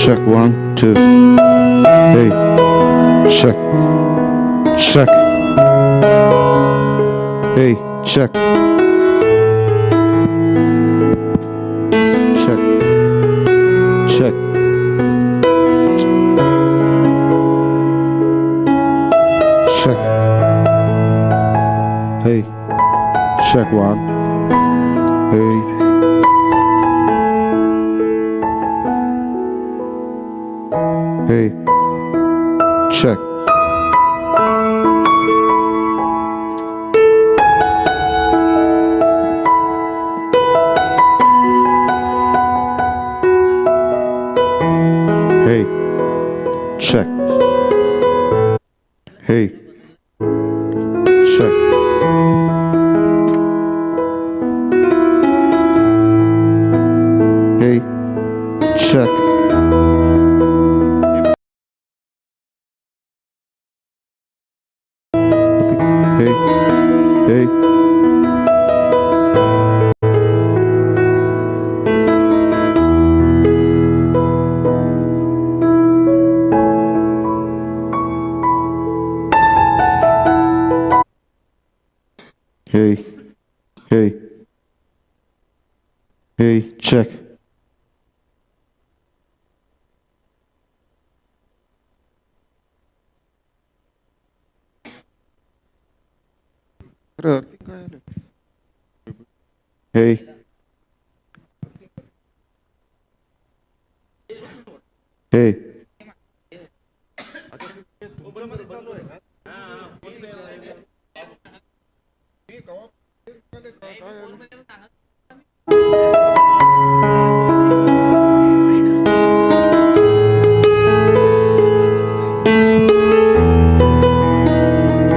check, 1, 2. Hey, check, check. Hey, check. Check, check. Check. Hey, check, 1. Hey. Hey, check. Hey, check. Hey, check. Hey, check. Hey, hey. Hey, hey. Hey, check. Hey. Hey.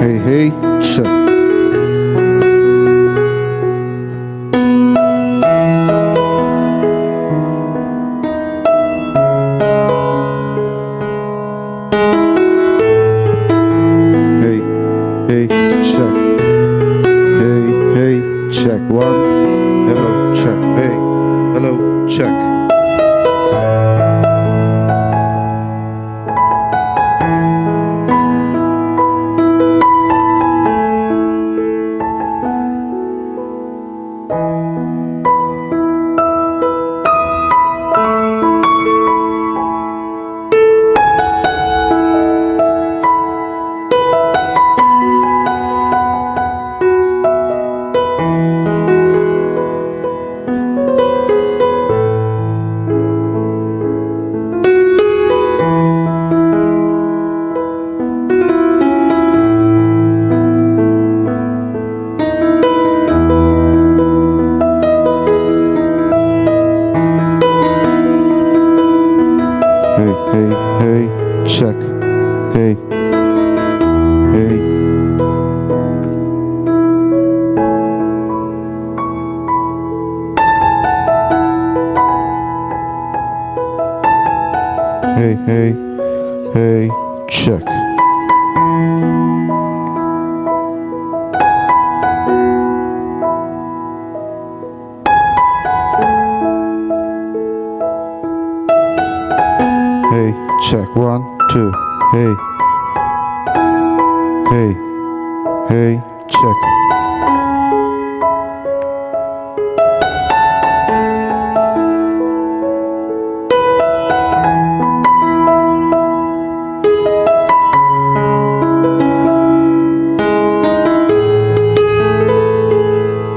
Hey, hey, check. Hey, hey, check. Hey, hey, check, 1. Hello, check. Hey, hello, check. Hey, hey, hey, check. Hey, hey. Hey, hey, hey, check. Hey, check, 1, 2. Hey, hey, hey, check.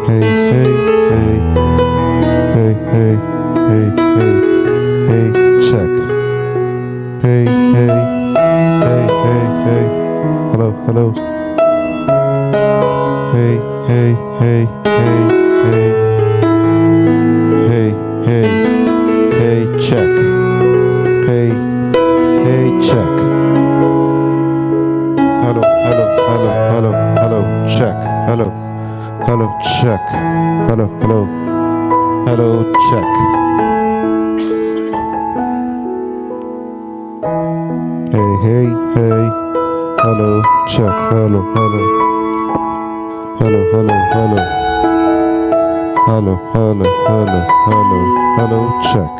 Hey, hey, hey, hey, hey, hey, hey, hey, check. Hey, hey, hey, hey, hey. Hello, hello. Hey, hey, hey, hey, hey. Hey, hey, hey, check. Hey, hey, check. Hello, hello, hello, hello, hello, check. Hello, hello, check. Hello, hello, hello, check. Hey, hey, hey. Hello, check. Hello, hello. Hello, hello, hello. Hello, hello, hello, hello, hello, check.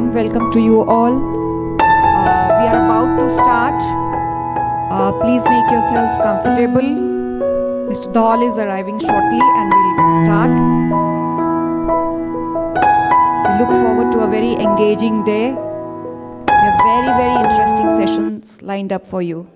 warm welcome to you all. We are about to start. Please make yourselves comfortable. Mr. Dhal is arriving shortly and we'll start. We look forward to a very engaging day. We have very, very interesting sessions lined up for you.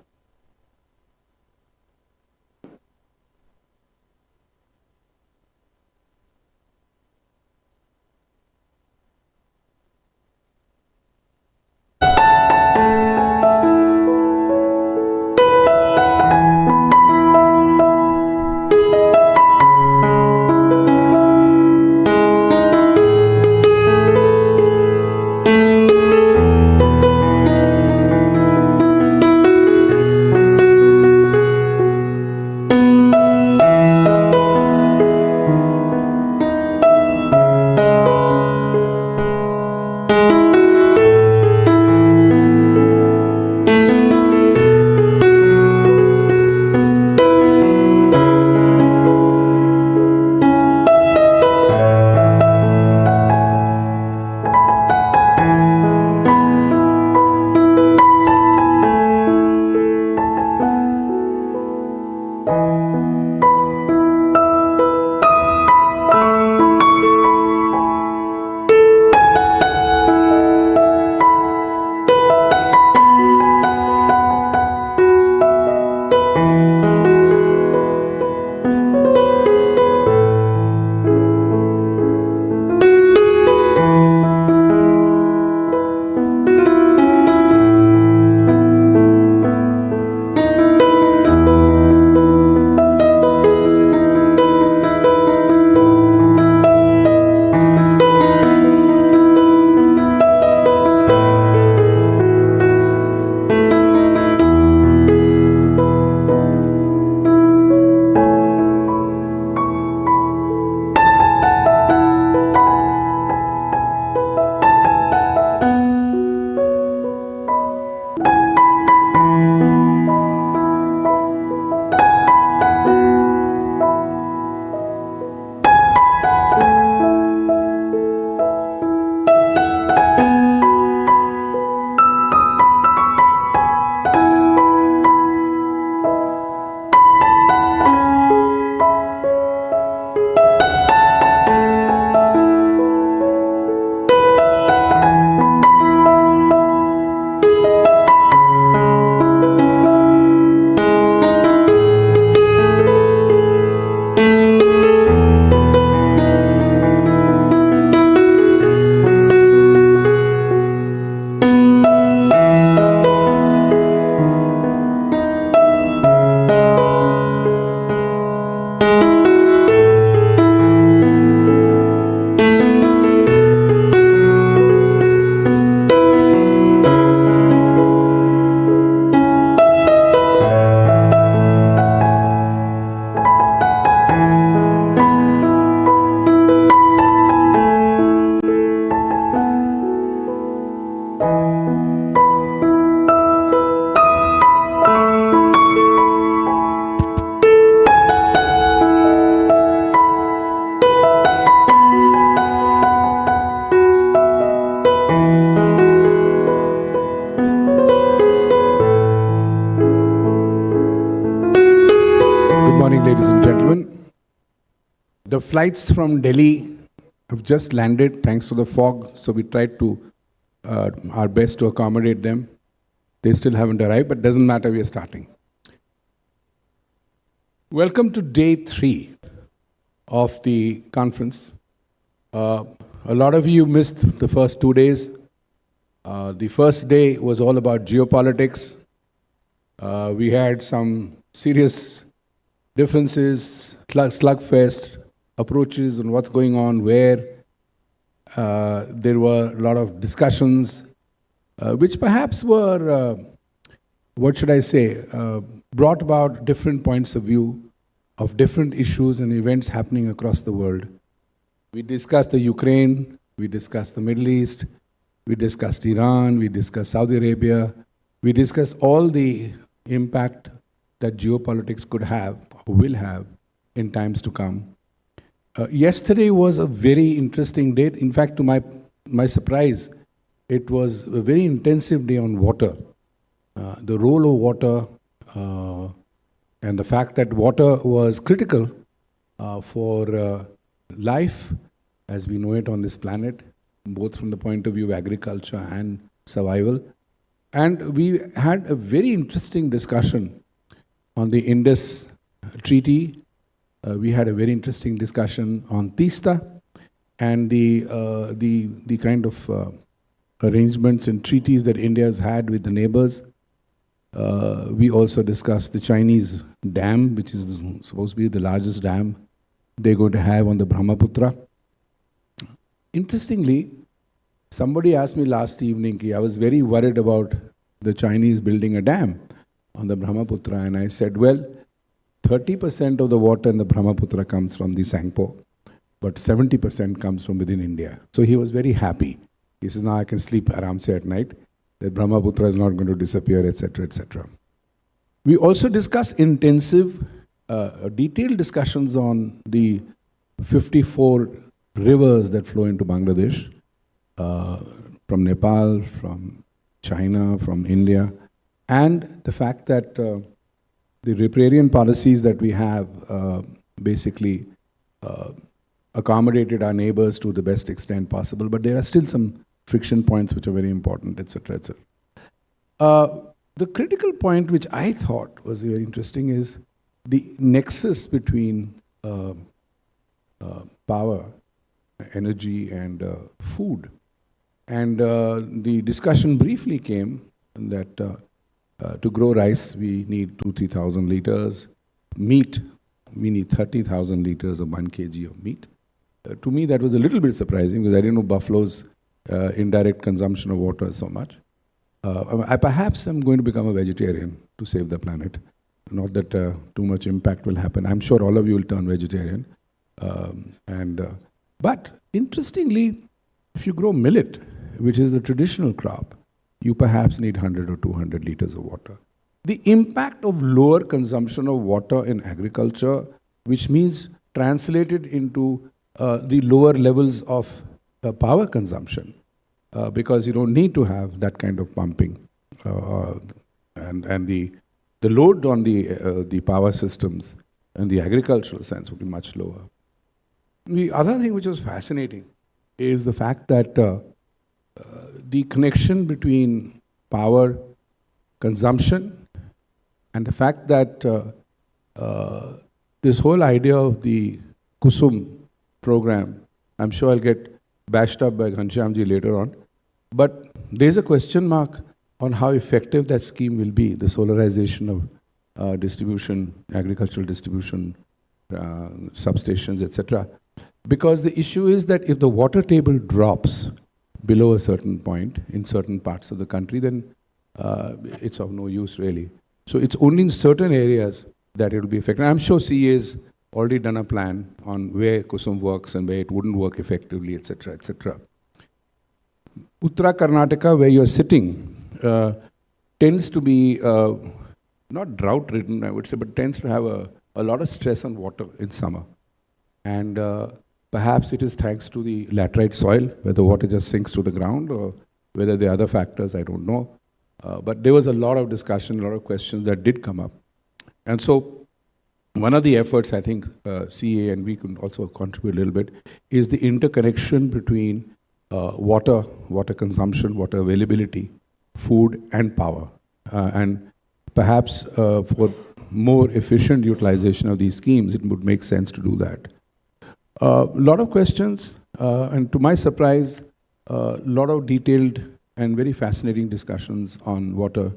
Ladies and gentlemen, the flights from Delhi have just landed thanks to the fog, so we tried to our best to accommodate them. They still haven't arrived, but doesn't matter, we are starting. Welcome to day 3 of the conference. A lot of you missed the first 2 days. The first day was all about geopolitics. We had some serious differences, slugfest approaches on what's going on, where there were a lot of discussions, which perhaps were, brought about different points of view of different issues and events happening across the world. We discussed the Ukraine, we discussed the Middle East, we discussed Iran, we discussed Saudi Arabia, we discussed all the impact that geopolitics could have, or will have, in times to come. Yesterday was a very interesting date. In fact, to my surprise, it was a very intensive day on water. The role of water and the fact that water was critical for life as we know it on this planet, both from the point of view of agriculture and survival. And we had a very interesting discussion on the Indus Treaty. We had a very interesting discussion on Teesta and the kind of arrangements and treaties that India has had with the neighbors. We also discussed the Chinese dam, which is supposed to be the largest dam they're going to have on the Brahmaputra. Interestingly, somebody asked me last evening, I was very worried about the Chinese building a dam on the Brahmaputra, and I said, well, 30% of the water in the Brahmaputra comes from the Sangpo, but 70% comes from within India. So he was very happy. He says, now I can sleep aram se at night. That Brahmaputra is not going to disappear, etc., etc. We also discussed intensive, detailed discussions on the 54 rivers that flow into Bangladesh, from Nepal, from China, from India, and the fact that the riparian policies that we have basically accommodated our neighbors to the best extent possible, but there are still some friction points which are very important, etc., etc. The critical point which I thought was very interesting is the nexus between power, energy, and food. And the discussion briefly came that to grow rice, we need 2,000-3,000 liters. Meat, we need 30,000 liters of 1 kg of meat. To me, that was a little bit surprising because I didn't know buffalo's indirect consumption of water so much. Perhaps I'm going to become a vegetarian to save the planet. Not that too much impact will happen. I'm sure all of you will turn vegetarian. But interestingly, if you grow millet, which is the traditional crop, you perhaps need 100 or 200 liters of water. The impact of lower consumption of water in agriculture, which means translated into the lower levels of power consumption, because you don't need to have that kind of pumping, and the load on the power systems in the agricultural sense would be much lower. The other thing which was fascinating is the fact that the connection between power consumption and the fact that this whole idea of the Kusum program, I'm sure I'll get bashed up by Ghanshyamji later on, but there's a question mark on how effective that scheme will be, the solarization of distribution, agricultural distribution, substations, etc. Because the issue is that if the water table drops below a certain point in certain parts of the country, then it's of no use really. So it's only in certain areas that it will be effective. I'm sure CA has already done a plan on where Kusum works and where it wouldn't work effectively, etc., etc. Uttara Karnataka, where you're sitting, tends to be not drought-ridden, I would say, but tends to have a lot of stress on water in summer. And perhaps it is thanks to the laterite soil, where the water just sinks to the ground, or whether there are other factors, I don't know. But there was a lot of discussion, a lot of questions that did come up. And so one of the efforts, I think, CA and we can also contribute a little bit, is the interconnection between water consumption, water availability, food, and power. And perhaps for more efficient utilization of these schemes, it would make sense to do that. A lot of questions, and to my surprise, a lot of detailed and very fascinating discussions on water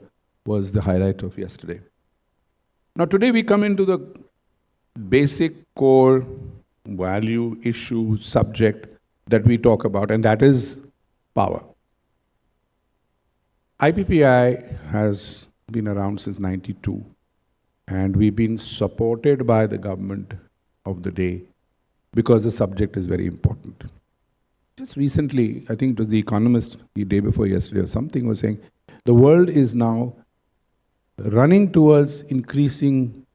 was the highlight of yesterday. Now today we come into the basic core value, issue, subject that we talk about, and that is power. IPPAI has been around since '92, and we've been supported by the government of the day because the subject is very important. Just recently, I think it was The Economist, the day before yesterday or something, was saying the world is now running towards increasing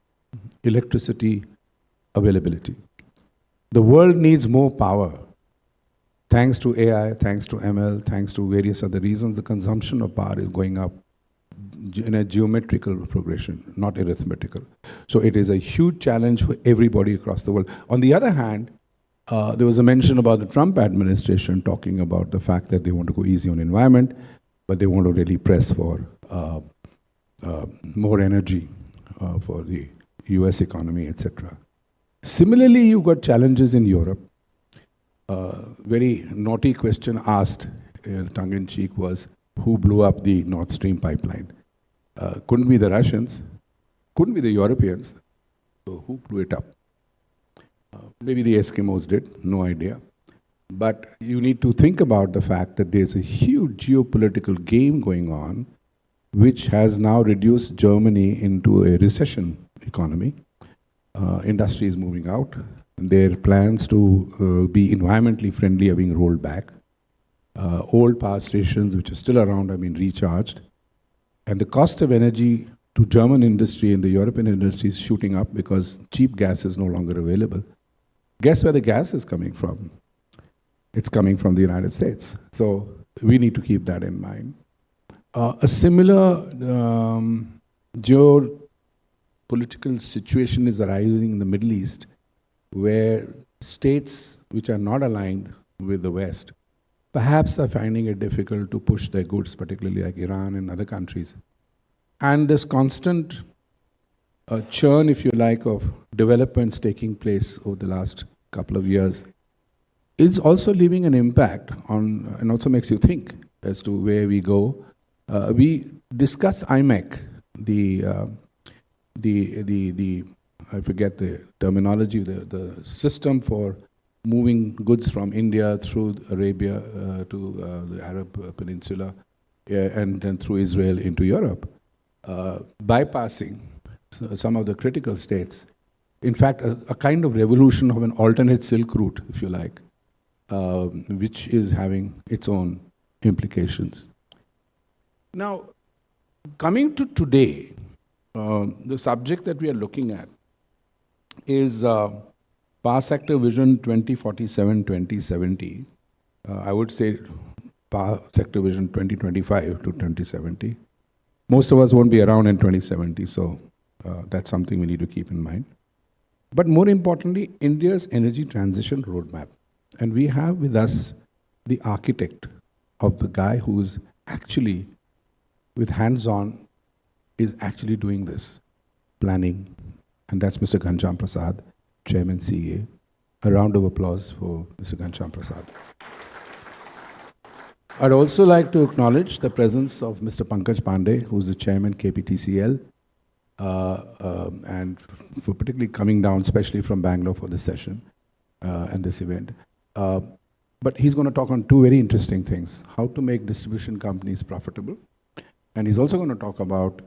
electricity availability. The world needs more power Thanks to AI, thanks to ML, thanks to various other reasons, the consumption of power is going up in a geometrical progression, not arithmetical. So it is a huge challenge for everybody across the world. On the other hand, there was a mention about the Trump administration talking about the fact that they want to go easy on environment, but they want to really press for more energy for the US economy, etc. Similarly, you've got challenges in Europe. Very naughty question asked, tongue-in-cheek, was who blew up the Nord Stream pipeline? Couldn't be the Russians, couldn't be the Europeans, so who blew it up? Maybe the Eskimos did, no idea. But you need to think about the fact that there's a huge geopolitical game going on, which has now reduced Germany into a recession economy. Industry is moving out. Their plans to be environmentally friendly are being rolled back. Old power stations, which are still around, are being recharged. And the cost of energy to German industry and the European industry is shooting up because cheap gas is no longer available. Guess where the gas is coming from? It's coming from the United States. So we need to keep that in mind. A similar geopolitical situation is arising in the Middle East, where states which are not aligned with the West perhaps are finding it difficult to push their goods, particularly like Iran and other countries. And this constant churn, if you like, of developments taking place over the last couple of years is also leaving an impact on, and also makes you think as to where we go. We discussed IMEC, I forget the terminology, the system for moving goods from India through Arabia to the Arab Peninsula and then through Israel into Europe, bypassing some of the critical states. In fact, a kind of revolution of an alternate Silk Route, if you like, which is having its own implications. Now, coming to today, the subject that we are looking at is Power Sector Vision 2047-2070. I would say Power Sector Vision 2025 to 2070. Most of us won't be around in 2070, so that's something we need to keep in mind. But more importantly, India's energy transition roadmap. And we have with us the architect of the guy who's actually, with hands-on, is actually doing this, planning. And that's Mr. Ghanshyam Prasad, Chairman CEA. A round of applause for Mr. Ghanshyam Prasad. I'd also like to acknowledge the presence of Mr. Pankaj Pandey, who's the Chairman KPTCL, and for particularly coming down, especially from Bangalore for this session and this event. But he's going to talk on two very interesting things: how to make distribution companies profitable, and he's also going to talk about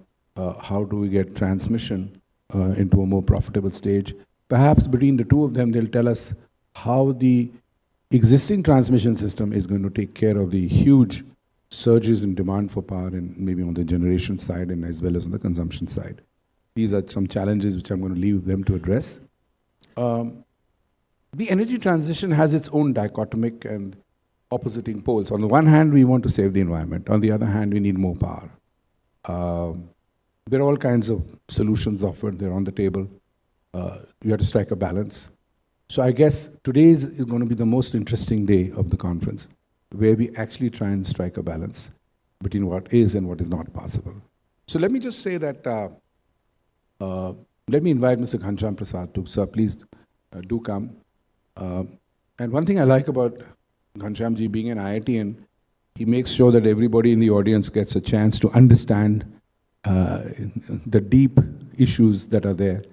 how do we get transmission into a more profitable stage. Perhaps between the two of them, they'll tell us how the existing transmission system is going to take care of the huge surges in demand for power, and maybe on the generation side and as well as on the consumption side. These are some challenges which I'm going to leave them to address. The energy transition has its own dichotomic and oppositing poles. On the one hand, we want to save the environment. On the other hand, we need more power. There are all kinds of solutions offered. They're on the table. We have to strike a balance. So I guess today is going to be the most interesting day of the conference, where we actually try and strike a balance between what is and what is not possible. So let me just say that, let me invite Mr. Ghanshyam Prasad to, sir, please do come. And one thing I like about Ghanshyamji being an IITian, he makes sure that everybody in the audience gets a chance to understand the deep issues that are there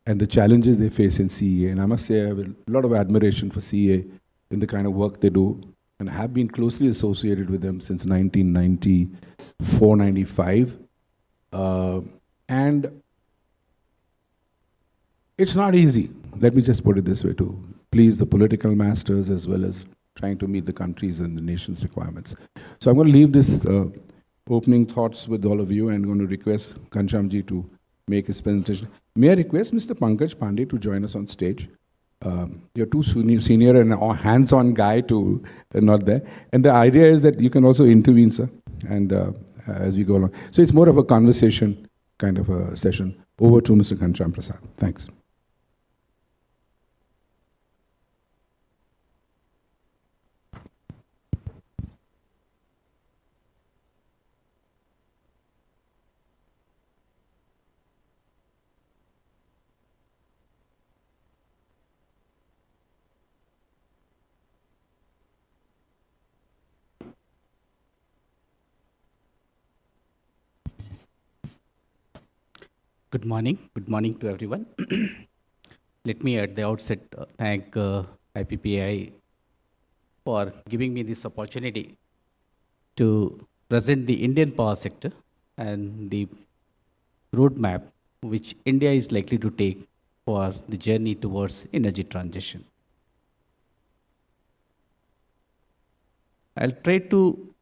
and the challenges they face in CEA. And I must say I have a lot of admiration for CEA in the kind of work they do, and I have been closely associated with them since 1994-95. And it's not easy, let me just put it this way, to please the political masters as well as trying to meet the country's and the nation's requirements. So I'm going to leave this opening thoughts with all of you, and I'm going to request Ghanshyamji to make his presentation. May I request Mr. Pankaj Pandey to join us on stage? you're too senior and a hands-on guy to not there. And the idea is that you can also intervene, sir, and as we go along. So it's more of a conversation kind of a session. Over to Mr. Ghanshyam Prasad. Thanks. Good morning. Good morning to everyone. Let me at the outset thank IPPAI for giving me this opportunity to present the Indian power sector and the roadmap which India is likely to take for the journey towards energy transition. I'll try to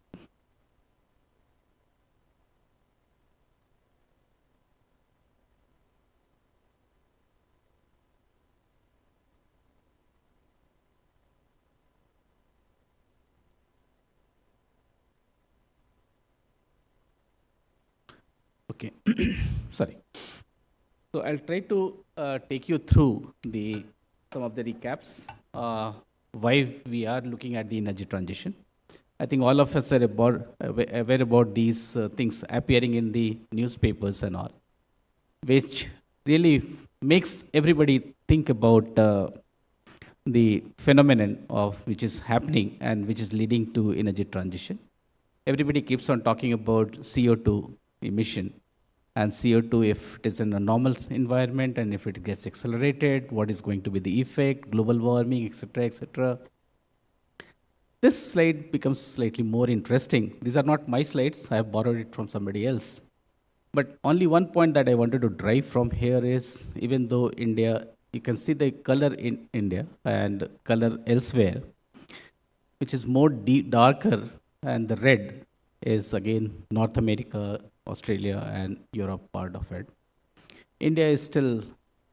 Okay, sorry. So I'll try to take you through some of the recaps, why we are looking at the energy transition. I think all of us are aware about these things appearing in the newspapers and all, which really makes everybody think about the phenomenon of which is happening and which is leading to energy transition. Everybody keeps on talking about CO2 emission and CO2 if it is in a normal environment and if it gets accelerated, what is going to be the effect, global warming, etc., etc. This slide becomes slightly more interesting. These are not my slides. I have borrowed it from somebody else. But only one point that I wanted to drive from here is, even though India, you can see the color in India and color elsewhere, which is more darker, and the red is again North America, Australia and Europe part of it. India is still,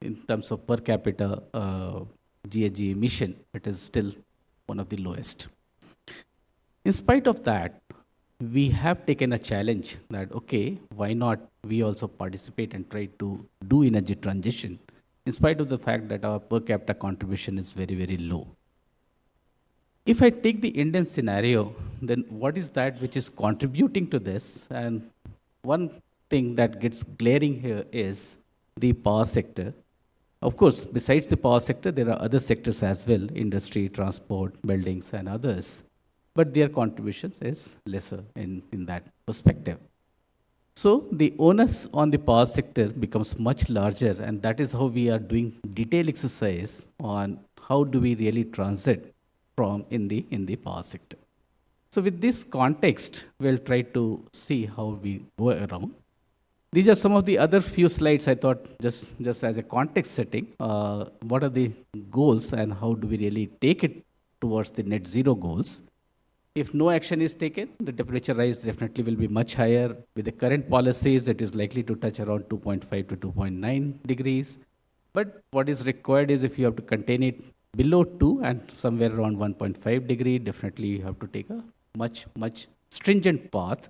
in terms of per capita GHG emission, it is still one of the lowest. In spite of that, we have taken a challenge that, okay, why not we also participate and try to do energy transition, in spite of the fact that our per capita contribution is very, very low. If I take the Indian scenario, then what is that which is contributing to this? And one thing that gets glaring here is the power sector. Of course, besides the power sector, there are other sectors as well, industry, transport, buildings, and others. But their contribution is lesser in that perspective. So the onus on the power sector becomes much larger, and that is how we are doing detailed exercise on how do we really transit from in the power sector. So with this context, we'll try to see how we go around. These are some of the other few slides I thought just as a context setting. What are the goals and how do we really take it towards the net zero goals? If no action is taken, the temperature rise definitely will be much higher. With the current policies, it is likely to touch around 2.5 to 2.9 degrees. But what is required is if you have to contain it below 2 and somewhere around 1.5 degree, definitely you have to take a much stringent path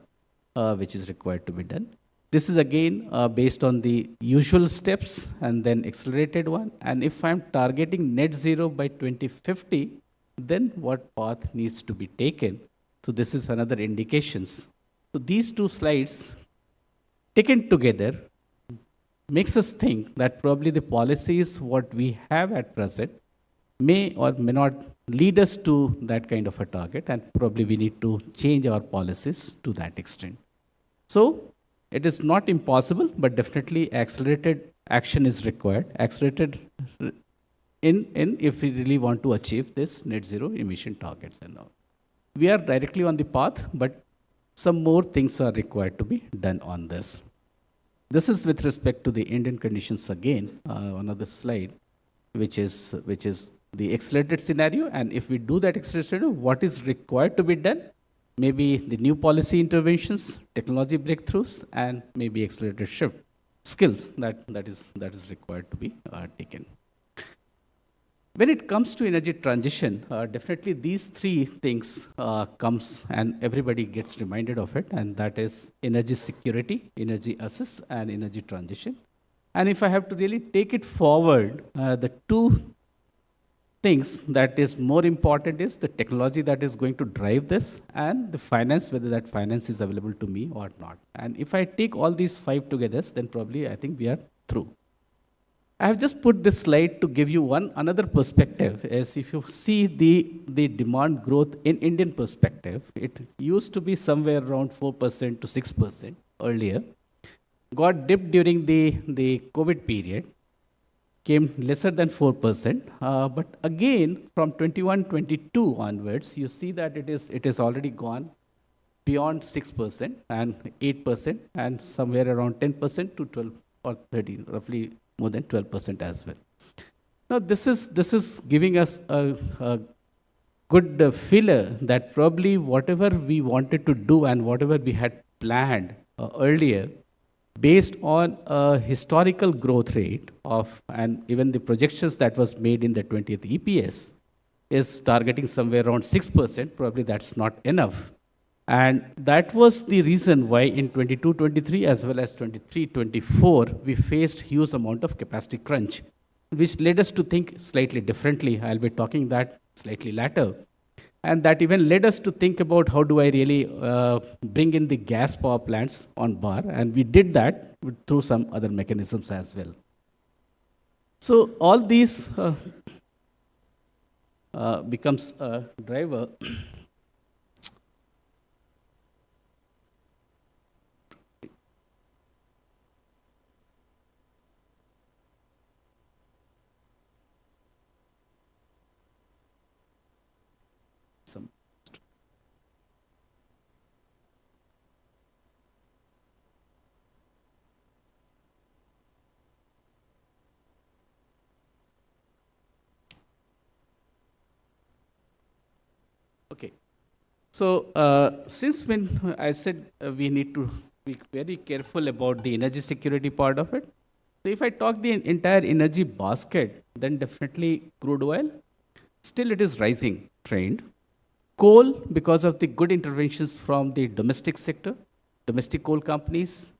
which is required to be done. This is again based on the usual steps and then accelerated one. And if I'm targeting net zero by 2050, then what path needs to be taken? So this is another indications. So these two slides taken together makes us think that probably the policies what we have at present may or may not lead us to that kind of a target, and probably we need to change our policies to that extent. So it is not impossible, but definitely accelerated action is required. Accelerated in if we really want to achieve this net zero emission targets and all. We are directly on the path, but some more things are required to be done on this. This is with respect to the Indian conditions again, another slide, which is the accelerated scenario. And if we do that accelerated scenario, what is required to be done? Maybe the new policy interventions, technology breakthroughs, and maybe accelerated shift skills that is required to be taken. When it comes to energy transition, definitely these three things comes and everybody gets reminded of it, and that is energy security, energy access, and energy transition. And if I have to really take it forward, the two things that is more important is the technology that is going to drive this and the finance, whether that finance is available to me or not. And if I take all these five together, then probably I think we are through. I have just put this slide to give you another perspective. Is if you see the demand growth in Indian perspective, it used to be somewhere around 4% to 6% earlier. Got dipped during the COVID period, came lesser than 4%. But again, from 21-22 onwards, you see that it is already gone beyond 6% and 8% and somewhere around 10% to 12 or 13, roughly more than 12% as well. Now, this is giving us a good feeler that probably whatever we wanted to do and whatever we had planned earlier, based on a historical growth rate of, and even the projections that was made in the 20th EPS, is targeting somewhere around 6%. Probably that's not enough. And that was the reason why in 22-23 as well as 23-24, we faced huge amount of capacity crunch, which led us to think slightly differently. I'll be talking that slightly later. And that even led us to think about how do I really bring in the gas power plants on bar. And we did that through some other mechanisms as well. So all these becomes a driver. Okay. So since when I said we need to be very careful about the energy security part of it, so if I talk the entire energy basket, then definitely crude oil, still it is rising trend. Coal, because of the good interventions from the domestic sector, domestic coal companies,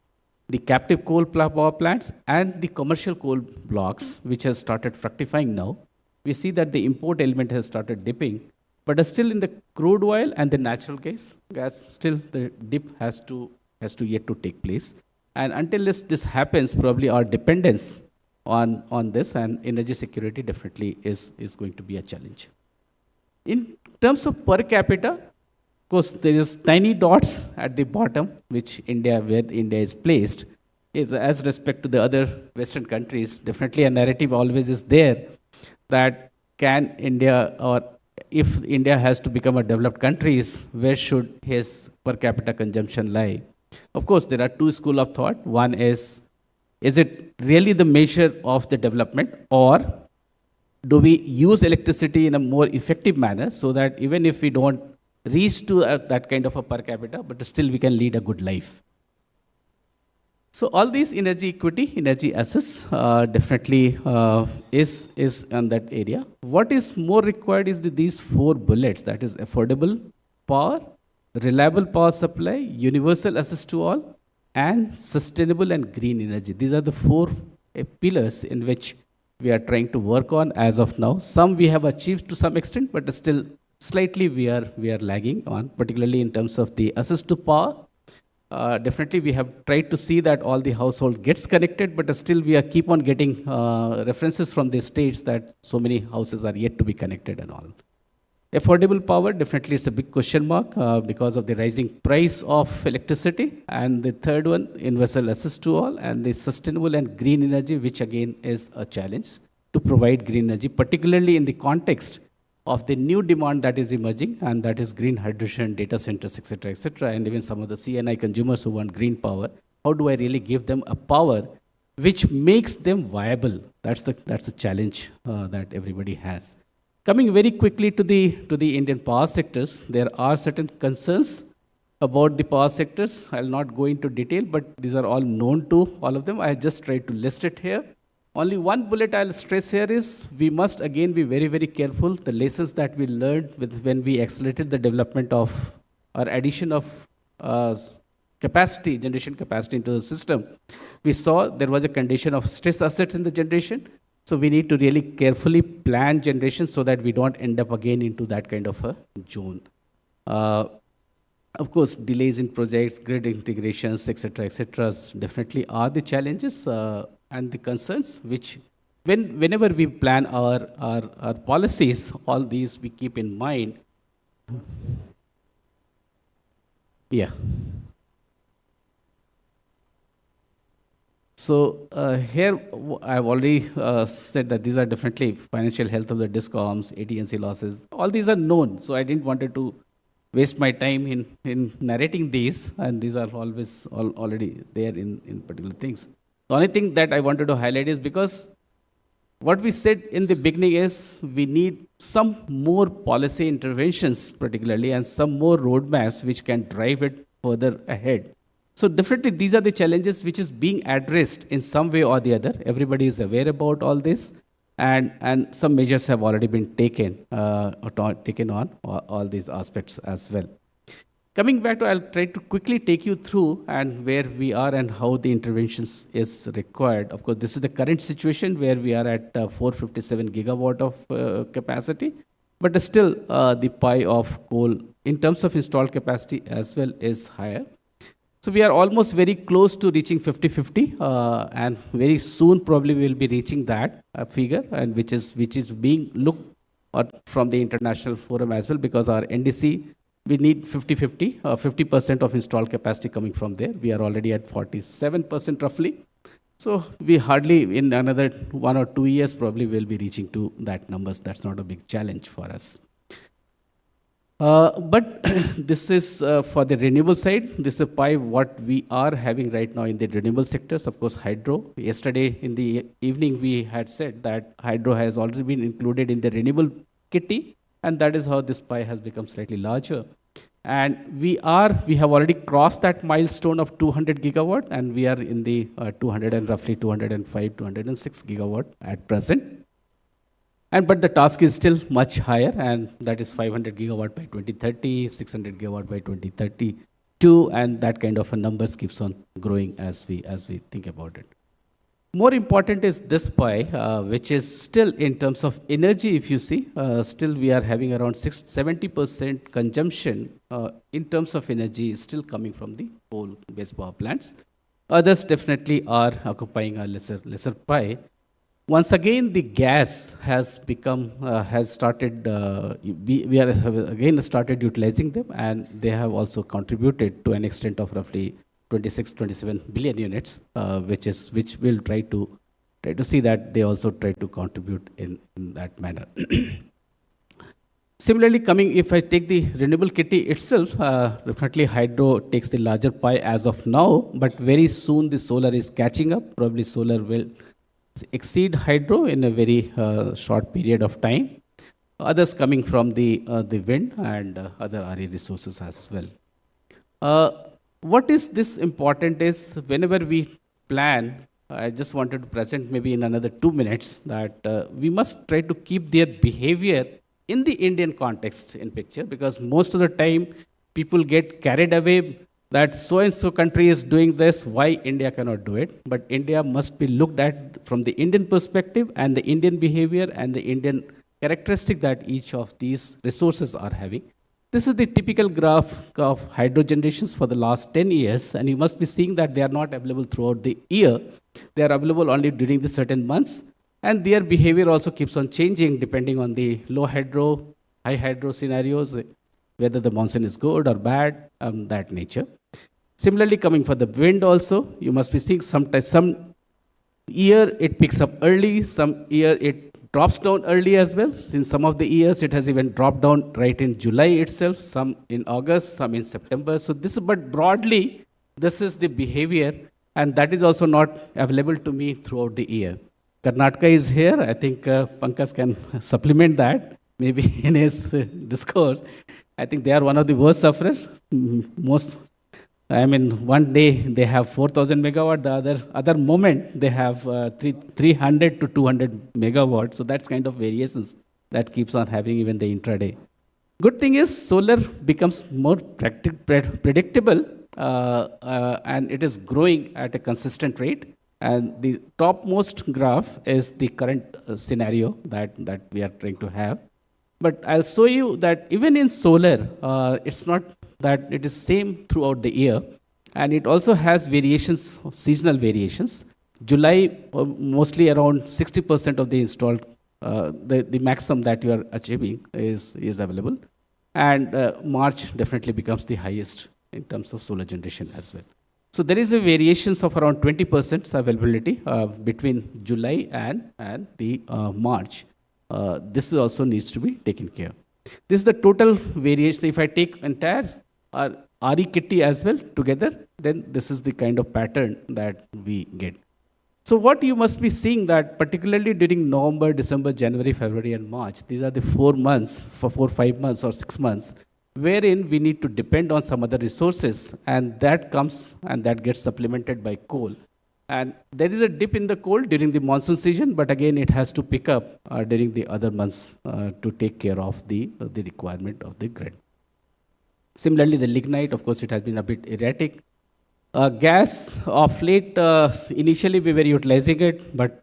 the captive coal power plants, and the commercial coal blocks, which has started fructifying now, we see that the import element has started dipping. But still in the crude oil and the natural gas, still the dip has to yet to take place. And until this happens, probably our dependence on this and energy security definitely is going to be a challenge. In terms of per capita, of course, there is tiny dots at the bottom, where India is placed. As respect to the other Western countries, definitely a narrative always is there that can India, or if India has to become a developed country, where should his per capita consumption lie? Of course, there are two schools of thought. One is it really the measure of the development, or do we use electricity in a more effective manner so that even if we don't reach to that kind of a per capita, but still we can lead a good life? So all these energy equity, energy access definitely is on that area. What is more required is these four bullets, that is affordable power, reliable power supply, universal access to all, and sustainable and green energy. These are the four pillars in which we are trying to work on as of now. Some we have achieved to some extent, but still slightly we are lagging on, particularly in terms of the access to power. Definitely we have tried to see that all the household gets connected, but still we are keep on getting references from the states that so many houses are yet to be connected and all. Affordable power, definitely it's a big question mark because of the rising price of electricity. And the third one, universal access to all, and the sustainable and green energy, which again is a challenge to provide green energy, particularly in the context of the new demand that is emerging, and that is green hydrogen, data centers, etc., and even some of the CNI consumers who want green power. How do I really give them a power which makes them viable? That's the challenge that everybody has. Coming very quickly to the Indian power sectors, there are certain concerns about the power sectors. I'll not go into detail, but these are all known to all of them. I just tried to list it here. Only one bullet I'll stress here is we must again be very, very careful. The lessons that we learned when we accelerated the development of or addition of capacity, generation capacity into the system, we saw there was a condition of stress assets in the generation. So we need to really carefully plan generation so that we don't end up again into that kind of a zone. Of course, delays in projects, grid integrations, etc., definitely are the challenges and the concerns which whenever we plan our policies, all these we keep in mind. Yeah. So here I've already said that these are definitely financial health of the discoms, AT&C losses. All these are known, so I didn't wanted to waste my time in narrating these, and these are always already there in particular things. The only thing that I wanted to highlight is because what we said in the beginning is we need some more policy interventions particularly and some more roadmaps which can drive it further ahead. So definitely these are the challenges which is being addressed in some way or the other. Everybody is aware about all this, and some measures have already been taken on all these aspects as well. Coming back to, I'll try to quickly take you through and where we are and how the interventions is required. Of course, this is the current situation where we are at 457 gigawatt of capacity, but still the pie of coal in terms of installed capacity as well is higher. So we are almost very close to reaching 50-50, and very soon probably we will be reaching that figure, and which is being looked at from the international forum as well, because our NDC, we need 50-50, 50% of installed capacity coming from there. We are already at 47% roughly. So we hardly, in another 1 or 2 years, probably will be reaching to that numbers. That's not a big challenge for us. But this is for the renewable side. This is a pie what we are having right now in the renewable sectors. Of course, hydro. Yesterday in the evening, we had said that hydro has already been included in the renewable kitty, and that is how this pie has become slightly larger. And we have already crossed that milestone of 200 gigawatt, and we are in the 200 and roughly 205, 206 gigawatt at present. But the task is still much higher, and that is 500 gigawatt by 2030, 600 gigawatt by 2032, and that kind of a numbers keeps on growing as we think about it. More important is this pie, which is still in terms of energy, if you see, still we are having around 70% consumption in terms of energy is still coming from the coal-based power plants. Others definitely are occupying a lesser pie. Once again, the gas has become, we have again started utilizing them, and they have also contributed to an extent of roughly 27 billion units, which will try to see that they also try to contribute in that manner. Similarly, if I take the renewable kitty itself, definitely hydro takes the larger pie as of now, but very soon the solar is catching up. Probably solar will exceed hydro in a very short period of time. Others coming from the wind and other RE resources as well. What is this important is whenever we plan, I just wanted to present maybe in another 2 minutes that we must try to keep their behavior in the Indian context in picture, because most of the time people get carried away that so-and-so country is doing this, why India cannot do it? But India must be looked at from the Indian perspective and the Indian behavior and the Indian characteristic that each of these resources are having. This is the typical graph of hydro generations for the last 10 years, and you must be seeing that they are not available throughout the year. They are available only during the certain months, and their behavior also keeps on changing depending on the low hydro, high hydro scenarios, whether the monsoon is good or bad, that nature. Similarly, coming for the wind also, you must be seeing some year it picks up early, some year it drops down early as well. In some of the years, it has even dropped down right in July itself, some in August, some in September. So but broadly, this is the behavior, and that is also not available to me throughout the year. Karnataka is here. I think Pankaj can supplement that, maybe in his discourse. I think they are one of the worst sufferers. Most I mean, one day they have 4,000 megawatt, the other moment they have 300 to 200 megawatt. So that's kind of variations that keeps on having even the intraday. Good thing is solar becomes more predictable and it is growing at a consistent rate. And the topmost graph is the current scenario that we are trying to have. But I'll show you that even in solar, it's not that it is same throughout the year. And it also has variations, seasonal variations. July, mostly around 60% of the installed, the maximum that you are achieving is available. And March definitely becomes the highest in terms of solar generation as well. So there is a variations of around 20% availability between July and the March. This also needs to be taken care. This is the total variation. If I take entire RE kitty as well together, then this is the kind of pattern that we get. So what you must be seeing that particularly during November, December, January, February and March, these are the 4 months, for 4, 5 months or 6 months, wherein we need to depend on some other resources, and that comes and that gets supplemented by coal. And there is a dip in the coal during the monsoon season, but again it has to pick up during the other months to take care of the requirement of the grid. Similarly, the lignite, of course, it has been a bit erratic. Gas of late, initially we were utilizing it, but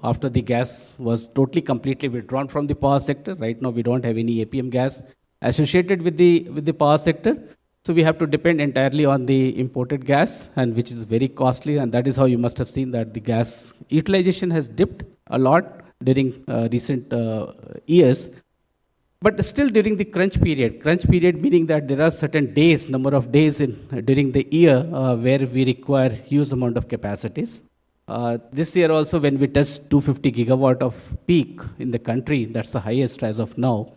after the gas was totally completely withdrawn from the power sector, right now we don't have any APM gas associated with the power sector. So we have to depend entirely on the imported gas, and which is very costly, and that is how you must have seen that the gas utilization has dipped a lot during recent years. But still during the crunch period meaning that there are certain days, number of days during the year where we require huge amount of capacities. This year also when we touched 250 gigawatt of peak in the country, that's the highest as of now.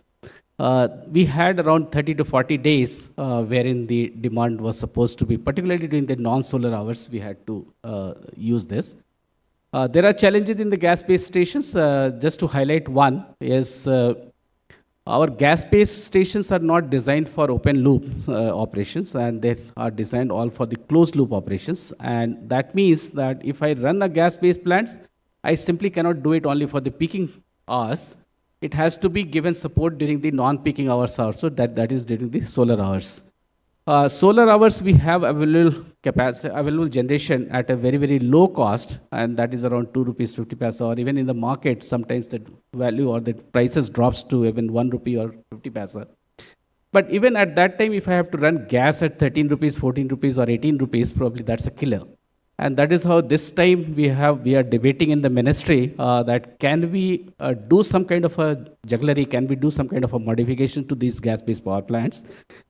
We had around 30 to 40 days wherein the demand was supposed to be, particularly during the non-solar hours, we had to use this. There are challenges in the gas-based stations. Just to highlight one is our gas-based stations are not designed for open loop operations, and they are designed all for the closed loop operations. And that means that if I run a gas-based plants, I simply cannot do it only for the peaking hours. It has to be given support during the non-peaking hours also, that is during the solar hours. Solar hours, we have available capacity, available generation at a very, very low cost, and that is around 2 rupees 50 paisa, or even in the market, sometimes the value or the prices drops to even 1 rupee or 50 paisa. But even at that time, if I have to run gas at 13 rupees, 14 rupees or 18 rupees, probably that's a killer. And that is how this time we are debating in the ministry that can we do some kind of a jugglery, can we do some kind of a modification to these gas-based power plants,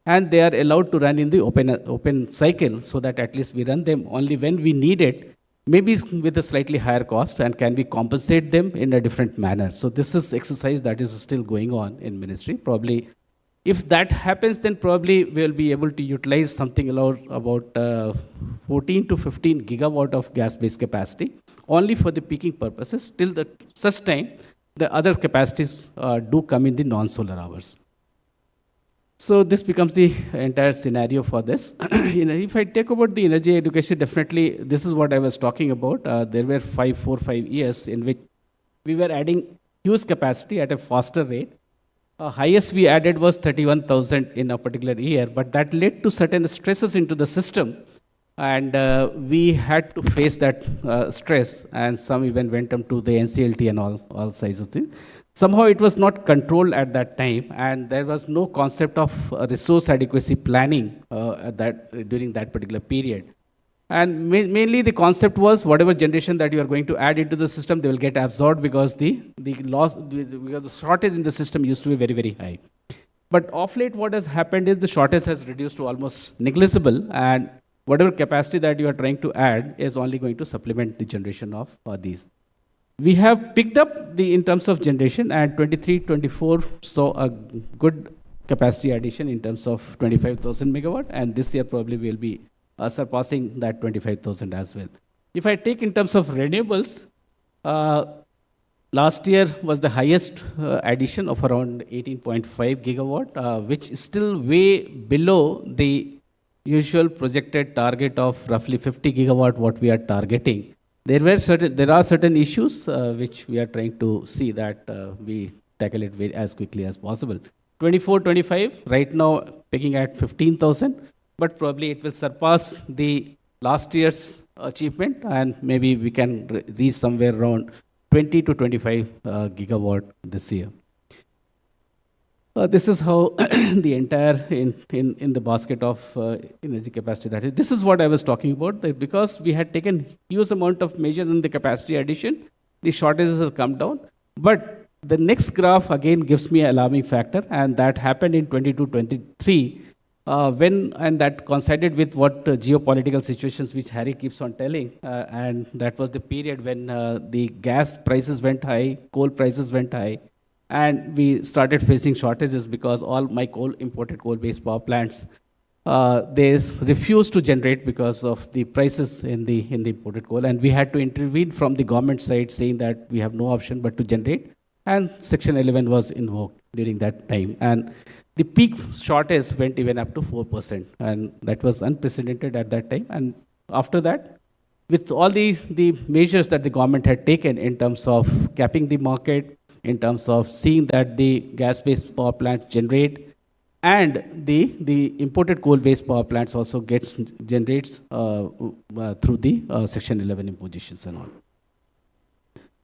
and they are allowed to run in the open cycle, so that at least we run them only when we need it, maybe with a slightly higher cost, and can we compensate them in a different manner. So this is exercise that is still going on in ministry. Probably if that happens, then probably we'll be able to utilize something about 14 to 15 gigawatt of gas-based capacity only for the peaking purposes till such time the other capacities do come in the non-solar hours. So this becomes the entire scenario for this. If I take about the energy education, definitely this is what I was talking about. There were 4 or 5 years in which we were adding huge capacity at a faster rate. Highest we added was 31,000 in a particular year, but that led to certain stresses into the system, and we had to face that stress, and some even went up to the NCLT and all sides of things. Somehow it was not controlled at that time, and there was no concept of resource adequacy planning during that particular period. And mainly the concept was whatever generation that you are going to add into the system, they will get absorbed because the shortage in the system used to be very, very high. But of late, what has happened is the shortage has reduced to almost negligible, and whatever capacity that you are trying to add is only going to supplement the generation of these. We have picked up in terms of generation, and 23-24 saw a good capacity addition in terms of 25,000 megawatt, and this year probably will be surpassing that 25,000 as well. If I take in terms of renewables, last year was the highest addition of around 18.5 gigawatt, which is still way below the usual projected target of roughly 50 gigawatt, what we are targeting, there are certain issues which we are trying to see that we tackle it as quickly as possible. 24, 25, right now picking at 15,000, but probably it will surpass the last year's achievement, and maybe we can reach somewhere around 20 to 25 gigawatt this year. This is how the entire in the basket of energy capacity that is. This is what I was talking about, that because we had taken huge amount of measure in the capacity addition, the shortages has come down. But the next graph again gives me an alarming factor, and that happened in 22-23, and that coincided with what geopolitical situations which Harry keeps on telling, and that was the period when the gas prices went high, coal prices went high, and we started facing shortages because all my imported coal-based power plants, they refused to generate because of the prices in the imported coal, and we had to intervene from the government side, saying that we have no option but to generate, and Section 11 was invoked during that time, and the peak shortage went even up to 4%, and that was unprecedented at that time. And after that, with all the measures that the government had taken in terms of capping the market, in terms of seeing that the gas-based power plants generate, and the imported coal-based power plants also generates through the Section 11 impositions and all.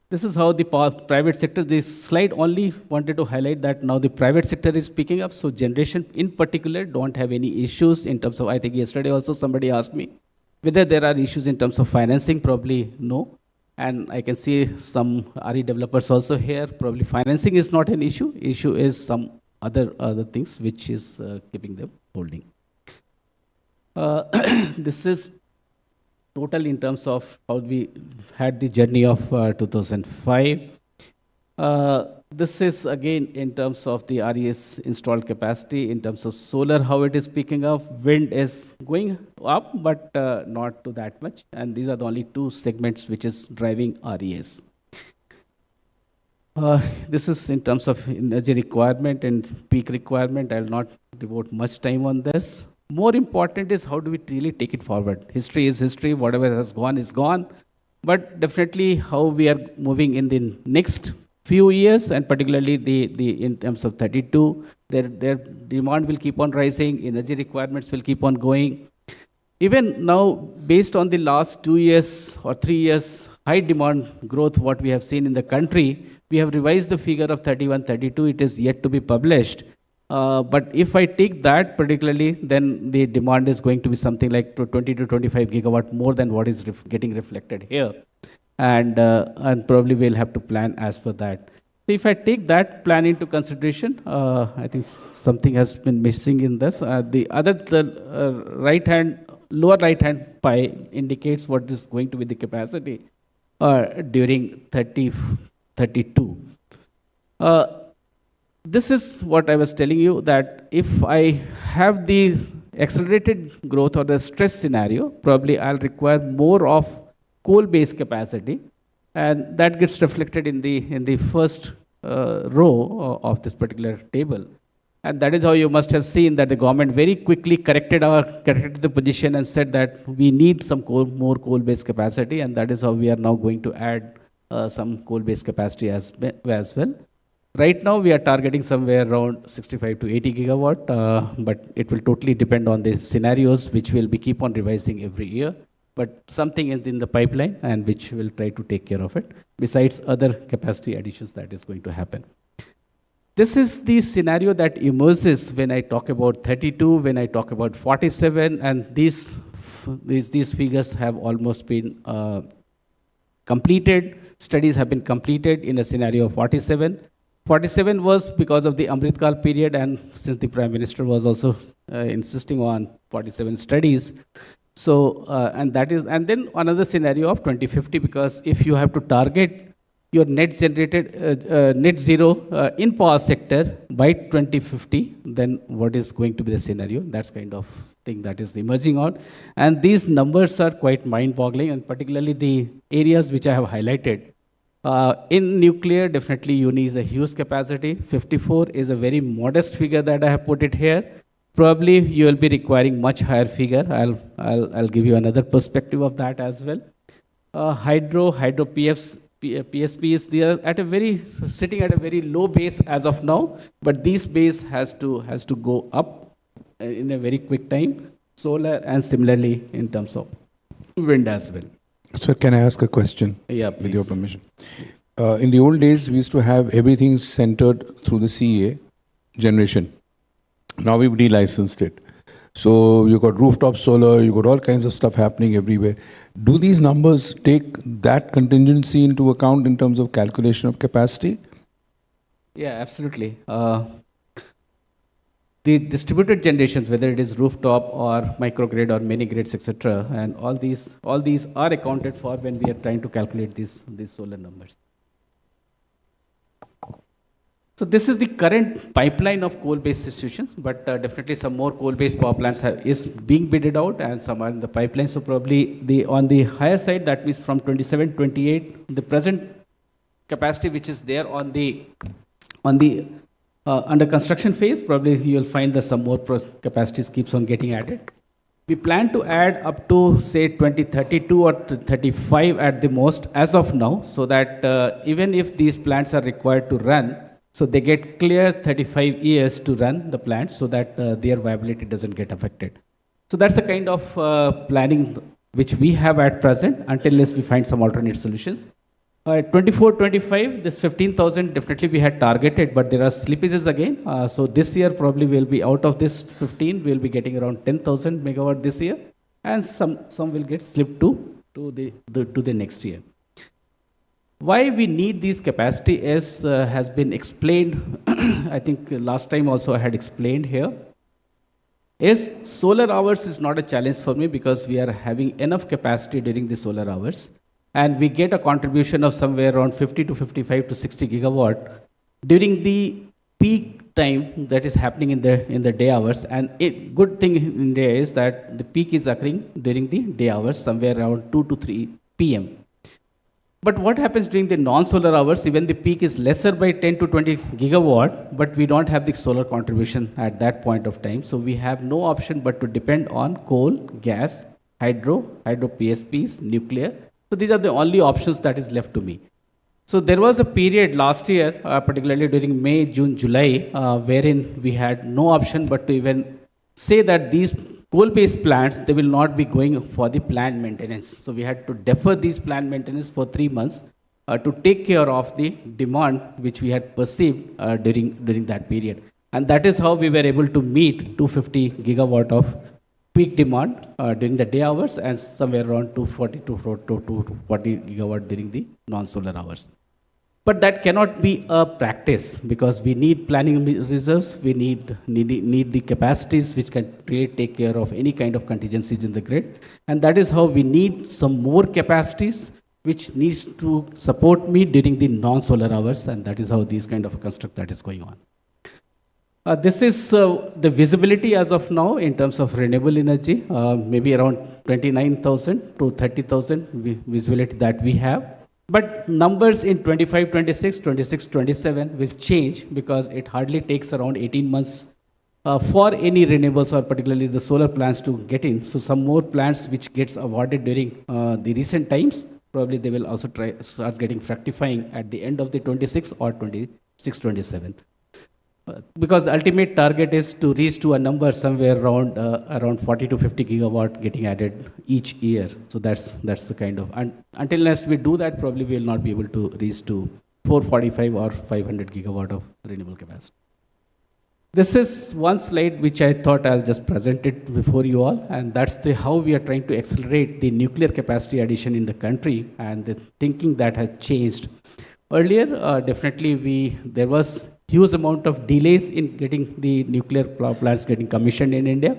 This is how the private sector, this slide only wanted to highlight that now the private sector is picking up, so generation in particular don't have any issues in terms of, I think yesterday also somebody asked me whether there are issues in terms of financing, probably no. And I can see some RE developers also here, probably financing is not an issue is some other things which is keeping them holding. This is total in terms of how we had the journey of 2005. This is again in terms of the RES installed capacity, in terms of solar, how it is picking up. Wind is going up, but not to that much. And these are the only two segments which is driving RES. This is in terms of energy requirement and peak requirement. I will not devote much time on this. More important is how do we really take it forward. History is history, whatever has gone is gone. But definitely how we are moving in the next few years, and particularly the in terms of 32, their demand will keep on rising, energy requirements will keep on going. Even now, based on the last 2 years or 3 years high demand growth, what we have seen in the country, we have revised the figure of 31, 32. It is yet to be published. But if I take that particularly, then the demand is going to be something like 20 to 25 gigawatt more than what is getting reflected here. And probably we'll have to plan as per that. So if I take that plan into consideration, I think something has been missing in this. The lower right hand pie indicates what is going to be the capacity during 32. This is what I was telling you, that if I have the accelerated growth or the stress scenario, probably I'll require more of coal-based capacity, and that gets reflected in the first row of this particular table. And that is how you must have seen that the government very quickly corrected the position and said that we need some more coal-based capacity, and that is how we are now going to add some coal-based capacity as well. Right now, we are targeting somewhere around 65 to 80 gigawatt, but it will totally depend on the scenarios, which will be keep on revising every year. But something is in the pipeline, and which will try to take care of it, besides other capacity additions that is going to happen. This is the scenario that emerges when I talk about 32, when I talk about 47, and these figures have almost been completed. Studies have been completed in a scenario of 47. 47 was because of the Amritkal period, and since the Prime Minister was also insisting on 47 studies. So, and then another scenario of 2050, because if you have to target your net zero in power sector by 2050, then what is going to be the scenario? That's kind of thing that is emerging out. And these numbers are quite mind-boggling, and particularly the areas which I have highlighted. In nuclear, definitely you need a huge capacity. 54 is a very modest figure that I have put it here. probably you will be requiring much higher figure. I'll give you another perspective of that as well. Hydro PSPs, they are at a sitting at a very low base as of now, but this base has to go up in a very quick time. Solar and similarly in terms of wind as well. Sir, can I ask a question? Yeah, With your please. permission. In the old days, we used to have everything centered through the CEA generation. Now we've delicensed it. So you got rooftop solar, you got all kinds of stuff happening everywhere. Do these numbers take that contingency into account in terms of calculation of capacity? Yeah, absolutely. The distributed generations, whether it is rooftop or microgrid or mini grids, etc., and all these are accounted for when we are trying to calculate these solar numbers. So this is the current pipeline of coal-based situations, but definitely some more coal-based power plants is being bidded out, and some are in the pipeline. So probably on the higher side, that means from 27, 28, the present capacity which is there on the under construction phase, probably you will find that some more capacities keeps on getting added. We plan to add up to say 2032 or 35 at the most as of now, so that even if these plants are required to run, so they get clear 35 years to run the plants, so that their viability doesn't get affected. So that's the kind of planning which we have at present, until we find some alternate solutions. 24, 25, this 15,000 definitely we had targeted, but there are slippages again. So this year probably we'll be out of this 15, we'll be getting around 10,000 megawatt this year, and some will get slipped to the next year. Why we need these capacity is has been explained. I think last time also I had explained here. Is solar hours is not a challenge for me, because we are having enough capacity during the solar hours, and we get a contribution of somewhere around 50 to 55 to 60 gigawatt during the peak time that is happening in the day hours. And a good thing in India is that the peak is occurring during the day hours, somewhere around 2 to 3 p.m. But what happens during the non-solar hours? Even the peak is lesser by 10 to 20 gigawatt, but we don't have the solar contribution at that point of time. So we have no option but to depend on coal, gas, hydro PSPs, nuclear. So these are the only options that is left to me. So there was a period last year, particularly during May, June, July, wherein we had no option but to even say that these coal-based plants, they will not be going for the planned maintenance. So we had to defer these planned maintenance for 3 months to take care of the demand which we had perceived during that period. And that is how we were able to meet 250 gigawatt of peak demand during the day hours, and somewhere around 240 to 240 gigawatt during the non-solar hours. But that cannot be a practice, because we need planning reserves, we need the capacities which can really take care of any kind of contingencies in the grid. And that is how we need some more capacities which needs to support me during the non-solar hours, and that is how these kind of construct that is going on. This is the visibility as of now in terms of renewable energy, maybe around 29,000 to 30,000 visibility that we have. But numbers in 25, 26, 26, 27 will change, because it hardly takes around 18 months for any renewables or particularly the solar plants to get in. So some more plants which gets awarded during the recent times, probably they will also start getting fructifying at the end of the 26 or 26, 27. Because the ultimate target is to reach to a number somewhere around 40 to 50 gigawatt getting added each year. So that's the kind of, and unless we do that, probably we will not be able to reach to 445 or 500 gigawatt of renewable capacity. This is one slide which I thought I'll just present it before you all, and that's how we are trying to accelerate the nuclear capacity addition in the country, and the thinking that has changed. Earlier, definitely there was huge amount of delays in getting the nuclear power plants getting commissioned in India.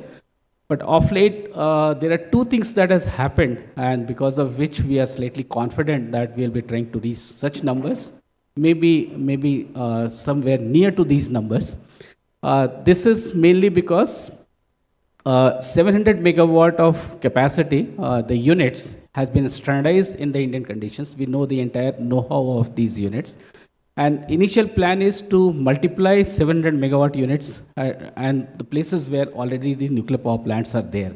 But of late, there are two things that has happened, and because of which we are slightly confident that we'll be trying to reach such numbers, maybe somewhere near to these numbers. This is mainly because 700 megawatt of capacity, the units has been standardized in the Indian conditions. We know the entire know-how of these units. And initial plan is to multiply 700 megawatt units and the places where already the nuclear power plants are there.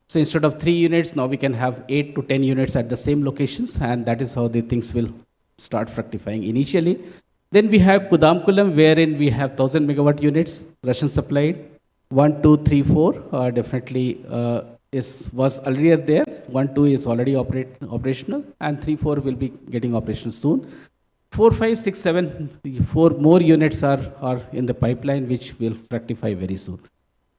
So instead of 3 units, now we can have 8 to 10 units at the same locations, and that is how the things will start fructifying initially. Then we have Kudamkulam, wherein we have 1000 megawatt units, Russian supplied. 1, 2, 3, 4 definitely was earlier there. 1, 2 is already operational, and 3, 4 will be getting operational soon. 4, 5, 6, 7, 4 more units are in the pipeline, which will fructify very soon.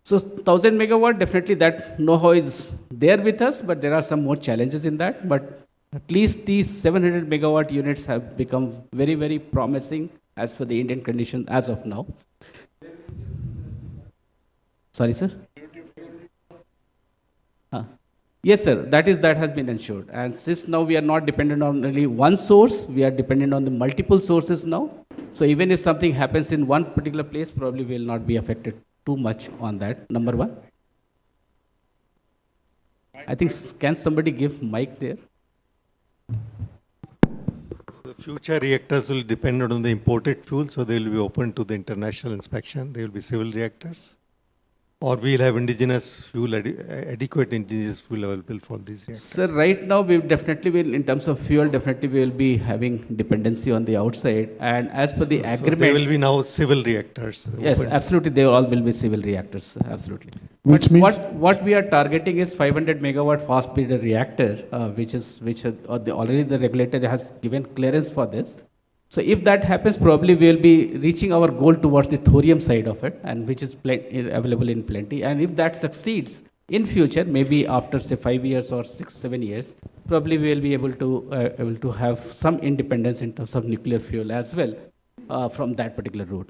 So 1000 megawatt, definitely that know-how is there with us, but there are some more challenges in that. But at least these 700 megawatt units have become very, very promising as for the Indian condition as of now. Sorry, sir? Yes, sir. That has been ensured. And since now we are not dependent on only one source, we are dependent on the multiple sources now. So even if something happens in one particular place, probably we will not be affected too much on that. Number one. I think, can somebody give mic there? So the future reactors will depend on the imported fuel, so they will be open to the international inspection. They will be civil reactors. Or we'll have indigenous fuel, adequate indigenous fuel available for these reactors. Sir, right now we definitely will, in terms of fuel, definitely we will be having dependency on the outside. And as per the agreement, they will be now civil reactors. Yes, absolutely. They all will be civil reactors. Absolutely. Which But means what we are targeting is 500 megawatt fast breeder reactor, already the regulator has given clearance for this. So if that happens, probably we will be reaching our goal towards the thorium side of it, and which is available in plenty. And if that succeeds in future, maybe after say 5 years or 6, 7 years, probably we will be able to have some independence in terms of nuclear fuel as well from that particular route.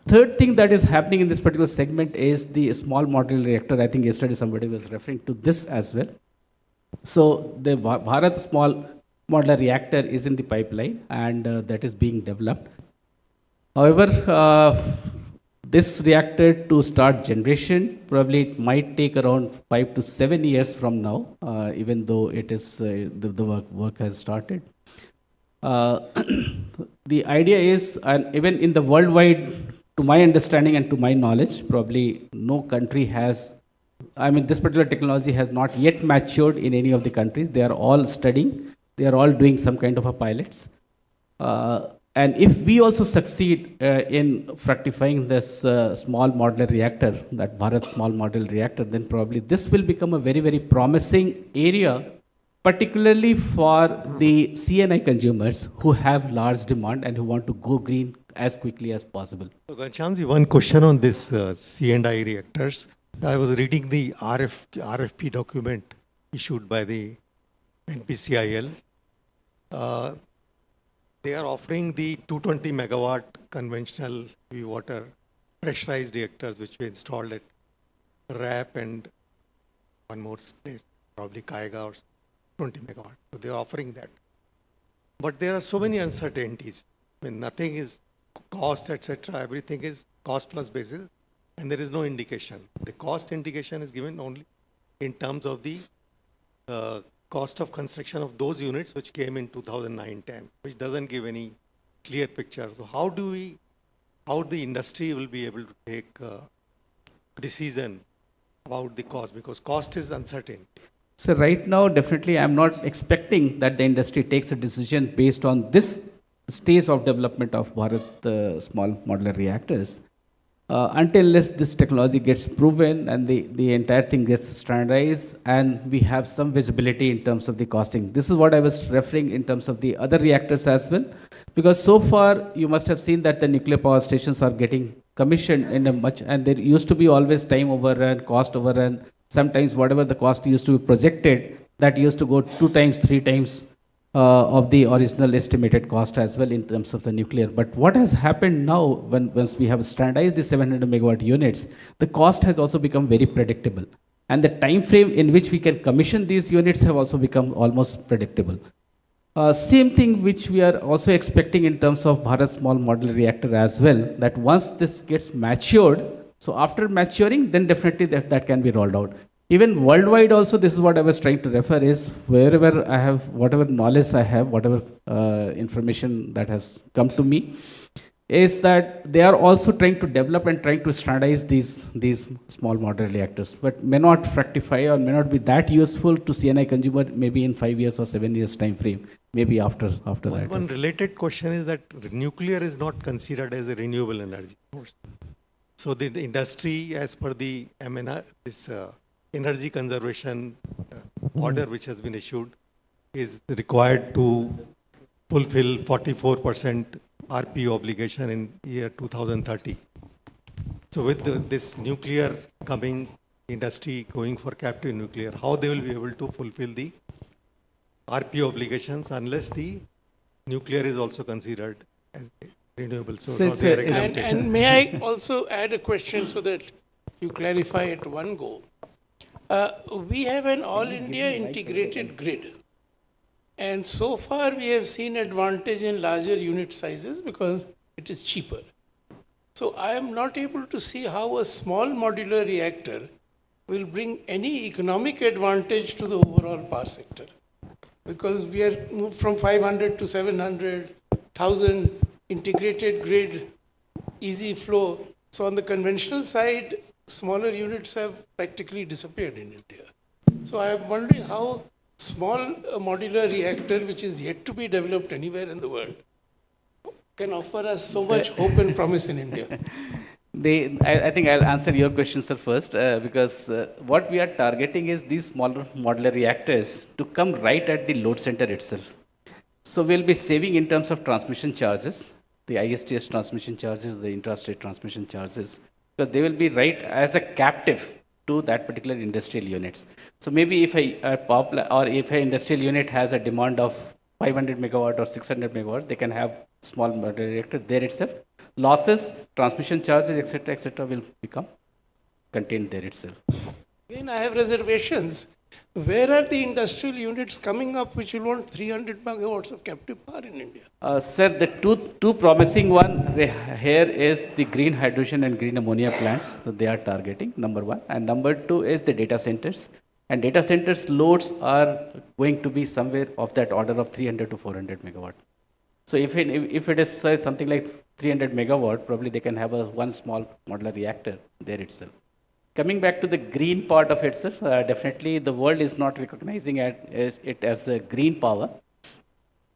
Third thing that is happening in this particular segment is the small modular reactor. I think yesterday somebody was referring to this as well. So the Bharat small modular reactor is in the pipeline, and that is being developed. However, this reactor to start generation, probably it might take around 5 to 7 years from now, even though it is the work has started. The idea is, and even in the worldwide, to my understanding and to my knowledge, probably no country has, this particular technology has not yet matured in any of the countries. They are all studying. They are all doing some kind of a pilots. And if we also succeed in fructifying this small modular reactor, that Bharat small modular reactor, then probably this will become a very, very promising area, particularly for the CNI consumers who have large demand and who want to go green as quickly as possible. So Ghanshyamji, one question on this C&I reactors. I was reading the RFP document issued by the NPCIL. They are offering the 220 megawatt conventional water pressurized reactors, which we installed at RAP and one more place, probably Kaiga or 20 megawatt. So they are offering that. But there are so many uncertainties. Nothing is cost, etc. Everything is cost plus basis, and there is no indication. The cost indication is given only in terms of the cost of construction of those units which came in 2009-10, which doesn't give any clear picture. So how the industry will be able to take decision about the cost, because cost is uncertain. So right now, definitely I'm not expecting that the industry takes a decision based on this stage of development of Bharat small modular reactors. Until this technology gets proven and the entire thing gets standardized and we have some visibility in terms of the costing. This is what I was referring in terms of the other reactors as well. Because so far, you must have seen that the nuclear power stations are getting commissioned in a much, and there used to be always time overrun, cost overrun. Sometimes whatever the cost used to be projected, that used to go 2 times, 3 times of the original estimated cost as well in terms of the nuclear. But what has happened now, once we have standardized the 700 megawatt units, the cost has also become very predictable. And the time frame in which we can commission these units have also become almost predictable. Same thing which we are also expecting in terms of Bharat small modular reactor as well, that once this gets matured, so after maturing, then definitely that can be rolled out. Even worldwide also, this is what I was trying to refer is wherever I have, whatever knowledge I have, whatever information that has come to me, is that they are also trying to develop and trying to standardize these small modular reactors, but may not fructify or may not be that useful to CNI consumer maybe in 5 years or 7 years time frame, maybe after that. One related question is that nuclear is not considered as a renewable energy source. So the industry, as per the MNR, this energy conservation order which has been issued, is required to fulfill 44% RPO obligation in year 2030. So with this nuclear coming, industry going for captive nuclear, how they will be able to fulfill the RPO obligations unless the nuclear is also considered as a renewable source? So or they are it's a- exempted? And may I also add a question so that you clarify at one go? We have an all India integrated grid. And so far we have seen advantage in larger unit sizes because it is cheaper. So I am not able to see how a small modular reactor will bring any economic advantage to the overall power sector. Because we are moved from 500 to 700, 1,000, integrated grid, easy flow. So on the conventional side, smaller units have practically disappeared in India. So I am wondering how small modular reactor, which is yet to be developed anywhere in the world, can offer us so much hope and promise in India. I think I'll answer your question, sir, first, because what we are targeting is these smaller modular reactors to come right at the load center itself. So we'll be saving in terms of transmission charges, the ISTS transmission charges, the intrastate transmission charges, because they will be right as a captive to that particular industrial units. So maybe if if an industrial unit has a demand of 500 megawatt or 600 megawatt, they can have small modular reactor there itself. Losses, transmission charges, etc., will become contained there itself. Again, I have reservations. Where are the industrial units coming up which will want 300 megawatts of captive power in India? Sir, the two promising one here is the green hydrogen and green ammonia plants that they are targeting, number one. And number two is the data centers. And data centers loads are going to be somewhere of that order of 300 to 400 megawatt. So if it is something like 300 megawatt, probably they can have one small modular reactor there itself. Coming back to the green part of itself, definitely the world is not recognizing it as a green power.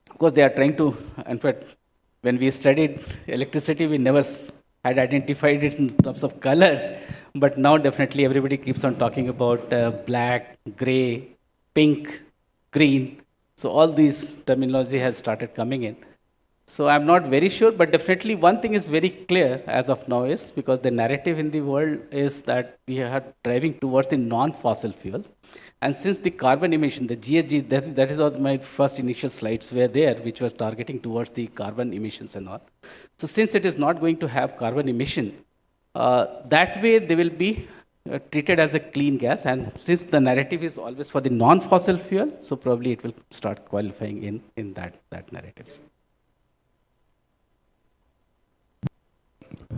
Of course, they are trying to, in fact, when we studied electricity, we never had identified it in terms of colors, but now definitely everybody keeps on talking about black, gray, pink, green. So all these terminology has started coming in. So I'm not very sure, but definitely one thing is very clear as of now is because the narrative in the world is that we are driving towards the non-fossil fuel. And since the carbon emission, the GHG, that is what my first initial slides were there, which was targeting towards the carbon emissions and all. So since it is not going to have carbon emission, that way they will be treated as a clean gas. And since the narrative is always for the non-fossil fuel, so probably it will start qualifying in that narratives.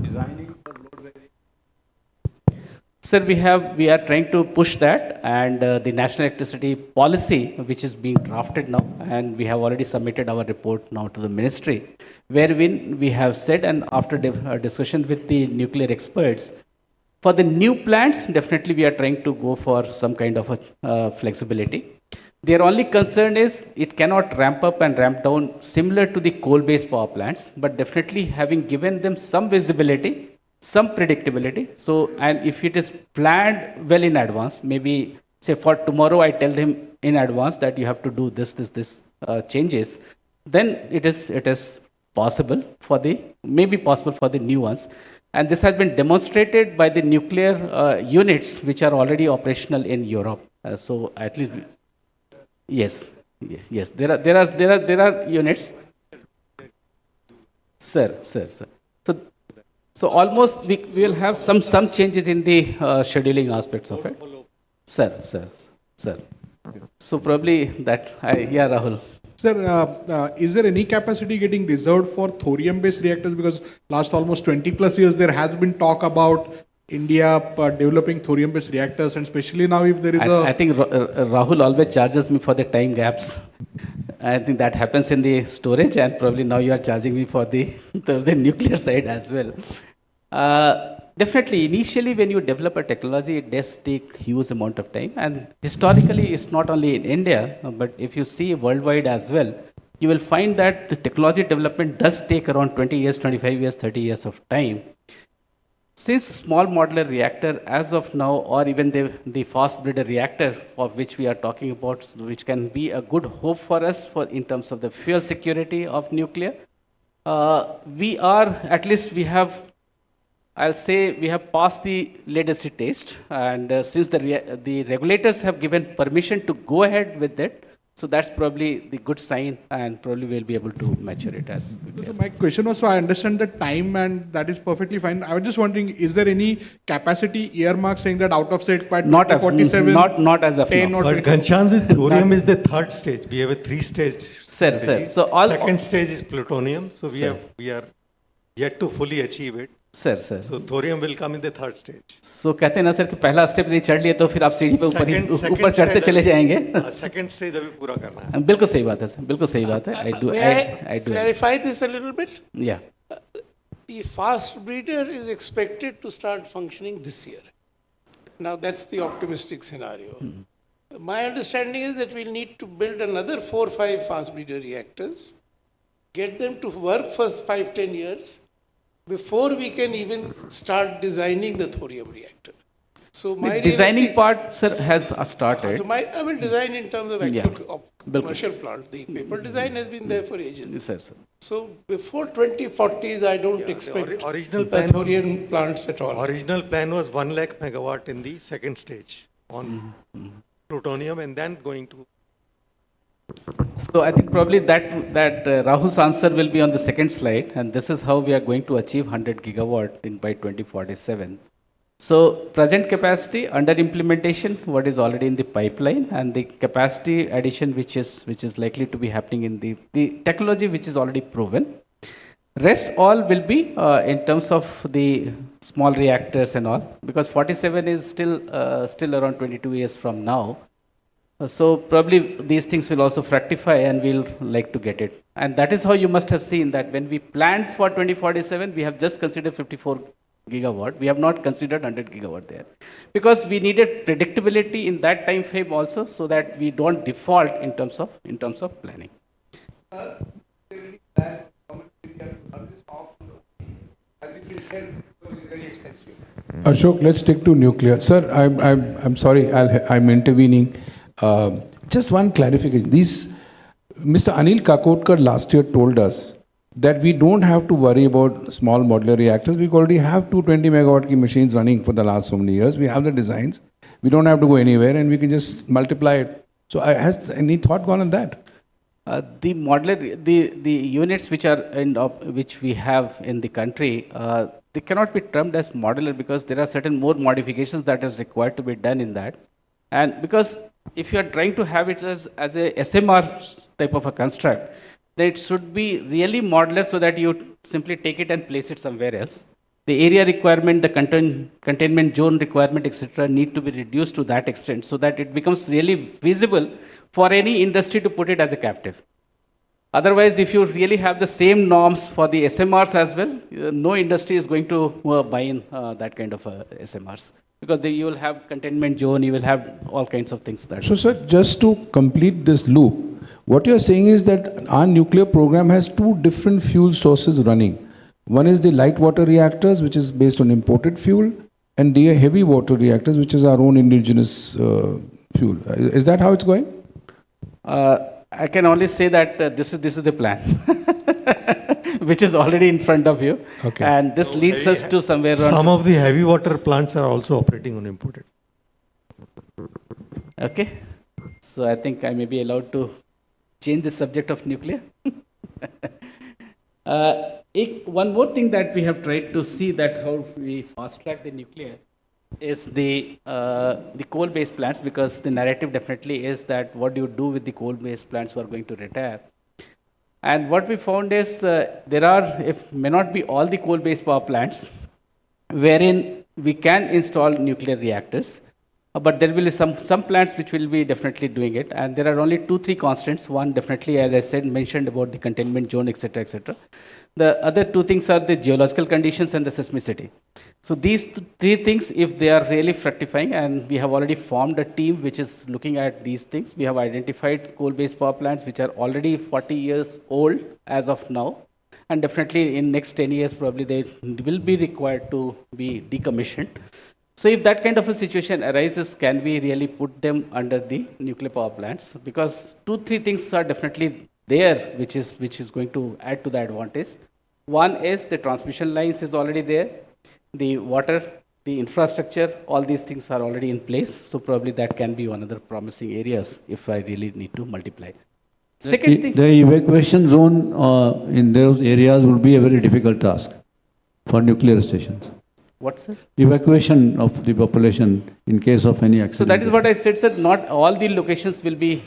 Designing for load variation. Sir, we are trying to push that, and the national electricity policy, which is being drafted now, and we have already submitted our report now to the ministry, wherein we have said, and after discussion with the nuclear experts, for the new plants, definitely we are trying to go for some kind of a flexibility. Their only concern is it cannot ramp up and ramp down similar to the coal-based power plants, but definitely having given them some visibility, some predictability. So, and if it is planned well in advance, maybe say for tomorrow I tell them in advance that you have to do this changes, then it is possible for the new ones. And this has been demonstrated by the nuclear units which are already operational in Europe. So at least. Yes. There are units. Sir. So almost we will have some changes in the scheduling aspects of it. Sir. So probably Rahul. Sir, is there any capacity getting reserved for thorium-based reactors? Because last almost 20 plus years there has been talk about India developing thorium-based reactors, and especially now if there is I think Rahul always charges me for the time gaps. I think that happens in the storage, and probably now you are charging me for the nuclear side as well. Definitely, initially when you develop a technology, it does take huge amount of time. And historically, it's not only in India, but if you see worldwide as well, you will find that the technology development does take around 20 years, 25 years, 30 years of time. Since small modular reactor as of now, or even the fast breeder reactor of which we are talking about, which can be a good hope for us for in terms of the fuel security of nuclear, we have, I'll say we have passed the legacy test, and since the regulators have given permission to go ahead with it, so that's probably the good sign, and probably we'll be able to mature it as quickly So as my question was, so I understand the time and that is perfectly fine. I was just wondering, is there any capacity earmark saying that out of set by not as 47, not as of 10 now. or But 20? Ghanshyam, the thorium is the third stage. We have a three-stage. Sir. series. So all Second stage is plutonium. So Sir. we are yet to fully achieve it. sir. So thorium will come in the third stage. So कहते हैं ना sir कि पहला step नहीं चढ़ लिया तो फिर आप सीढ़ी पे Second ऊपर चढ़ते stage चले जाएंगे. Second stage अभी पूरा करना है. बिल्कुल सही बात है सर, बिल्कुल सही बात है. I do. May I do. clarify this a little bit? Yeah. The fast breeder is expected to start functioning this year. Now that's the optimistic scenario. My understanding is that we'll need to build another 4 or 5 fast breeder reactors, get them to work for 5-10 years before we can even start designing the thorium reactor. So The my designing realistic- part, sir, has started. So I will design in terms of Yeah. actual of Bilkul. commercial plant. The paper design has been there for ages. Sir. So before 2040s, I don't expect original the plan- thorium plants at all. Original plan was 1 lakh megawatt in the second stage on plutonium, and then going to. So I think probably that Rahul's answer will be on the second slide, and this is how we are going to achieve 100 gigawatt by 2047. So present capacity under implementation, what is already in the pipeline, and the capacity addition which is likely to be happening in the technology which is already proven. Rest all will be in terms of the small reactors and all, because 47 is still around 22 years from now. So probably these things will also fructify, and we'll like to get it. And that is how you must have seen that when we planned for 2047, we have just considered 54 gigawatt. We have not considered 100 gigawatt there, because we needed predictability in that time frame also, so that we don't default in terms of planning. Ashok, let's stick to nuclear. Sir, I'm sorry, I'm intervening. Just one clarification. Mr. Anil Kakotkar last year told us that we don't have to worry about small modular reactors. We already have 220 megawatt ki machines running for the last so many years. We have the designs. We don't have to go anywhere, and we can just multiply it. So has any thought gone on that? The modular, the units which we have in the country, they cannot be termed as modular, because there are certain more modifications that is required to be done in that. And because if you are trying to have it as a SMR type of a construct, then it should be really modular, so that you simply take it and place it somewhere else. The area requirement, the containment zone requirement, etc., need to be reduced to that extent, so that it becomes really feasible for any industry to put it as a captive. Otherwise, if you really have the same norms for the SMRs as well, no industry is going to buy in that kind of SMRs. Because you will have containment zone, you will have all kinds of things. So, sir, just to complete this loop, what you're saying is that our nuclear program has two different fuel sources running. One is the light water reactors, which is based on imported fuel, and the heavy water reactors, which is our own indigenous fuel. Is that how it's going? I can only say that this is the plan, which is already in front of you. Okay. And this leads us to somewhere around. Some of the heavy water plants are also operating on imported. Okay. So I think I may be allowed to change the subject of nuclear. One more thing that we have tried to see that how we fast track the nuclear is the coal-based plants, because the narrative definitely is that what do you do with the coal-based plants who are going to retire? And what we found is there are, if may not be all the coal-based power plants, wherein we can install nuclear reactors. But there will be some plants which will be definitely doing it. And there are only 2-3 constants. One definitely, as I said, mentioned about the containment zone, etc., etc. The other 2 things are the geological conditions and the seismicity. So these 3 things, if they are really fructifying, and we have already formed a team which is looking at these things. We have identified coal-based power plants which are already 40 years old as of now. And definitely in next 10 years, probably they will be required to be decommissioned. So if that kind of a situation arises, can we really put them under the nuclear power plants? Because 2-3 things are definitely there, which is going to add to the advantage. One is the transmission lines is already there, the water, the infrastructure, all these things are already in place. So probably that can be one of the promising areas if I really need to multiply. Second thing. The evacuation zone in those areas will be a very difficult task for nuclear stations. What, sir? Evacuation of the population in case of any accident. So that is what I said, sir. Not all the locations will be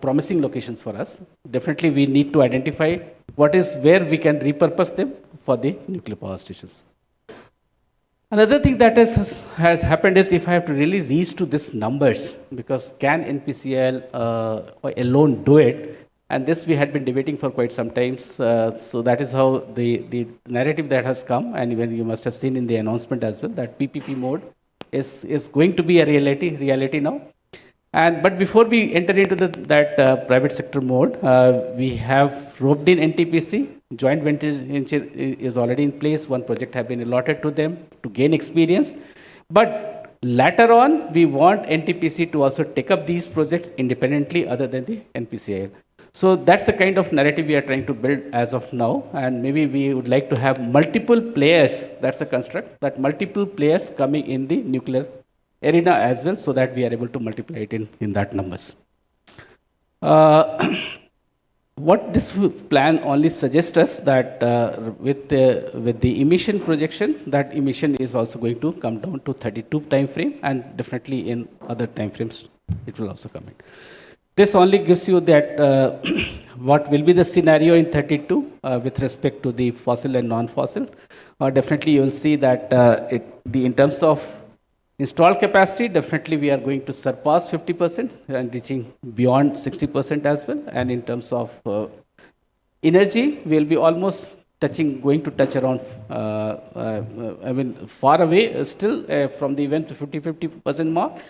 promising locations for us. Definitely, we need to identify where we can repurpose them for the nuclear power stations. Another thing that has happened is if I have to really reach to these numbers, because can NPCIL alone do it? And this we had been debating for quite some time. So that is how the narrative that has come, and even you must have seen in the announcement as well, that PPP mode is going to be a reality now. But before we enter into that private sector mode, we have roped in NTPC. Joint venture is already in place. One project has been allotted to them to gain experience. But later on, we want NTPC to also take up these projects independently other than the NPCIL. So that's the kind of narrative we are trying to build as of now. And maybe we would like to have multiple players, that's the construct, that multiple players coming in the nuclear arena as well, so that we are able to multiply it in that numbers. What this plan only suggests us that with the emission projection, that emission is also going to come down to 32 time frame, and definitely in other time frames it will also come in. This only gives you that what will be the scenario in 32 with respect to the fossil and non-fossil. Definitely you will see that in terms of installed capacity, definitely we are going to surpass 50% and reaching beyond 60% as well. And in terms of energy, we will be almost going to touch around, far away still from the event 50% mark.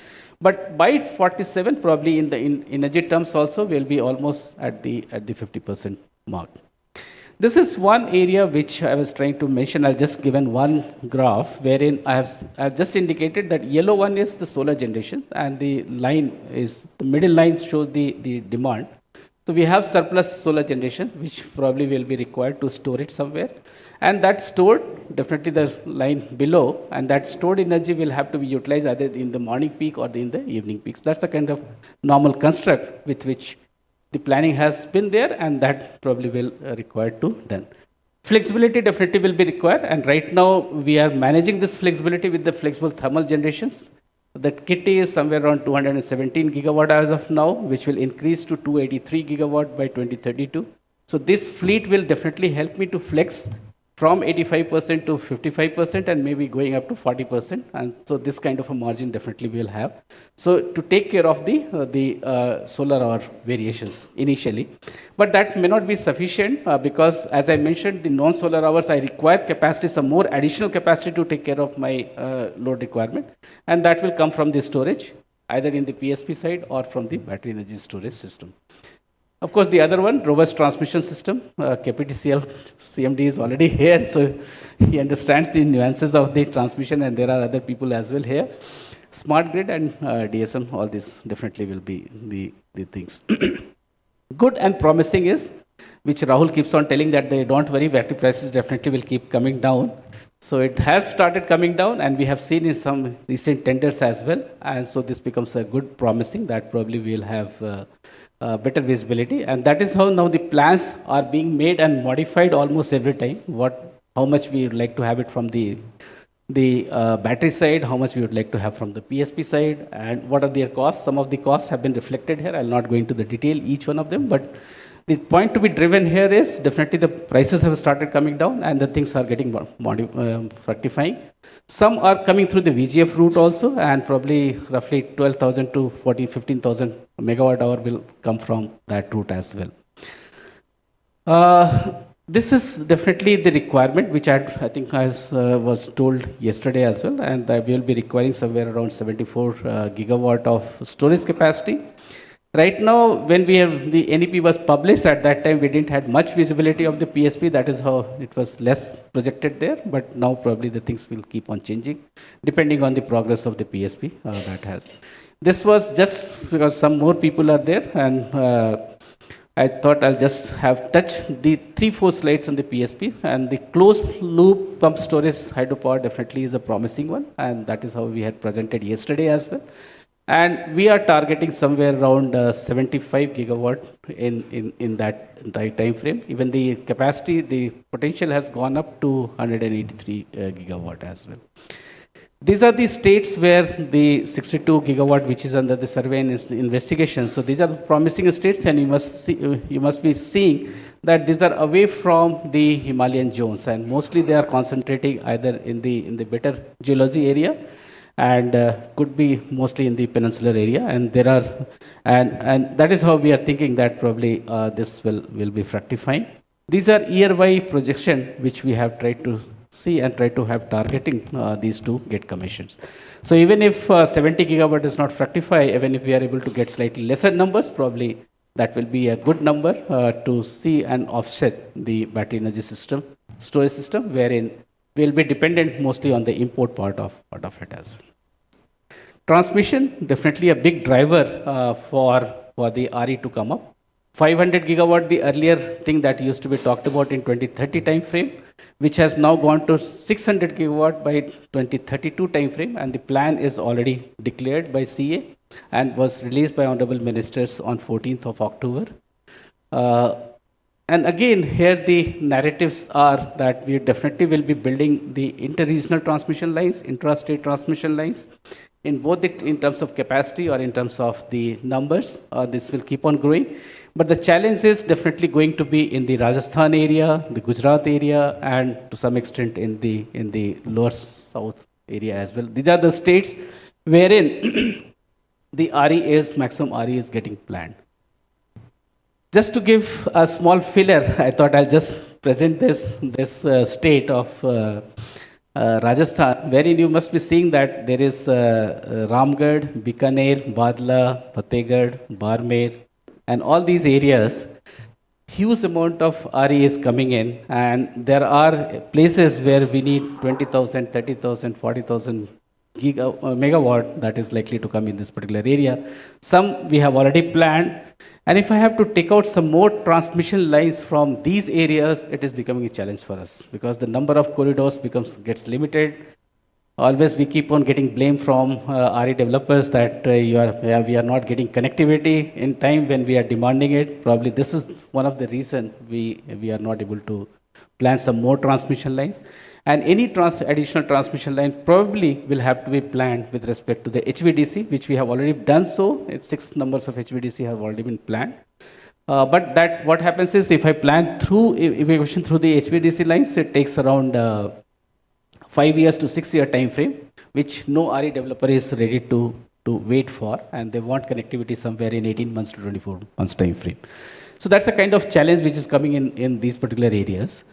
But by 47, probably in energy terms also, we will be almost at the 50% mark. This is one area which I was trying to mention. I'll just given one graph wherein I've just indicated that yellow one is the solar generation, and the middle line shows the demand. So we have surplus solar generation, which probably will be required to store it somewhere. And that stored, definitely the line below, and that stored energy will have to be utilized either in the morning peak or in the evening peaks. That's the kind of normal construct with which the planning has been there, and that probably will require to done. Flexibility definitely will be required, and right now we are managing this flexibility with the flexible thermal generations. The kitty is somewhere around 217 gigawatt as of now, which will increase to 283 gigawatt by 2032. So this fleet will definitely help me to flex from 85% to 55% and maybe going up to 40%. And so this kind of a margin definitely we will have. So to take care of the solar hour variations initially. But that may not be sufficient because, as I mentioned, the non-solar hours, I require capacity, some more additional capacity to take care of my load requirement. And that will come from the storage, either in the PSP side or from the battery energy storage system. Of course, the other one, robust transmission system, KPTCL CMD is already here, so he understands the nuances of the transmission, and there are other people as well here. Smart grid and DSM, all this definitely will be the things. Good and promising is, which Rahul keeps on telling that they don't worry, battery prices definitely will keep coming down. So it has started coming down, and we have seen in some recent tenders as well. And so this becomes a good promising that probably we will have better visibility. And that is how now the plans are being made and modified almost every time. How much we would like to have it from the battery side, how much we would like to have from the PSP side, and what are their costs. Some of the costs have been reflected here. I'll not go into the detail, each one of them, but The point to be driven here is definitely the prices have started coming down and the things are getting fructifying. Some are coming through the VGF route also, and probably roughly 12,000 to 15,000 megawatt hour will come from that route as well. This is definitely the requirement which I think as was told yesterday as well, and we will be requiring somewhere around 74 gigawatt of storage capacity. Right now, when we have the NEP was published, at that time we didn't have much visibility of the PSP. That is how it was less projected there. But now probably the things will keep on changing, depending on the progress of the PSP that has. This was just because some more people are there, and I thought I'll just have touched the 3-4 slides on the PSP, and the closed loop pump storage hydropower definitely is a promising one, and that is how we had presented yesterday as well. And we are targeting somewhere around 75 gigawatt in that time frame. Even the capacity, the potential has gone up to 183 gigawatt as well. These are the states where the 62 gigawatt, which is under the survey and investigation. So these are the promising states, and you must be seeing that these are away from the Himalayan zones, and mostly they are concentrating either in the better geology area, and could be mostly in the peninsular area, and there are, and that is how we are thinking that probably this will be fructifying. These are year-wise projection which we have tried to see and try to have targeting these to get commissions. So even if 70 gigawatt is not fructify, even if we are able to get slightly lesser numbers, probably that will be a good number to see and offset the battery energy system, storage system, wherein we'll be dependent mostly on the import part of it as well. Transmission, definitely a big driver for the RE to come up. 500 gigawatt, the earlier thing that used to be talked about in 2030 time frame, which has now gone to 600 gigawatt by 2032 time frame, and the plan is already declared by CA and was released by Honorable Ministers on 14th of October. And again, here the narratives are that we definitely will be building the inter-regional transmission lines, intra-state transmission lines, in both in terms of capacity or in terms of the numbers. This will keep on growing. But the challenge is definitely going to be in the Rajasthan area, the Gujarat area, and to some extent in the lower south area as well. These are the states wherein the maximum RE is getting planned. Just to give a small filler, I thought I'll just present this state of Rajasthan, wherein you must be seeing that there is Ramgarh, Bikaner, Badla, Fatehgarh, Barmer, and all these areas. Huge amount of RE is coming in, and there are places where we need 20,000, 30,000, 40,000 megawatt that is likely to come in this particular area. Some we have already planned. And if I have to take out some more transmission lines from these areas, it is becoming a challenge for us because the number of corridors gets limited. Always we keep on getting blame from RE developers that we are not getting connectivity in time when we are demanding it. Probably this is one of the reasons we are not able to plan some more transmission lines. And any additional transmission line probably will have to be planned with respect to the HVDC, which we have already done so. 6 numbers of HVDC have already been planned. But that what happens is if I plan through evacuation through the HVDC lines, it takes around 5 years to 6 year time frame, which no RE developer is ready to wait for, and they want connectivity somewhere in 18 months to 24 months time frame. So that's the kind of challenge which is coming in these particular areas.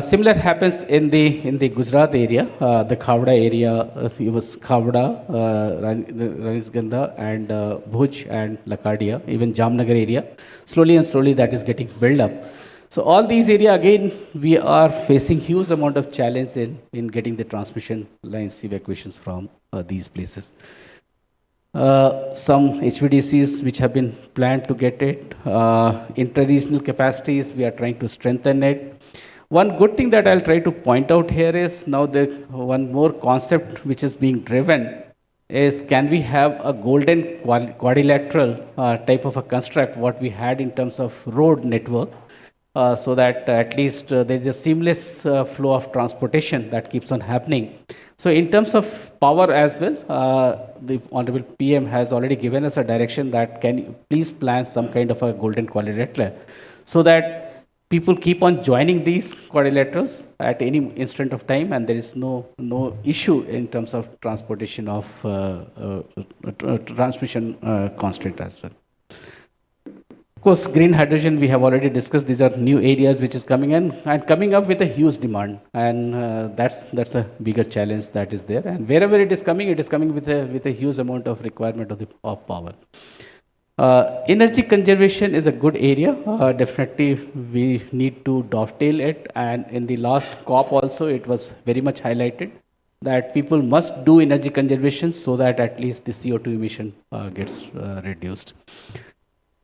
Similar happens in the Gujarat area, the Khavda area. It was Khavda, Ranisgandha, and Bhuj and Lakadia, even Jamnagar area. Slowly and slowly that is getting built up. So all these areas, again, we are facing huge amount of challenge in getting the transmission lines evacuations from these places. Some HVDCs which have been planned to get it, inter-regional capacities, we are trying to strengthen it. One good thing that I'll try to point out here is now the one more concept which is being driven is can we have a golden quadrilateral type of a construct what we had in terms of road network so that at least there is a seamless flow of transportation that keeps on happening. So in terms of power as well, the Honorable PM has already given us a direction that can you please plan some kind of a golden quadrilateral so that people keep on joining these quadrilaterals at any instant of time, and there is no issue in terms of transportation of transmission constraint as well. Of course, green hydrogen, we have already discussed. These are new areas which is coming in and coming up with a huge demand, and that's a bigger challenge that is there. And wherever it is coming with a huge amount of requirement of power. Energy conservation is a good area. Definitely, we need to dovetail it. And in the last COP also, it was very much highlighted that people must do energy conservation so that at least the CO2 emission gets reduced.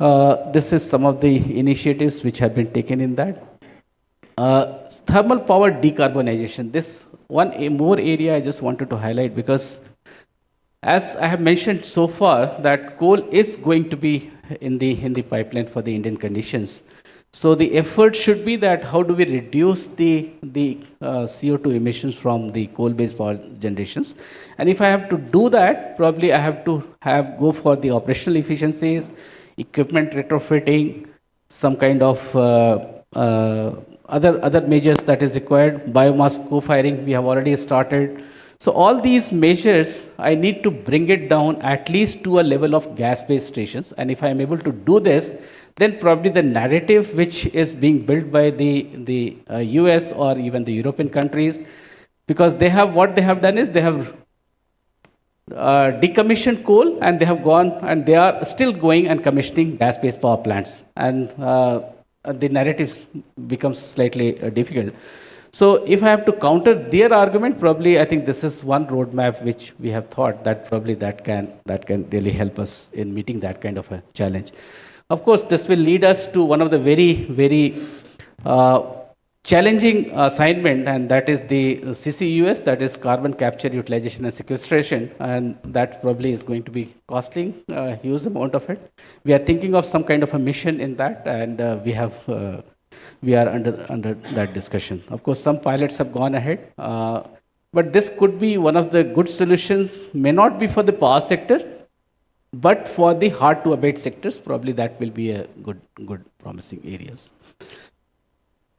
This is some of the initiatives which have been taken in that. Thermal power decarbonization. This one more area I just wanted to highlight, because as I have mentioned so far, that coal is going to be in the pipeline for the Indian conditions. So the effort should be that how do we reduce the CO2 emissions from the coal-based power generations. And if I have to do that, probably I have to go for the operational efficiencies, equipment retrofitting, some kind of other measures that is required. Biomass co-firing, we have already started. So all these measures, I need to bring it down at least to a level of gas-based stations. And if I am able to do this, then probably the narrative which is being built by the US or even the European countries, because what they have done is they have decommissioned coal, and they have gone and they are still going and commissioning gas-based power plants. And the narratives becomes slightly difficult. So if I have to counter their argument, probably I think this is one roadmap which we have thought that probably that can really help us in meeting that kind of a challenge. Of course, this will lead us to one of the very challenging assignment, and that is the CCUS, that is carbon capture, utilization and sequestration, and that probably is going to be costing a huge amount of it. We are thinking of some kind of a mission in that, and we are under that discussion. Of course, some pilots have gone ahead, but this could be one of the good solutions, may not be for the power sector, but for the hard to abate sectors, probably that will be a good promising areas.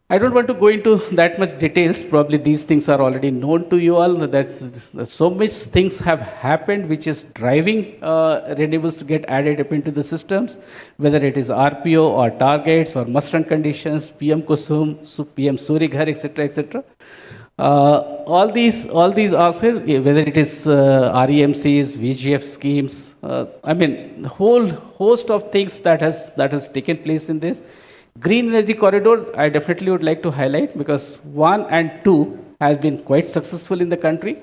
I don't want to go into that much details. Probably these things are already known to you all. So much things have happened which is driving renewables to get added up into the systems, whether it is RPO or targets or must-run conditions, PM Kusum, PM Surya Ghar, etc., etc. All these are, whether it is REMCs, VGF schemes, I mean, the whole host of things that has taken place in this. Green energy corridor, I definitely would like to highlight, because 1 and 2 has been quite successful in the country.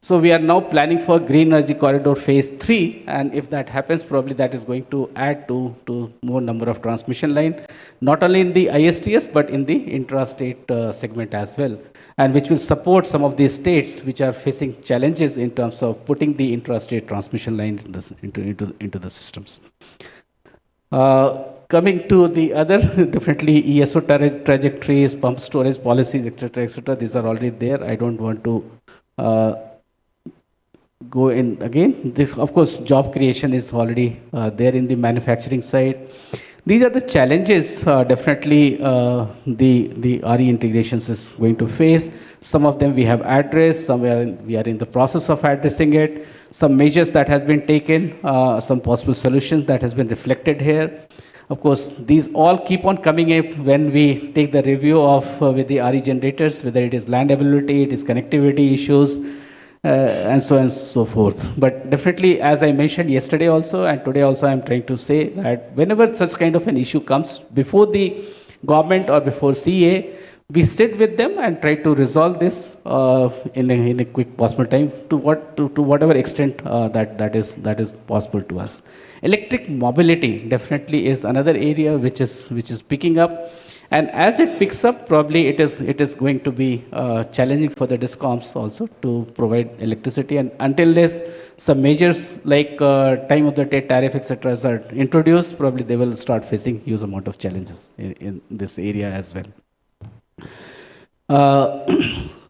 So we are now planning for green energy corridor phase 3, and if that happens, probably that is going to add to more number of transmission line, not only in the ISTS but in the intra-state segment as well, and which will support some of these states which are facing challenges in terms of putting the intra-state transmission line into the systems. Coming to the other, definitely ESO trajectories, pump storage policies, etc., these are already there. I don't want to go in again. Of course, job creation is already there in the manufacturing side. These are the challenges definitely the RE integrations is going to face. Some of them we have addressed, some we are in the process of addressing it. Some measures that has been taken, some possible solutions that has been reflected here. Of course, these all keep on coming up when we take the review of with the RE generators, whether it is land availability, it is connectivity issues, and so on and so forth. But definitely, as I mentioned yesterday also, and today also, I'm trying to say that whenever such kind of an issue comes before the government or before CA, we sit with them and try to resolve this in a quick possible time to whatever extent that is possible to us. Electric mobility definitely is another area which is picking up, and as it picks up, probably it is going to be challenging for the DISCOMs also to provide electricity, and until this some measures like time of the day tariff, etc., are introduced, probably they will start facing huge amount of challenges in this area as well.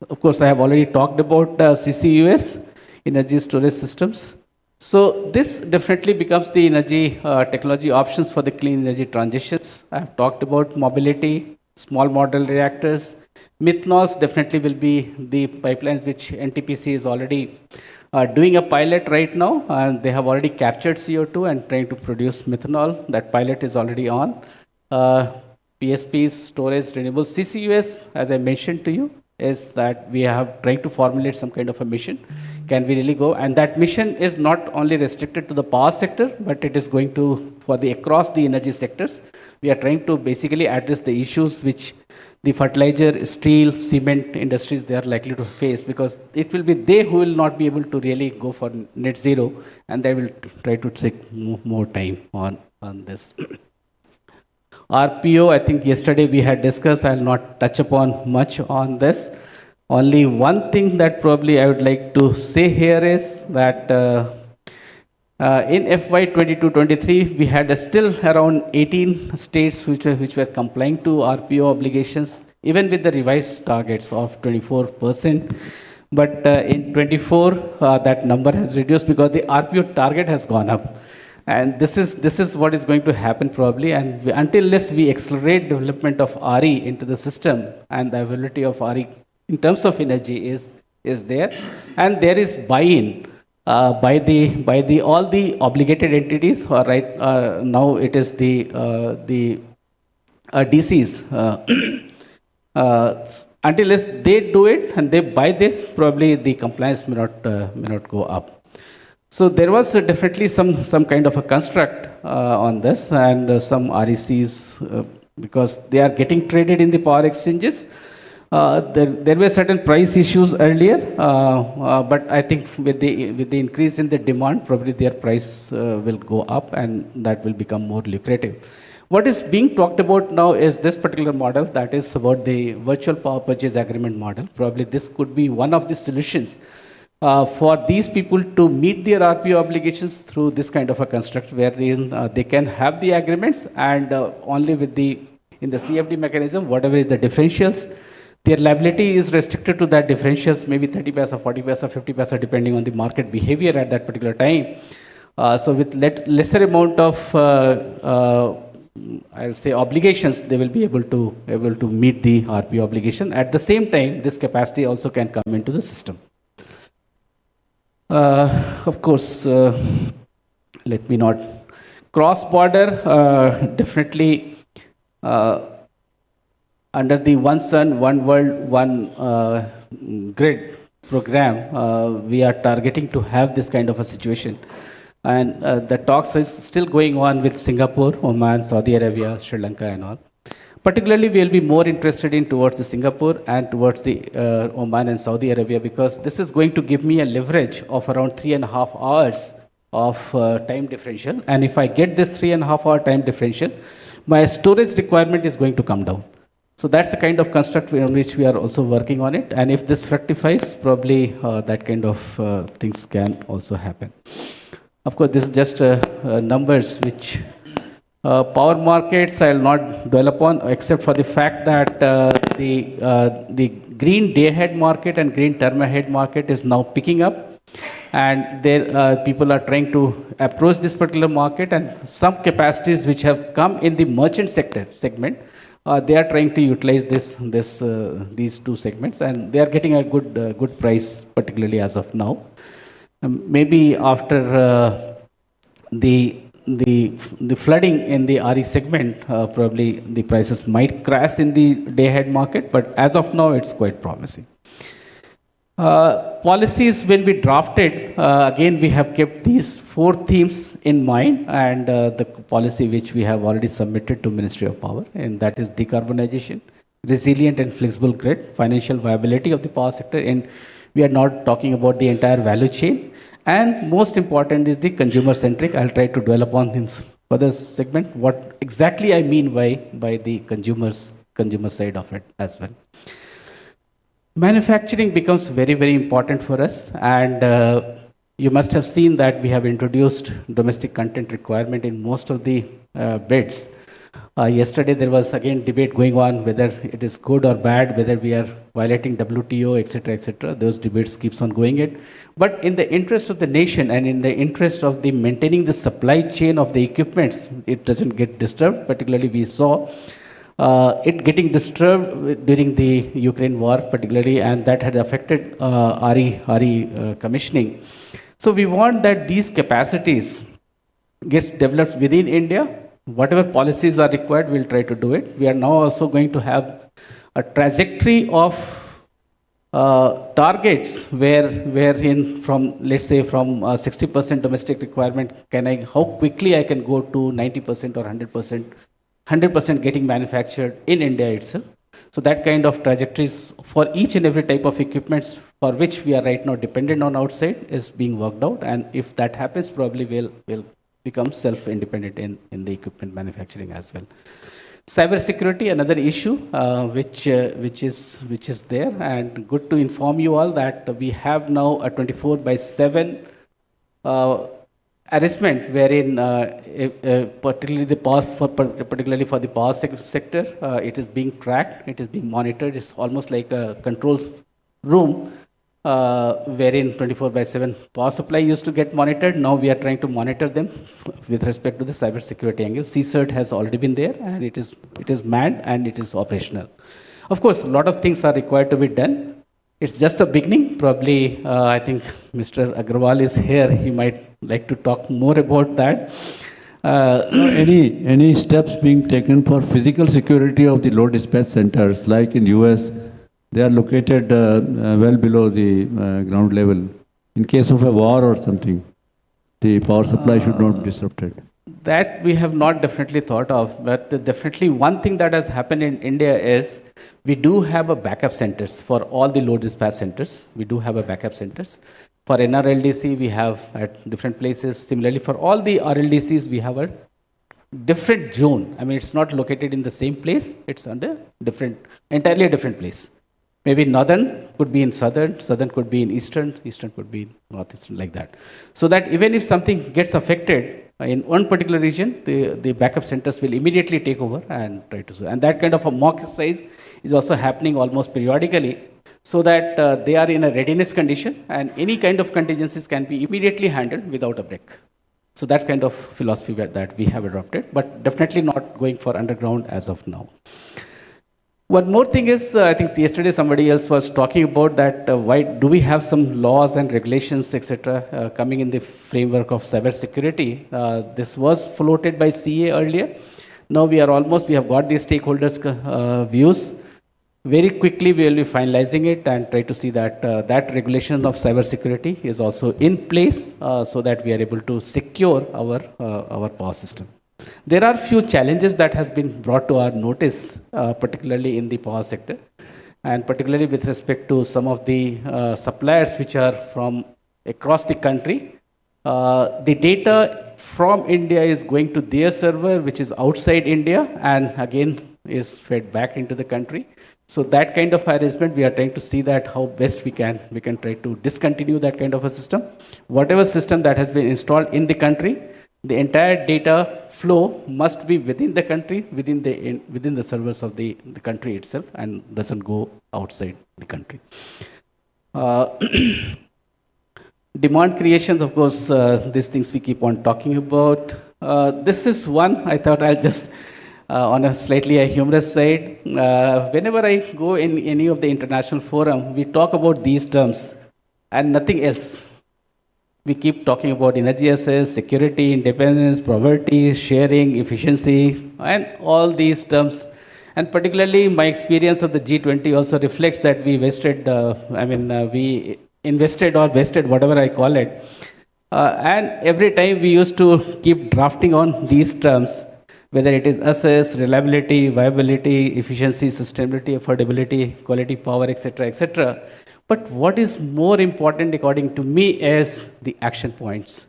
Of course, I have already talked about CCUS, energy storage systems. So this definitely becomes the energy technology options for the clean energy transitions. I have talked about mobility, small model reactors. Methanols definitely will be the pipelines which NTPC is already doing a pilot right now, and they have already captured CO2 and trying to produce methanol. That pilot is already on. PSPs, storage, renewable. CCUS, as I mentioned to you, is that we have tried to formulate some kind of a mission. Can we really go? And that mission is not only restricted to the power sector, but it is going to for the across the energy sectors. We are trying to basically address the issues which the fertilizer, steel, cement industries they are likely to face, because it will be they who will not be able to really go for net zero, and they will try to take more time on this. RPO, I think yesterday we had discussed, I'll not touch upon much on this. Only one thing that probably I would like to say here is that in FY 22-23, we had still around 18 states which were complying to RPO obligations, even with the revised targets of 24%. But in 24, that number has reduced because the RPO target has gone up. And this is what is going to happen probably. And unless we accelerate development of RE into the system, and the availability of RE in terms of energy is there, and there is buy-in by the all the obligated entities. Right now, it is the DCs. Until they do it and they buy this, probably the compliance may not go up. So there was definitely some kind of a construct on this, and some RECs, because they are getting traded in the power exchanges. There were certain price issues earlier, but I think with the increase in the demand, probably their price will go up, and that will become more lucrative. What is being talked about now is this particular model, that is about the virtual power purchase agreement model. Probably this could be one of the solutions for these people to meet their RPO obligations through this kind of a construct, wherein they can have the agreements, and only in the CFD mechanism, whatever is the differentials, their liability is restricted to that differentials, maybe 30 paisa, 40 paisa, 50 paisa, depending on the market behavior at that particular time. So with lesser amount of, I'll say, obligations, they will be able to meet the RPO obligation. At the same time, this capacity also can come into the system. Of course, let me not cross-border, definitely under the One Sun, One World, One Grid program, we are targeting to have this kind of a situation. And the talks is still going on with Singapore, Oman, Saudi Arabia, Sri Lanka and all. Particularly, we will be more interested in towards the Singapore and towards the Oman and Saudi Arabia, because this is going to give me a leverage of around 3.5 hours of time differential. And if I get this 3.5 hour time differential, my storage requirement is going to come down. So that's the kind of construct on which we are also working on it. And if this fructifies, probably that kind of things can also happen. Of course, this is just numbers which power markets I will not dwell upon, except for the fact that the green day-ahead market and green term-ahead market is now picking up, and there people are trying to approach this particular market, and some capacities which have come in the merchant sector segment, they are trying to utilize these two segments, and they are getting a good price, particularly as of now. Maybe after the flooding in the RE segment, probably the prices might crash in the day-ahead market, but as of now, it's quite promising. Policies will be drafted. Again, we have kept these 4 themes in mind, and the policy which we have already submitted to Ministry of Power, and that is decarbonization, resilient and flexible grid, financial viability of the power sector, and we are not talking about the entire value chain. And most important is the consumer-centric. I'll try to dwell upon this further segment, what exactly I mean by the consumer side of it as well. Manufacturing becomes very, very important for us, and you must have seen that we have introduced domestic content requirement in most of the bids. Yesterday there was again debate going on whether it is good or bad, whether we are violating WTO, etc., etc. Those debates keeps on going it. But in the interest of the nation and in the interest of the maintaining the supply chain of the equipments, it doesn't get disturbed. Particularly we saw it getting disturbed during the Ukraine war, particularly, and that had affected RE commissioning. So we want that these capacities gets developed within India. Whatever policies are required, we'll try to do it. We are now also going to have a trajectory of targets wherein from, let's say, from 60% domestic requirement, how quickly I can go to 90% or 100% getting manufactured in India itself. So that kind of trajectories for each and every type of equipments for which we are right now dependent on outside is being worked out. And if that happens, probably we'll become self-independent in the equipment manufacturing as well. Cyber security, another issue which is there, and good to inform you all that we have now a 24/7 arrangement wherein particularly for the power sector, it is being tracked, it is being monitored. It's almost like a control room wherein 24/7 power supply used to get monitored. Now we are trying to monitor them with respect to the cyber security angle. CCERT has already been there, and it is manned and it is operational. Of course, a lot of things are required to be done. It's just a beginning. Probably, I think Mr. Agrawal is here. He might like to talk more about that. Any steps being taken for physical security of the load dispatch centers, like in US? They are located well below the ground level. In case of a war or something, the power supply should not be disrupted. That we have not definitely thought of, but definitely one thing that has happened in India is we do have a backup centers for all the load dispatch centers. We do have a backup centers. For NRLDC, we have at different places. Similarly, for all the RLDCs, we have a different zone. I mean, it's not located in the same place. It's under entirely a different place. Maybe northern could be in southern could be in eastern could be in northeastern, like that. So that even if something gets affected in one particular region, the backup centers will immediately take over and try to solve. And that kind of a mock exercise is also happening almost periodically, so that they are in a readiness condition and any kind of contingencies can be immediately handled without a break. So that's kind of philosophy that we have adopted, but definitely not going for underground as of now. One more thing is, I think yesterday somebody else was talking about that why do we have some laws and regulations, etc., coming in the framework of cyber security. This was floated by CA earlier. Now we have got the stakeholders' views. Very quickly we will be finalizing it and try to see that that regulation of cyber security is also in place so that we are able to secure our power system. There are few challenges that has been brought to our notice, particularly in the power sector, and particularly with respect to some of the suppliers which are from across the country. The data from India is going to their server, which is outside India, and again is fed back into the country. So that kind of arrangement, we are trying to see that how best we can try to discontinue that kind of a system. Whatever system that has been installed in the country, the entire data flow must be within the country, within the servers of the country itself, and doesn't go outside the country. Demand creations, of course, these things we keep on talking about. This is one I thought I'll just, on a slightly humorous side, whenever I go in any of the international forum, we talk about these terms and nothing else. We keep talking about energy access, security, independence, poverty, sharing, efficiency, and all these terms. And particularly my experience of the G20 also reflects that we wasted, we invested or wasted, whatever I call it. And every time we used to keep drafting on these terms, whether it is access, reliability, viability, efficiency, sustainability, affordability, quality, power, etc., etc. But what is more important, according to me, is the action points.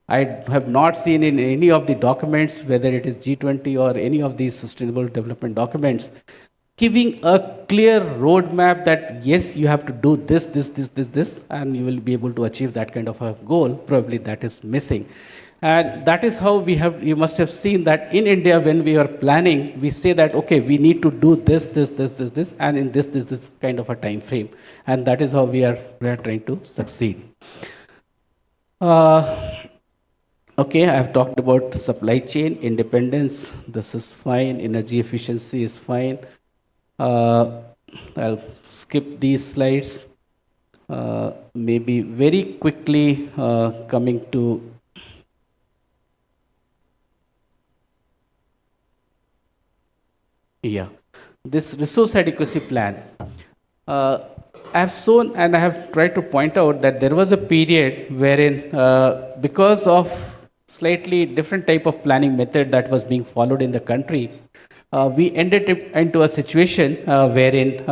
I have not seen in any of the documents, whether it is G20 or any of these sustainable development documents, giving a clear roadmap that yes, you have to do this, and you will be able to achieve that kind of a goal. Probably that is missing. And that is how you must have seen that in India, when we are planning, we say that, okay, we need to do this, and in this kind of a time frame. And that is how we are trying to succeed. Okay, I have talked about supply chain independence. This is fine. Energy efficiency is fine. I'll skip these slides. Maybe very quickly coming to this resource adequacy plan. I have shown and I have tried to point out that there was a period wherein, because of slightly different type of planning method that was being followed in the country, we ended up into a situation wherein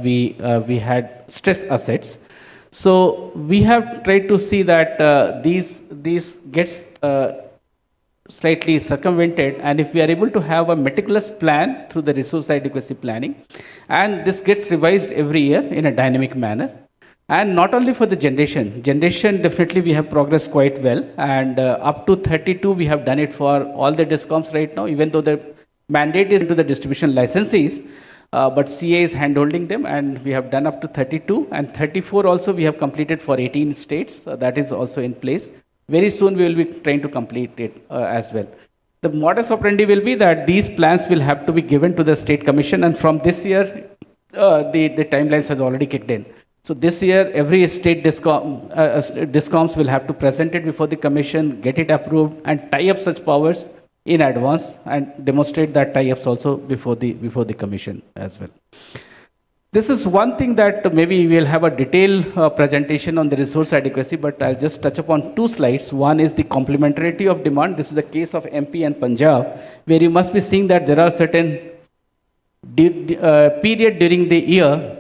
we had stress assets. So we have tried to see that these gets slightly circumvented, and if we are able to have a meticulous plan through the resource adequacy planning, and this gets revised every year in a dynamic manner, and not only for the generation definitely we have progressed quite well, and up to 32 we have done it for all the discoms right now, even though the mandate is to the distribution licensees, but CA is handholding them, and we have done up to 32, and 34 also we have completed for 18 states, that is also in place. Very soon we will be trying to complete it as well. The modus operandi will be that these plans will have to be given to the state commission, and from this year, the timelines have already kicked in. So this year, every state discoms will have to present it before the commission, get it approved, and tie up such powers in advance, and demonstrate that tie-ups also before the commission as well. This is one thing that maybe we'll have a detailed presentation on the resource adequacy, but I'll just touch upon two slides. One is the complementarity of demand. This is the case of MP and Punjab, where you must be seeing that there are certain period during the year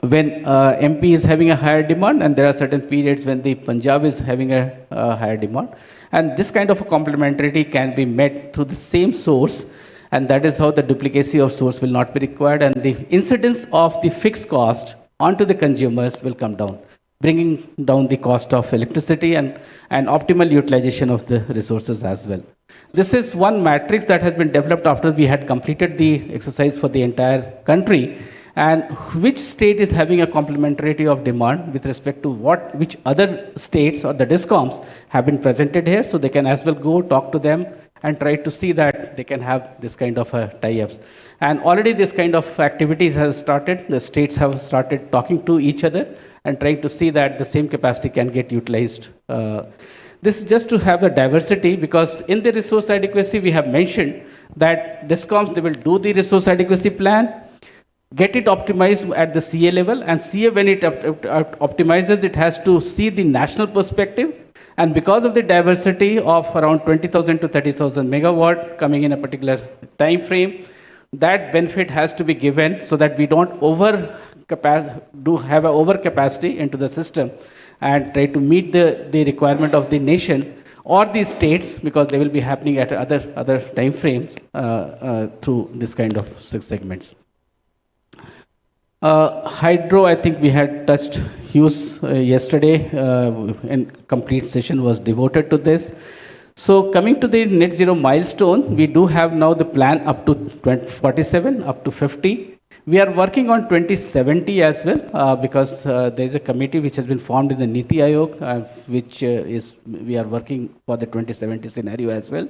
when MP is having a higher demand, and there are certain periods when the Punjab is having a higher demand. And this kind of a complementarity can be met through the same source, and that is how the duplicacy of source will not be required, and the incidence of the fixed cost onto the consumers will come down, bringing down the cost of electricity and optimal utilization of the resources as well. This is one matrix that has been developed after we had completed the exercise for the entire country, and which state is having a complementarity of demand with respect to which other states or the discoms have been presented here, so they can as well go talk to them and try to see that they can have this kind of tie-ups. And already this kind of activities has started. The states have started talking to each other and trying to see that the same capacity can get utilized. This is just to have a diversity, because in the resource adequacy we have mentioned that discoms, they will do the resource adequacy plan, get it optimized at the CA level, and CA, when it optimizes, it has to see the national perspective. And because of the diversity of around 20,000 to 30,000 megawatt coming in a particular time frame, that benefit has to be given so that we don't have an overcapacity into the system and try to meet the requirement of the nation or the states, because they will be happening at other time frames through this kind of segments. Hydro, I think we had touched hues yesterday, and complete session was devoted to this. So coming to the net zero milestone, we do have now the plan up to 2047, up to 50. We are working on 2070 as well, because there is a committee which has been formed in the Niti Aayog, which we are working for the 2070 scenario as well.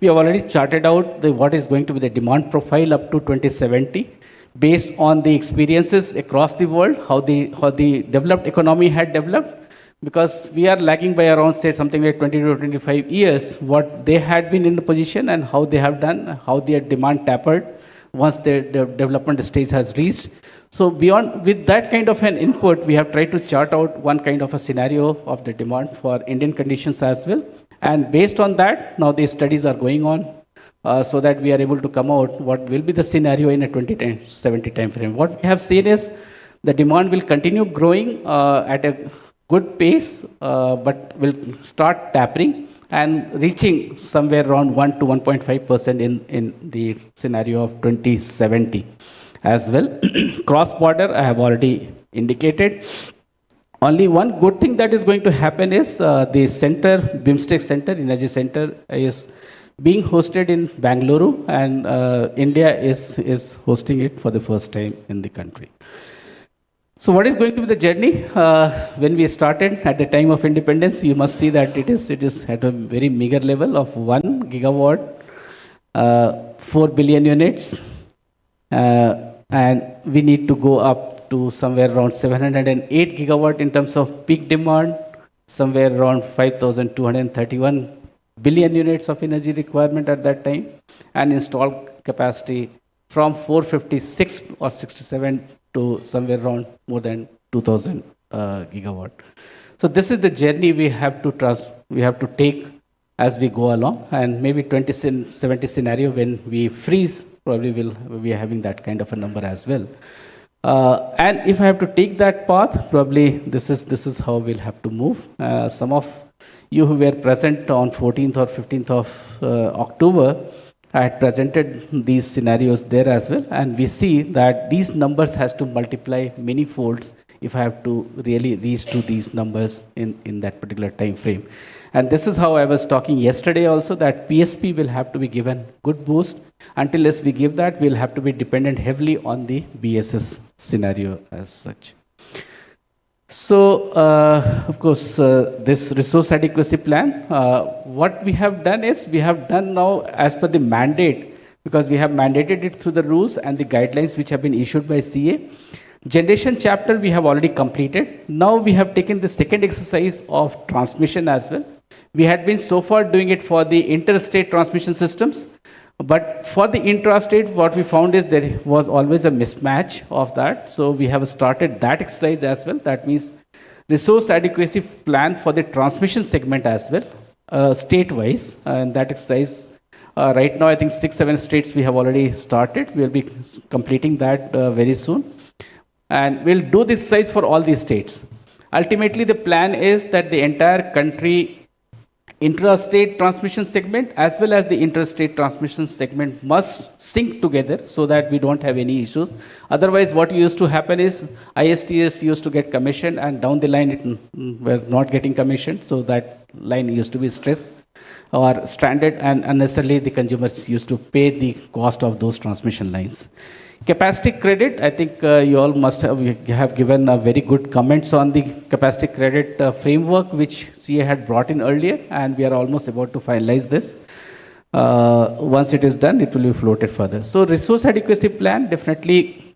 We have already charted out what is going to be the demand profile up to 2070. Based on the experiences across the world, how the developed economy had developed, because we are lagging by around, say, something like 20 to 25 years, what they had been in the position and how they have done, how their demand tapered once the development stage has reached. So with that kind of an input, we have tried to chart out one kind of a scenario of the demand for Indian conditions as well. And based on that, now the studies are going on, so that we are able to come out what will be the scenario in a 2070 time frame. What we have seen is the demand will continue growing at a good pace, but will start tapering and reaching somewhere around 1 to 1.5% in the scenario of 2070 as well. Cross-border, I have already indicated. Only one good thing that is going to happen is the center, BIMSTEC Center, Energy Center, is being hosted in Bangalore, and India is hosting it for the first time in the country. So what is going to be the journey? When we started at the time of independence, you must see that it is at a very meager level of 1 gigawatt, 4 billion units, and we need to go up to somewhere around 708 gigawatt in terms of peak demand, somewhere around 5,231 billion units of energy requirement at that time, and installed capacity from 456 or 67 to somewhere around more than 2,000 gigawatt. So this is the journey we have to take as we go along, and maybe 2070 scenario when we freeze, probably will be having that kind of a number as well. And if I have to take that path, probably this is how we'll have to move. Some of you who were present on 14th or 15th of October, I had presented these scenarios there as well, and we see that these numbers has to multiply many folds if I have to really reach to these numbers in that particular time frame. And this is how I was talking yesterday also, that PSP will have to be given good boost. Until as we give that, we'll have to be dependent heavily on the BSS scenario as such. So, of course, this resource adequacy plan, what we have done is, we have done now as per the mandate, because we have mandated it through the rules and the guidelines which have been issued by CA. Generation chapter we have already completed. Now we have taken the second exercise of transmission as well. We had been so far doing it for the interstate transmission systems, but for the intrastate, what we found is there was always a mismatch of that. So we have started that exercise as well. That means resource adequacy plan for the transmission segment as well, state-wise. And that exercise, right now I think 6-7 states we have already started. We will be completing that very soon. And we'll do this exercise for all these states. Ultimately, the plan is that the entire country intrastate transmission segment as well as the interstate transmission segment must sync together so that we don't have any issues. Otherwise, what used to happen is ISTS used to get commissioned, and down the line it were not getting commissioned, so that line used to be stressed or stranded, and unnecessarily the consumers used to pay the cost of those transmission lines. Capacity credit, I think you all must have given very good comments on the capacity credit framework which CA had brought in earlier, and we are almost about to finalize this. Once it is done, it will be floated further. So resource adequacy plan definitely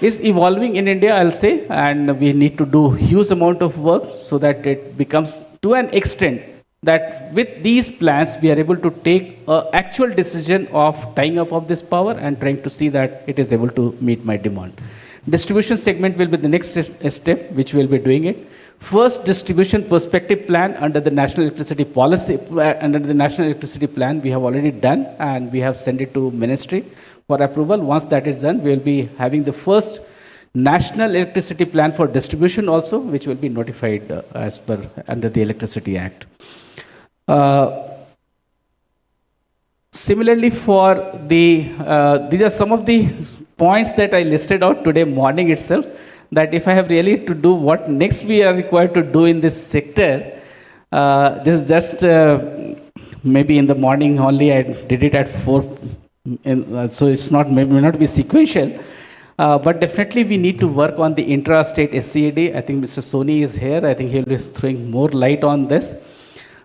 is evolving in India, I'll say, and we need to do huge amount of work so that it becomes to an extent that with these plans, we are able to take an actual decision of tying up of this power and trying to see that it is able to meet my demand. Distribution segment will be the next step, which we will be doing it. First distribution perspective plan under the National Electricity Policy, under the National Electricity Plan, we have already done, and we have sent it to Ministry for approval. Once that is done, we will be having the first National Electricity Plan for distribution also, which will be notified as per under the Electricity Act. Similarly, for the these are some of the points that I listed out today morning itself, that if I have really to do what next we are required to do in this sector, this is just maybe in the morning only. I did it at 4, so it's not, may not be sequential. But definitely we need to work on the intrastate SCAD. I think Mr. Soni is here. I think he'll be throwing more light on this.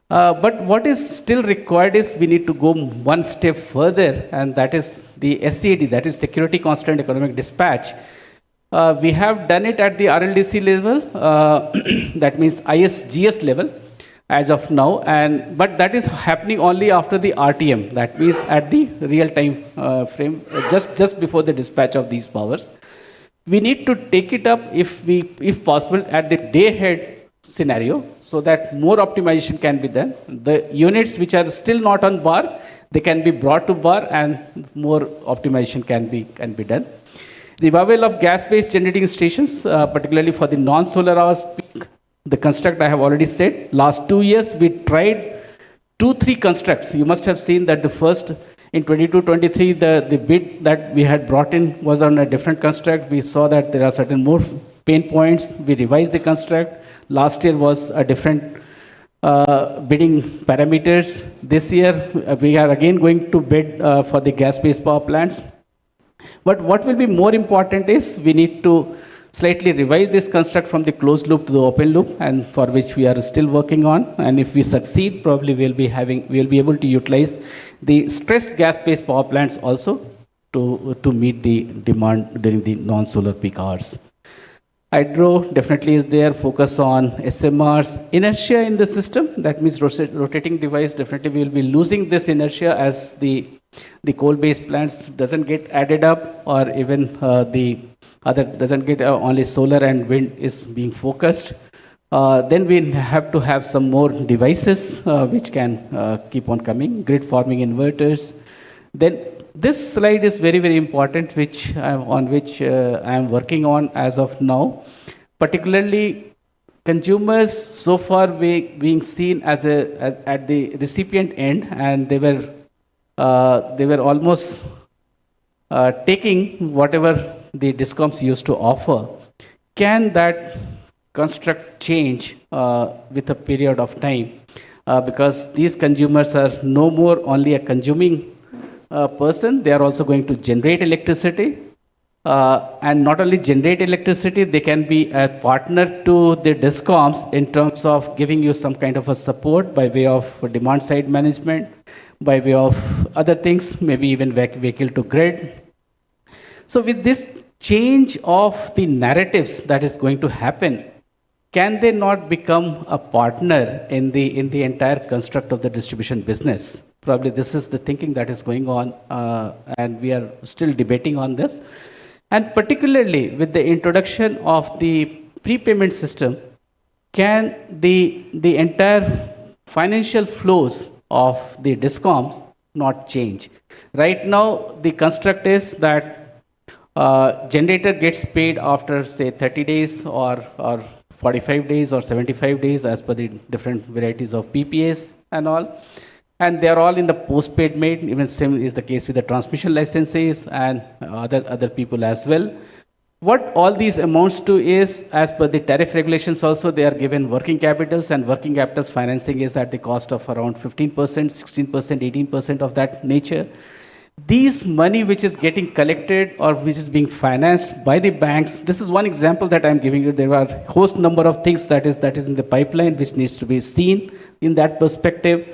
But what is still required is we need to go one step further, and that is the SCAD, that is Security Constant Economic Dispatch. We have done it at the RLDC level, that means ISGS level as of now, but that is happening only after the RTM, that means at the real-time frame, just before the dispatch of these powers. We need to take it up if possible at the day-ahead scenario, so that more optimization can be done. The units which are still not on bar, they can be brought to bar, and more optimization can be done. Revival of gas-based generating stations, particularly for the non-solar hours peak, the construct I have already said. Last 2 years, we tried 2-3 constructs. You must have seen that the first in 22-23, the bid that we had brought in was on a different construct. We saw that there are certain more pain points. We revised the construct. Last year was a different bidding parameters. This year, we are again going to bid for the gas-based power plants. But what will be more important is we need to slightly revise this construct from the closed loop to the open loop, and for which we are still working on. And if we succeed, probably we'll be able to utilize the stress gas-based power plants also to meet the demand during the non-solar peak hours. Hydro definitely is there, focus on SMRs. Inertia in the system, that means rotating device, definitely we will be losing this inertia as the coal-based plants doesn't get added up, or even the other doesn't get only solar and wind is being focused. Then we have to have some more devices which can keep on coming, grid forming inverters. Then this slide is very, very important, on which I am working on as of now. Particularly, consumers so far being seen as at the recipient end, and they were almost taking whatever the DISCOMs used to offer. Can that construct change with a period of time? Because these consumers are no more only a consuming person, they are also going to generate electricity. And not only generate electricity, they can be a partner to the DISCOMs in terms of giving you some kind of a support by way of demand side management, by way of other things, maybe even vehicle to grid. So with this change of the narratives that is going to happen, can they not become a partner in the entire construct of the distribution business? Probably this is the thinking that is going on, and we are still debating on this. And particularly with the introduction of the prepayment system, can the entire financial flows of the DISCOMs not change? Right now, the construct is that generator gets paid after, say, 30 days or 45 days or 75 days as per the different varieties of PPAs and all. And they are all in the postpaid mode. Even same is the case with the transmission licenses and other people as well. What all these amounts to is, as per the tariff regulations also, they are given working capitals, and working capitals financing is at the cost of around 15%, 16%, 18% of that nature. These money which is getting collected or which is being financed by the banks, this is one example that I'm giving you. There are a host number of things that is in the pipeline which needs to be seen in that perspective.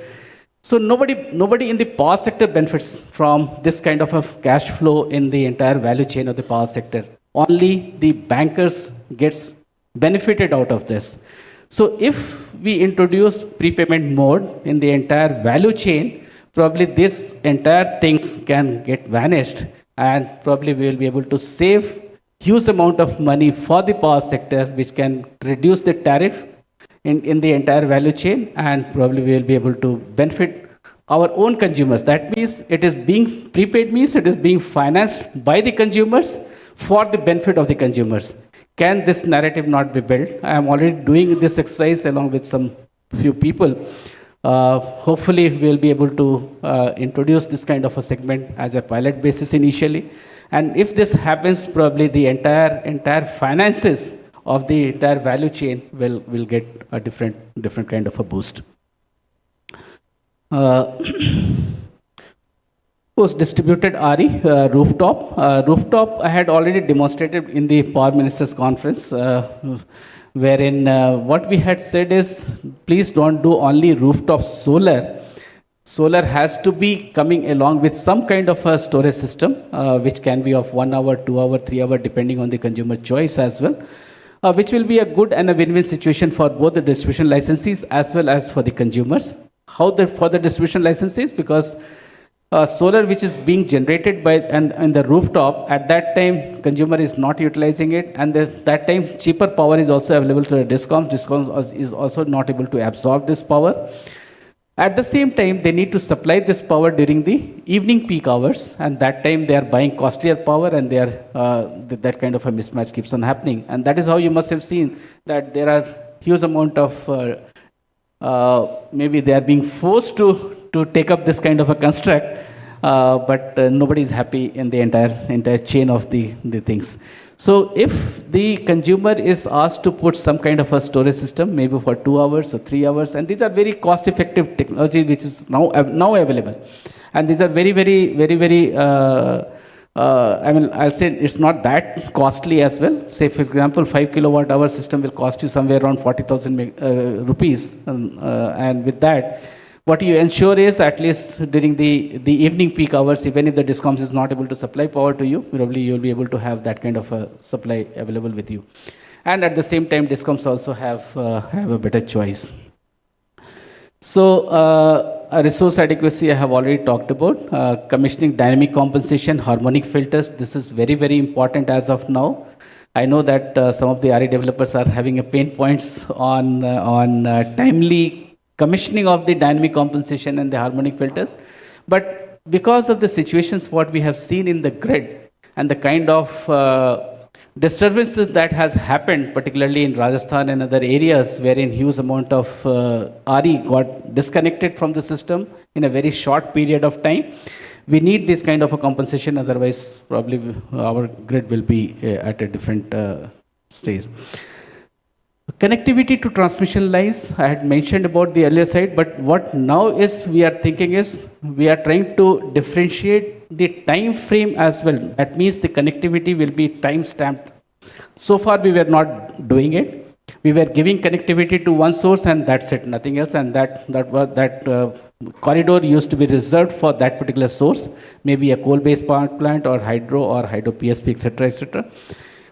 So nobody in the power sector benefits from this kind of a cash flow in the entire value chain of the power sector. Only the bankers gets benefited out of this. So if we introduce prepayment mode in the entire value chain, probably this entire things can get vanished, and probably we will be able to save huge amount of money for the power sector, which can reduce the tariff in the entire value chain, and probably we will be able to benefit our own consumers. That means it is being prepaid, means it is being financed by the consumers for the benefit of the consumers. Can this narrative not be built? I am already doing this exercise along with some few people. Hopefully we will be able to introduce this kind of a segment as a pilot basis initially. And if this happens, probably the entire finances of the entire value chain will get a different kind of a boost. Was distributed RE rooftop. Rooftop I had already demonstrated in the Power Ministers Conference, wherein what we had said is, please don't do only rooftop solar. Solar has to be coming along with some kind of a storage system, which can be of 1 hour, 2 hour, 3 hour, depending on the consumer choice as well. Which will be a good and a win-win situation for both the distribution licensees as well as for the consumers. For the distribution licensees, because solar which is being generated by and the rooftop, at that time consumer is not utilizing it, and that time cheaper power is also available to the DISCOM. DISCOM is also not able to absorb this power. At the same time, they need to supply this power during the evening peak hours, and that time they are buying costlier power, and they are that kind of a mismatch keeps on happening. And that is how you must have seen that there are huge amount of maybe they are being forced to take up this kind of a construct, but nobody is happy in the entire chain of the things. So if the consumer is asked to put some kind of a storage system, maybe for 2 hours or 3 hours, and these are very cost-effective technology which is now available, and these are very, I'll say it's not that costly as well. Say, for example, 5 kilowatt hour system will cost you somewhere around 40,000 rupees, and with that, what you ensure is at least during the evening peak hours, even if the DISCOMs is not able to supply power to you, probably you'll be able to have that kind of a supply available with you. And at the same time, DISCOMs also have a better choice. So, resource adequacy I have already talked about. Commissioning dynamic compensation, harmonic filters, this is very important as of now. I know that some of the RE developers are having a pain points on timely commissioning of the dynamic compensation and the harmonic filters. But because of the situations what we have seen in the grid and the kind of disturbances that has happened, particularly in Rajasthan and other areas wherein huge amount of RE got disconnected from the system in a very short period of time, we need this kind of a compensation, otherwise probably our grid will be at a different stage. Connectivity to transmission lines, I had mentioned about the earlier side, but what now is we are thinking is we are trying to differentiate the time frame as well. That means the connectivity will be time stamped. So far we were not doing it. We were giving connectivity to one source and that's it, nothing else, and that corridor used to be reserved for that particular source, maybe a coal-based power plant or hydro PSP, etc., etc.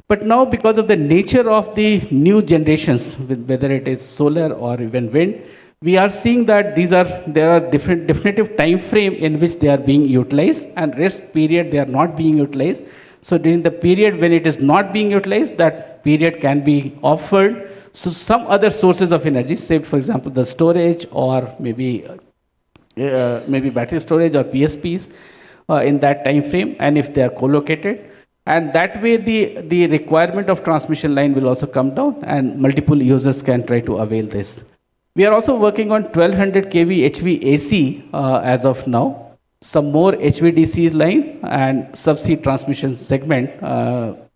But now, because of the nature of the new generations, whether it is solar or even wind, we are seeing that there are different definitive time frame in which they are being utilized, and rest period they are not being utilized. So during the period when it is not being utilized, that period can be offered. So some other sources of energy, say for example the storage or maybe battery storage or PSPs in that time frame, and if they are co-located. And that way the requirement of transmission line will also come down and multiple users can try to avail this. We are also working on 1200 kV HVAC as of now. Some more HVDC line and subsea transmission segment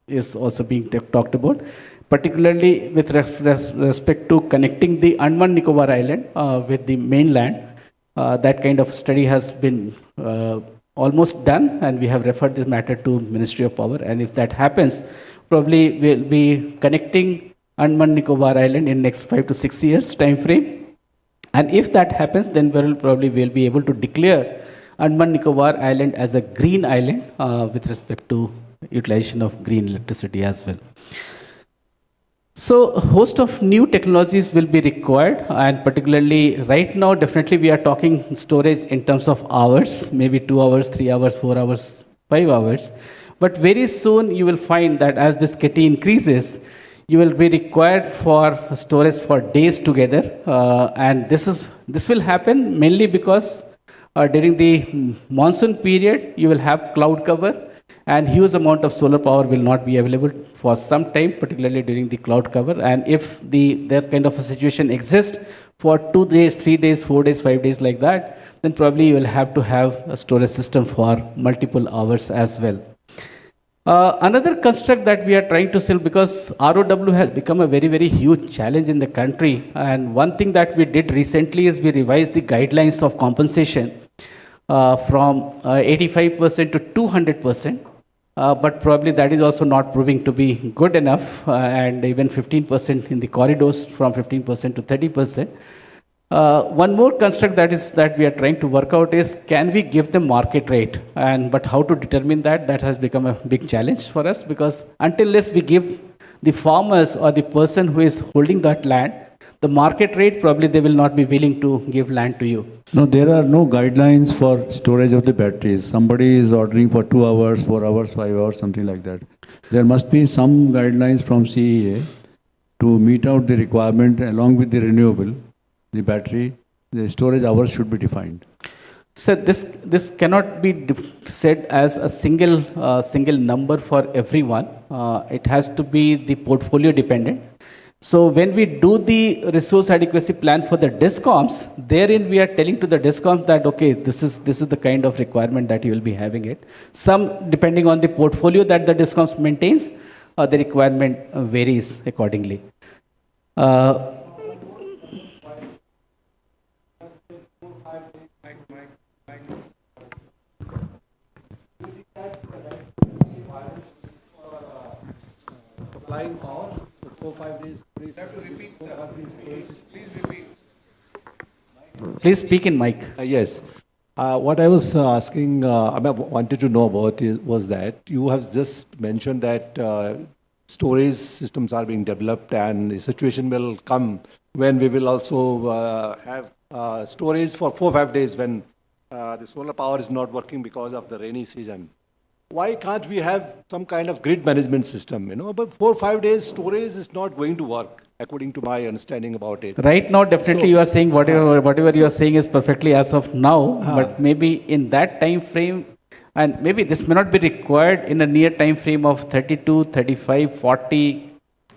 is also being talked about, particularly with respect to connecting the Andaman Nicobar Island with the mainland. That kind of study has been almost done, and we have referred this matter to Ministry of Power, and if that happens, probably we'll be connecting Andaman Nicobar Island in next 5 to 6 years time frame. And if that happens, then we'll be able to declare Andaman Nicobar Island as a green island with respect to utilization of green electricity as well. So a host of new technologies will be required, and particularly right now, definitely we are talking storage in terms of hours, maybe 2 hours, 3 hours, 4 hours, 5 hours. But very soon you will find that as this KT increases, you will be required for storage for days together. And this will happen mainly because during the monsoon period, you will have cloud cover, and huge amount of solar power will not be available for some time, particularly during the cloud cover. And if that kind of a situation exists for 2 days, 3 days, 4 days, 5 days like that, then probably you will have to have a storage system for multiple hours as well. Another construct that we are trying to sell, because ROW has become a very huge challenge in the country, and one thing that we did recently is we revised the guidelines of compensation from 85% to 200%. But probably that is also not proving to be good enough, and even 15% in the corridors, from 15% to 30%. One more construct that we are trying to work out is, can we give them market rate? But how to determine that has become a big challenge for us, because until we give the farmers or the person who is holding that land the market rate, probably they will not be willing to give land to you. No, there are no guidelines for storage of the batteries. Somebody is ordering for 2 hours, 4 hours, 5 hours, something like that. There must be some guidelines from CEA to meet out the requirement along with the renewable, the battery, the storage hours should be defined. So this cannot be said as a single number for everyone. It has to be the portfolio dependent. So when we do the resource adequacy plan for the DISCOMs, therein we are telling to the DISCOMs that, okay, this is the kind of requirement that you will be having it. Some depending on the portfolio that the DISCOMs maintains, the requirement varies accordingly. Uh, Supplying power for 4-5 days. Please repeat. Please speak in mic. Yes. What I was asking, wanted to know about was that you have just mentioned that storage systems are being developed and the situation will come when we will also have storage for 4-5 days when the solar power is not working because of the rainy season. Why can't we have some kind of grid management system? But 4-5 days storage is not going to work, according to my understanding about it. Right now, definitely So- you are saying whatever you are saying is perfectly as of now, but maybe in that time frame, and maybe this may not be required in a near time frame of 32, 35, 40,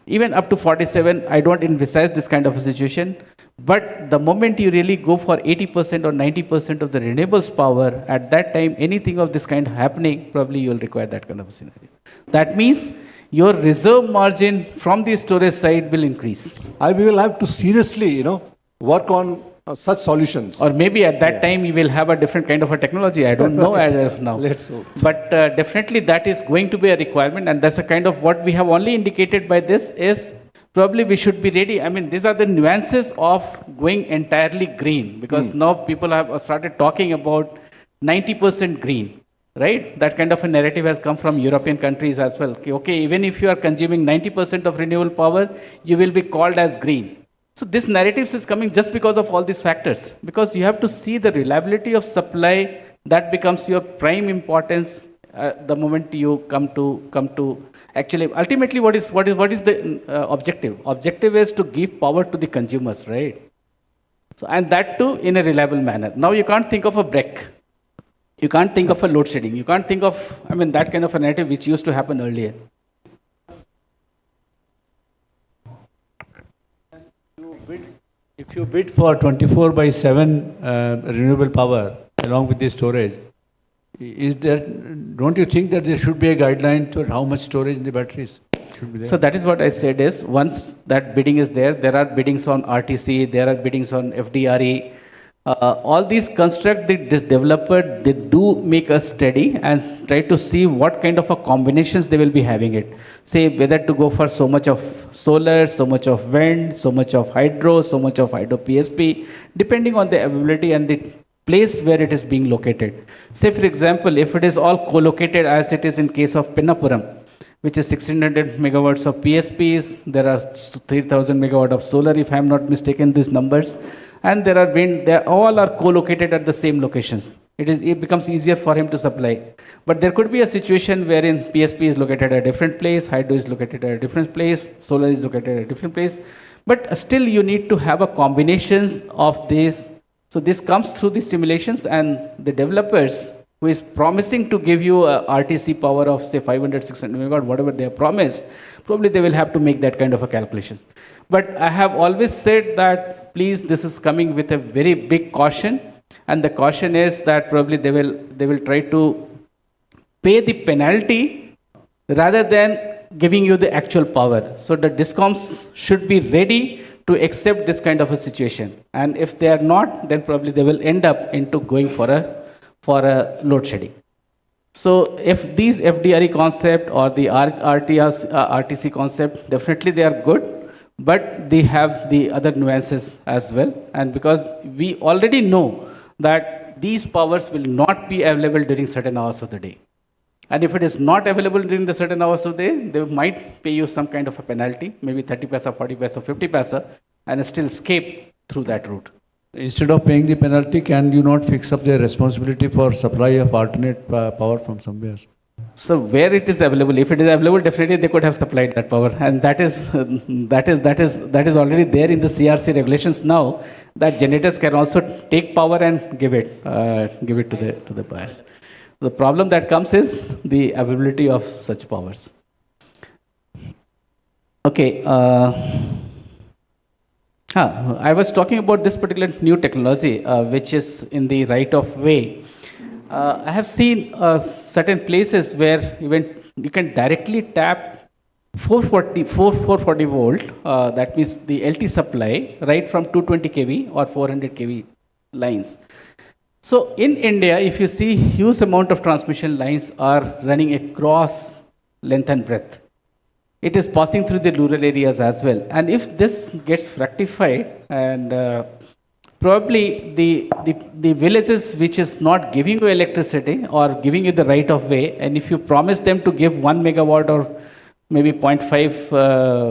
even up to 47. I don't envisage this kind of a situation. But the moment you really go for 80% or 90% of the renewables power, at that time, anything of this kind happening, probably you will require that kind of a scenario. That means your reserve margin from the storage side will increase. We will have to seriously, work on such solutions. Or maybe at that time you will have a different kind of a technology. I don't know as of now. Let's hope. But definitely that is going to be a requirement, and that's a kind of what we have only indicated by this is probably we should be ready. I mean, these are the nuances of going entirely green, because now people have started talking about 90% green, right? That kind of a narrative has come from European countries as well. Okay, even if you are consuming 90% of renewable power, you will be called as green. So this narrative is coming just because of all these factors, because you have to see the reliability of supply. That becomes your prime importance the moment you come to actually ultimately what is the objective? Objective is to give power to the consumers, right? So, and that too in a reliable manner. Now you can't think of a break. You can't think of a load shedding. You can't think of, that kind of a narrative which used to happen earlier. If you bid for 24/7 renewable power along with the storage, don't you think that there should be a guideline to how much storage in the batteries should be there? So that is what I said is, once that bidding is there, there are biddings on RTC, there are biddings on FDRE. All these construct the developer, they do make a study and try to see what kind of a combinations they will be having it. Say whether to go for so much of solar, so much of wind, so much of hydro, so much of hydro PSP, depending on the availability and the place where it is being located. Say for example, if it is all co-located as it is in case of Pinnapuram, which is 1600 megawatts of PSPs, there are 3000 megawatt of solar, if I am not mistaken these numbers, and there are wind, they all are co-located at the same locations. It becomes easier for him to supply. But there could be a situation wherein PSP is located at a different place, hydro is located at a different place, solar is located at a different place, but still you need to have a combinations of these. So this comes through the simulations, and the developers who is promising to give you a RTC power of say 500, 600 megawatt, whatever they have promised, probably they will have to make that kind of a calculations. But I have always said that please, this is coming with a very big caution, and the caution is that probably they will try to pay the penalty rather than giving you the actual power. So the DISCOMs should be ready to accept this kind of a situation, and if they are not, then probably they will end up into going for a load shedding. So if these FDRE concept or the RTC concept, definitely they are good, but they have the other nuances as well. And because we already know that these powers will not be available during certain hours of the day. And if it is not available during the certain hours of the day, they might pay you some kind of a penalty, maybe 30 paisa, 40 paisa, 50 paisa, and still escape through that route. Instead of paying the penalty, can you not fix up their responsibility for supply of alternate power from somewhere? So where it is available, if it is available, definitely they could have supplied that power, and that is already there in the CRC regulations now. That generators can also take power and give it to the buyers. The problem that comes is the availability of such powers. Okay. I was talking about this particular new technology, which is in the right of way. I have seen certain places where even you can directly tap 440 volt, that means the LT supply, right from 220 kV or 400 kV lines. So in India, if you see, huge amount of transmission lines are running across length and breadth. It is passing through the rural areas as well. And if this gets rectified, and probably the villages which is not giving you electricity or giving you the right of way, and if you promise them to give 1 megawatt or maybe 0.5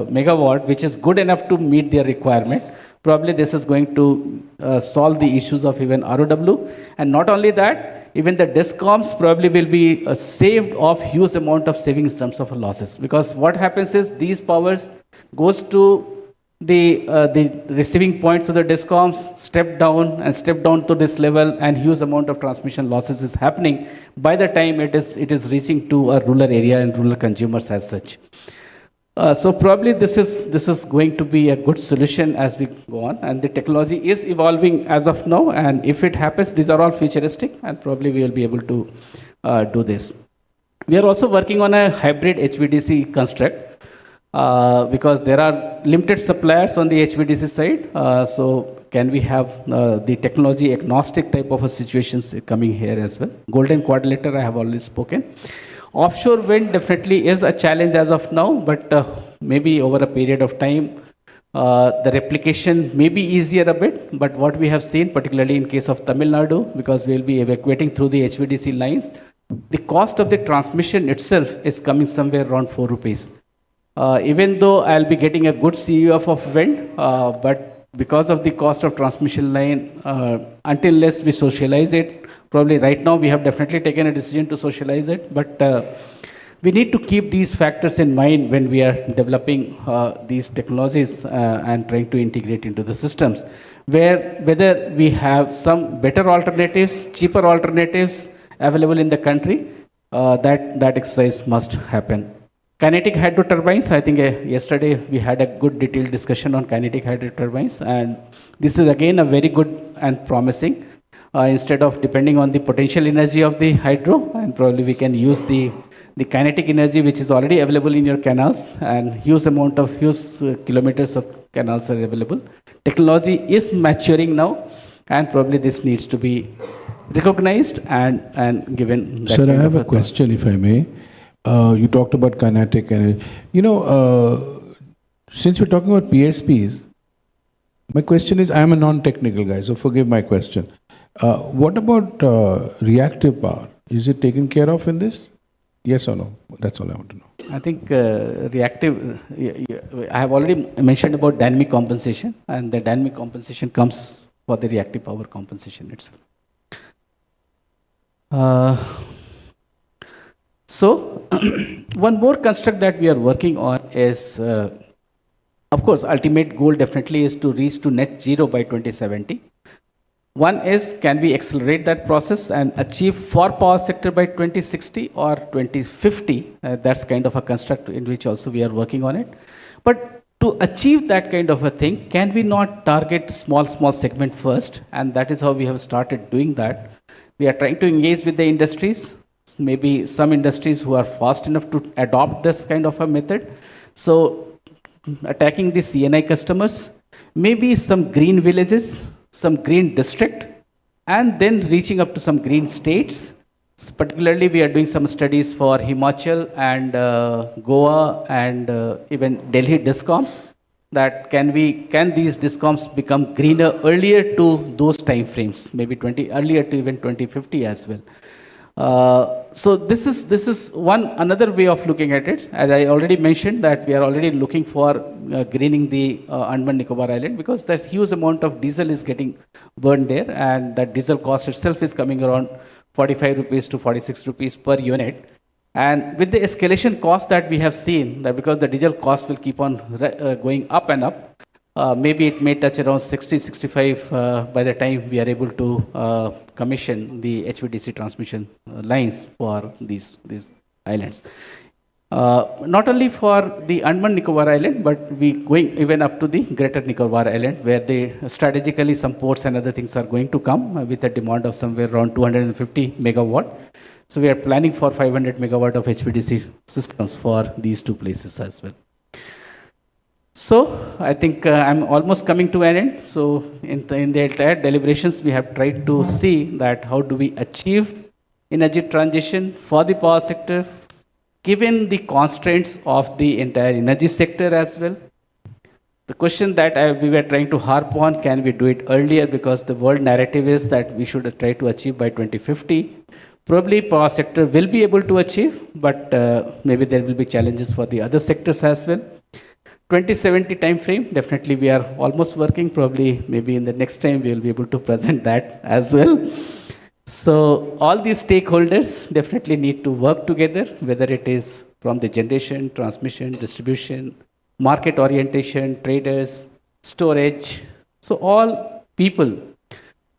megawatt, which is good enough to meet their requirement, probably this is going to solve the issues of even ROW. And not only that, even the discoms probably will be saved of huge amount of savings in terms of losses. Because what happens is these powers goes to the receiving points of the discoms, step down to this level, and huge amount of transmission losses is happening by the time it is reaching to a rural area and rural consumers as such. So probably this is going to be a good solution as we go on, and the technology is evolving as of now, and if it happens, these are all futuristic, and probably we will be able to do this. We are also working on a hybrid HVDC construct, because there are limited suppliers on the HVDC side. So can we have the technology agnostic type of a situations coming here as well? Golden quadrilateral, I have already spoken. Offshore wind definitely is a challenge as of now, but maybe over a period of time, the replication may be easier a bit. But what we have seen, particularly in case of Tamil Nadu, because we will be evacuating through the HVDC lines, the cost of the transmission itself is coming somewhere around 4 rupees. Even though I'll be getting a good CUF of wind, but because of the cost of transmission line, until unless we socialize it, probably right now we have definitely taken a decision to socialize it, but we need to keep these factors in mind when we are developing these technologies and trying to integrate into the systems, whether we have some better alternatives, cheaper alternatives available in the country, that exercise must happen. Kinetic hydro turbines, I think yesterday we had a good detailed discussion on kinetic hydro turbines, and this is again a very good and promising. Instead of depending on the potential energy of the hydro, and probably we can use the kinetic energy which is already available in your canals, and huge kilometers of canals are available. Technology is maturing now, and probably this needs to be recognized and given. Sir, I have a question, if I may. You talked about kinetic energy. Since we're talking about PSPs, my question is, I'm a non-technical guy, so forgive my question. What about reactive power? Is it taken care of in this? Yes or no? That's all I want to know. I think reactive, I have already mentioned about dynamic compensation, and the dynamic compensation comes for the reactive power compensation itself. So, one more construct that we are working on is, of course, ultimate goal definitely is to reach to net zero by 2070. One is, can we accelerate that process and achieve for power sector by 2060 or 2050? That's kind of a construct in which also we are working on it. But to achieve that kind of a thing, can we not target small segment first? And that is how we have started doing that. We are trying to engage with the industries, maybe some industries who are fast enough to adopt this kind of a method. So attacking the CNI customers, maybe some green villages, some green district, and then reaching up to some green states. So particularly, we are doing some studies for Himachal and Goa and even Delhi discoms. That can these discoms become greener earlier to those time frames, maybe earlier to even 2050 as well. So this is another way of looking at it. As I already mentioned, that we are already looking for greening the Andaman Nicobar Island, because that huge amount of diesel is getting burned there, and that diesel cost itself is coming around 45 rupees to 46 rupees per unit. And with the escalation cost that we have seen, that because the diesel cost will keep on going up and up, maybe it may touch around 60, 65 by the time we are able to commission the HVDC transmission lines for these islands. Not only for the Andaman Nicobar Island, but we going even up to the Greater Nicobar Island, where they strategically some ports and other things are going to come with a demand of somewhere around 250 megawatt. So we are planning for 500 megawatt of HVDC systems for these two places as well. So I think I'm almost coming to an end. So in the entire deliberations, we have tried to see that how do we achieve energy transition for the power sector, given the constraints of the entire energy sector as well. The question that we were trying to harp on, can we do it earlier? Because the world narrative is that we should try to achieve by 2050. Probably power sector will be able to achieve, but maybe there will be challenges for the other sectors as well. 2070 time frame, definitely we are almost working. Probably maybe in the next time we will be able to present that as well. So all these stakeholders definitely need to work together, whether it is from the generation, transmission, distribution, market orientation, traders, storage. So all people,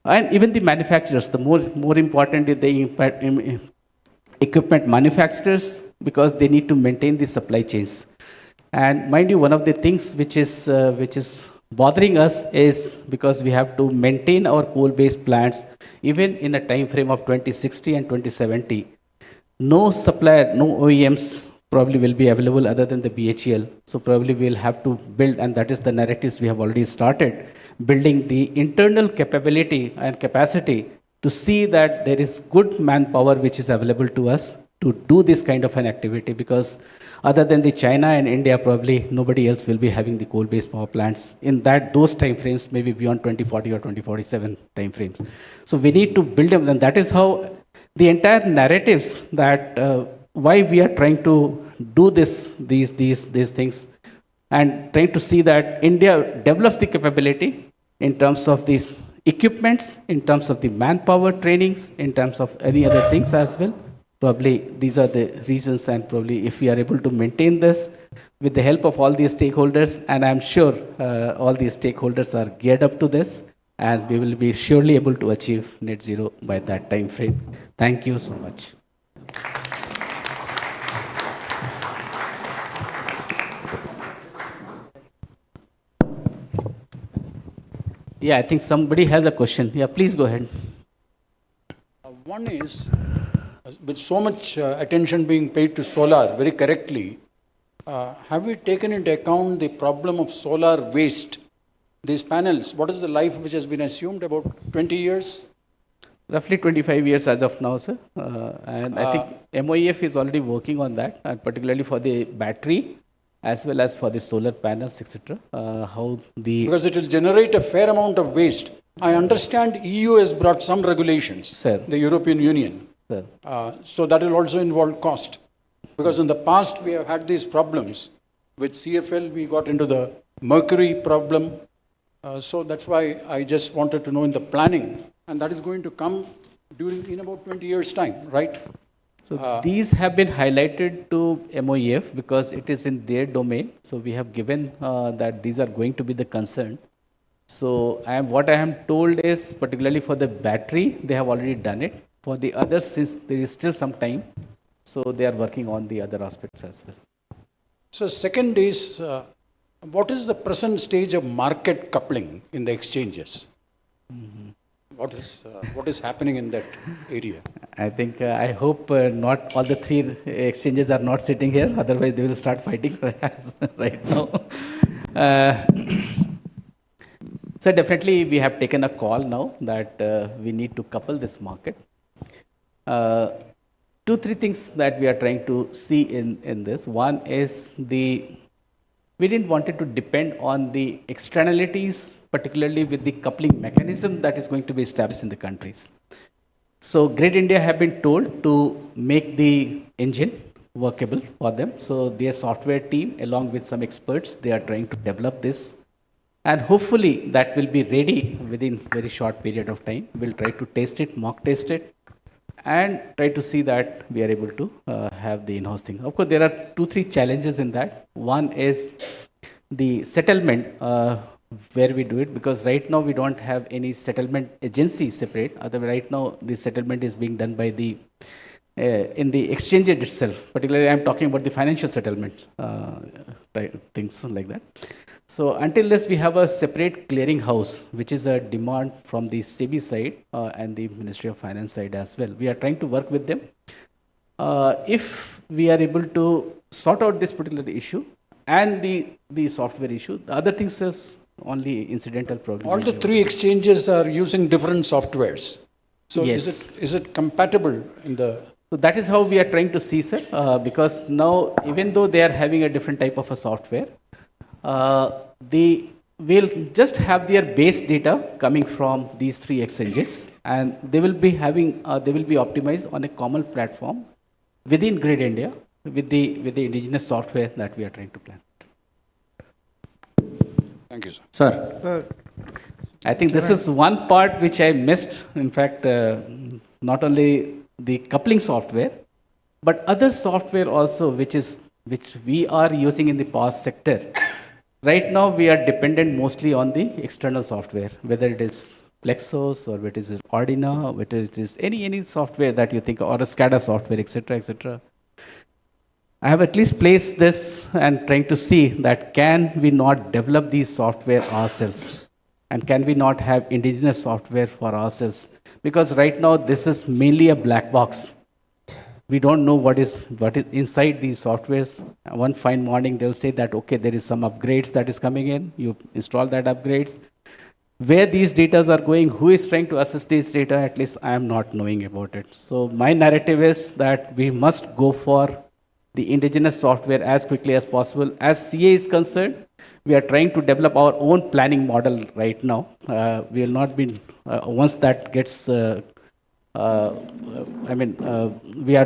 and even the manufacturers, the more important is the equipment manufacturers, because they need to maintain the supply chains. And mind you, one of the things which is bothering us is because we have to maintain our coal-based plants even in a time frame of 2060 and 2070. No supplier, no OEMs probably will be available other than the BHEL. So probably we'll have to build, and that is the narratives we have already started, building the internal capability and capacity to see that there is good manpower which is available to us to do this kind of an activity, because other than the China and India, probably nobody else will be having the coal-based power plants in those time frames, maybe beyond 2040 or 2047 time frames. So we need to build them, and that is how the entire narratives that why we are trying to do these things, and trying to see that India develops the capability in terms of these equipments, in terms of the manpower trainings, in terms of any other things as well. Probably these are the reasons, and probably if we are able to maintain this with the help of all these stakeholders, and I'm sure all these stakeholders are geared up to this, and we will be surely able to achieve net zero by that time frame. Thank you so much. Yeah, I think somebody has a question. Yeah, please go ahead. One is, with so much attention being paid to solar very correctly, have we taken into account the problem of solar waste? These panels, what is the life which has been assumed, about 20 years? Roughly 25 years as of now, sir. And I think MOEF is already working on that, and particularly for the battery, as well as for the solar panels, etc. Because it will generate a fair amount of waste. I understand EU has brought some regulations, Sir. The European Union. Sir. So that will also involve cost. Because in the past we have had these problems. With CFL we got into the mercury problem. So that's why I just wanted to know in the planning. And that is going to come in about 20 years' time, right? So these have been highlighted to MOEF because it is in their domain. So we have given that these are going to be the concern. So what I am told is, particularly for the battery, they have already done it. For the others, since there is still some time, so they are working on the other aspects as well. So second is, what is the present stage of market coupling in the exchanges? Mm-hmm. What is happening in that area? I think, I hope not all the three exchanges are not sitting here, otherwise they will start fighting right now. So definitely we have taken a call now that we need to couple this market. 2-3 things that we are trying to see in this. One is we didn't want it to depend on the externalities, particularly with the coupling mechanism that is going to be established in the countries. So Grid India have been told to make the engine workable for them. So their software team, along with some experts, they are trying to develop this. And hopefully that will be ready within very short period of time. We'll try to test it, mock test it, and try to see that we are able to have the in-house thing. Of course, there are 2-3 challenges in that. One is the settlement, where we do it, because right now we don't have any settlement agency separate. Otherwise, right now the settlement is being done by the in the exchange itself. Particularly, I'm talking about the financial settlement things like that. So until this, we have a separate clearing house, which is a demand from the SEBI side and the Ministry of Finance side as well. We are trying to work with them. If we are able to sort out this particular issue and the software issue, the other things is only incidental problem. All the three exchanges are using different softwares. So Yes. is it compatible in the... So that is how we are trying to see, sir, because now, even though they are having a different type of a software, they will just have their base data coming from these three exchanges, and they will be having, they will be optimized on a common platform within Grid India with the indigenous software that we are trying to plan. Thank you, sir. Sir, I think this is one part which I missed. In fact, not only the coupling software, but other software also, which we are using in the power sector. Right now, we are dependent mostly on the external software, whether it is Plexos or whether it is Ordina, whether it is any software that you think, or a SCADA software, etc., etc. I have at least placed this and trying to see that can we not develop these software ourselves, and can we not have indigenous software for ourselves? Because right now this is mainly a black box. We don't know what is inside these softwares. One fine morning they'll say that, okay, there is some upgrades that is coming in. You install that upgrades. Where these data are going, who is trying to assess these data, at least I am not knowing about it. So my narrative is that we must go for the indigenous software as quickly as possible. As CA is concerned, we are trying to develop our own planning model right now. We will not be, once that gets, we are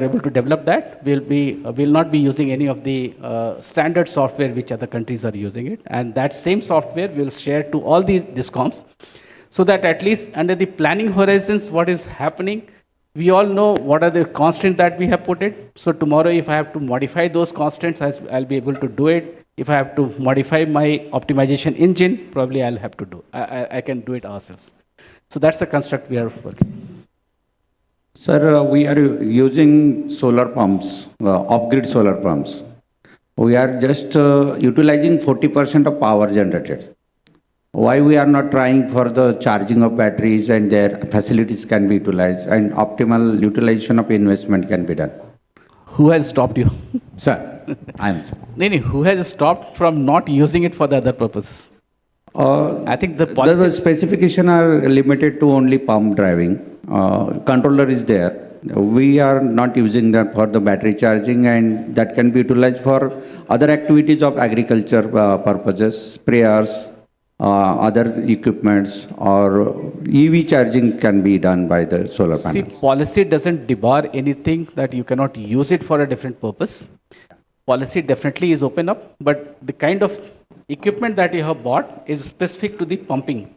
able to develop that, we'll not be using any of the standard software which other countries are using it. And that same software we'll share to all the DISCOMs, so that at least under the planning horizons, what is happening, we all know what are the constants that we have put it. So tomorrow, if I have to modify those constants, I'll be able to do it. If I have to modify my optimization engine, probably I'll have to do. I can do it ourselves. So that's the construct we are working. sir, we are using solar pumps, off-grid solar pumps. We are just utilizing 40% of power generated. Why we are not trying for the charging of batteries and their facilities can be utilized and optimal utilization of investment can be done? Who has stopped you? Sir, I am. No, who has stopped from not using it for the other purposes? I think the policy... The specification are limited to only pump driving. Controller is there. We are not using that for the battery charging, and that can be utilized for other activities of agriculture purposes, sprayers, other equipments, or EV charging can be done by the solar panels. See, policy doesn't debar anything that you cannot use it for a different purpose. Policy definitely is open up, but the kind of equipment that you have bought is specific to the pumping.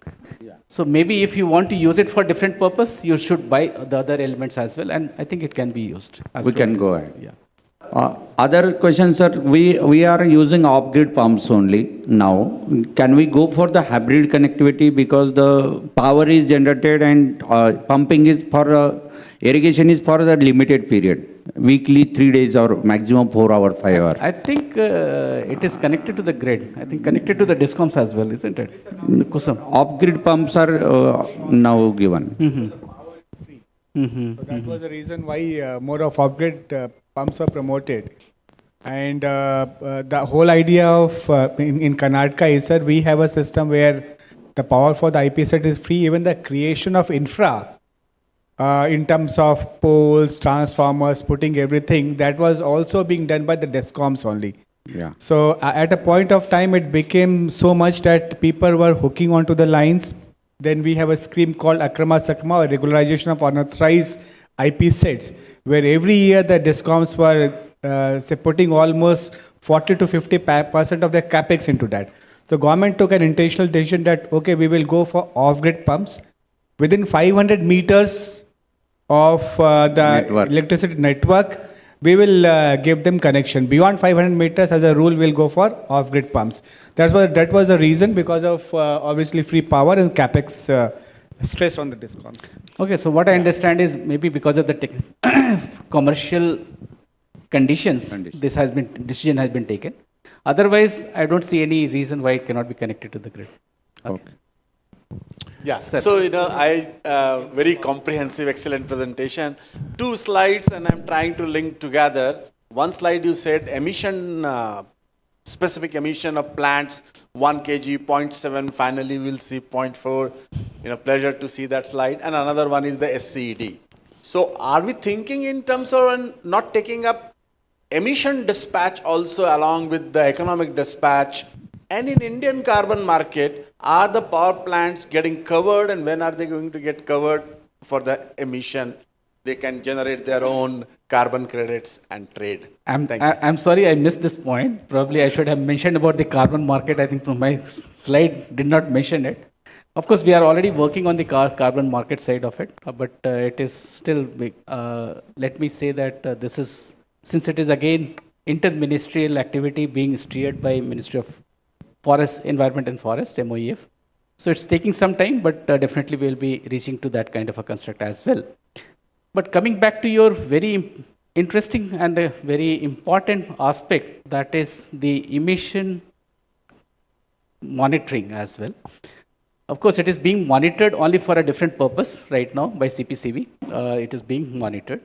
So maybe if you want to use it for different purpose, you should buy the other elements as well, and I think it can be used. We can go ahead. Yeah. Other questions, sir, we are using off-grid pumps only now. Can we go for the hybrid connectivity, because the power is generated and pumping is for irrigation is for the limited period, weekly 3 days or maximum 4 hour, 5 hour. I think it is connected to the grid. I think connected to the DISCOMs as well, isn't it? The KUSUM. Off-grid pumps are now given. So that was the reason why more of off-grid pumps were promoted. And the whole idea of in Karnataka is that we have a system where the power for the IP set is free. Even the creation of infra in terms of poles, transformers, putting everything, that was also being done by the DISCOMs only. Yeah. So at a point of time, it became so much that people were hooking onto the lines. Then we have a scheme called Akrama Sakma, or regularization of unauthorized IP sets, where every year the DISCOMs were putting almost 40 to 50% of their capex into that. So government took an intentional decision that, okay, we will go for off-grid pumps. Within 500 meters of the electricity network, we will give them connection. Beyond 500 meters, as a rule, we'll go for off-grid pumps. That was the reason, because of obviously free power and capex stress on the DISCOMs. Okay, so what I understand is maybe because of the commercial conditions, this decision has been taken. Otherwise, I don't see any reason why it cannot be connected to the grid. Okay. Yeah, Sir. so very comprehensive, excellent presentation. 2 slides, and I'm trying to link together. One slide you said specific emission of plants, 1 kg, 0.7, finally we'll see 0.4. Pleasure to see that slide. And another one is the SCED. So are we thinking in terms of not taking up emission dispatch also along with the economic dispatch? And in Indian carbon market, are the power plants getting covered, and when are they going to get covered for the emission? They can generate their own carbon credits and trade. I'm sorry, I missed this point. Probably I should have mentioned about the carbon market. I think from my slide did not mention it. Of course, we are already working on the carbon market side of it, but it is still big. Let me say that this is, since it is again interministerial activity being steered by Ministry of Forest, Environment and Forest, MOEF. So it's taking some time, but definitely we'll be reaching to that kind of a construct as well. But coming back to your very interesting and a very important aspect, that is the emission monitoring as well. Of course, it is being monitored only for a different purpose right now by CPCB. It is being monitored.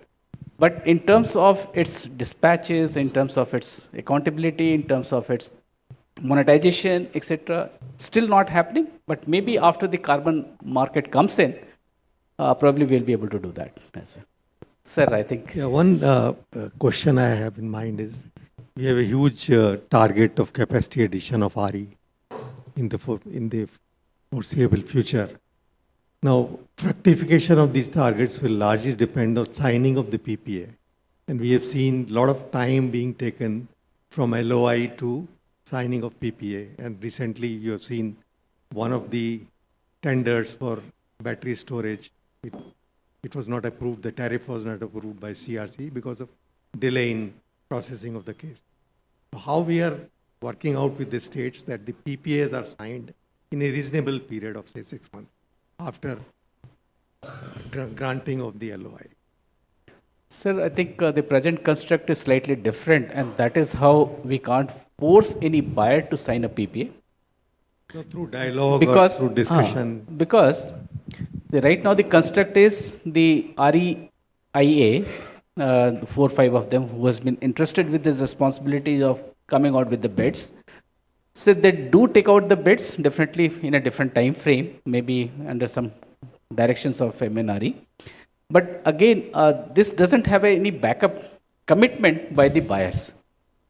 But in terms of its dispatches, in terms of its accountability, in terms of its monetization, etc., still not happening. But maybe after the carbon market comes in, probably we'll be able to do that as well. Sir, I think. Yeah, one question I have in mind is, we have a huge target of capacity addition of RE in the foreseeable future. Now, fructification of these targets will largely depend on signing of the PPA. And we have seen a lot of time being taken from LOI to signing of PPA. And recently you have seen one of the tenders for battery storage. It was not approved, the tariff was not approved by CRC because of delay in processing of the case. So how we are working out with the states that the PPAs are signed in a reasonable period of say 6 months after granting of the LOI. Sir, I think the present construct is slightly different, and that is how we can't force any buyer to sign a PPA. So through dialogue or through discussion? Because right now the construct is the REIAs, 4 or 5 of them who has been interested with this responsibility of coming out with the bids. So they do take out the bids, definitely in a different time frame, maybe under some directions of MNRE. But again, this doesn't have any backup commitment by the buyers.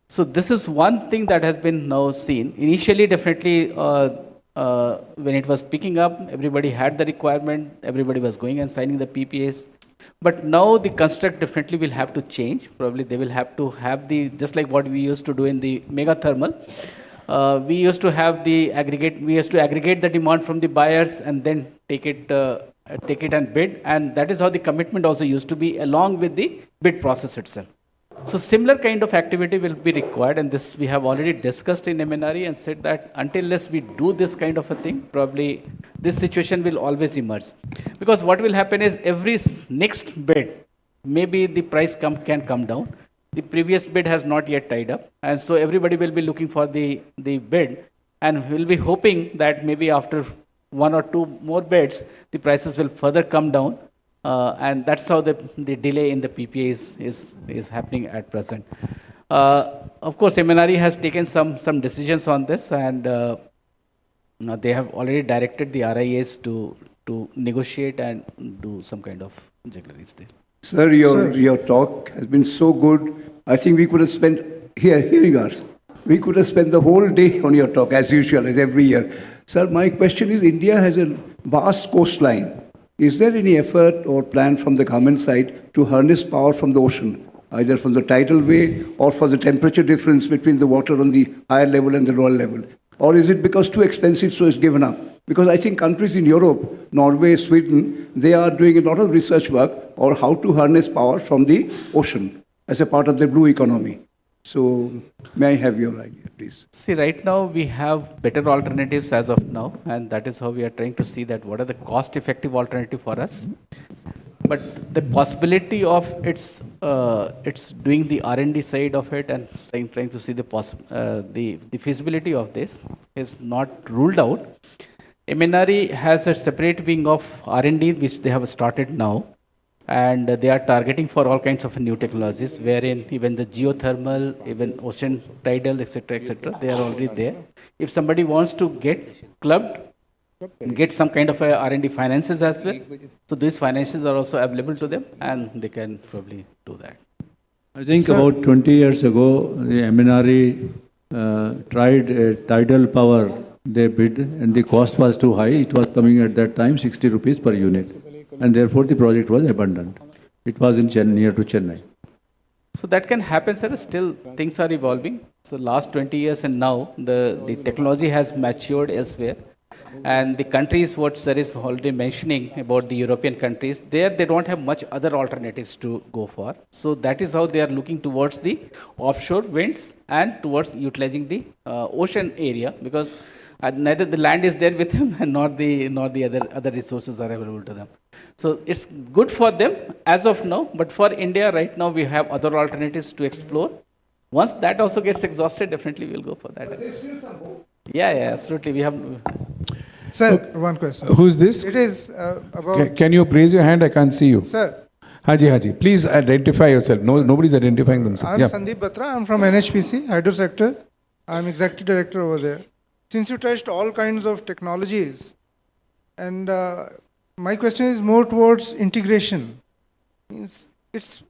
So this is one thing that has been now seen. Initially, definitely, when it was picking up, everybody had the requirement, everybody was going and signing the PPAs. But now the construct definitely will have to change. Probably they will have to have just like what we used to do in the mega thermal. We used to have we used to aggregate the demand from the buyers and then take it and bid. And that is how the commitment also used to be along with the bid process itself. So similar kind of activity will be required, and this we have already discussed in MNRE and said that until we do this kind of a thing, probably this situation will always emerge. Because what will happen is every next bid, maybe the price can come down. The previous bid has not yet tied up, and so everybody will be looking for the bid, and will be hoping that maybe after 1 or 2 more bids, the prices will further come down. And that's how the delay in the PPA is happening at present. Of course, MNRE has taken some decisions on this, and they have already directed the RIAs to negotiate and do some kind of juggleries there. Sir, your talk has been so good. I think we could have spent hearing us. We could have spent the whole day on your talk, as usual, as every year. Sir, my question is, India has a vast coastline. Is there any effort or plan from the government side to harness power from the ocean, either from the tidal way or for the temperature difference between the water on the higher level and the lower level? Or is it because too expensive, so it's given up? Because I think countries in Europe, Norway, Sweden, they are doing a lot of research work on how to harness power from the ocean as a part of the blue economy. So may I have your idea, please? See, right now we have better alternatives as of now, and that is how we are trying to see that what are the cost-effective alternative for us. but the possibility of it's doing the R&D side of it and trying to see the feasibility of this is not ruled out. MNRE has a separate wing of R&D which they have started now, and they are targeting for all kinds of new technologies, wherein even the geothermal, even ocean tidal, etc., they are already there. If somebody wants to get clubbed, get some kind of a R&D finances as well, so these finances are also available to them, and they can probably do that. I think about 20 years ago, the MNRE tried tidal power. They bid, and the cost was too high. It was coming at that time 60 rupees per unit, and therefore the project was abandoned. It was in near to Chennai. So that can happen, sir. Still, things are evolving. So last 20 years and now, the technology has matured elsewhere. And the countries, what sir is already mentioning about the European countries, there they don't have much other alternatives to go for. So that is how they are looking towards the offshore winds and towards utilizing the ocean area, because neither the land is there with them and nor the other resources are available to them. So it's good for them as of now, but for India right now we have other alternatives to explore. Once that also gets exhausted, definitely we'll go for that. Yeah, absolutely. We have. Sir, one question. Who's this? It is about. Can you raise your hand? I can't see you. Sir. Haji. Please identify yourself. No, nobody's identifying themselves. I'm Sandeep Batra. I'm from NHPC, Hydro Sector. I'm Executive Director over there. Since you touched all kinds of technologies, and my question is more towards integration. Means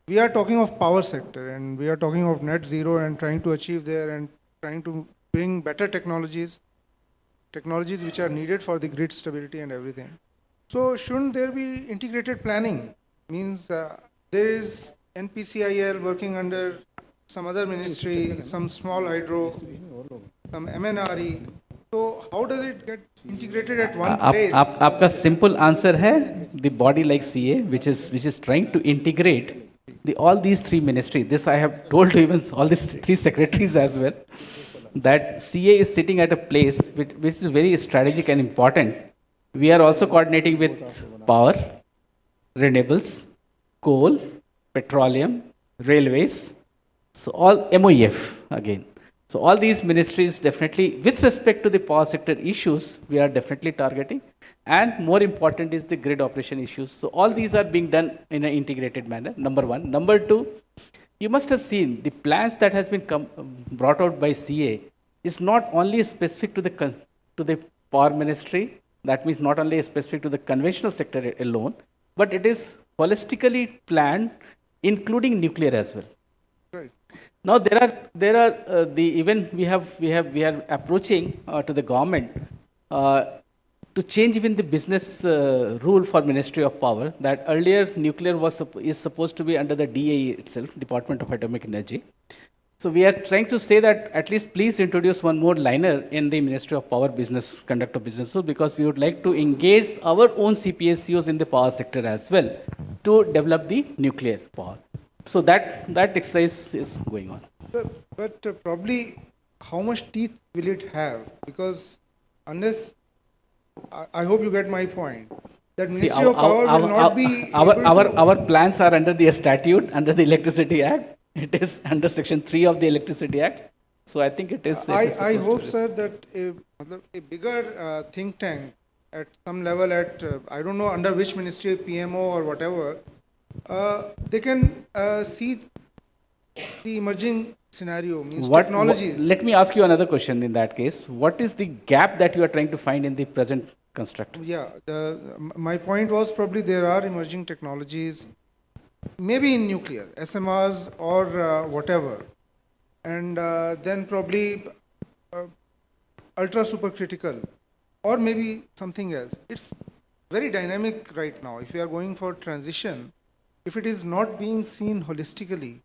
we are talking of power sector, and we are talking of net zero and trying to achieve there and trying to bring better technologies which are needed for the grid stability and everything. So shouldn't there be integrated planning? Means there is NPCIL working under some other ministry, some small hydro, some MNRE. So how does it get integrated at one place? आपका simple answer है the body like CA, which is trying to integrate all these three ministries. This I have told to even all these three secretaries as well, that CA is sitting at a place which is very strategic and important. We are also coordinating with power, renewables, coal, petroleum, railways, so all MOEF again. So all these ministries definitely, with respect to the power sector issues, we are definitely targeting. And more important is the grid operation issues. So all these are being done in an integrated manner, number one. Number two, you must have seen the plans that has been brought out by CA is not only specific to the power ministry, that means not only specific to the conventional sector alone, but it is holistically planned, including nuclear as well. Right. Now there are we are approaching to the government to change even the business rule for Ministry of Power, that earlier nuclear is supposed to be under the DAE itself, Department of Atomic Energy. So we are trying to say that at least please introduce one more liner in the Ministry of Power business, conduct of business rule, because we would like to engage our own CPSUs in the power sector as well to develop the nuclear power. So that exercise is going on. But probably how much teeth will it have? Because unless, I hope you get my point, that Ministry of Power will not be our plans are under the statute, under the Electricity Act. It is under Section 3 of the Electricity Act. So I think it is. I hope, sir, that a bigger think tank at some level I don't know under which ministry, PMO or whatever, they can see the emerging scenario, means technologies. Let me ask you another question in that case. What is the gap that you are trying to find in the present construct? Yeah, my point was probably there are emerging technologies, maybe in nuclear, SMRs or whatever, and then probably ultra supercritical, or maybe something else. It's very dynamic right now. If we are going for transition, if it is not being seen holistically,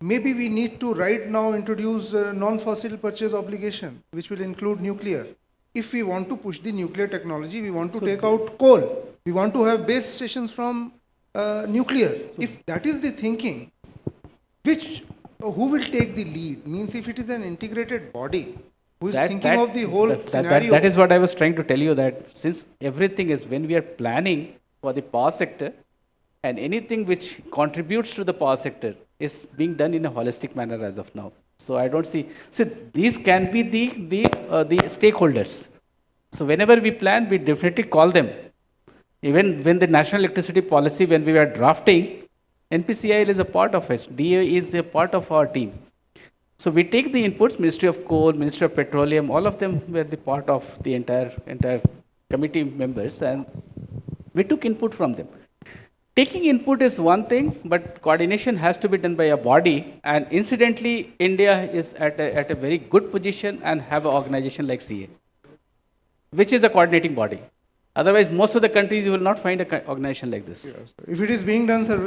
maybe we need to right now introduce non-fossil purchase obligation, which will include nuclear. If we want to push the nuclear technology, we want to take out coal. We want to have base stations from nuclear. If that is the thinking, who will take the lead? Means if it is an integrated body who is thinking of the whole scenario. That is what I was trying to tell you, that since everything is, when we are planning for the power sector, and anything which contributes to the power sector is being done in a holistic manner as of now. So I don't see, so these can be the stakeholders. So whenever we plan, we definitely call them. Even when the national electricity policy, when we were drafting, NPCIL is a part of it. DA is a part of our team. So we take the inputs, Ministry of Coal, Ministry of Petroleum, all of them were the part of the entire committee members, and we took input from them. Taking input is one thing, but coordination has to be done by a body, and incidentally, India is at a very good position and have an organization like CA, which is a coordinating body. Otherwise, most of the countries you will not find an organization like this. Yes. If it is being done, sir,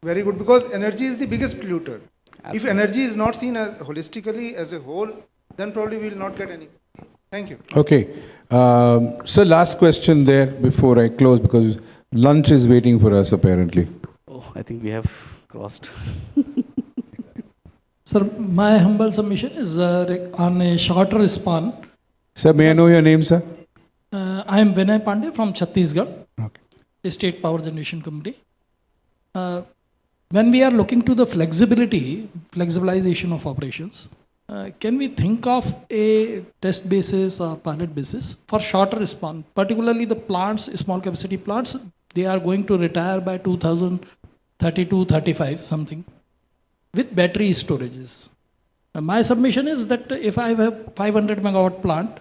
very good, because energy is the biggest polluter. Absolutely. If energy is not seen as holistically as a whole, then probably we will not get any. Thank you. Okay. So last question there before I close, because lunch is waiting for us apparently. Oh, I think we have crossed. Sir, my humble submission is on a shorter span. Sir, may I know your name, sir? I am Vinay Pandey from Chhattisgarh, Okay. State Power Generation Company. When we are looking to the flexibilization of operations, can we think of a test basis or pilot basis for shorter span, particularly the plants, small capacity plants, they are going to retire by 2032, 35 something, with battery storages. My submission is that if I have a 500 megawatt plant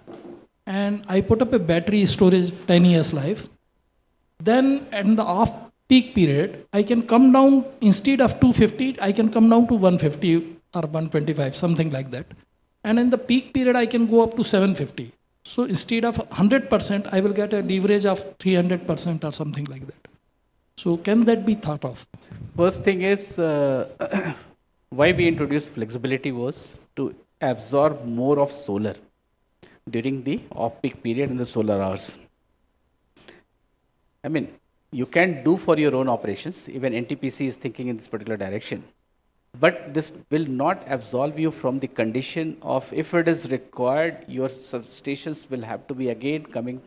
and I put up a battery storage 10 years life, then in the off-peak period, I can come down, instead of 250, I can come down to 150 or 125, something like that. And in the peak period, I can go up to 750. So instead of 100%, I will get a leverage of 300% or something like that. So can that be thought of? First thing is, why we introduced flexibility was to absorb more of solar during the off-peak period in the solar hours. I mean, you can do for your own operations, even NTPC is thinking in this particular direction. But this will not absolve you from the condition of, if it is required, your substations will have to be again coming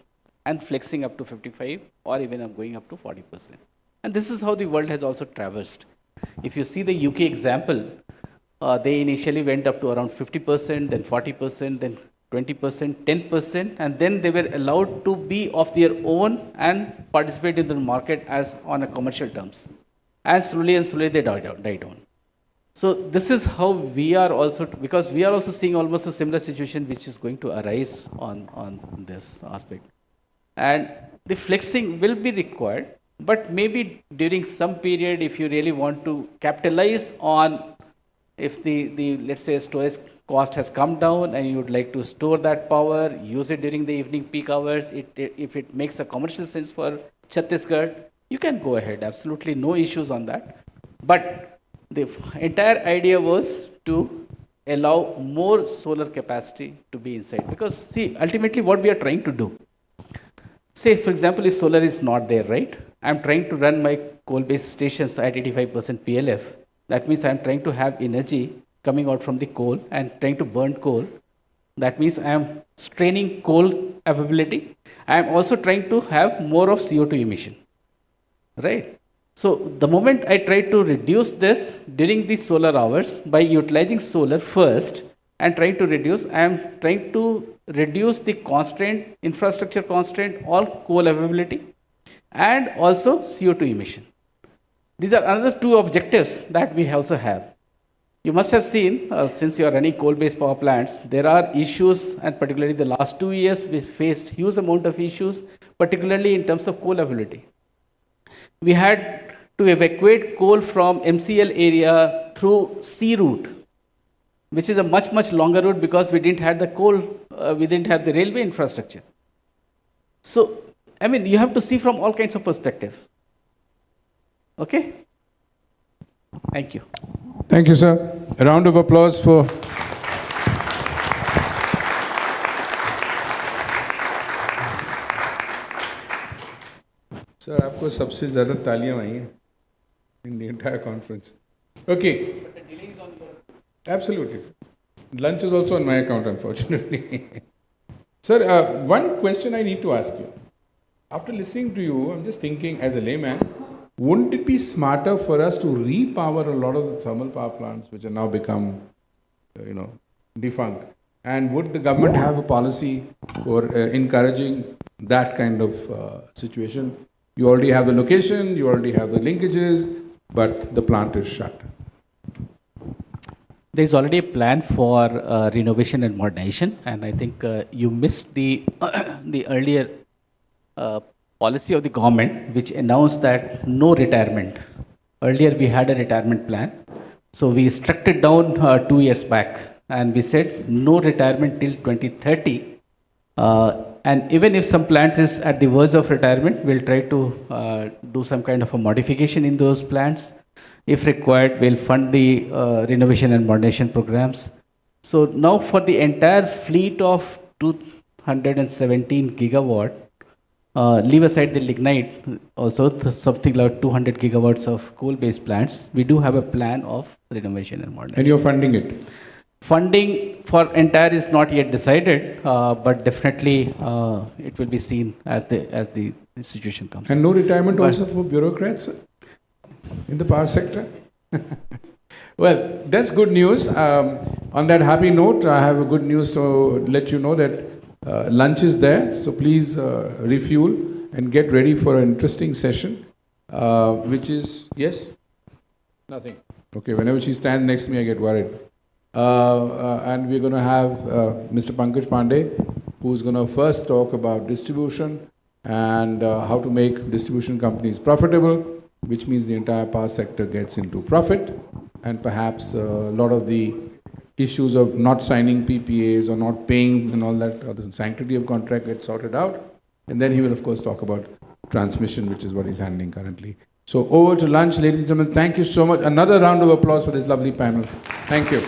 and flexing up to 55 or even going up to 40%. And this is how the world has also traversed. If you see the UK example, they initially went up to around 50%, then 40%, then 20%, 10%, and then they were allowed to be of their own and participate in the market as on a commercial terms. And slowly they died down. So this is how we are also, because we are also seeing almost a similar situation which is going to arise on this aspect. And the flexing will be required, but maybe during some period, if you really want to capitalize on, if the let's say storage cost has come down and you would like to store that power, use it during the evening peak hours, if it makes a commercial sense for Chhattisgarh, you can go ahead. Absolutely no issues on that. But the entire idea was to allow more solar capacity to be inside. Because see, ultimately what we are trying to do, say for example, if solar is not there, right? I'm trying to run my coal-based stations at 85% PLF. That means I'm trying to have energy coming out from the coal and trying to burn coal. That means I am straining coal availability. I am also trying to have more of CO2 emission, right? So the moment I try to reduce this during the solar hours by utilizing solar first and trying to reduce, I am trying to reduce the constraint, infrastructure constraint, all coal availability, and also CO2 emission. These are another two objectives that we also have. You must have seen, since you are running coal-based power plants, there are issues, and particularly the last 2 years, we faced huge amount of issues, particularly in terms of coal availability. We had to evacuate coal from MCL area through sea route, which is a much, much longer route because we didn't have the coal, we didn't have the railway infrastructure. So, I mean, you have to see from all kinds of perspective. Okay? Thank you. Thank you, sir. A round of applause for... Sir, आपको सबसे ज़्यादा तालियां आई हैं in the entire conference. Okay. But the delay is on your... Absolutely, sir. Lunch is also on my account, unfortunately. Sir, one question I need to ask you. After listening to you, I'm just thinking as a layman, wouldn't it be smarter for us to repower a lot of the thermal power plants which are now become, defunct? And would the government have a policy for encouraging that kind of situation? You already have the location, you already have the linkages, but the plant is shut. There is already a plan for renovation and modernization, and I think you missed the the earlier policy of the government, which announced that no retirement. Earlier, we had a retirement plan, so we struck it down 2 years back, and we said no retirement till 2030. And even if some plants is at the verge of retirement, we'll try to do some kind of a modification in those plants. If required, we'll fund the renovation and modernization programs. So now for the entire fleet of 217 gigawatt, leave aside the lignite, also something like 200 gigawatts of coal-based plants, we do have a plan of renovation and modernization. And you're funding it? Funding for entire is not yet decided, but definitely it will be seen as the situation comes. And no retirement also for bureaucrats in the power sector? Well, that's good news. On that happy note, I have a good news to let you know that lunch is there, so please refuel and get ready for an interesting session, which is, yes? Nothing. Okay, whenever she stands next to me, I get worried. And we're going to have Mr. Pankaj Pandey, who's going to first talk about distribution and how to make distribution companies profitable, which means the entire power sector gets into profit, and perhaps a lot of the issues of not signing PPAs or not paying and all that, or the sanctity of contract gets sorted out. And then he will, of course, talk about transmission, which is what he's handling currently. So over to lunch, ladies and gentlemen. Thank you so much. Another round of applause for this lovely panel. Thank you.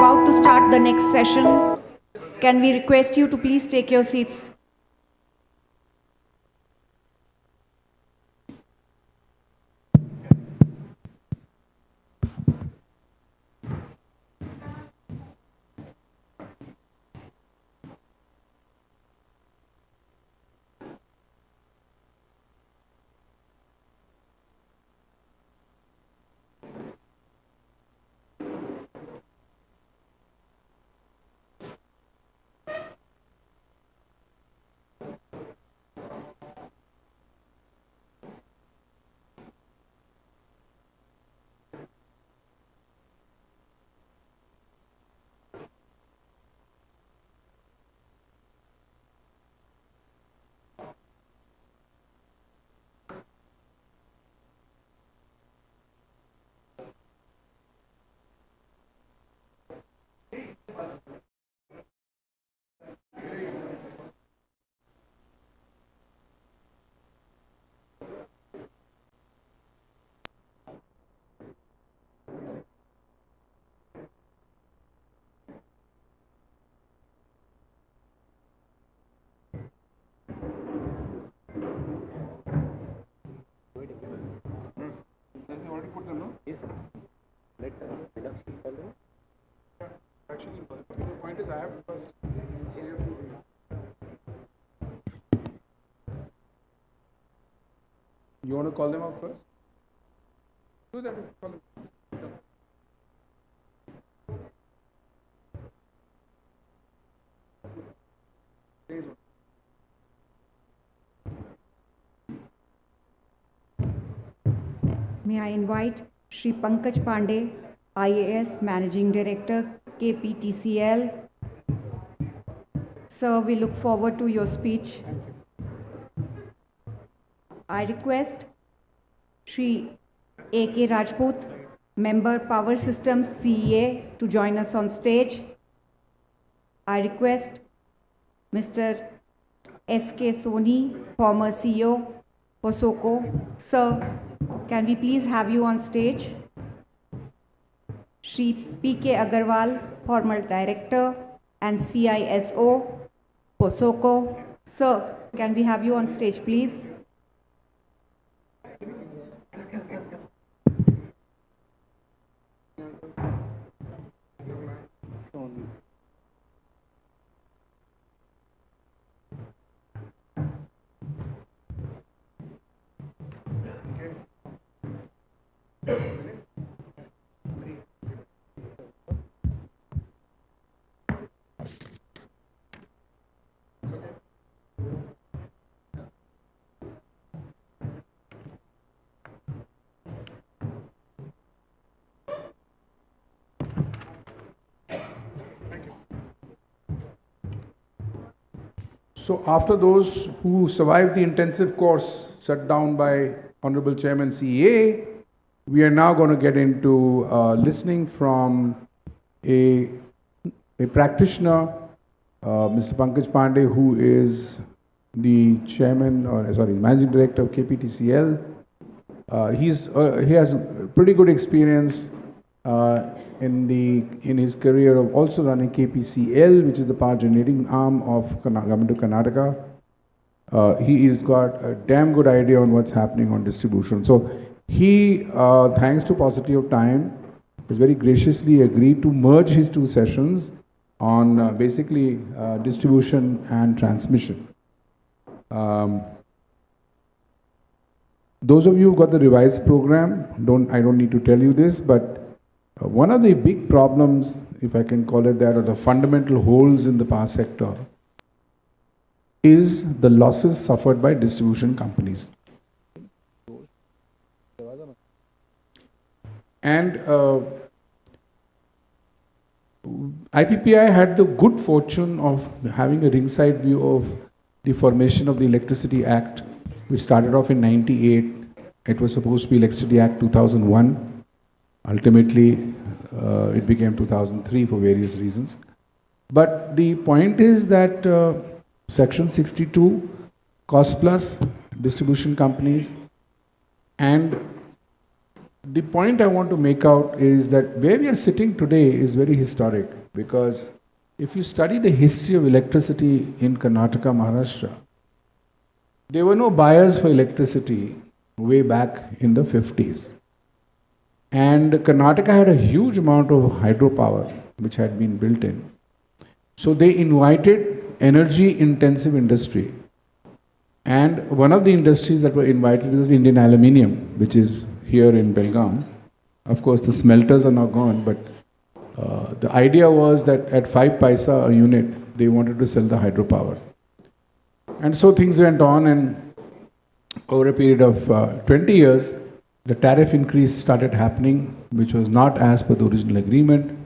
about to start the next session. Can we request you to please take your seats? You want to call them out first? Do that. Call them. May I invite Shri Pankaj Pandey, IAS Managing Director, KPTCL. Sir, we look forward to your speech. I request Shri A.K. Rajput, Member Power Systems CEA, to join us on stage. I request Mr. S.K. Soni, former CEO, POSOCO. Sir, can we please have you on stage? Shri P.K. Agarwal, former Director and CISO, POSOCO. Sir, can we have you on stage, please? So after those who survived the intensive course set down by Honorable Chairman CEA, we are now going to get into listening from a practitioner, Mr. Pankaj Pandey, who is the chairman, or sorry, managing director of KPTCL. He has pretty good experience in his career of also running KPCL, which is the power generating arm of Government of Karnataka. He has got a damn good idea on what's happening on distribution. So he, thanks to paucity of time, has very graciously agreed to merge his two sessions on basically distribution and transmission. Those of you who got the revised program, I don't need to tell you this, but one of the big problems, if I can call it that, or the fundamental holes in the power sector, is the losses suffered by distribution companies. And IPPAI had the good fortune of having a ringside view of the formation of the Electricity Act, which started off in '98. It was supposed to be Electricity Act 2001. Ultimately, it became 2003 for various reasons. But the point is that Section 62, cost plus, distribution companies, and The point I want to make out is that where we are sitting today is very historic, because if you study the history of electricity in Karnataka, Maharashtra, there were no buyers for electricity way back in the 50s. And Karnataka had a huge amount of hydropower which had been built in. So they invited energy intensive industry. And one of the industries that were invited was Indian Aluminium, which is here in Belgaum. Of course, the smelters are now gone, but the idea was that at 5 paisa a unit, they wanted to sell the hydropower. And so things went on, and over a period of 20 years, the tariff increase started happening, which was not as per the original agreement.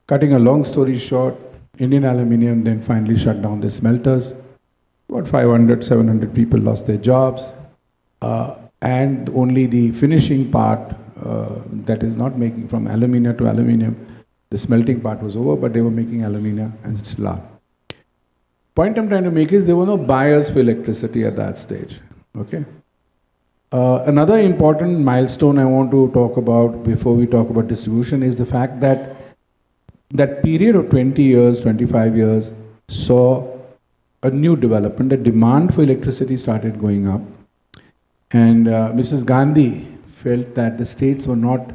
Cutting a long story short, Indian Aluminium then finally shut down the smelters. About 500, 700 people lost their jobs. And only the finishing part, that is not making from alumina to aluminium, the smelting part was over, but they were making alumina and still are. Point I'm trying to make is there were no buyers for electricity at that stage. Okay. Another important milestone I want to talk about before we talk about distribution is the fact that that period of 20 years, 25 years saw a new development. The demand for electricity started going up. And Mrs. Gandhi felt that the states were not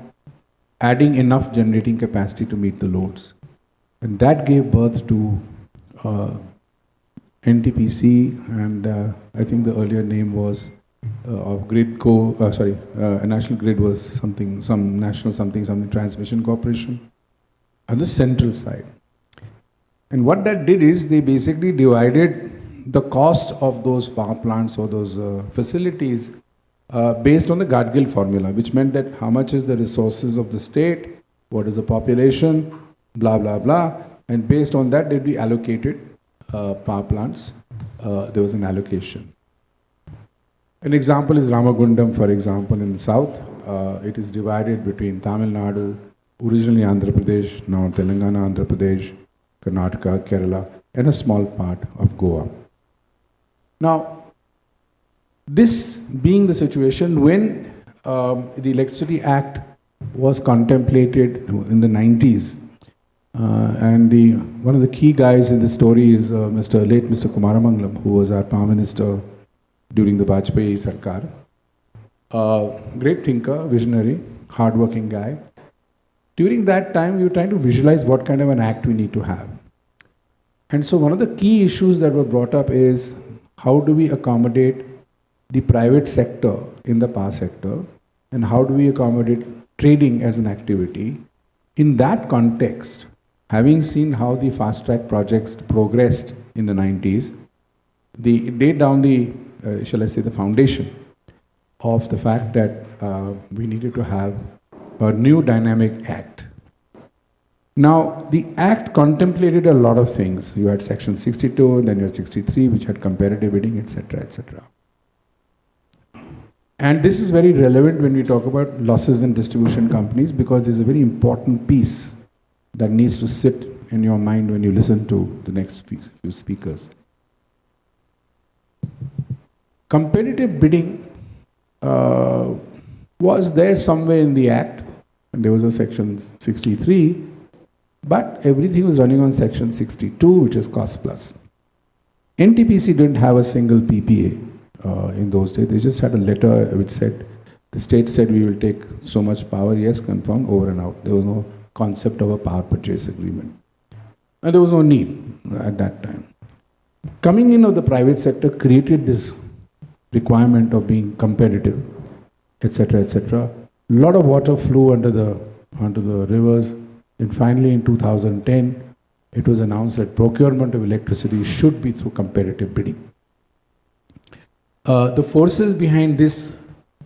adding enough generating capacity to meet the loads. And that gave birth to NTPC, and I think the earlier name was of Gridco, National Grid was something, some National something Transmission Corporation on the central side. And what that did is they basically divided the cost of those power plants or those facilities based on the Gadgil formula, which meant that how much is the resources of the state, what is the population, blah, blah, blah. And based on that, they'd be allocated power plants. There was an allocation. An example is Ramagundam, for example, in the south. It is divided between Tamil Nadu, originally Andhra Pradesh, now Telangana, Andhra Pradesh, Karnataka, Kerala, and a small part of Goa. Now, this being the situation, when the Electricity Act was contemplated in the 90s, and one of the key guys in the story is late Mr. Kumaramangalam, who was our Prime Minister during the Vajpayee Sarkar. Great thinker, visionary, hardworking guy. During that time, we were trying to visualize what kind of an act we need to have. And so one of the key issues that were brought up is how do we accommodate the private sector in the power sector, and how do we accommodate trading as an activity. In that context, having seen how the fast track projects progressed in the 90s, they laid down the, the foundation of the fact that we needed to have a new dynamic act. Now, the act contemplated a lot of things. You had section 62, and then you had 63, which had comparative bidding, etc., etc. And this is very relevant when we talk about losses in distribution companies, because there's a very important piece that needs to sit in your mind when you listen to the next few speakers. Competitive bidding was there somewhere in the Act, and there was a section 63, but everything was running on section 62, which is cost plus. NTPC didn't have a single PPA in those days. They just had a letter which said, the state said we will take so much power, yes, confirmed, over and out. There was no concept of a power purchase agreement. And there was no need at that time. Coming in of the private sector created this requirement of being competitive, etc., etc. A lot of water flew onto the rivers, and finally in 2010, it was announced that procurement of electricity should be through competitive bidding. The forces behind this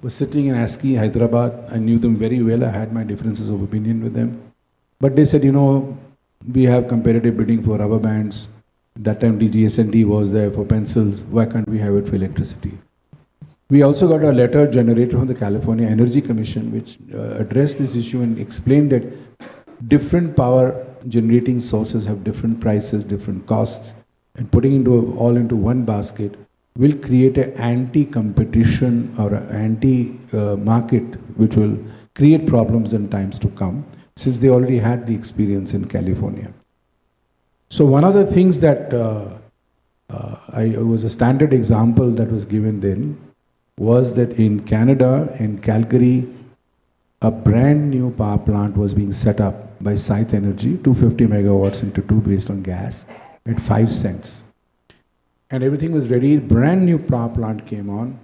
were sitting in ASCI, Hyderabad. I knew them very well. I had my differences of opinion with them. But they said, we have competitive bidding for rubber bands. That time DGS&D was there for pencils. Why can't we have it for electricity? We also got a letter generated from the California Energy Commission, which addressed this issue and explained that different power generating sources have different prices, different costs, and putting all into one basket will create an anti-competition or an anti-market, which will create problems in times to come, since they already had the experience in California. So one of the things that it was a standard example that was given then was that in Canada, in Calgary, a brand new power plant was being set up by Scythe Energy, 250 megawatts into 2 based on gas, at 5 cents. And everything was ready, brand new power plant came on,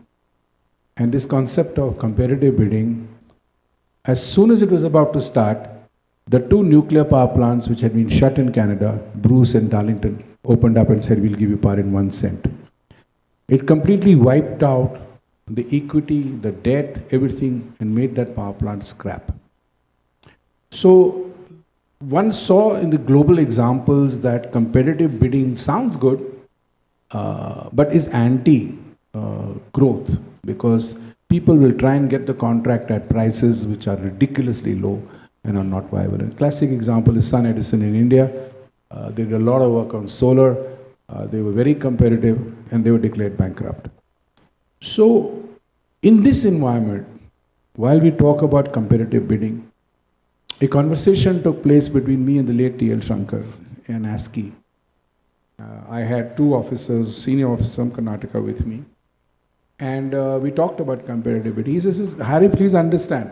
and this concept of competitive bidding, as soon as it was about to start, the 2 nuclear power plants which had been shut in Canada, Bruce and Darlington, opened up and said, we'll give you power in 1 cent. It completely wiped out the equity, the debt, everything, and made that power plant scrap. So one saw in the global examples that competitive bidding sounds good, but is anti-growth, because people will try and get the contract at prices which are ridiculously low and are not viable. A classic example is Sun Edison in India. They did a lot of work on solar. They were very competitive and they were declared bankrupt. So in this environment, while we talk about competitive bidding, a conversation took place between me and the late T.L. Shankar and ASCII. I had 2 officers, senior officers from Karnataka with me, and we talked about competitive bidding. He says, Harry, please understand,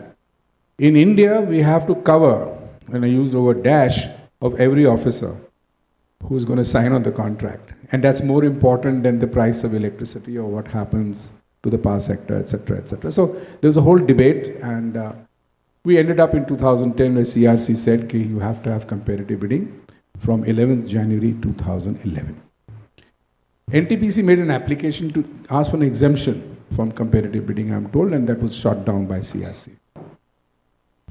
in India, we have to cover, and I used the word dash, of every officer who's going to sign on the contract. And that's more important than the price of electricity or what happens to the power sector, etc., etc. So there was a whole debate, and we ended up in 2010 where CRC said, okay, you have to have competitive bidding from 11th January 2011. NTPC made an application to ask for an exemption from competitive bidding, I'm told, and that was shot down by CRC.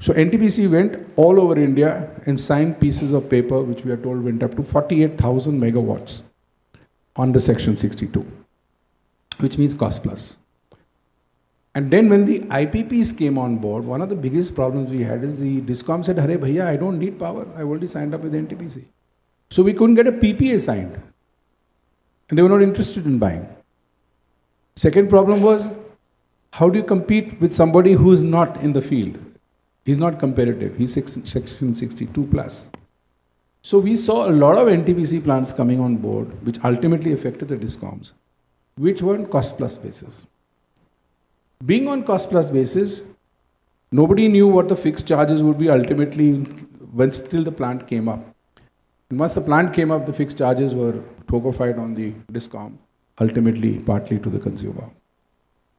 So NTPC went all over India and signed pieces of paper which we are told went up to 48,000 megawatts under Section 62, which means cost plus. And then when the IPPs came on board, one of the biggest problems we had is the DISCOM said, Hare bhaiya, I don't need power. I already signed up with NTPC. So we couldn't get a PPA signed. And they were not interested in buying. Second problem was, how do you compete with somebody who is not in the field? He's not competitive. He's Section 62 plus. So we saw a lot of NTPC plants coming on board, which ultimately affected the DISCOMs, which were on cost plus basis. Being on cost plus basis, nobody knew what the fixed charges would be ultimately when still the plant came up. And once the plant came up, the fixed charges were tokenified on the DISCOM, ultimately partly to the consumer.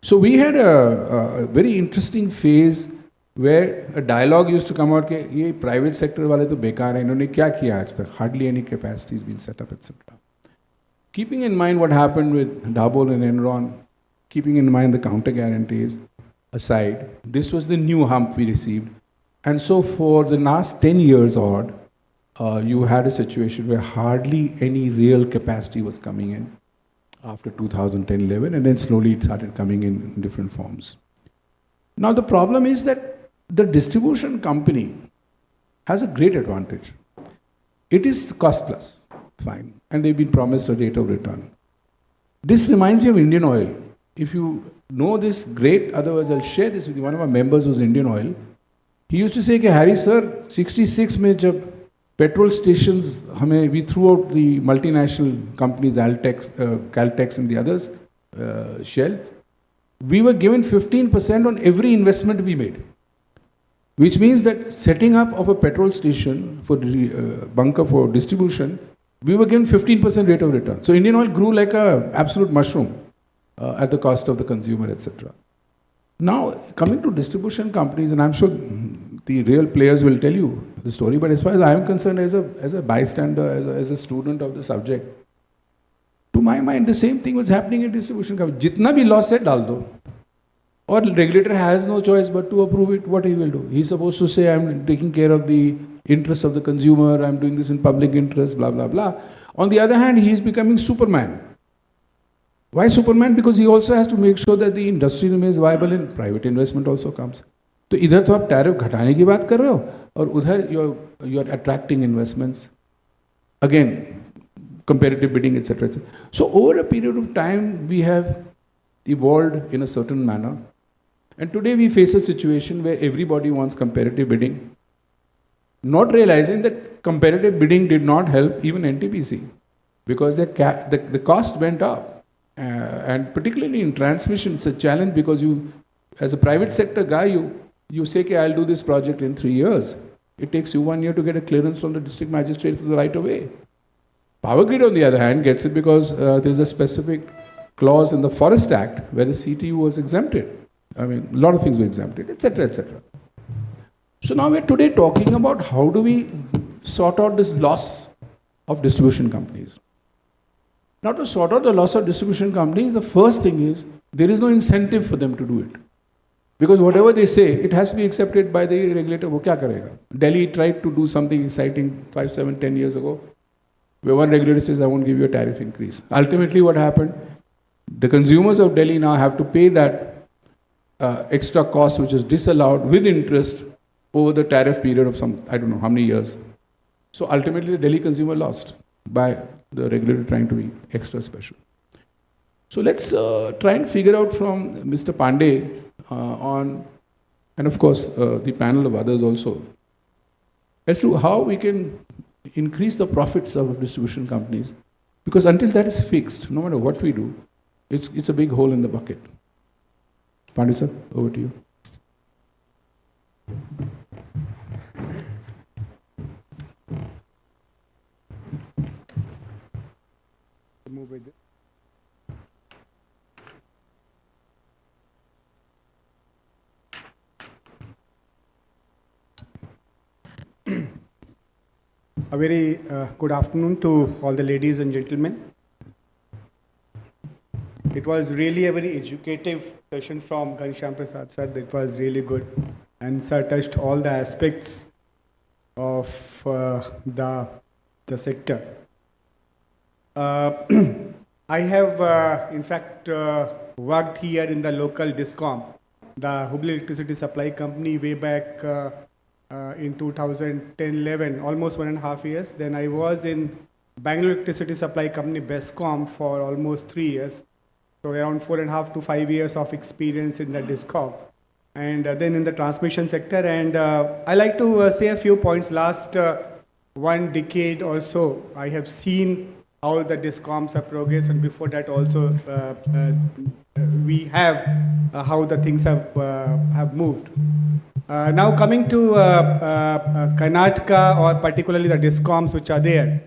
So we had a very interesting phase where a dialogue used to come out that ye private sector wale to bekar hai, inhone kya kiya aaj tak? Hardly any capacity has been set up, etc. Keeping in mind what happened with Dabhol and Enron, keeping in mind the counter guarantees aside, this was the new hump we received. And so for the last 10 years odd, you had a situation where hardly any real capacity was coming in after 2010-11, and then slowly it started coming in different forms. Now the problem is that the distribution company has a great advantage. It is cost plus, fine, and they've been promised a rate of return. This reminds me of Indian Oil. If you know this, great, otherwise I'll share this with you. One of our members was Indian Oil. He used to say, Harry sir, 66 mein jab petrol stations, we threw out the multinational companies, Altex, Caltex and the others, Shell, we were given 15% on every investment we made. Which means that setting up of a petrol station for bunker for distribution, we were given 15% rate of return. So Indian Oil grew like an absolute mushroom at the cost of the consumer, etc. Now, coming to distribution companies, and I'm sure the real players will tell you the story, but as far as I am concerned, as a bystander, as a student of the subject, to my mind, the same thing was happening in distribution companies. Jitna bhi loss hai, dal do. Or the regulator has no choice but to approve it. What he will do? He's supposed to say, I'm taking care of the interests of the consumer, I'm doing this in public interest, blah, blah, blah. On the other hand, he is becoming Superman. Why Superman? Because he also has to make sure that the industry remains viable and private investment also comes. So इधर तो आप tariff घटाने की बात कर रहे हो और उधर you're attracting investments. Again, competitive bidding, etc., etc. So over a period of time, we have evolved in a certain manner. And today we face a situation where everybody wants comparative bidding, not realizing that comparative bidding did not help even NTPC because the cost went up. And particularly in transmission, it's a challenge because you, as a private sector guy, you say, okay, I'll do this project in 3 years. It takes you 1 year to get a clearance from the district magistrate for the right of way. Power Grid, on the other hand, gets it because there's a specific clause in the Forest Act where the CTU was exempted. I mean, a lot of things were exempted, etc., etc. So now we're today talking about how do we sort out this loss of distribution companies. Now to sort out the loss of distribution companies, the first thing is there is no incentive for them to do it. Because whatever they say, it has to be accepted by the regulator. Wo kya karega? Delhi tried to do something exciting 5, 7, 10 years ago, where one regulator says, I won't give you a tariff increase. Ultimately what happened? The consumers of Delhi now have to pay that extra cost which is disallowed with interest over the tariff period of some, I don't know how many years. So ultimately the Delhi consumer lost by the regulator trying to be extra special. So let's try and figure out from Mr. Pandey on, and of course the panel of others also, as to how we can increase the profits of distribution companies, because until that is fixed, no matter what we do, it's a big hole in the bucket. Pandey sir, over to you. Move with it. A very good afternoon to all the ladies and gentlemen. It was really a very educative session from Ghanshyam Prasad sir. It was really good, and sir touched all the aspects of the sector. I have, in fact, worked here in the local DISCOM, the Hubli Electricity Supply Company, way back in 2010-11, almost 1.5 years. Then I was in Bangalore Electricity Supply Company, BESCOM, for almost 3 years. So around 4.5 to 5 years of experience in the DISCOM. And then in the transmission sector. And I like to say a few points. Last 1 decade or so, I have seen how the DISCOMs have progressed, and before that also we have how the things have moved. Now coming to Karnataka, or particularly the DISCOMs which are there.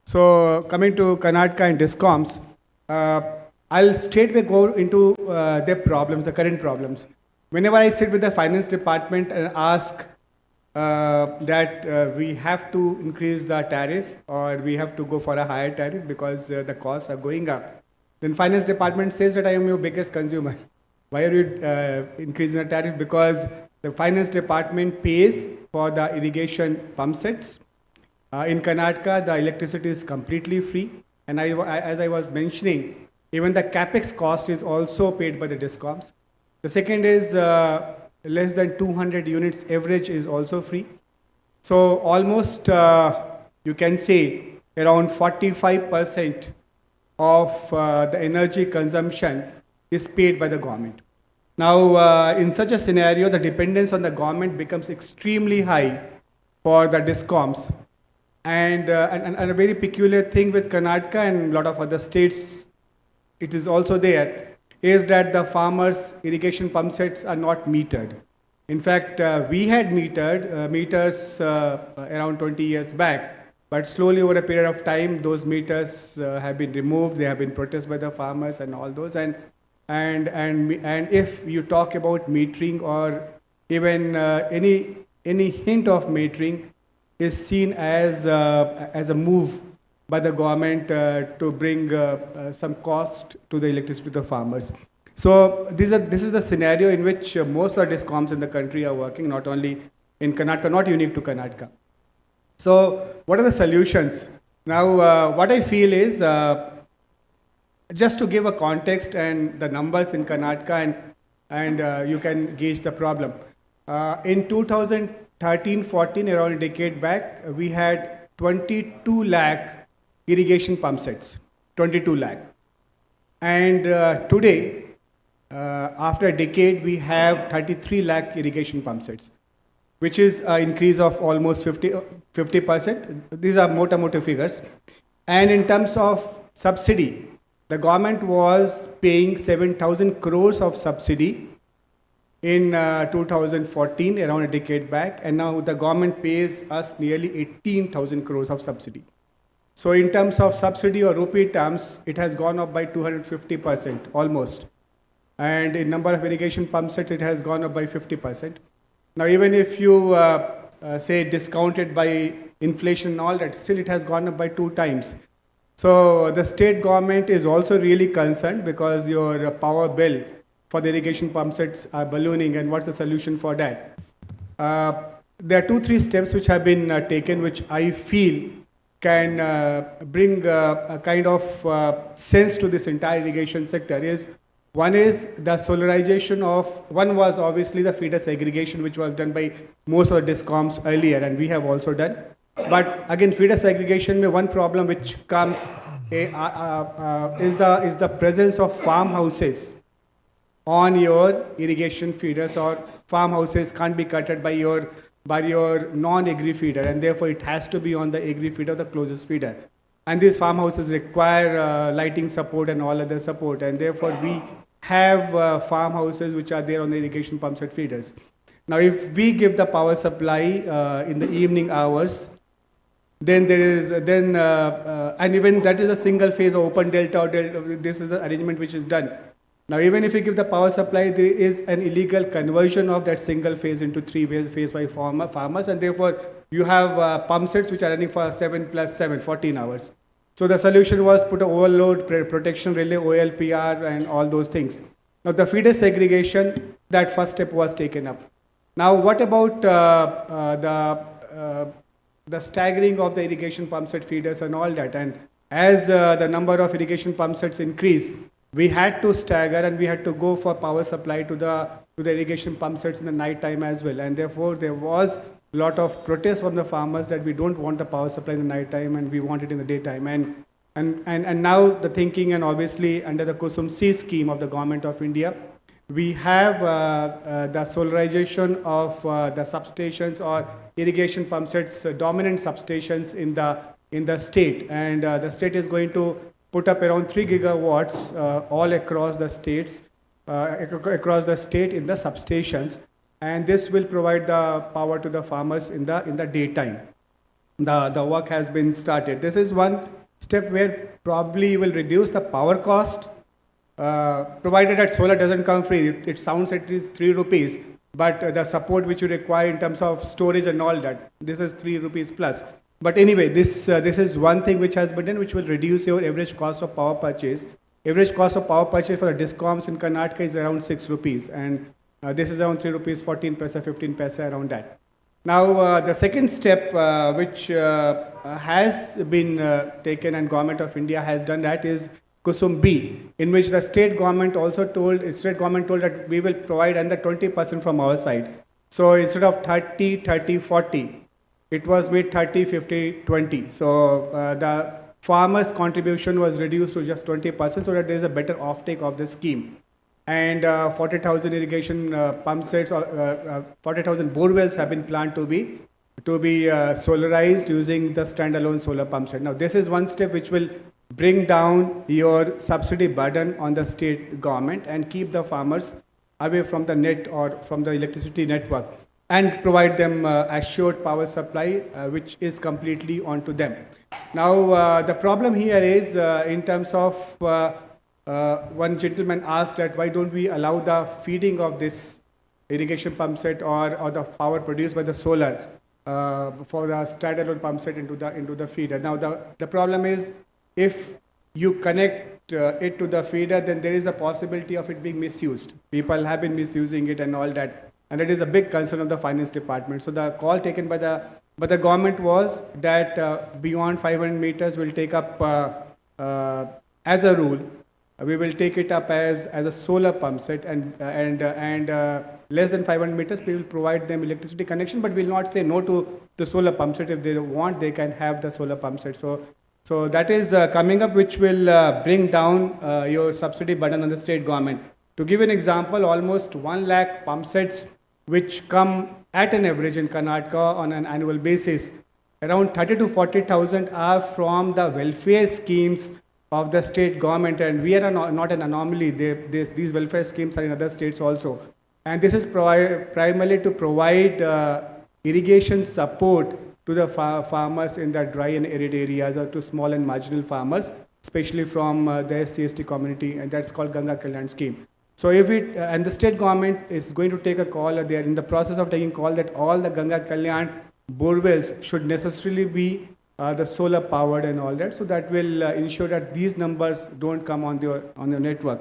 So coming to Karnataka and DISCOMs, I'll straightway go into their problems, the current problems. Whenever I sit with the finance department and ask that we have to increase the tariff, or we have to go for a higher tariff because the costs are going up, then finance department says that I am your biggest consumer. Why are you increasing the tariff? Because the finance department pays for the irrigation pump sets. In Karnataka, the electricity is completely free. And as I was mentioning, even the capex cost is also paid by the DISCOMs. The second is less than 200 units average is also free. So almost you can say around 45% of the energy consumption is paid by the government. Now in such a scenario, the dependence on the government becomes extremely high for the DISCOMs. And a very peculiar thing with Karnataka and a lot of other states, it is also there, is that the farmers' irrigation pump sets are not metered. In fact, we had metered meters around 20 years back, but slowly over a period of time, those meters have been removed. They have been protested by the farmers and all those. And if you talk about metering, or even any hint of metering, is seen as a move by the government to bring some cost to the electricity to the farmers. So this is the scenario in which most of the DISCOMs in the country are working, not only in Karnataka, not unique to Karnataka. So what are the solutions? Now what I feel is, just to give a context and the numbers in Karnataka, and you can gauge the problem. In 2013-14, around a decade back, we had 22 lakh irrigation pump sets, 22 lakh. And today, after a decade, we have 33 lakh irrigation pump sets, which is an increase of almost 50%. These are motor figures. And in terms of subsidy, the government was paying 7,000 crores of subsidy in 2014, around a decade back, and now the government pays us nearly 18,000 crores of subsidy. So in terms of subsidy or rupee terms, it has gone up by 250% almost. And in number of irrigation pump sets, it has gone up by 50%. Now even if you say discounted by inflation and all that, still it has gone up by 2 times. So the state government is also really concerned because your power bill for the irrigation pump sets are ballooning, and what's the solution for that? There are 2-3 steps which have been taken, which I feel can bring a kind of sense to this entire irrigation sector. One is the solarization of, one was obviously the feeder segregation, which was done by most of the DISCOMs earlier, and we have also done. But again, feeder segregation, mein one problem which comes is the presence of farmhouses on your irrigation feeders, or farmhouses can't be cutted by your non-agri feeder, and therefore it has to be on the agri feeder, the closest feeder. And these farmhouses require lighting support and all other support, and therefore we have farmhouses which are there on the irrigation pump set feeders. Now, if we give the power supply in the evening hours, then there is and even that is a single phase or open delta, or this is the arrangement which is done. Now, even if you give the power supply, there is an illegal conversion of that single phase into 3 phase by farmers, and therefore you have pump sets which are running for 7 plus 7, 14 hours. So the solution was put an overload protection relay, OLPR, and all those things. Now the feeder segregation, that first step was taken up. Now what about the staggering of the irrigation pump set feeders and all that? And as the number of irrigation pump sets increased, we had to stagger, and we had to go for power supply to the irrigation pump sets in the night time as well. And therefore there was a lot of protest from the farmers that we don't want the power supply in the night time, and we want it in the daytime. And now the thinking, and obviously under the Kusum C scheme of the Government of India, we have the solarization of the substations or irrigation pump sets, dominant substations in the state, and the state is going to put up around 3 gigawatts all across the states, across the state in the substations, and this will provide the power to the farmers in the daytime. The work has been started. This is one step where probably will reduce the power cost, provided that solar doesn't come free. It sounds at least 3 rupees, but the support which you require in terms of storage and all that, this is 3 rupees plus. But anyway, this is one thing which has been done, which will reduce your average cost of power purchase. Average cost of power purchase for the DISCOMs in Karnataka is around 6 rupees, and this is around 3 rupees, 14 paisa, 15 paisa, around that. Now, the second step which has been taken, and Government of India has done that, is Kusum B, in which the state government told that we will provide under 20% from our side. So instead of 30, 30, 40, it was made 30, 50, 20. So the farmers' contribution was reduced to just 20%, so that there is a better offtake of the scheme. And 40,000 irrigation pump sets, or 40,000 bore wells have been planned to be solarized using the standalone solar pump set. Now, this is one step which will bring down your subsidy burden on the state government and keep the farmers away from the net or from the electricity network, and provide them assured power supply, which is completely onto them. Now, the problem here is in terms of one gentleman asked that why don't we allow the feeding of this irrigation pump set or the power produced by the solar for the standalone pump set into the feeder. Now, the problem is, if you connect it to the feeder, then there is a possibility of it being misused. People have been misusing it and all that. And it is a big concern of the finance department. So the call taken by the government was that beyond 500 meters will take up as a rule. We will take it up as a solar pump set, and less than 500 meters we will provide them electricity connection, but we will not say no to the solar pump set. If they want, they can have the solar pump set. So that is coming up, which will bring down your subsidy burden on the state government. To give an example, almost 1 lakh pump sets which come at an average in Karnataka on an annual basis, around 30 to 40,000 are from the welfare schemes of the state government, and we are not an anomaly. These welfare schemes are in other states also. And this is primarily to provide irrigation support to the farmers in the dry and arid areas, or to small and marginal farmers, especially from the SC/ST community, and that's called Ganga Kalyan scheme. So if it, and the state government is going to take a call, or they are in the process of taking call, that all the Ganga Kalyan borewells should necessarily be the solar powered and all that. So that will ensure that these numbers don't come on the network.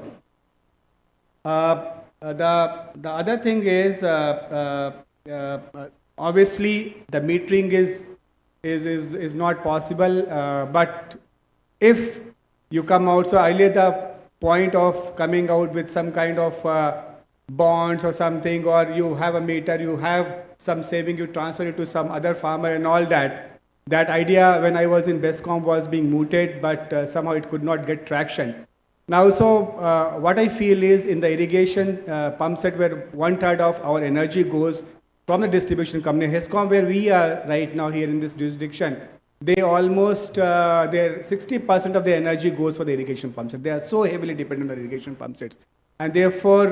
The other thing is, obviously the metering is not possible, but if you come out, so earlier the point of coming out with some kind of bonds or something, or you have a meter, you have some saving, you transfer it to some other farmer and all that. That idea when I was in BESCOM was being mooted, but somehow it could not get traction. Now, so what I feel is, in the irrigation pump set, where 1/3 of our energy goes from the distribution company, HESCOM, where we are right now here in this jurisdiction, they almost, their 60% of their energy goes for the irrigation pump set. They are so heavily dependent on irrigation pump sets. And therefore,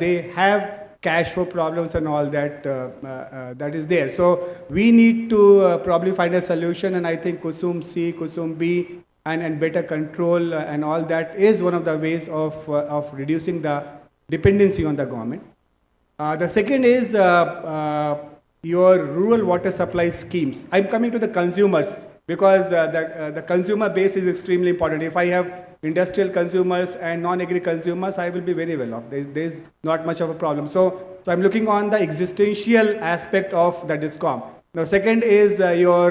they have cash flow problems and all that, that is there. So we need to probably find a solution, and I think Kusum C, Kusum B, and better control and all that is one of the ways of reducing the dependency on the government. The second is your rural water supply schemes. I'm coming to the consumers, because the consumer base is extremely important. If I have industrial consumers and non-agri consumers, I will be very well off. There's not much of a problem. So I'm looking on the existential aspect of the DISCOM. Now, second is your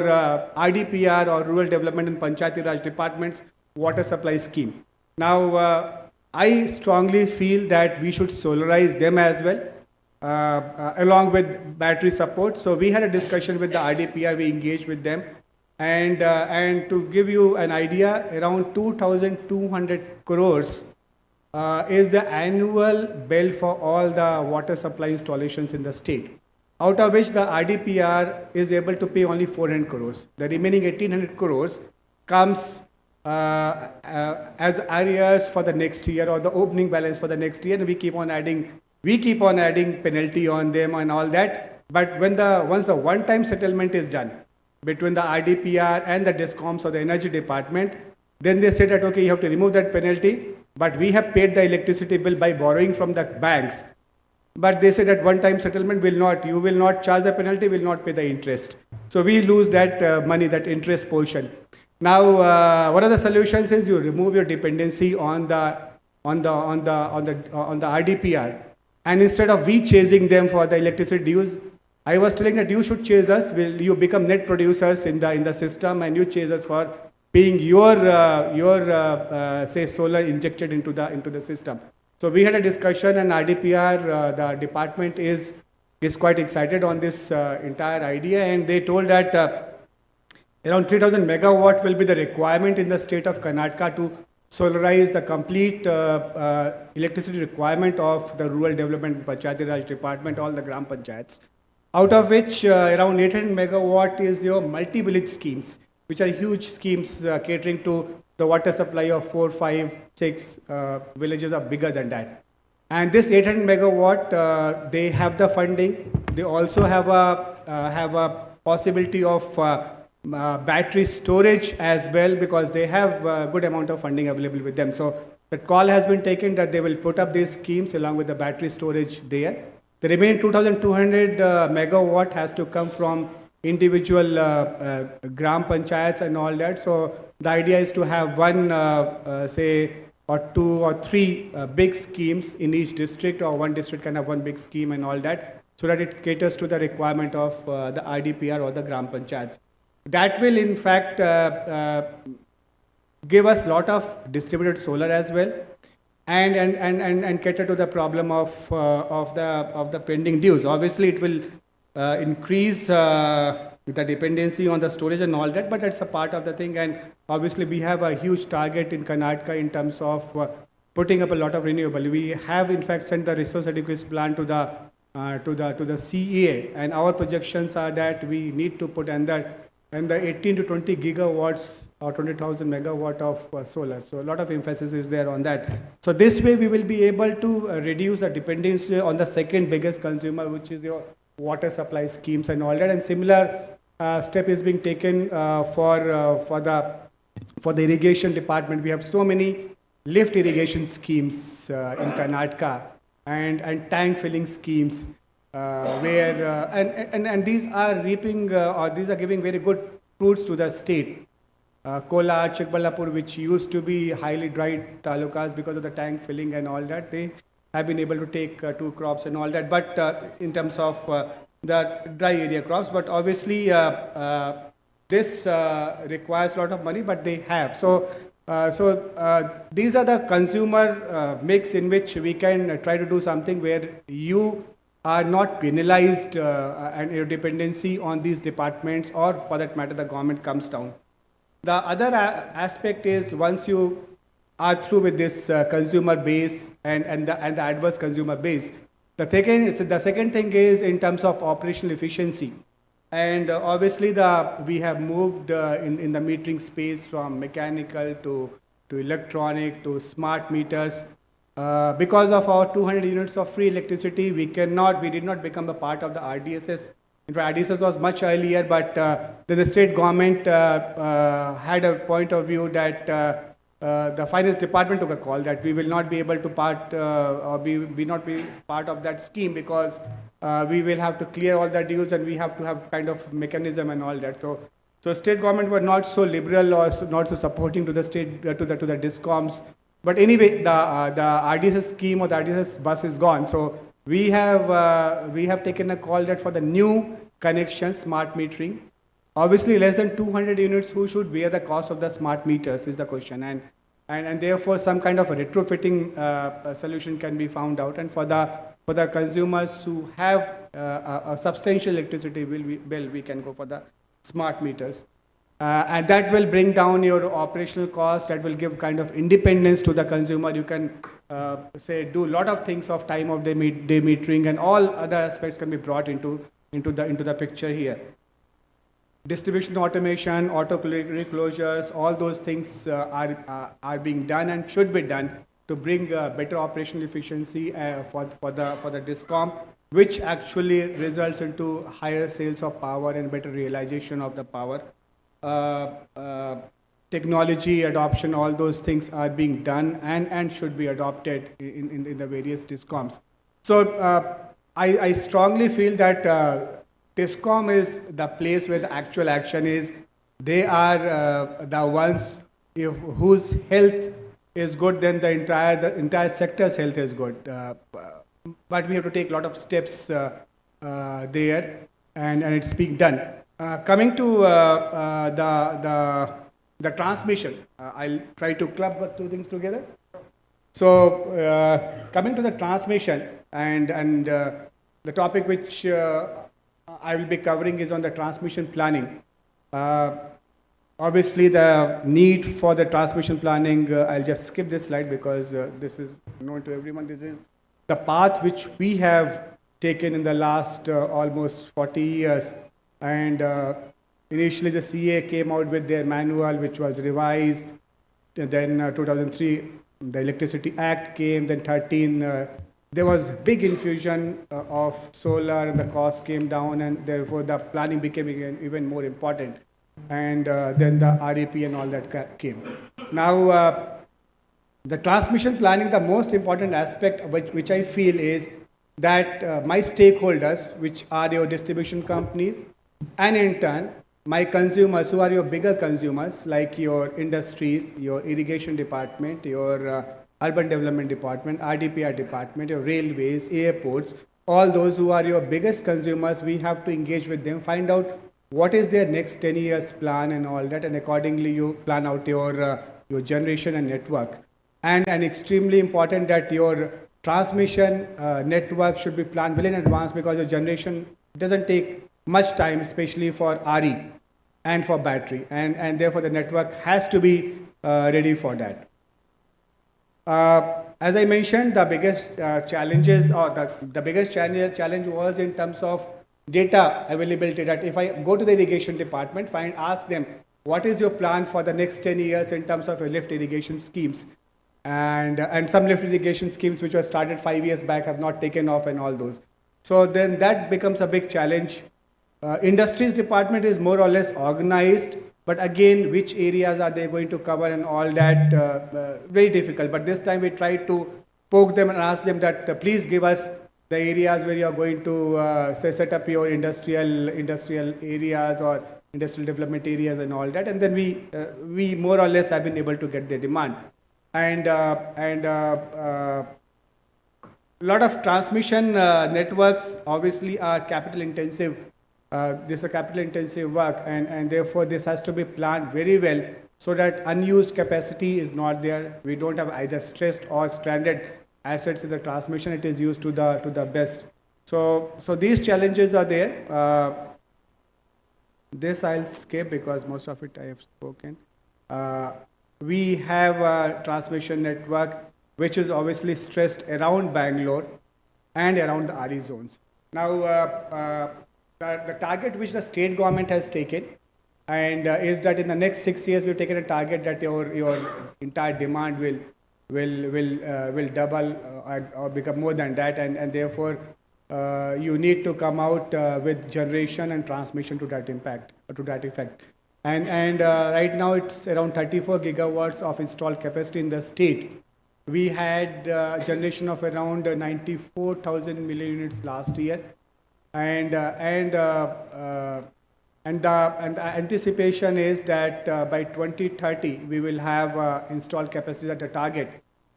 RDPR, or Rural Development and Panchayati Raj Department's water supply scheme. Now, I strongly feel that we should solarize them as well, along with battery support. So we had a discussion with the RDPR, we engaged with them. And to give you an idea, around 2,200 crores is the annual bill for all the water supply installations in the state, out of which the RDPR is able to pay only 400 crores. The remaining 1,800 crores comes as arrears for the next year, or the opening balance for the next year, and we keep on adding penalty on them and all that. But once the one-time settlement is done between the RDPR and the DISCOMs or the energy department, then they say that, okay, you have to remove that penalty, but we have paid the electricity bill by borrowing from the banks. But they say that one-time settlement you will not charge the penalty, will not pay the interest. So we lose that money, that interest portion. Now, one of the solutions is you remove your dependency on the RDPR, and instead of we chasing them for the electricity dues, I was telling that you should chase us. You become net producers in the system, and you chase us for paying your say solar injected into the system. So we had a discussion, and RDPR, the department is quite excited on this entire idea, and they told that around 3,000 megawatt will be the requirement in the state of Karnataka to solarize the complete electricity requirement of the Rural Development Panchayati Raj Department, all the Gram Panchayats, out of which around 800 megawatt is your multi-village schemes, which are huge schemes catering to the water supply of 4, 5, 6 villages are bigger than that. And this 800 megawatt, they have the funding. They also have a possibility of battery storage as well, because they have a good amount of funding available with them. So the call has been taken that they will put up these schemes along with the battery storage there. The remaining 2,200 megawatt has to come from individual gram panchayats and all that. So the idea is to have one, say, or 2 or 3 big schemes in each district, or one district can have one big scheme and all that, so that it caters to the requirement of the RDPR or the gram panchayats. That will in fact give us a lot of distributed solar as well, and cater to the problem of the pending dues. Obviously, it will increase the dependency on the storage and all that, but that's a part of the thing. And obviously, we have a huge target in Karnataka in terms of putting up a lot of renewable. We have in fact sent the resource adequacy plan to the CEA, and our projections are that we need to put under 18 to 20 gigawatts or 20,000 megawatt of solar. So a lot of emphasis is there on that. So this way we will be able to reduce the dependency on the second biggest consumer, which is your water supply schemes and all that. And similar step is being taken for the irrigation department. We have so many lift irrigation schemes in Karnataka and tank filling schemes and these are reaping or these are giving very good fruits to the state. Kolar, Chikballapur, which used to be highly dry talukas because of the tank filling and all that, they have been able to take 2 crops and all that. But in terms of the dry area crops, but obviously this requires a lot of money, but they have. So these are the consumer mix in which we can try to do something where you are not penalized and your dependency on these departments, or for that matter the government, comes down. The other aspect is once you are through with this consumer base and the adverse consumer base, the second thing is in terms of operational efficiency. And obviously we have moved in the metering space from mechanical to electronic to smart meters. Because of our 200 units of free electricity, we did not become a part of the RDSS. In fact, RDSS was much earlier, but then the state government had a point of view that the finance department took a call that we will not be able to not be part of that scheme because we will have to clear all the dues and we have to have kind of mechanism and all that. So state government were not so liberal or not so supporting to the state to the DISCOMs. But anyway, the RDSS scheme or the RDSS bus is gone. So we have taken a call that for the new connections, smart metering, obviously less than 200 units, who should bear the cost of the smart meters is the question. And therefore some kind of a retrofitting solution can be found out. And for the consumers who have a substantial electricity bill, we can go for the smart meters. And that will bring down your operational cost, that will give kind of independence to the consumer. You can do a lot of things of time of day metering, and all other aspects can be brought into the picture here. Distribution automation, auto reclosures, all those things are being done and should be done to bring better operational efficiency for the DISCOM, which actually results into higher sales of power and better realization of the power. Technology adoption, all those things are being done and should be adopted in the various DISCOMs. So I strongly feel that DISCOM is the place where the actual action is. They are the ones whose health is good, then the entire sector's health is good. But we have to take a lot of steps there, and it's being done. Coming to the transmission, I'll try to club the two things together. So coming to the transmission, and the topic which I will be covering is on the transmission planning. Obviously, the need for the transmission planning, I'll just skip this slide because this is known to everyone. This is the path which we have taken in the last almost 40 years. And initially the CA came out with their manual, which was revised. And then 2003, the Electricity Act came. Then 13, there was big infusion of solar, and the cost came down, and therefore the planning became even more important. And then the REP and all that came. Now, the transmission planning, the most important aspect which I feel is that my stakeholders, which are your distribution companies, and in turn, my consumers, who are your bigger consumers, like your industries, your irrigation department, your urban development department, RDPR department, your railways, airports, all those who are your biggest consumers, we have to engage with them, find out what is their next 10 years plan and all that, and accordingly you plan out your generation and network. And extremely important that your transmission network should be planned well in advance, because your generation doesn't take much time, especially for RE and for battery, and therefore the network has to be ready for that. As I mentioned, the biggest challenges or the biggest challenge was in terms of data availability. That if I go to the irrigation department, ask them, what is your plan for the next 10 years in terms of your lift irrigation schemes? And some lift irrigation schemes which were started 5 years back have not taken off and all those. So then that becomes a big challenge. Industries department is more or less organized, but again, which areas are they going to cover and all that, very difficult. But this time we tried to poke them and ask them that please give us the areas where you are going to say set up your industrial areas or industrial development areas and all that. And then we more or less have been able to get their demand. And a lot of transmission networks obviously are capital intensive. This is a capital intensive work, and therefore this has to be planned very well so that unused capacity is not there. We don't have either stressed or stranded assets in the transmission. It is used to the best. So these challenges are there. This I'll skip because most of it I have spoken. We have a transmission network which is obviously stressed around Bangalore and around the RE zones. Now, the target which the state government has taken and is that in the next 6 years we've taken a target that your entire demand will double or become more than that, and therefore you need to come out with generation and transmission to that effect. And right now it's around 34 gigawatts of installed capacity in the state. We had generation of around 94,000 million units last year, and the anticipation is that by 2030 we will have installed capacity at a target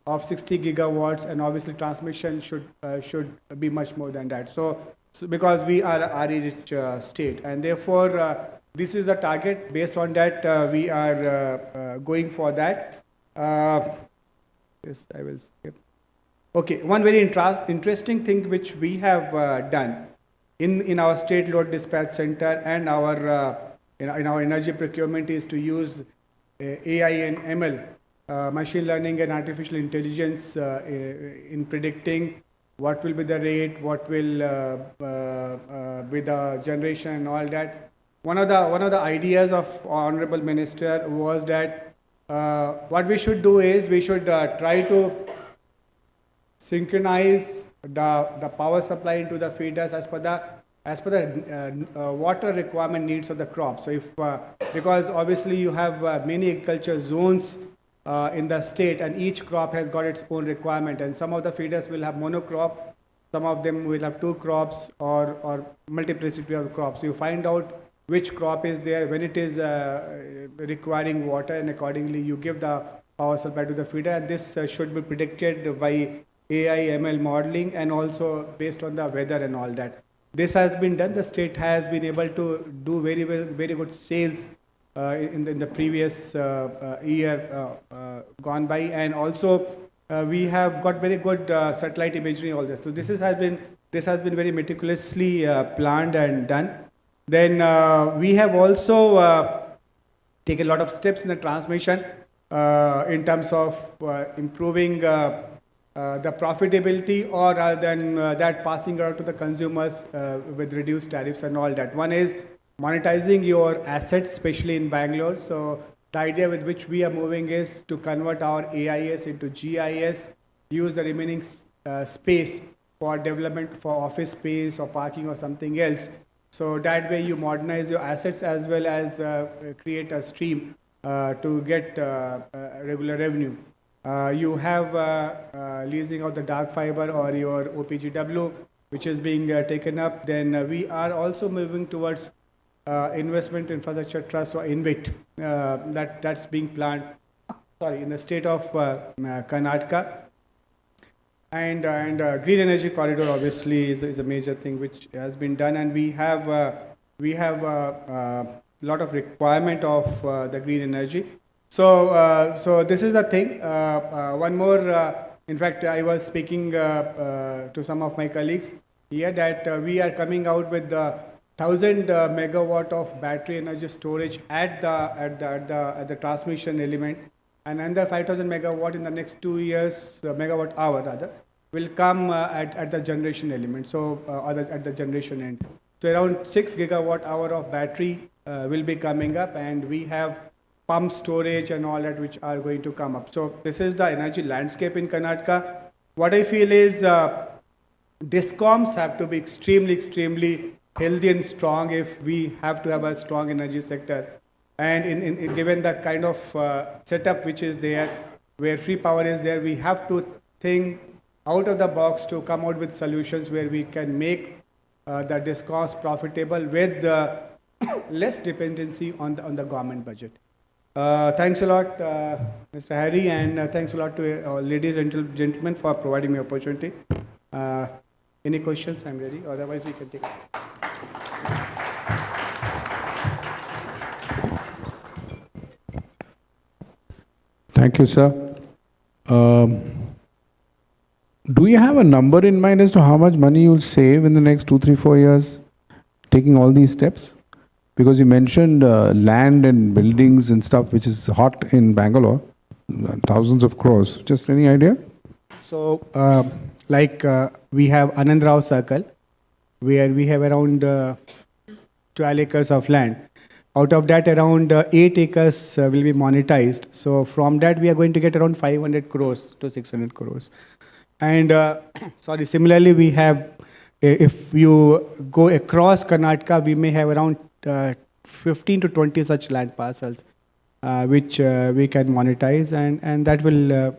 of 60 gigawatts, and obviously transmission should be much more than that. So because we are a RE-rich state, and therefore this is the target. Based on that, we are going for that. Yes, I will skip. Okay, one very interesting thing which we have done in our state load dispatch center and our in our energy procurement is to use AI and ML, machine learning and artificial intelligence in predicting what will be the rate, what will be the generation and all that. One of the ideas of Honorable Minister was that what we should do is we should try to synchronize the power supply into the feeders as per the water requirement needs of the crop. So if because obviously you have many agriculture zones in the state, and each crop has got its own requirement, and some of the feeders will have monocrop, some of them will have two crops or multiplicity of crops. So you find out which crop is there, when it is requiring water, and accordingly you give the power supply to the feeder. And this should be predicted by AI, ML modeling, and also based on the weather and all that. This has been done. The state has been able to do very good sales in the previous year gone by, and also we have got very good satellite imagery, all this. So this has been very meticulously planned and done. Then we have also taken a lot of steps in the transmission in terms of improving the profitability, or rather than that passing out to the consumers with reduced tariffs and all that. One is monetizing your assets, especially in Bangalore. So the idea with which we are moving is to convert our AIS into GIS, use the remaining space for development for office space or parking or something else. So that way you modernize your assets as well as create a stream to get regular revenue. You have leasing of the dark fiber or your OPGW, which is being taken up. Then we are also moving towards investment infrastructure trust, or INVIT, that's being planned in the state of Karnataka. And green energy corridor obviously is a major thing which has been done, and we have a lot of requirement of the green energy. So this is the thing. One more. In fact, I was speaking to some of my colleagues here that we are coming out with the 1,000 megawatt of battery energy storage at the transmission element. and another 5,000 megawatt in the next 2 years, megawatt hour rather, will come at the generation element, so at the generation end. So around 6 gigawatt hour of battery will be coming up, and we have pump storage and all that which are going to come up. So this is the energy landscape in Karnataka. What I feel is DISCOMs have to be extremely healthy and strong if we have to have a strong energy sector. And given the kind of setup which is there, where free power is there, we have to think out of the box to come out with solutions where we can make the DISCOMs profitable with less dependency on the government budget. Thanks a lot, Mr. Harry, and thanks a lot to ladies and gentlemen for providing me opportunity. Any questions? I'm ready. Otherwise, we can take. Thank you, sir. Do you have a number in mind as to how much money you'll save in the next 2, 3, 4 years taking all these steps? Because you mentioned land and buildings and stuff, which is hot in Bangalore, thousands of crores. Just any idea? So, we have Anand Rao Circle, where we have around 12 acres of land. Out of that, around 8 acres will be monetized. So from that, we are going to get around 500 crores to 600 crores. And similarly, we have, if you go across Karnataka, we may have around 15 to 20 such land parcels, which we can monetize, and that will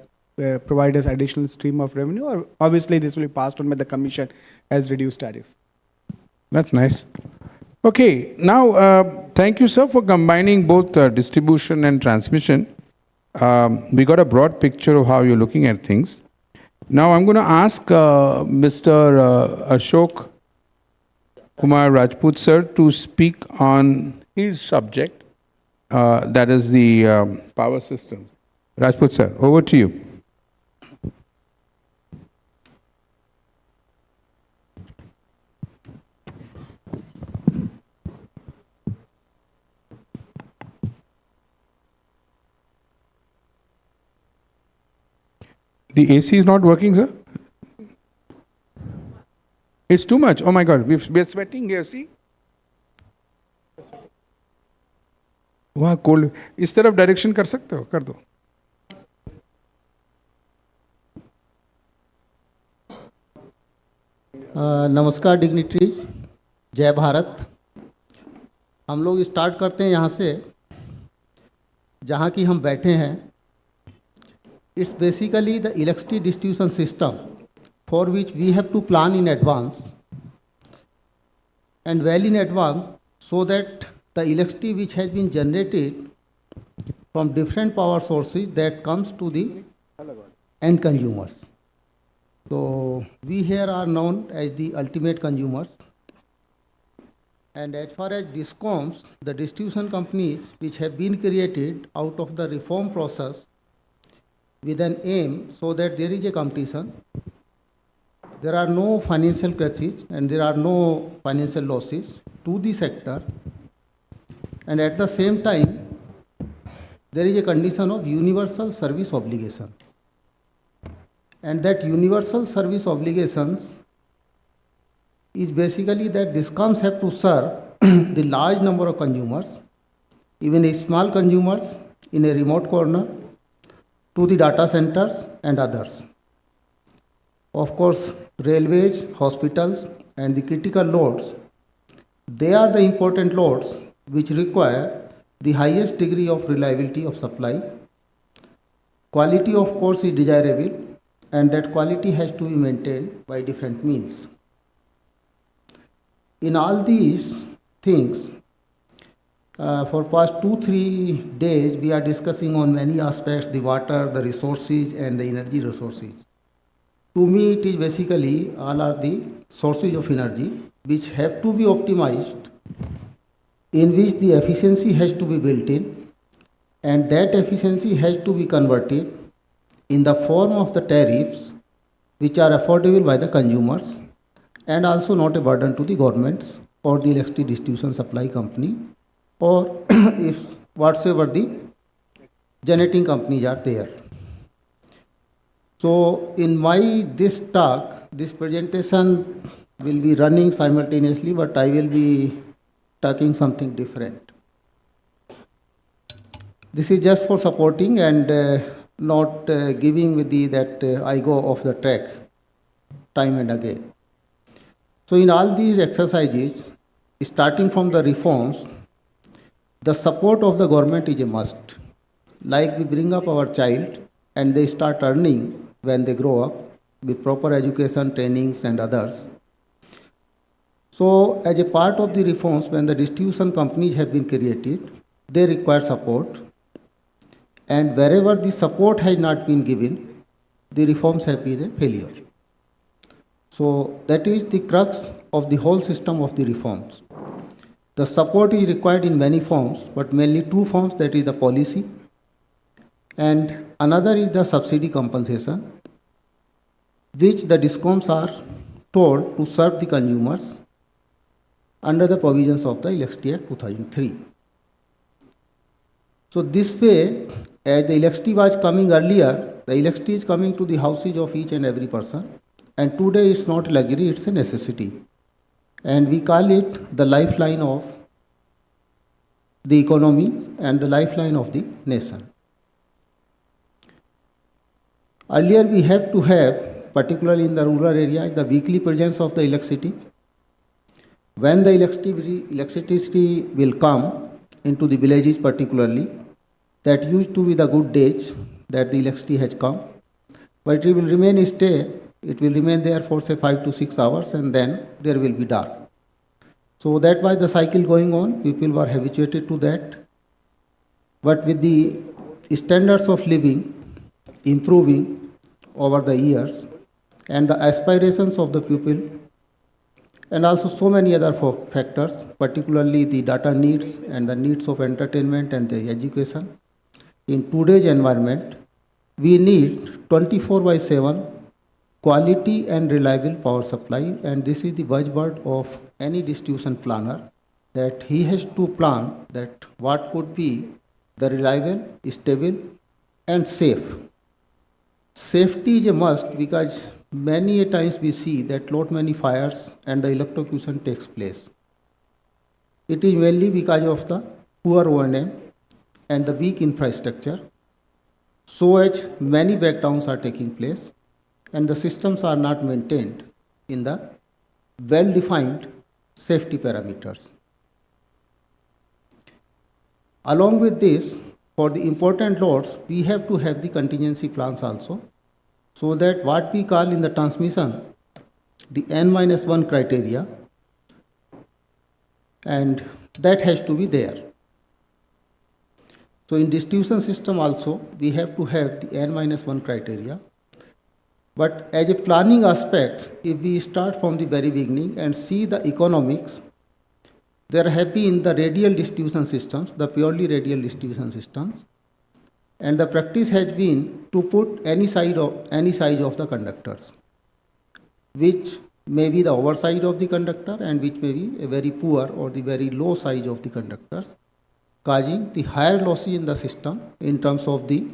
provide us additional stream of revenue. Or obviously, this will be passed on by the commission as reduced tariff. That's nice. Okay, now thank you, sir, for combining both distribution and transmission. We got a broad picture of how you're looking at things. Now I'm going to ask Mr. Ashok Kumar Rajput, sir, to speak on his subject, that is the power system. Rajput, sir, over to you. The AC is not working, sir? It's too much. Oh my God, we're sweating here, see? वहाँ cold. इस तरफ direction कर सकते हो? कर दो. नमस्कार dignitaries, जय भारत। हम लोग स्टार्ट करते हैं यहाँ से, जहाँ की हम बैठे हैं। It's basically the electricity distribution system for which we have to plan in advance and well in advance, so that the electricity which has been generated from different power sources that comes to the end consumers. So we here are known as the ultimate consumers. And as far as DISCOMs, the distribution companies which have been created out of the reform process with an aim so that there is a competition, there are no financial crutches and there are no financial losses to the sector, and at the same time there is a condition of universal service obligation, and that universal service obligations is basically that DISCOMs have to serve the large number of consumers, even small consumers in a remote corner, to the data centers and others. Of course, railways, hospitals, and the critical loads, they are the important loads which require the highest degree of reliability of supply. Quality, of course, is desirable, and that quality has to be maintained by different means. In all these things, for past 2-3 days, we are discussing on many aspects, the water, the resources, and the energy resources. To me, it is basically all are the sources of energy which have to be optimized, in which the efficiency has to be built in, and that efficiency has to be converted in the form of the tariffs which are affordable by the consumers and also not a burden to the governments or the electricity distribution supply company, or if whatsoever the generating companies are there. So in my this talk, this presentation will be running simultaneously, but I will be talking something different. This is just for supporting and not giving with the that I go off the track time and again. So in all these exercises, starting from the reforms, the support of the government is a must. Like we bring up our child and they start earning when they grow up with proper education, trainings and others. So as a part of the reforms, when the distribution companies have been created, they require support. And wherever the support has not been given, the reforms have been a failure. So that is the crux of the whole system of the reforms. The support is required in many forms, but mainly two forms, that is the policy, and another is the subsidy compensation, which the DISCOMs are told to serve the consumers under the provisions of the Electricity Act 2003. So this way, as the electricity was coming earlier, the electricity is coming to the houses of each and every person, and today it's not a luxury, it's a necessity. And we call it the lifeline of the economy and the lifeline of the nation. Earlier we have to have, particularly in the rural area, the weekly presence of the electricity. When the electricity will come into the villages particularly, that used to be the good days that the electricity has come, but it will remain it will remain there for say 5 to 6 hours and then there will be dark. So that was the cycle going on, people were habituated to that. But with the standards of living improving over the years and the aspirations of the people and also so many other factors, particularly the data needs and the needs of entertainment and the education, in today's environment, we need 24/7 quality and reliable power supply, and this is the buzzword of any distribution planner, that he has to plan that what could be the reliable, stable and safe. Safety is a must because many a times we see that lot many fires and the electrocution takes place. It is mainly because of the poor O&M and the weak infrastructure, so as many breakdowns are taking place and the systems are not maintained in the well-defined safety parameters. Along with this, for the important loads, we have to have the contingency plans also, so that what we call in the transmission, the N-1 criteria, and that has to be there. So in distribution system also, we have to have the N-1 criteria. But as a planning aspect, if we start from the very beginning and see the economics, there have been the radial distribution systems, the purely radial distribution systems, and the practice has been to put any size of the conductors, which may be the oversize of the conductor and which may be a very poor or the very low size of the conductors, causing the higher losses in the system in terms of the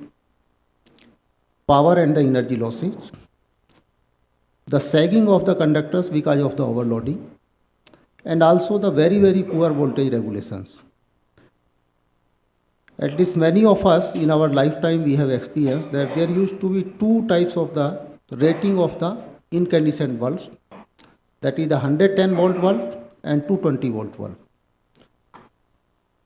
power and the energy losses, the sagging of the conductors because of the overloading, and also the very, very poor voltage regulations. At least many of us in our lifetime we have experienced that there used to be two types of the rating of the incandescent bulbs, that is the 110 volt bulb and 220 volt bulb.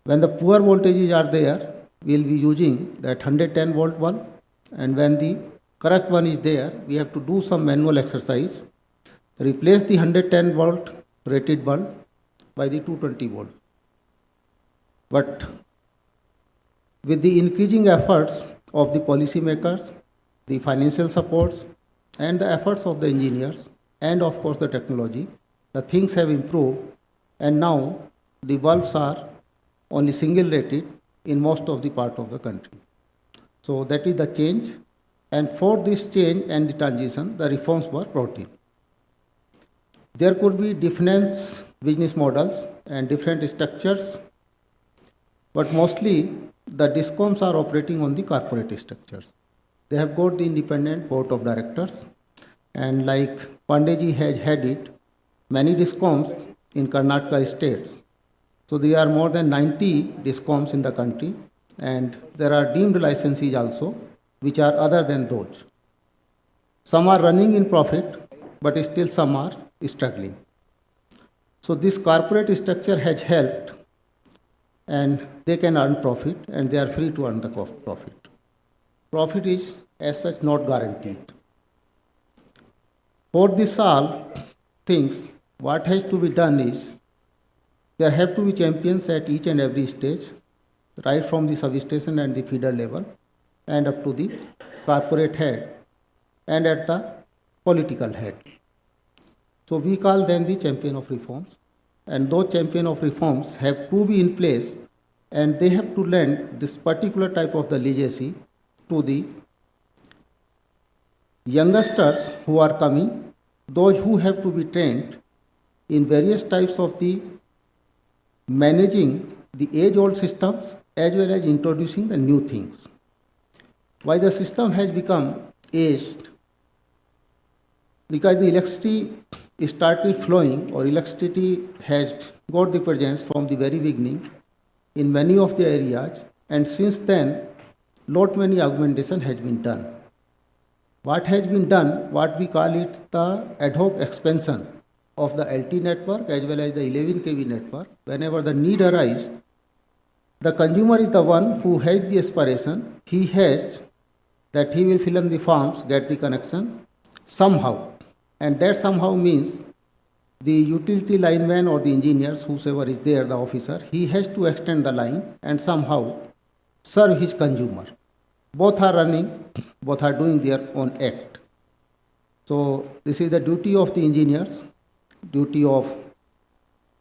When the poor voltages are there, we will be using that 110 volt bulb, and when the correct one is there, we have to do some manual exercise, replace the 110 volt rated bulb by the 220 volt. But with the increasing efforts of the policymakers, the financial supports, and the efforts of the engineers, and of course the technology, the things have improved, and now the bulbs are only single rated in most of the part of the country. So that is the change, and for this change and the transition, the reforms were brought in. There could be different business models and different structures, but mostly the DISCOMs are operating on the corporate structures. They have got the independent board of directors, and like Pandeji has headed many DISCOMs in Karnataka states. So there are more than 90 DISCOMs in the country, and there are deemed licensees also, which are other than those. Some are running in profit, but still some are struggling. So this corporate structure has helped, and they can earn profit, and they are free to earn the profit. Profit is as such not guaranteed. For this all things, what has to be done is, there have to be champions at each and every stage, right from the substation and the feeder level, and up to the corporate head, and at the political head. So we call them the champion of reforms, and those champion of reforms have to be in place, and they have to lend this particular type of the legacy to the youngsters who are coming, those who have to be trained in various types of the managing the age-old systems as well as introducing the new things. Why the system has become aged? Because the electricity started flowing, or electricity has got the presence from the very beginning in many of the areas, and since then, lot many augmentation has been done. What has been done, what we call it the ad hoc expansion of the LT network as well as the 11 kV network. Whenever the need arises, the consumer is the one who has the aspiration, he has that he will fill in the forms, get the connection somehow. And that somehow means the utility lineman or the engineers, whosoever is there, the officer, he has to extend the line and somehow serve his consumer. Both are running, both are doing their own act. So this is the duty of the engineers, duty of,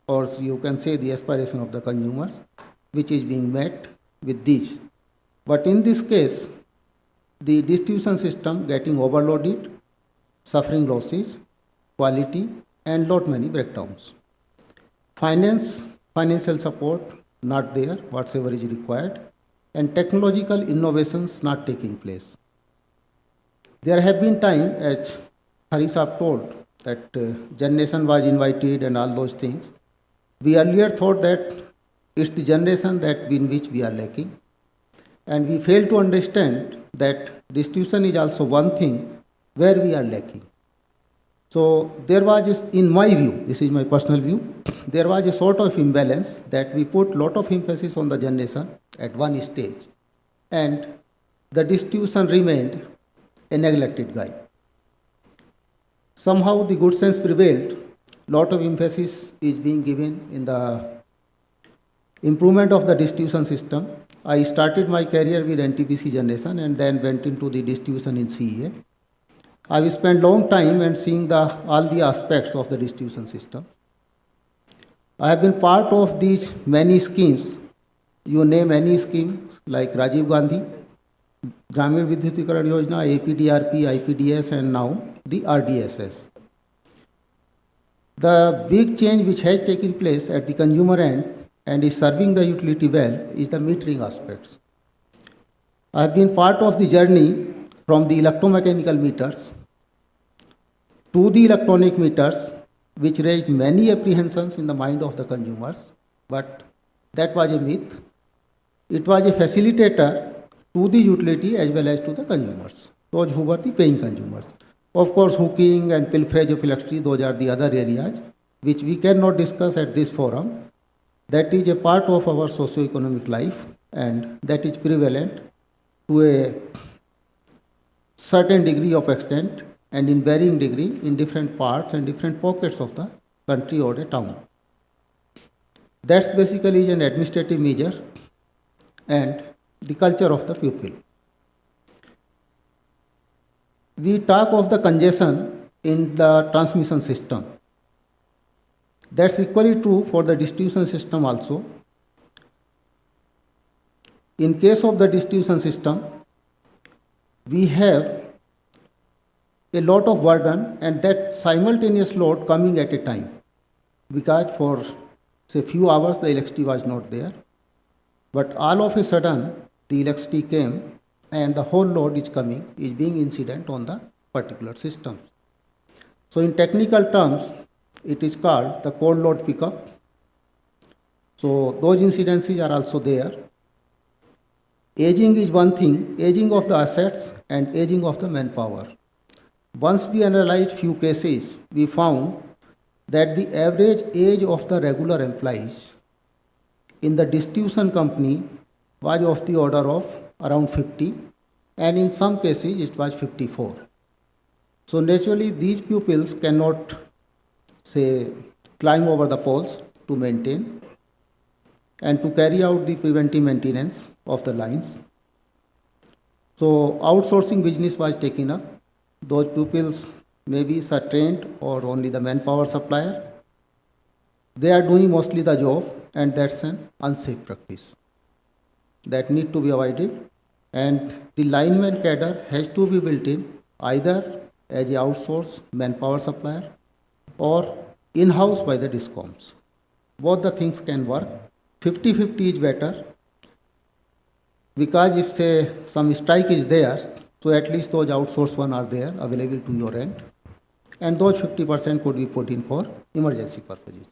or you can say the aspiration of the consumers, which is being met with this. But in this case, the distribution system getting overloaded, suffering losses, quality, and lot many breakdowns. Financial support not there, whatsoever is required, and technological innovations not taking place. There have been times, as Harisab told, that generation was invited and all those things. We earlier thought that it's the generation that in which we are lacking, and we fail to understand that distribution is also one thing where we are lacking. So there was, in my view, this is my personal view, there was a sort of imbalance that we put lot of emphasis on the generation at one stage, and the distribution remained a neglected guy. Somehow the good sense prevailed, lot of emphasis is being given in the improvement of the distribution system. I started my career with NTPC generation and then went into the distribution in CEA. I will spend long time and seeing all the aspects of the distribution system. I have been part of these many schemes. You name any scheme like Rajiv Gandhi, Gramin Vidyutikaran Yojana, APDRP, IPDS, and now the RDSS. The big change which has taken place at the consumer end and is serving the utility well is the metering aspects. I have been part of the journey from the electromechanical meters to the electronic meters, which raised many apprehensions in the mind of the consumers, but that was a myth. It was a facilitator to the utility as well as to the consumers, those who were the paying consumers. Of course, hooking and pilferage of electricity, those are the other areas which we cannot discuss at this forum. That is a part of our socio-economic life, and that is prevalent to a certain degree of extent and in varying degree in different parts and different pockets of the country or a town. That's basically an administrative measure and the culture of the people. We talk of the congestion in the transmission system. That's equally true for the distribution system also. In case of the distribution system, we have a lot of burden and that simultaneous load coming at a time, because for say few hours the electricity was not there, but all of a sudden the electricity came and the whole load is coming, is being incident on the particular system. So in technical terms, it is called the cold load pickup. So those incidences are also there. Aging is one thing, aging of the assets and aging of the manpower. Once we analyzed few cases, we found that the average age of the regular employees in the distribution company was of the order of around 50, and in some cases it was 54. So naturally these pupils cannot, say, climb over the poles to maintain and to carry out the preventive maintenance of the lines. So outsourcing business was taken up. Those pupils maybe are trained or only the manpower supplier. They are doing mostly the job, and that's an unsafe practice that need to be avoided. And the lineman cadre has to be built in either as a outsourced manpower supplier or in-house by the DISCOMs. Both the things can work. 50-50 is better, because if say some strike is there, so at least those outsourced ones are there available to your end, and those 50% could be put in for emergency purposes.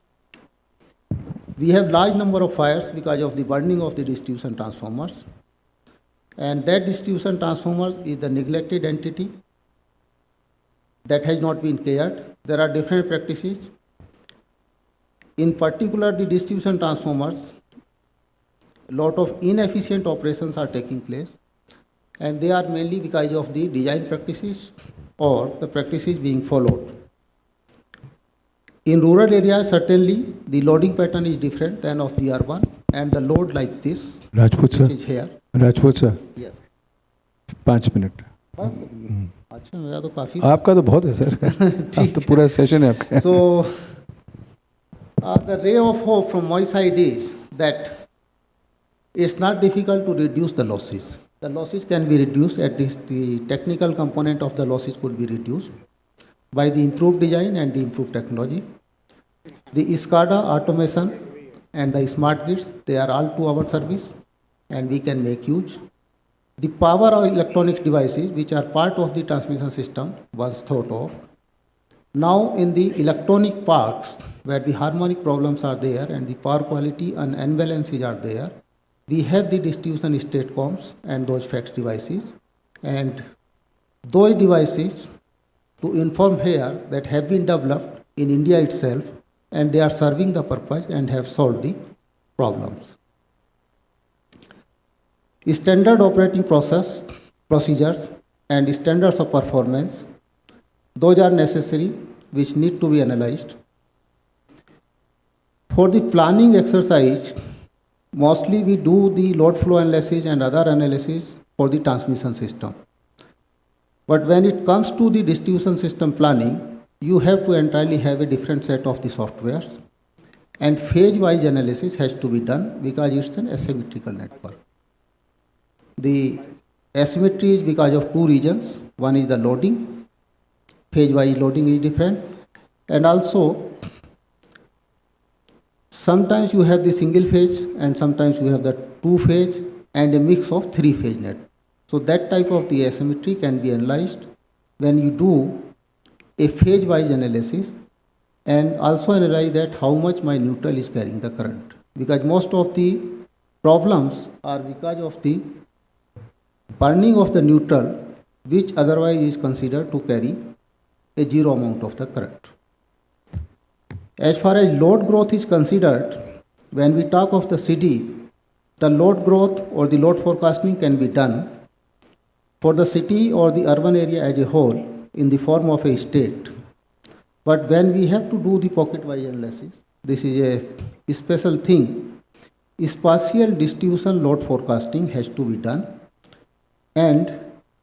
We have large number of fires because of the burning of the distribution transformers, and that distribution transformers is the neglected entity that has not been cared. There are different practices. In particular, the distribution transformers, a lot of inefficient operations are taking place, and they are mainly because of the design practices or the practices being followed. In rural areas, certainly the loading pattern is different than of the urban, and the load like this, Rajput sir. which is here. Rajput sir. Yes. 5 minute. बस अच्छा, मेरा तो काफी. आपका तो बहुत है sir. आप तो पूरा सेशन है आपका. So, the ray of hope from my side is that it's not difficult to reduce the losses. The losses can be reduced, at least the technical component of the losses could be reduced by the improved design and the improved technology. The SCADA automation and the smart grids, they are all to our service, and we can make use. The power of electronic devices, which are part of the transmission system, was thought of. Now in the electronic parks, where the harmonic problems are there and the power quality and imbalances are there, we have the distribution statcoms and those fax devices, and those devices to inform here that have been developed in India itself, and they are serving the purpose and have solved the problems. Standard operating procedures and standards of performance, those are necessary, which need to be analyzed. For the planning exercise, mostly we do the load flow analysis and other analysis for the transmission system. But when it comes to the distribution system planning, you have to entirely have a different set of the softwares, and phase-wise analysis has to be done because it's an asymmetrical network. The asymmetry is because of two reasons. One is the loading, phase-wise loading is different, and also sometimes you have the single phase and sometimes you have the two phase and a mix of three phase net. So that type of the asymmetry can be analyzed when you do a phase-wise analysis, and also analyze that how much my neutral is carrying the current, because most of the problems are because of the burning of the neutral, which otherwise is considered to carry a zero amount of the current. As far as load growth is considered, when we talk of the city, the load growth or the load forecasting can be done for the city or the urban area as a whole in the form of a state. But when we have to do the pocket-wise analysis, this is a special thing. Spatial distribution load forecasting has to be done, and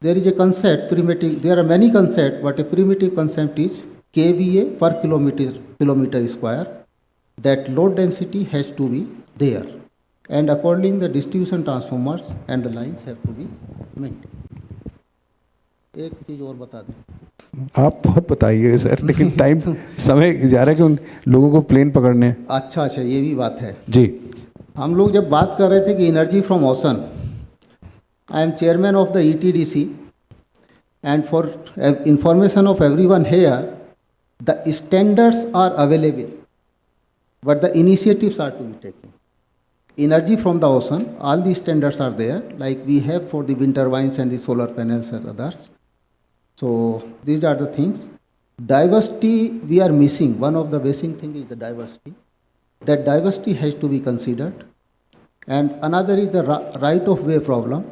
there is a concept, primitive, there are many concepts, but a primitive concept is kVA per kilometer square, that load density has to be there, and accordingly the distribution transformers and the lines have to be maintained. एक चीज और बता दें. आप बहुत बताइए sir, लेकिन time समय जा रहा है कि उन लोगों को प्लेन पकड़ने. अच्छा, ये भी बात है जी. हम लोग जब बात कर रहे थे कि energy from ocean, I am chairman of the ETDC, and for information of everyone here, the standards are available, but the initiatives are to be taken. Energy from the ocean, all these standards are there, like we have for the wind turbines and the solar panels and others. So these are the things. Diversity we are missing. One of the basic things is the diversity. That diversity has to be considered. And another is the right of way problem.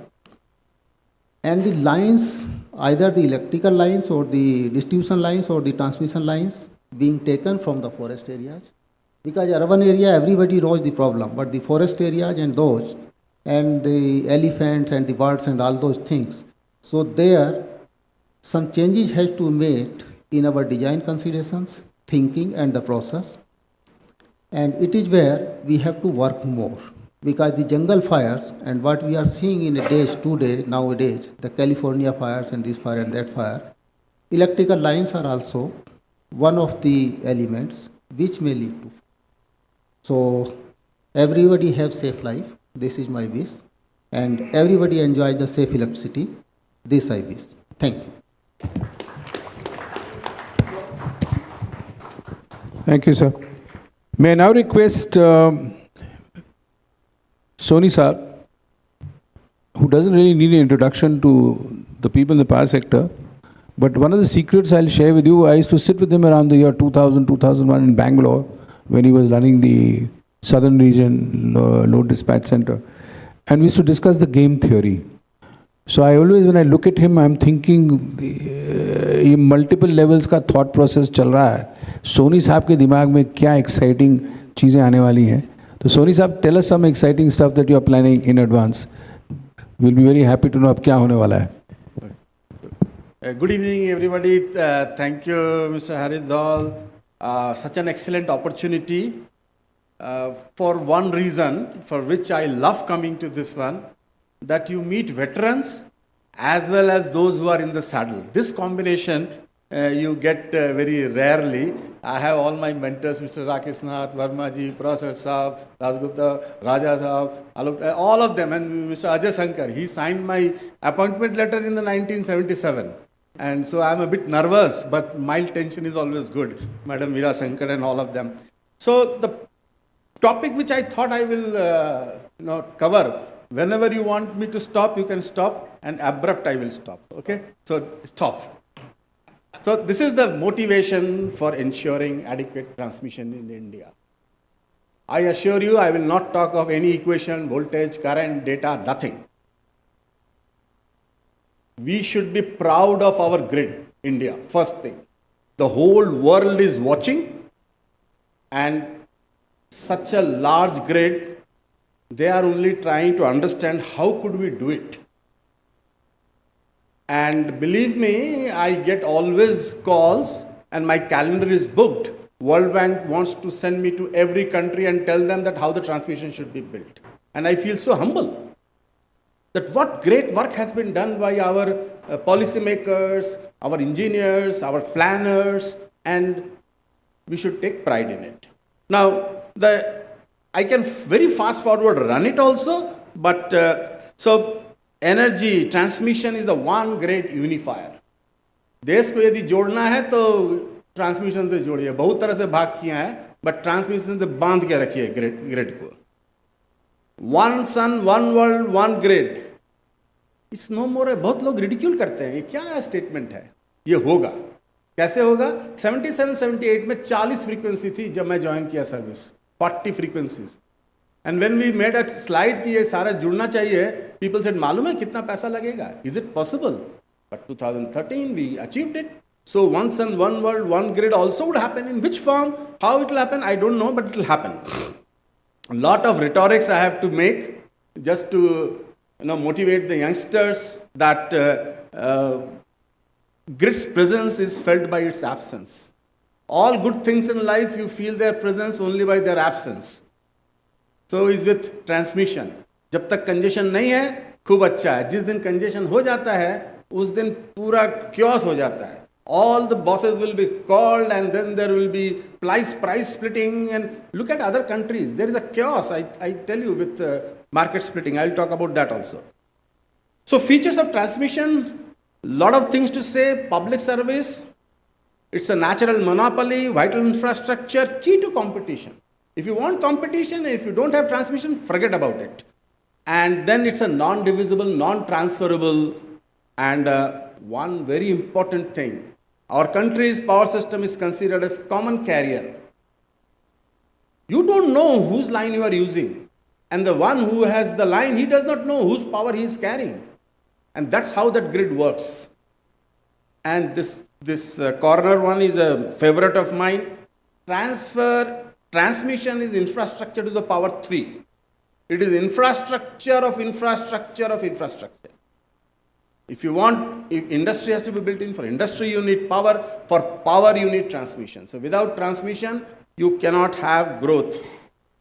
And the lines, either the electrical lines or the distribution lines or the transmission lines being taken from the forest areas. Because urban area, everybody knows the problem, but the forest areas and those, and the elephants and the birds and all those things. So there, some changes has to be made in our design considerations, thinking and the process. And it is where we have to work more. Because the jungle fires and what we are seeing in a days, today, nowadays, the California fires and this fire and that fire, electrical lines are also one of the elements which may lead to. So everybody have safe life. This is my wish. And everybody enjoy the safe electricity. This I wish. Thank you. Thank you, sir. May I now request Soni Saab, who doesn't really need an introduction to the people in the power sector, but one of the secrets I'll share with you, I used to sit with him around the year 2000, 2001 in Bangalore when he was running the Southern Region Load Dispatch Center. And we used to discuss the game theory. So I always, when I look at him, I'm thinking, ये multiple levels का thought process चल रहा है. सोनी साहब के दिमाग में क्या exciting चीज़ें आने वाली हैं. तो सोनी साहब, tell us some exciting stuff that you are planning in advance. We'll be very happy to know अब क्या होने वाला है. Good evening, everybody. Thank you, Mr. Haridwal. Such an excellent opportunity. For one reason, for which I love coming to this one, that you meet veterans as well as those who are in the saddle. This combination you get very rarely. I have all my mentors, Mr. Rakesh Nath, Verma ji, Professor Saab, Rajgupta, Raja Saab, Alok, all of them, and Mr. Ajay Shankar. He signed my appointment letter in the 1977. And so I'm a bit nervous, but mild tension is always good. Madam Veera Shankar and all of them. So the topic which I thought I will cover, whenever you want me to stop, you can stop, and abrupt I will stop. Okay? So stop. So this is the motivation for ensuring adequate transmission in India. I assure you, I will not talk of any equation, voltage, current, data, nothing. We should be proud of our grid, India, first thing. The whole world is watching, and such a large grid, they are only trying to understand how could we do it. And believe me, I get always calls and my calendar is booked. World Bank wants to send me to every country and tell them that how the transmission should be built. And I feel so humble that what great work has been done by our policymakers, our engineers, our planners, and we should take pride in it. Now, I can very fast forward run it also, but so energy transmission is the one great unifier. देश को यदि जोड़ना है तो transmission से जोड़िए. बहुत तरह से भाग किया है, but ट्रांसमिशन से बांध के रखिए ग्रिड को. One sun, one world, one grid. It's no more. बहुत लोग रिडिक्यूल करते हैं. ये क्या स्टेटमेंट है? ये होगा. कैसे होगा? 77-78 में 40 फ्रीक्वेंसी थी जब मैं ज्वाइन किया service. 40 frequencies. And when we made a slide कि ये सारा जुड़ना चाहिए, people said, मालूम है कितना पैसा लगेगा? Is it possible? But 2013 we achieved it. So one sun, one world, one grid also would happen. In which form? How it will happen? I don't know, but it will happen. A lot of rhetorics I have to make just to motivate the youngsters that grid's presence is felt by its absence. All good things in life, you feel their presence only by their absence. So is with transmission. जब तक congestion नहीं है, खूब अच्छा है. जिस दिन congestion हो जाता है, उस दिन पूरा chaos हो जाता है. All the bosses will be called, and then there will be price splitting. And look at other countries. There is a chaos, I tell you, with market splitting. I'll talk about that also. So features of transmission, lot of things to say. Public service, it's a natural monopoly, vital infrastructure, key to competition. If you want competition, if you don't have transmission, forget about it. And then it's a non-divisible, non-transferable, and one very important thing. Our country's power system is considered as common carrier. You don't know whose line you are using. And the one who has the line, he does not know whose power he is carrying. And that's how that grid works. And this corner one is a favorite of mine. Transmission is infrastructure to the power 3. It is infrastructure of infrastructure of infrastructure. If industry has to be built in, for industry you need power, for power you need transmission. So without transmission, you cannot have growth.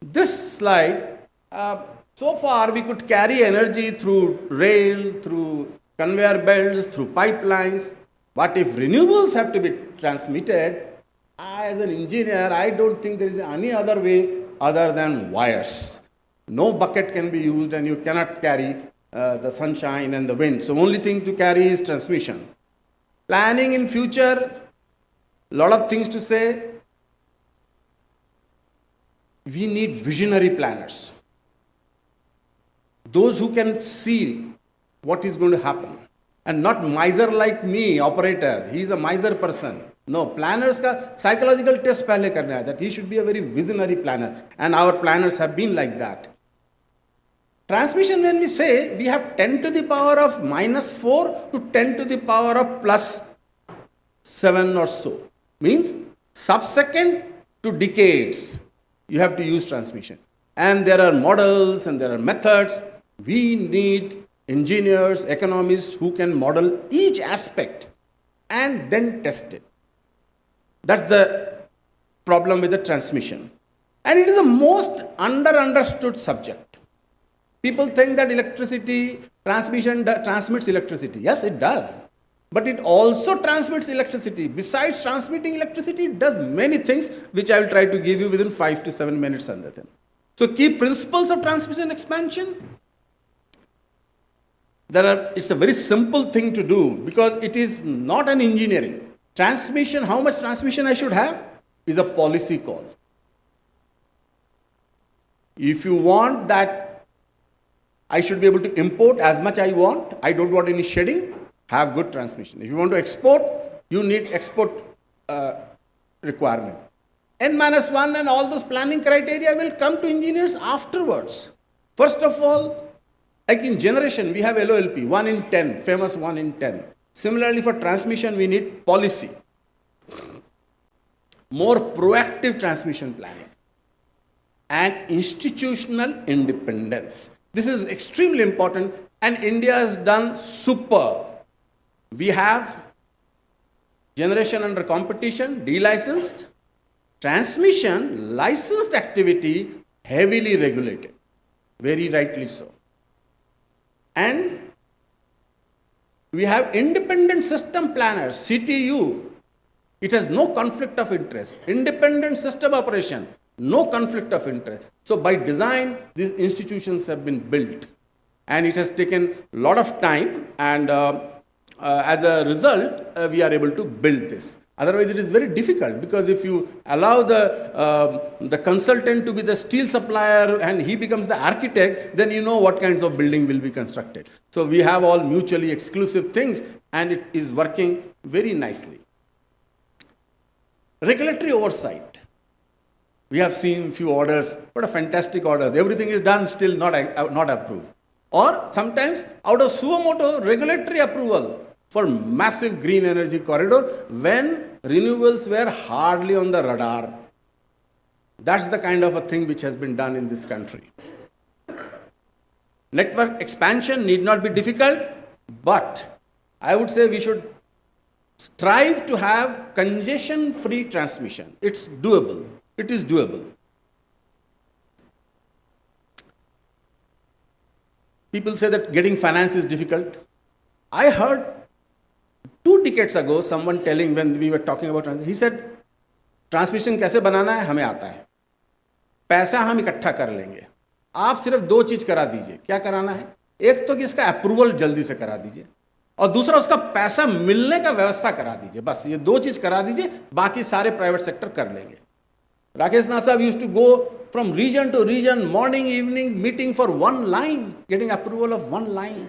This slide, so far we could carry energy through rail, through conveyor belts, through pipelines. But if renewables have to be transmitted, as an engineer, I don't think there is any other way other than wires. No bucket can be used and you cannot carry the sunshine and the wind. So only thing to carry is transmission. Planning in future, lot of things to say. We need visionary planners. Those who can see what is going to happen. And not miser like me, operator. He is a miser person. No, planners ka psychological test pehle karna hai, that he should be a very visionary planner. And our planners have been like that. Transmission, when we say, we have 10 to the power of -4 to 10 to the power of +7 or so. Means sub-second to decades, you have to use transmission. And there are models and there are methods. We need engineers, economists who can model each aspect and then test it. That's the problem with the transmission. And it is the most understood subject. People think that transmission transmits electricity. Yes, it does. But it also transmits electricity. Besides transmitting electricity, it does many things, which I will try to give you within 5 to 7 minutes. So key principles of transmission expansion. It's a very simple thing to do because it is not an engineering. Transmission, how much transmission I should have is a policy call. If you want that I should be able to import as much I want, I don't want any shedding, have good transmission. If you want to export, you need export requirement. N-1 and all those planning criteria will come to engineers afterwards. First of all, like in generation, we have LOLP, 1 in 10, famous 1 in 10. Similarly, for transmission, we need policy. More proactive transmission planning. And institutional independence. This is extremely important, and India has done super. We have generation under competition, delicensed, transmission, licensed activity, heavily regulated, very rightly so. And we have independent system planners, CTU. It has no conflict of interest. Independent system operation, no conflict of interest. So by design, these institutions have been built. And it has taken a lot of time, and as a result, we are able to build this. Otherwise, it is very difficult, because if you allow the consultant to be the steel supplier and he becomes the architect, then you know what kinds of building will be constructed. So we have all mutually exclusive things, and it is working very nicely. Regulatory oversight. We have seen few orders, what a fantastic orders. Everything is done, still not approved. Or sometimes out of suo motu regulatory approval for massive green energy corridor when renewables were hardly on the radar. That's the kind of a thing which has been done in this country. Network expansion need not be difficult, but I would say we should strive to have congestion-free transmission. It's doable. It is doable. People say that getting finance is difficult. I heard 2 decades ago someone telling, when we were talking about transmission, he said, transmission कैसे बनाना है हमें आता है, पैसा हम इकट्ठा कर लेंगे, आप सिर्फ 2 चीज करा दीजिए. क्या कराना है? एक तो कि इसका अप्रूवल जल्दी से करा दीजिए, और दूसरा उसका पैसा मिलने का व्यवस्था करा दीजिए. बस ये दो चीज करा दीजिए, बाकी सारे प्राइवेट सेक्टर कर लेंगे. Rakesh Nath Sahab used to go from region to region, morning, evening, meeting for one line, getting approval of one line.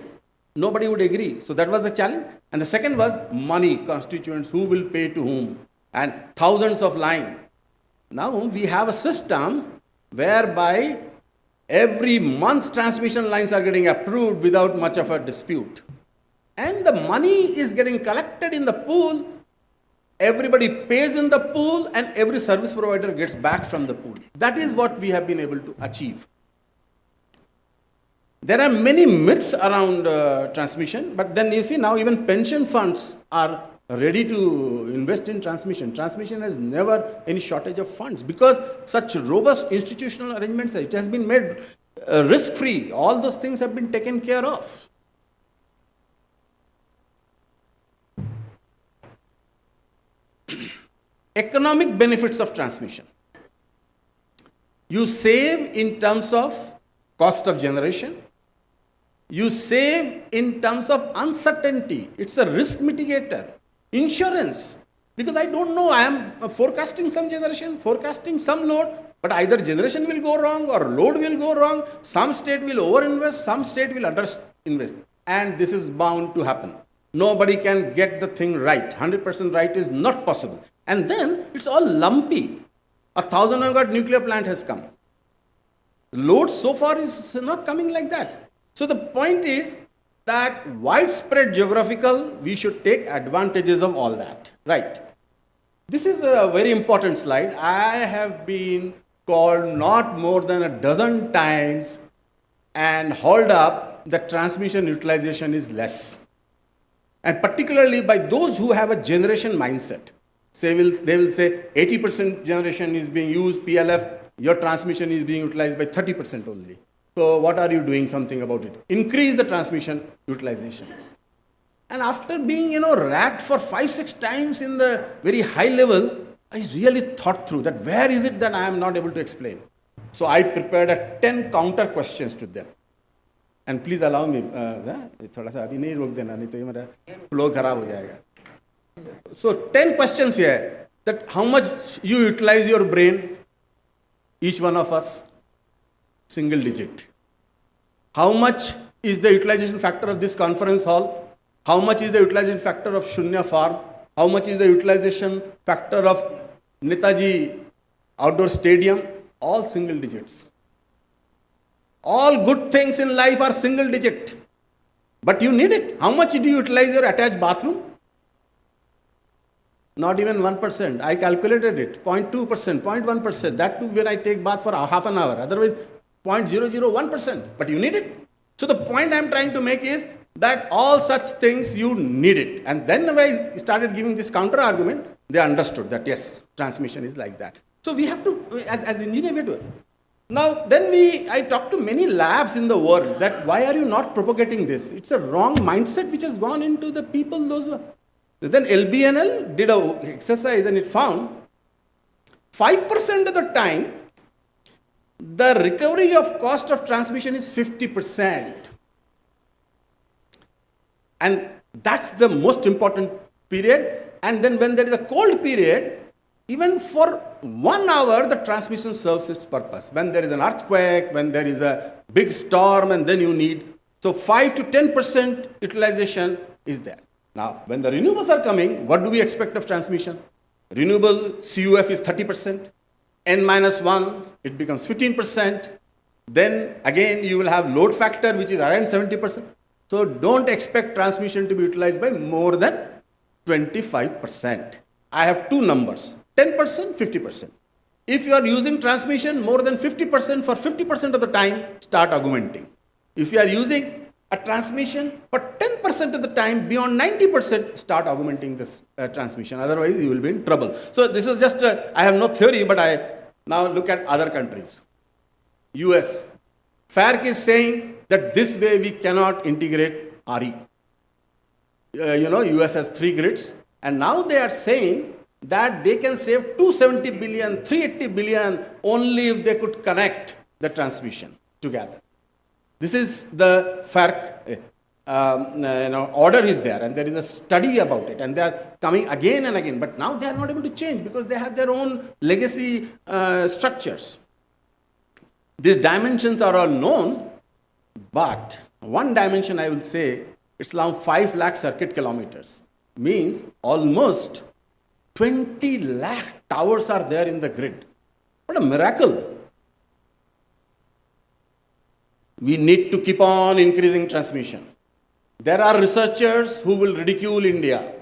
Nobody would agree. So that was the challenge. And the second was money, constituents, who will pay to whom, and thousands of lines. Now we have a system whereby every month transmission lines are getting approved without much of a dispute. And the money is getting collected in the pool. Everybody pays in the pool and every service provider gets back from the pool. That is what we have been able to achieve. There are many myths around transmission, but then you see now even pension funds are ready to invest in transmission. Transmission has never any shortage of funds because such robust institutional arrangements, it has been made risk-free. All those things have been taken care of. Economic benefits of transmission. You save in terms of cost of generation. You save in terms of uncertainty. It's a risk mitigator. Insurance. Because I don't know, I am forecasting some generation, forecasting some load, but either generation will go wrong or load will go wrong. Some state will overinvest, some state will underinvest. And this is bound to happen. Nobody can get the thing right. 100% right is not possible. And then it's all lumpy. 1,000 megawatt nuclear plant has come. Load so far is not coming like that. So the point is that widespread geographical, we should take advantages of all that. Right. This is a very important slide. I have been called not more than a dozen times and hauled up that transmission utilization is less. And particularly by those who have a generation mindset. They will say 80% generation is being used, PLF, your transmission is being utilized by 30% only. So what are you doing something about it? Increase the transmission utilization. And after being, racked for 5-6 times in the very high level, I really thought through that where is it that I am not able to explain. So I prepared 10 counter questions to them. And please allow me, थोड़ा सा अभी नहीं रोक देना, नहीं तो ये मेरा flow खराब हो जाएगा. So 10 questions here, that how much you utilize your brain, each one of us, single digit. How much is the utilization factor of this conference hall? How much is the utilization factor of Shoonya farm? How much is the utilization factor of Netaji outdoor stadium? All single digits. All good things in life are single digit. But you need it. How much do you utilize your attached bathroom? Not even 1%. I calculated it. 0.2%, 0.1%. That too when I take bath for half an hour. Otherwise, 0.001%. But you need it. So the point I am trying to make is that all such things you need it. And then when I started giving this counter argument, they understood that yes, transmission is like that. So we have to, as engineers, we have to. Now, then I talked to many labs in the world that why are you not propagating this? It's a wrong mindset which has gone into the people, those who are. Then LBNL did an exercise and it found 5% of the time, the recovery of cost of transmission is 50%. And that's the most important period. And then when there is a cold period, even for 1 hour, the transmission serves its purpose. When there is an earthquake, when there is a big storm, and then you need, so 5 to 10% utilization is there. Now, when the renewables are coming, what do we expect of transmission? Renewable CUF is 30%. N-1, it becomes 15%. Then again, you will have load factor, which is around 70%. So don't expect transmission to be utilized by more than 25%. I have two numbers, 10%, 50%. If you are using transmission more than 50% for 50% of the time, start augmenting. If you are using a transmission for 10% of the time, beyond 90%, start augmenting this transmission. Otherwise, you will be in trouble. So this is just, I have no theory, but I now look at other countries. US. FARC is saying that this way we cannot integrate RE. US has 3 grids. And now they are saying that they can save 270 billion, 380 billion only if they could connect the transmission together. This is the FERC order is there, and there is a study about it, and they are coming again and again. But now they are not able to change because they have their own legacy structures. These dimensions are all known, but one dimension I will say, it's around 5 lakh circuit kilometers. Means almost 20 lakh towers are there in the grid. What a miracle. We need to keep on increasing transmission. There are researchers who will ridicule India.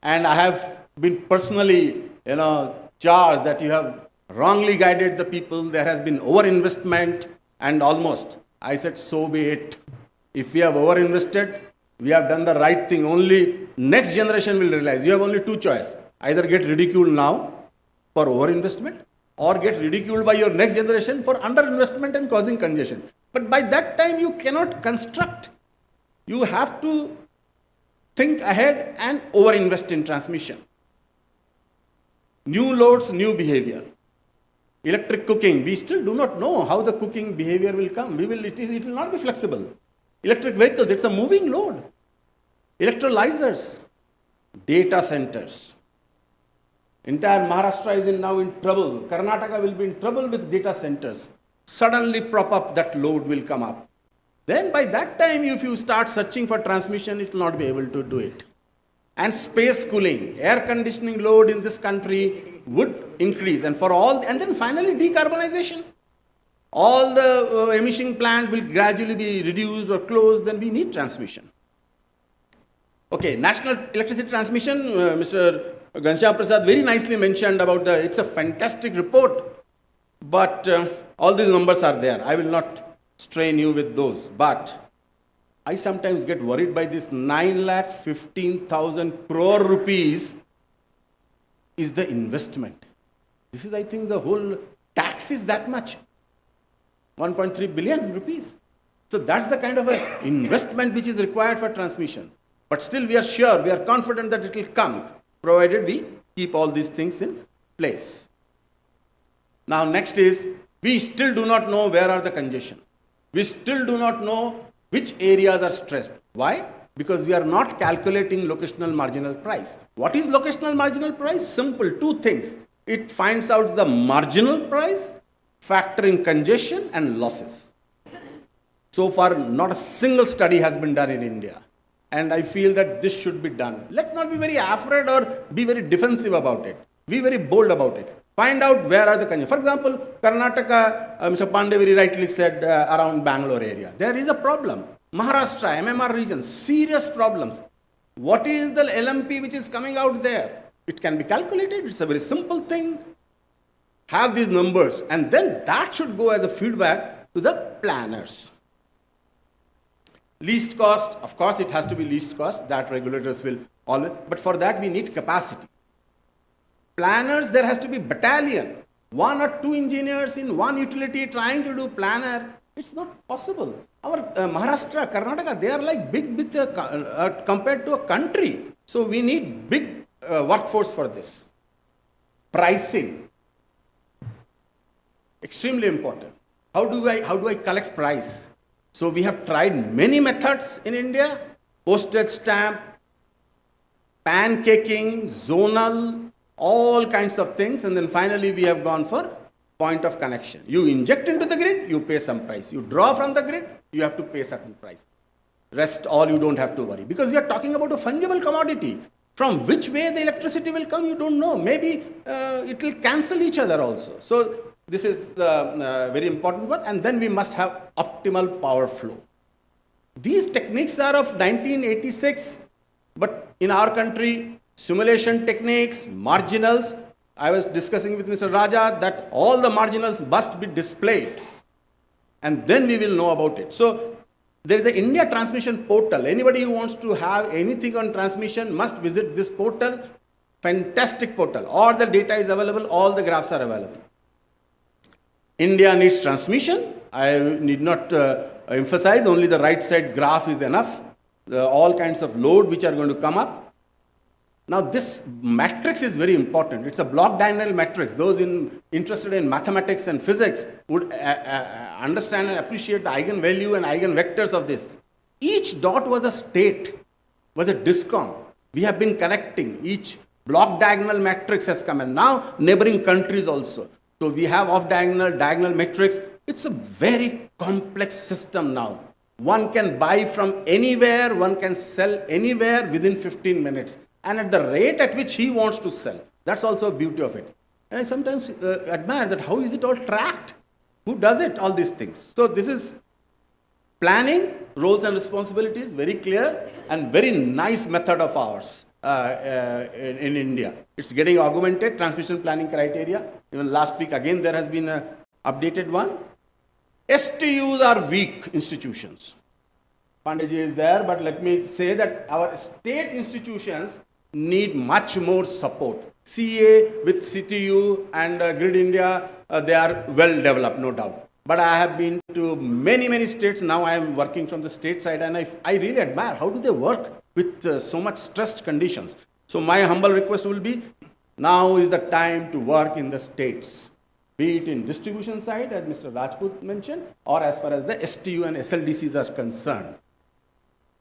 And I have been personally, charged that you have wrongly guided the people. There has been overinvestment and almost. I said, so be it. If we have overinvested, we have done the right thing. Only next generation will realize. You have only two choices. Either get ridiculed now for overinvestment or get ridiculed by your next generation for underinvestment and causing congestion. But by that time, you cannot construct. You have to think ahead and overinvest in transmission. New loads, new behavior. Electric cooking, we still do not know how the cooking behavior will come. It will not be flexible. Electric vehicles, it's a moving load. Electrolyzers, data centers. Entire Maharashtra is now in trouble. Karnataka will be in trouble with data centers. Suddenly prop up, that load will come up. Then by that time, if you start searching for transmission, it will not be able to do it. And space cooling, air conditioning load in this country would increase. And then finally decarbonization. All the emission plant will gradually be reduced or closed, then we need transmission. Okay, National Electricity Transmission, Mr. Ghanshyam Prasad very nicely mentioned about it's a fantastic report, but all these numbers are there. I will not strain you with those, but I sometimes get worried by this 9,15,000 crore rupees is the investment. This is, I think, the whole tax is that much. 1.3 billion rupees. So that's the kind of investment which is required for transmission. But still we are sure, we are confident that it will come, provided we keep all these things in place. Now next is, we still do not know where are the congestion. We still do not know which areas are stressed. Why? Because we are not calculating locational marginal price. What is locational marginal price? Simple, two things. It finds out the marginal price, factoring congestion and losses. So far, not a single study has been done in India. And I feel that this should be done. Let's not be very afraid or be very defensive about it. Be very bold about it. Find out where are the congestion. For example, Karnataka, Mr. Pandey very rightly said around Bangalore area. There is a problem. Maharashtra, MMR region, serious problems. What is the LMP which is coming out there? It can be calculated. It's a very simple thing. Have these numbers, and then that should go as a feedback to the planners. Least cost, of course it has to be least cost, that regulators will always, but for that we need capacity. Planners, there has to be battalion, 1 or 2 engineers in one utility trying to do planner. It's not possible. Our Maharashtra, Karnataka, they are like big compared to a country. So we need big workforce for this. Pricing. Extremely important. How do I collect price? So we have tried many methods in India, postage stamp, pancaking, zonal, all kinds of things, and then finally we have gone for point of connection. You inject into the grid, you pay some price. You draw from the grid, you have to pay certain price. Rest all you don't have to worry, because we are talking about a fungible commodity. From which way the electricity will come, you don't know. Maybe it will cancel each other also. So this is the very important one, and then we must have optimal power flow. These techniques are of 1986, but in our country, simulation techniques, marginals, I was discussing with Mr. Raja that all the marginals must be displayed, and then we will know about it. So there is the India Transmission Portal. Anybody who wants to have anything on transmission must visit this portal. Fantastic portal. All the data is available, all the graphs are available. India needs transmission. I need not emphasize, only the right side graph is enough. All kinds of load which are going to come up. Now this matrix is very important. It's a block diagonal matrix. Those interested in mathematics and physics would understand and appreciate the eigenvalue and eigenvectors of this. Each dot was a state, was a discom. We have been connecting. Each block diagonal matrix has come, and now neighboring countries also. So we have off diagonal, diagonal matrix. It's a very complex system now. One can buy from anywhere, one can sell anywhere within 15 minutes. And at the rate at which he wants to sell. That's also a beauty of it. And I sometimes admire that how is it all tracked? Who does it, all these things? So this is planning, roles and responsibilities, very clear and very nice method of ours in India. It's getting augmented, transmission planning criteria. Even last week again there has been an updated one. STUs are weak institutions. Pandey ji is there, but let me say that our state institutions need much more support. CA with CTU and Grid India, they are well developed, no doubt. But I have been to many, many states. Now I am working from the state side, and I really admire how do they work with so much stressed conditions. So my humble request will be, now is the time to work in the states, be it in distribution side, as Mr. Rajput mentioned, or as far as the STU and SLDCs are concerned.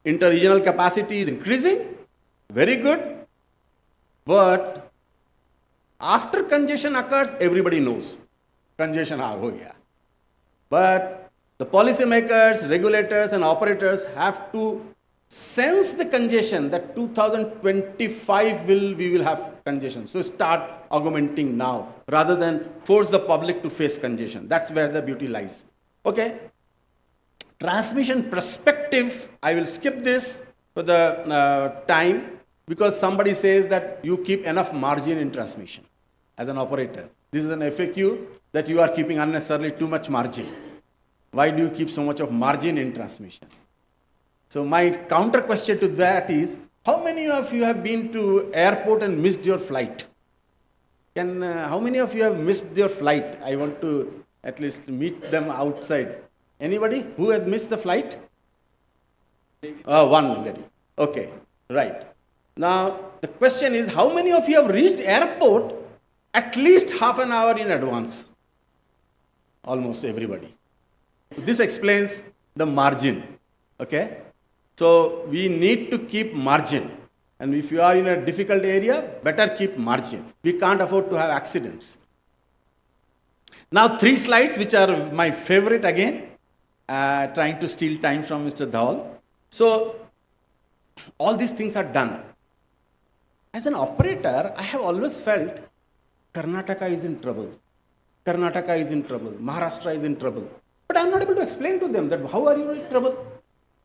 Inter-regional capacity is increasing, very good. But after congestion occurs, everybody knows congestion ho gaya. But the policymakers, regulators and operators have to sense the congestion that 2025 we will have congestion. So start augmenting now rather than force the public to face congestion. That's where the beauty lies. Okay. Transmission perspective, I will skip this for the time. Because somebody says that you keep enough margin in transmission as an operator. This is an FAQ that you are keeping unnecessarily too much margin. Why do you keep so much of margin in transmission? So my counter question to that is, how many of you have been to airport and missed your flight? How many of you have missed your flight? I want to at least meet them outside. Anybody who has missed the flight? One lady. Okay, right. Now, the question is, how many of you have reached airport at least half an hour in advance? Almost everybody. This explains the margin. Okay? So, we need to keep margin. And if you are in a difficult area, better keep margin. We can't afford to have accidents. Now, 3 slides, which are my favorite again, trying to steal time from Mr. Dhawal. So, all these things are done. As an operator, I have always felt Karnataka is in trouble. Karnataka is in trouble. Maharashtra is in trouble. But I am not able to explain to them that how are you in trouble?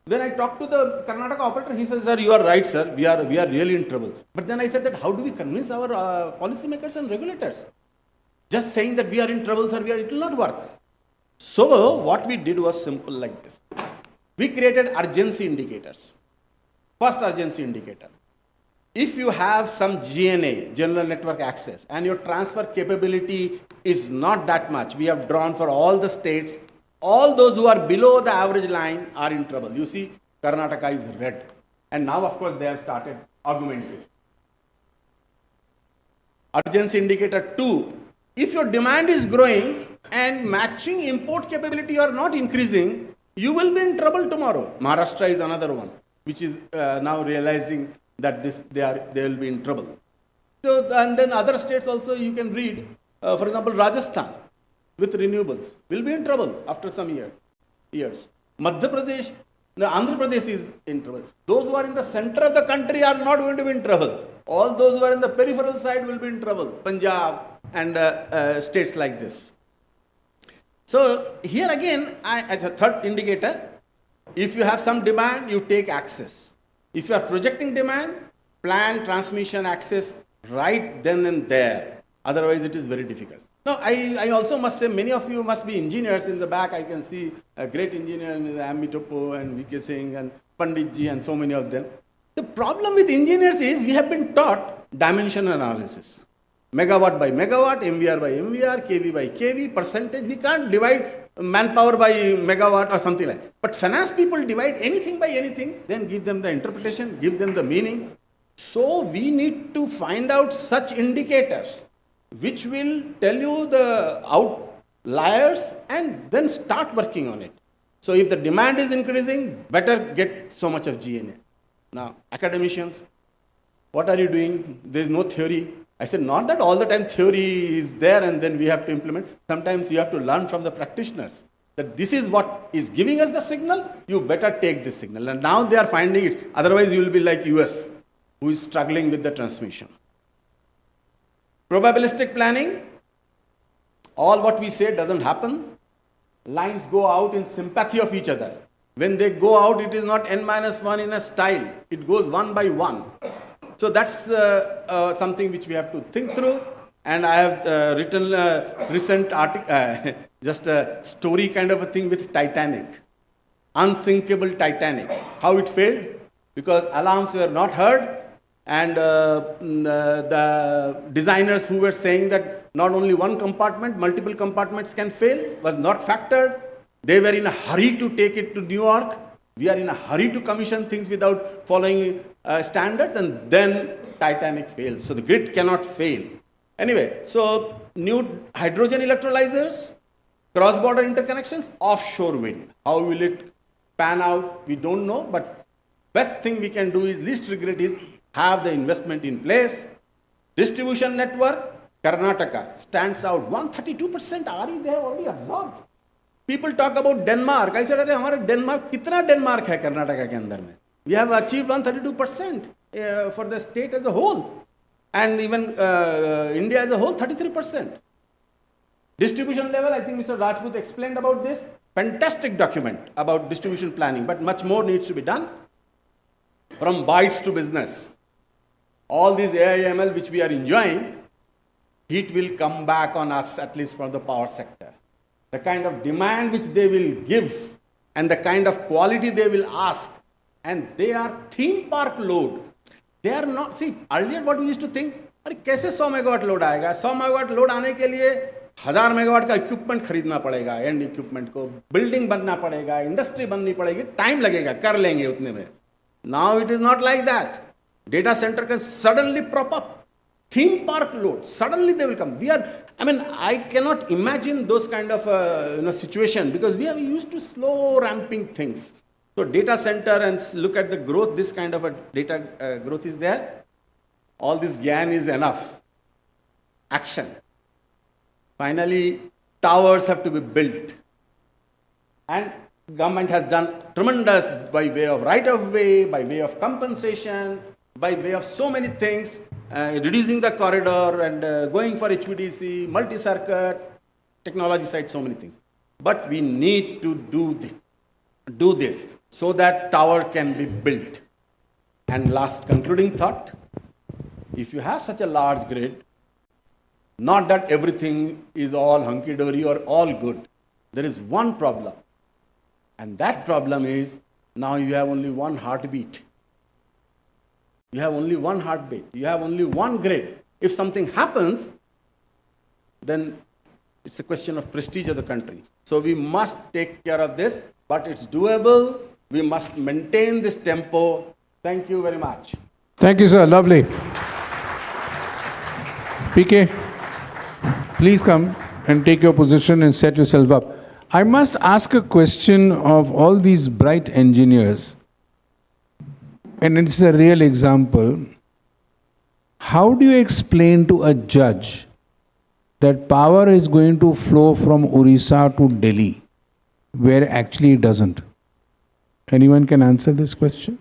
When I talk to the Karnataka operator, he says, sir, you are right, sir. We are really in trouble. But then I said that how do we convince our policymakers and regulators? Just saying that we are in trouble, sir, it will not work. So what we did was simple like this. We created urgency indicators. First urgency indicator. If you have some GNA, general network access, and your transfer capability is not that much, we have drawn for all the states, all those who are below the average line are in trouble. You see, Karnataka is red. And now, of course, they have started augmenting. Urgency indicator 2. If your demand is growing and matching import capability are not increasing, you will be in trouble tomorrow. Maharashtra is another one, which is now realizing that they will be in trouble. So, and then other states also you can read, for example, Rajasthan with renewables will be in trouble after some years. Madhya Pradesh, Andhra Pradesh is in trouble. Those who are in the center of the country are not going to be in trouble. All those who are in the peripheral side will be in trouble. Punjab and states like this. So here again, as a third indicator, if you have some demand, you take access. If you are projecting demand, plan transmission access right then and there. Otherwise, it is very difficult. Now, I also must say, many of you must be engineers in the back. I can see a great engineer, Amitopo and VK Singh and Pandit ji and so many of them. The problem with engineers is we have been taught dimension analysis. Megawatt by megawatt, MVR by MVR, KV by KV, percentage. We can't divide manpower by megawatt or something like that. But finance people divide anything by anything, then give them the interpretation, give them the meaning. So we need to find out such indicators which will tell you the outliers and then start working on it. So if the demand is increasing, better get so much of GNA. Now, academicians, what are you doing? There is no theory. I said, not that all the time theory is there and then we have to implement. Sometimes you have to learn from the practitioners that this is what is giving us the signal, you better take this signal. And now they are finding it. Otherwise, you will be like US, who is struggling with the transmission. Probabilistic planning, all what we say doesn't happen. Lines go out in sympathy of each other. When they go out, it is not n-1 in a style. It goes one by one. So that's something which we have to think through. And I have written a recent article, just a story kind of a thing with Titanic. Unsinkable Titanic. How it failed? Because alarms were not heard. And the designers who were saying that not only one compartment, multiple compartments can fail, was not factored. They were in a hurry to take it to New York. We are in a hurry to commission things without following standards, and then Titanic fails. So the grid cannot fail. Anyway, so new hydrogen electrolyzers, cross-border interconnections, offshore wind. How will it pan out? We don't know, but best thing we can do is, least regret is, have the investment in place. Distribution network, Karnataka stands out. 132% RE they have already absorbed. People talk about Denmark. I said, अरे हमारे Denmark, कितना Denmark है कर्नाटका के अंदर में? We have achieved 132% for the state as a whole. And even India as a whole, 33%. Distribution level, I think Mr. Rajput explained about this. Fantastic document about distribution planning, but much more needs to be done. From bytes to business. All these AI/ML which we are enjoying, it will come back on us, at least from the power sector. The kind of demand which they will give and the kind of quality they will ask, and they are theme park load. They are not, see, earlier what we used to think, अरे कैसे 100 megawatt load आएगा? 100 megawatt load आने के लिए 1000 megawatt का equipment खरीदना पड़ेगा, and equipment को, बिल्डिंग बनना पड़ेगा, इंडस्ट्री बननी पड़ेगी, टाइम लगेगा, कर लेंगे उतने में. Now it is not like that. Data center can suddenly prop up. Theme park load, suddenly they will come. I cannot imagine those kind of situation, because we are used to slow ramping things. So data center, and look at the growth, this kind of a data growth is there. All this GAN is enough. Action. Finally, towers have to be built. And government has done tremendous by way of right-of-way, by way of compensation, by way of so many things, reducing the corridor and going for HVDC, multi-circuit, technology side, so many things. But we need to do this so that tower can be built. And last concluding thought, if you have such a large grid, not that everything is all hunky-dory or all good. There is one problem. And that problem is, now you have only one heartbeat. You have only one heartbeat. You have only one grid. If something happens, then it's a question of prestige of the country. So we must take care of this, but it's doable. We must maintain this tempo. Thank you very much. Thank you, sir. Lovely. PK, please come and take your position and set yourself up. I must ask a question of all these bright engineers, and it's a real example. How do you explain to a judge that power is going to flow from Orissa to Delhi, where actually it doesn't? Anyone can answer this question?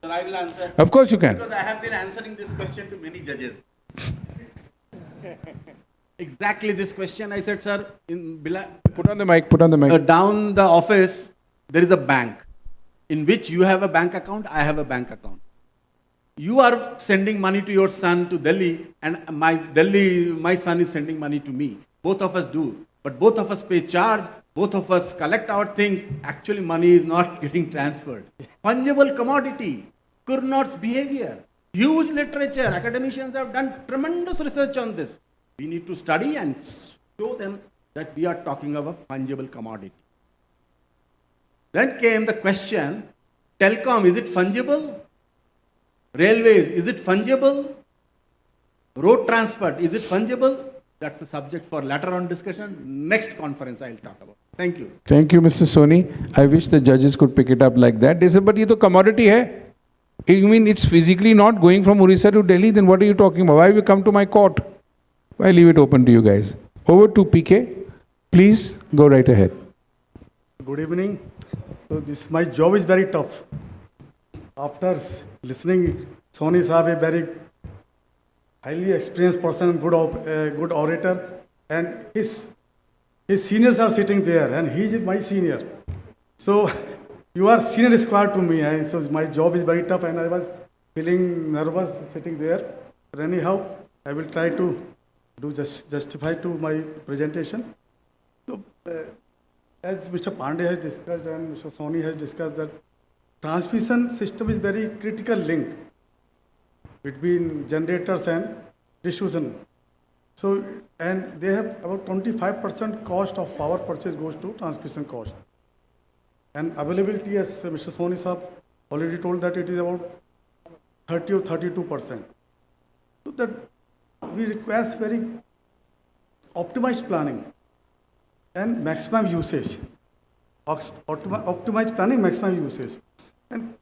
Sir, I will answer. Of course you can. Because I have been answering this question to many judges. Exactly this question I said, sir, put on the mic, down the office, there is a bank in which you have a bank account, I have a bank account. You are sending money to your son to Delhi, and my son is sending money to me. Both of us do. But both of us pay charge, both of us collect our things. Actually, money is not getting transferred. Fungible commodity, Cournot's behavior, huge literature. Academicians have done tremendous research on this. We need to study and show them that we are talking of a fungible commodity. Then came the question, telecom, is it fungible? Railways, is it fungible? Road transport, is it fungible? That's a subject for later on discussion. Next conference I'll talk about. Thank you. Thank you, Mr. Soni. I wish the judges could pick it up like that. They say, but ये तो commodity है. You mean it's physically not going from Orissa to Delhi? Then what are you talking about? Why have you come to my court? I leave it open to you guys. Over to PK. Please go right ahead. Good evening. So my job is very tough. After listening, Soni Saab, a very highly experienced person, good orator, and his seniors are sitting there, and he is my senior. So you are senior squad to me, and so my job is very tough, and I was feeling nervous sitting there. But anyhow, I will try to justify to my presentation. So, as Mr. Pandey has discussed and Mr. Soni has discussed, that transmission system is very critical link between generators and distribution. So, and they have about 25% cost of power purchase goes to transmission cost. And availability, as Mr. Soni Saab already told, that it is about 30 or 32%. So that we require very optimized planning and maximum usage. Optimized planning, maximum usage. And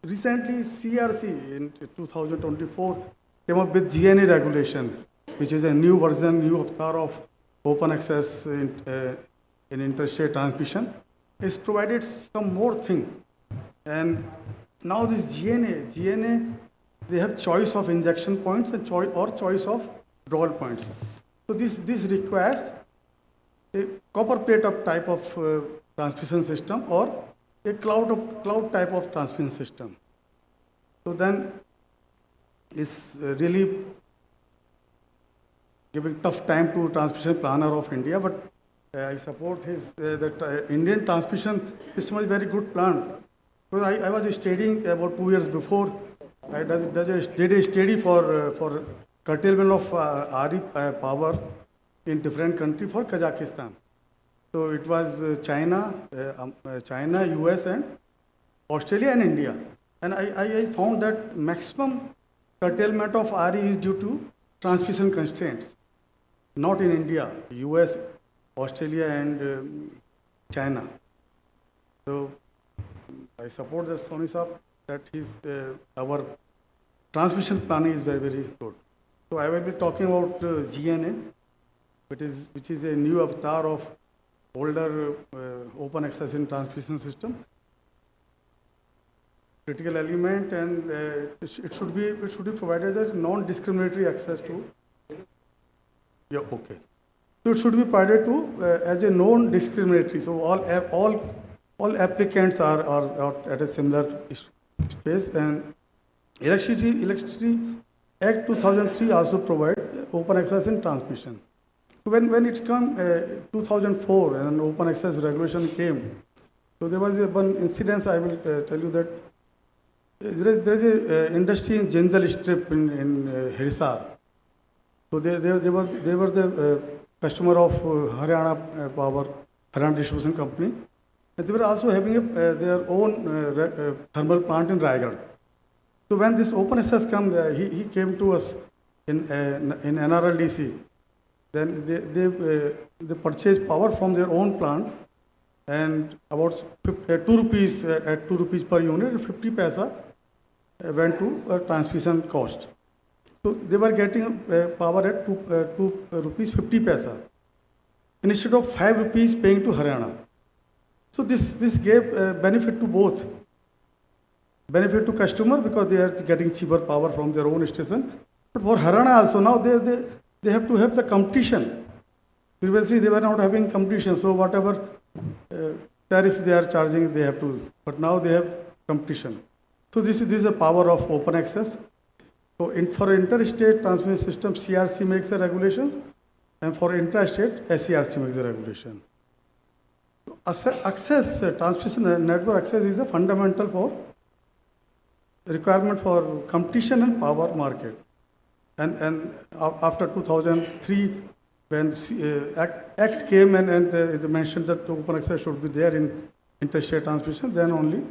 recently, CRC in 2024 came up with GNA regulation, which is a new version, new avatar of open access in interstate transmission. It's provided some more thing. And now this GNA, they have choice of injection points and choice of withdrawal points. So this requires a copper plate of type of transmission system or a cloud type of transmission system. So then it's really giving tough time to transmission planner of India, but I support his that Indian transmission system is very good plan. So I was studying about 2 years before. I did a study for curtailment of RE power in different countries for Kazakhstan. So it was China, US, and Australia and India. And I found that maximum curtailment of RE is due to transmission constraints, not in India, US, Australia, and China. So I support the Soni Saab that our transmission planning is very, very good. So I will be talking about GNA, which is a new avatar of older open access in transmission system. Critical element, and it should be provided as non-discriminatory access to. Yeah, okay. So it should be provided to as a non-discriminatory. So all applicants are at a similar space, and Electricity Act 2003 also provide open access in transmission. So when it came 2004 and open access regulation came, so there was one incident. I will tell you that there is a industry in Jindal strip in Hirsar. So they were the customer of Haryana Power, Haryana Distribution Company. And they were also having their own thermal plant in Raigad. So when this open access came, he came to us in NRLDC. Then they purchased power from their own plant, and about 2 rupees at 2 rupees per unit, 50 paisa went to transmission cost. So they were getting power at 2 rupees 50 paisa instead of 5 rupees paying to Haryana. So this gave benefit to both. Benefit to customer because they are getting cheaper power from their own station. But for Haryana also, now they have to have the competition. Previously they were not having competition, so whatever tariff they are charging, they have to. But now they have competition. So this is the power of open access. So for interstate transmission system, CRC makes the regulations, and for intrastate, SCRC makes the regulation. Access, transmission network access is a fundamental for requirement for competition and power market. And after 2003, when Act came and they mentioned that open access should be there in interstate transmission, then only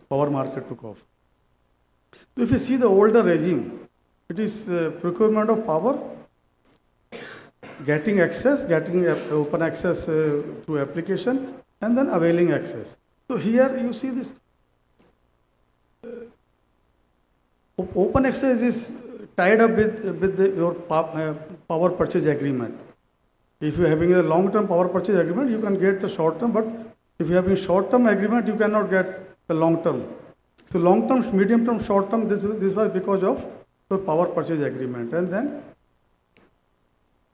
power market took off. If you see the older regime, it is procurement of power, getting access, getting open access through application, and then availing access. So here you see this open access is tied up with your power purchase agreement. If you are having a long-term power purchase agreement, you can get the short-term, but if you are having short-term agreement, you cannot get the long-term. So long-term, medium-term, short-term, this was because of the power purchase agreement. And then,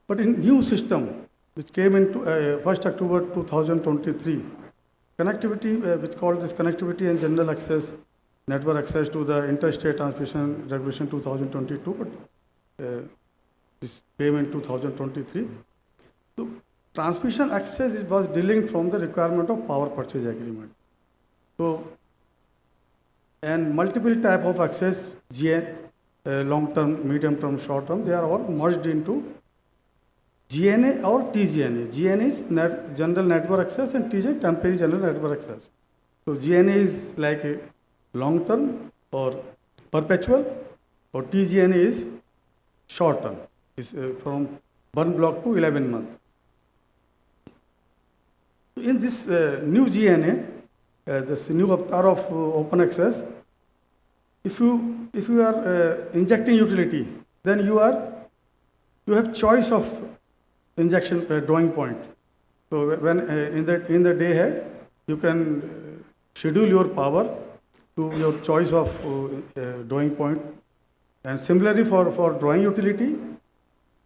but in new system, which came into 1st October 2023, connectivity, which called this connectivity and general access, network access to the interstate transmission regulation 2022, but this came in 2023. So transmission access was delinked from the requirement of power purchase agreement. So, and multiple type of access, long-term, medium-term, short-term, they are all merged into GNA or TGNA. GNA is general network access and TGNA temporary general network access. So GNA is like a long-term or perpetual, or TGNA is short-term. It's from 1 block to 11 months. In this new GNA, this new avatar of open access, if you are injecting utility, then you have choice of injection drawing point. So when in the day ahead, you can schedule your power to your choice of drawing point. And similarly for drawing utility,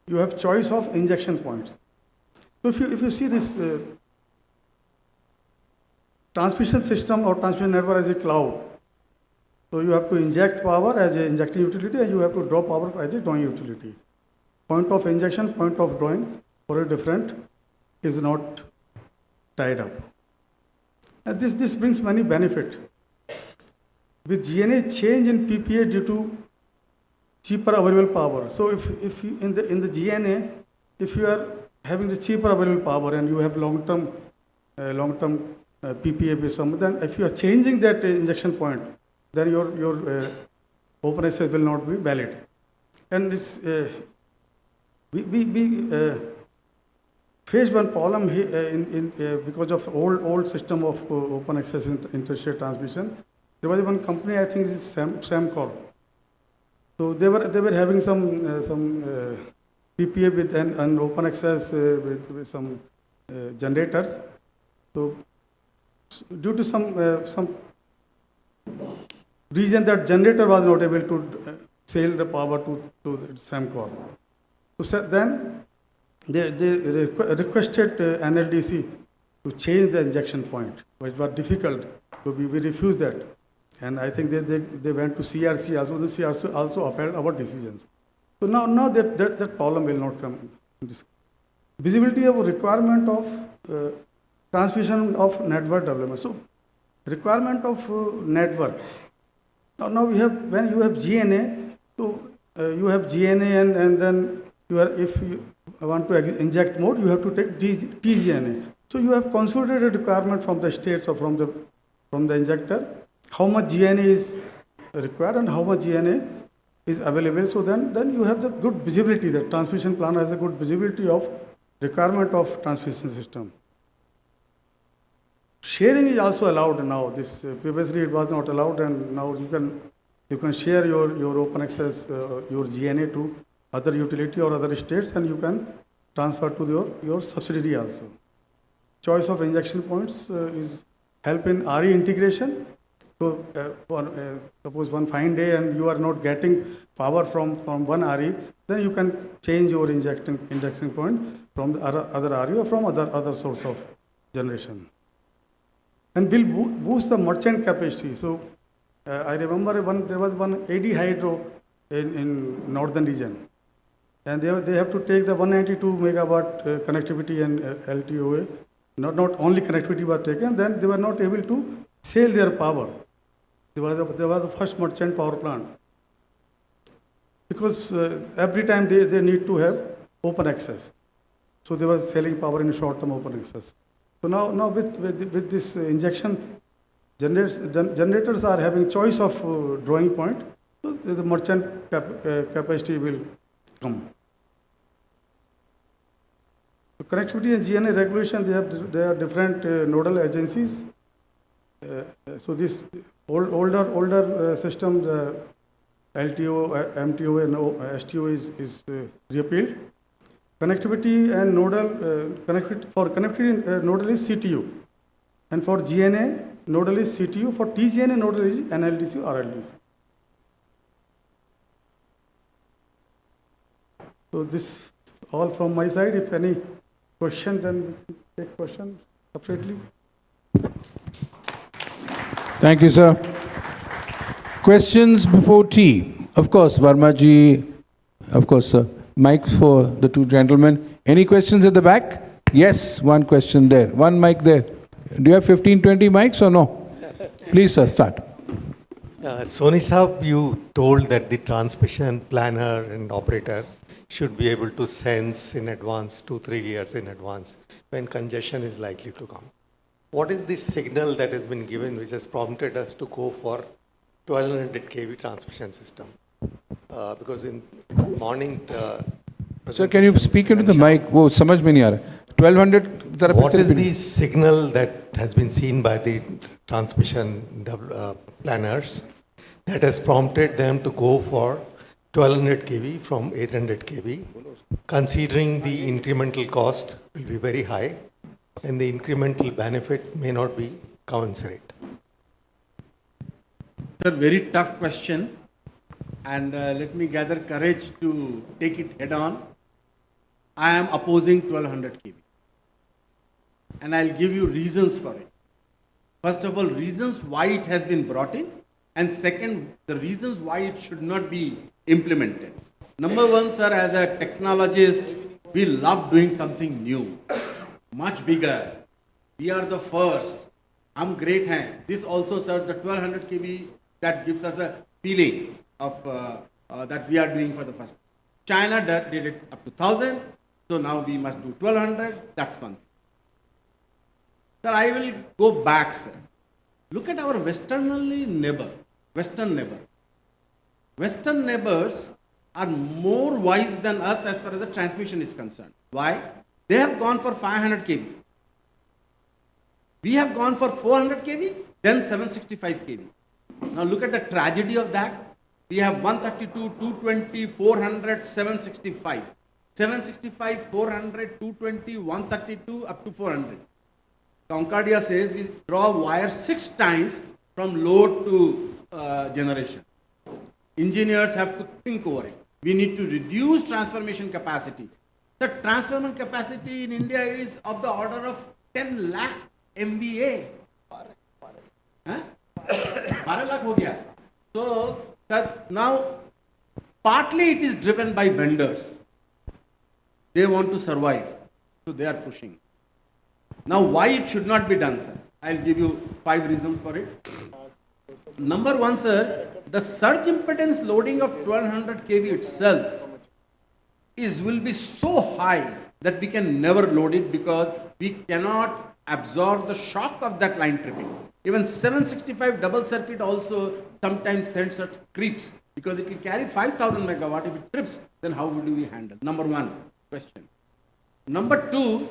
you have choice of injection points. So if you see this transmission system or transmission network as a cloud, so you have to inject power as a injecting utility and you have to draw power as a drawing utility. Point of injection, point of drawing for a different is not tied up. And this brings many benefit. With GNA change in PPA due to cheaper available power. So if you, in the GNA, if you are having the cheaper available power and you have long-term PPA with some, then if you are changing that injection point, then your open access will not be valid. And it's, we faced one problem because of old system of open access interstate transmission. There was one company, I think it's Samcorp. So they were having some PPA with an open access with some generators. So due to some reason that generator was not able to sell the power to Samcorp. So then they requested NLDC to change the injection point, which was difficult. So we refused that. And I think they went to CRC also. The CRC also upheld our decisions. So now that problem will not come in this. Visibility of requirement of transmission of network development. So requirement of network. Now we have, when you have GNA, so you have GNA and then if you want to inject more, you have to take TGNA. So you have consolidated requirement from the states or from the injector, how much GNA is required and how much GNA is available. So then you have the good visibility. The transmission plan has a good visibility of requirement of transmission system. Sharing is also allowed now. This previously it was not allowed, and now you can share your open access, your GNA to other utility or other states, and you can transfer to your subsidiary also. Choice of injection points is help in RE integration. So suppose one fine day and you are not getting power from one RE, then you can change your injection point from the other RE or from other source of generation. And will boost the merchant capacity. So I remember there was one AD hydro in northern region, and they have to take the 192 megawatt connectivity and LTOA. Not only connectivity was taken, then they were not able to sell their power. There was the first merchant power plant. Because every time they need to have open access. So they were selling power in short-term open access. So now with this injection, generators are having choice of drawing point, So the merchant capacity will come. So connectivity and GNA regulation, they are different nodal agencies. So this older systems, LTO, MTO, and STO is repealed. Connectivity and nodal connectivity nodal is CTU, and for GNA nodal is CTU. For TGNA nodal is NLDC or RLDC. So this all from my side. If any question, then we can take question separately. Thank you, sir. Questions before tea? Of course, Verma ji. Of course, sir. Mics for the two gentlemen. Any questions at the back? Yes, one question there. One mic there. Do you have 15, 20 mics or no? Please, sir, start. Soni Saab, you told that the transmission planner and operator should be able to sense in advance, 2-3 years in advance, when congestion is likely to come. What is the signal that has been given which has prompted us to go for 1200 kV transmission system? Because in morning... Sir, can you speak into the mic? Oh, समझ में नहीं आ रहा. 1200. What is the signal that has been seen by the transmission planners that has prompted them to go for 1200 kV from 800 kV, considering the incremental cost will be very high and the incremental benefit may not be commensurate? Sir, very tough question, and let me gather courage to take it head on. I am opposing 1200 kV, and I'll give you reasons for it. First of all, reasons why it has been brought in, and second, the reasons why it should not be implemented. Number one, sir, as a technologist, we love doing something new, much bigger. We are the first. I'm great hand. This also, sir, the 1200 kV, that gives us a feeling of that we are doing for the first. China did it up to 1000, so now we must do 1200. That's one. Sir, I will go back, sir. Look at our western neighbor. Western neighbors are more wise than us as far as the transmission is concerned. Why? They have gone for 500 kV. We have gone for 400 kV, then 765 kV. Now look at the tragedy of that. We have 132, 220, 400, 765. 765, 400, 220, 132, up to 400. Concordia says we draw wire 6 times from load to generation. Engineers have to think over it. We need to reduce transformation capacity. The transformer capacity in India is of the order of 10 lakh MVA. Huh? 12 lakh ho gaya. So now partly it is driven by vendors. They want to survive, so they are pushing. Now why it should not be done, sir? I'll give you 5 reasons for it. Number one, sir, the surge impedance loading of 1200 kV itself will be so high that we can never load it because we cannot absorb the shock of that line tripping. Even 765 double circuit also sometimes sends such creeps because it will carry 5000 megawatt. If it trips, then how do we handle? Number one question. Number two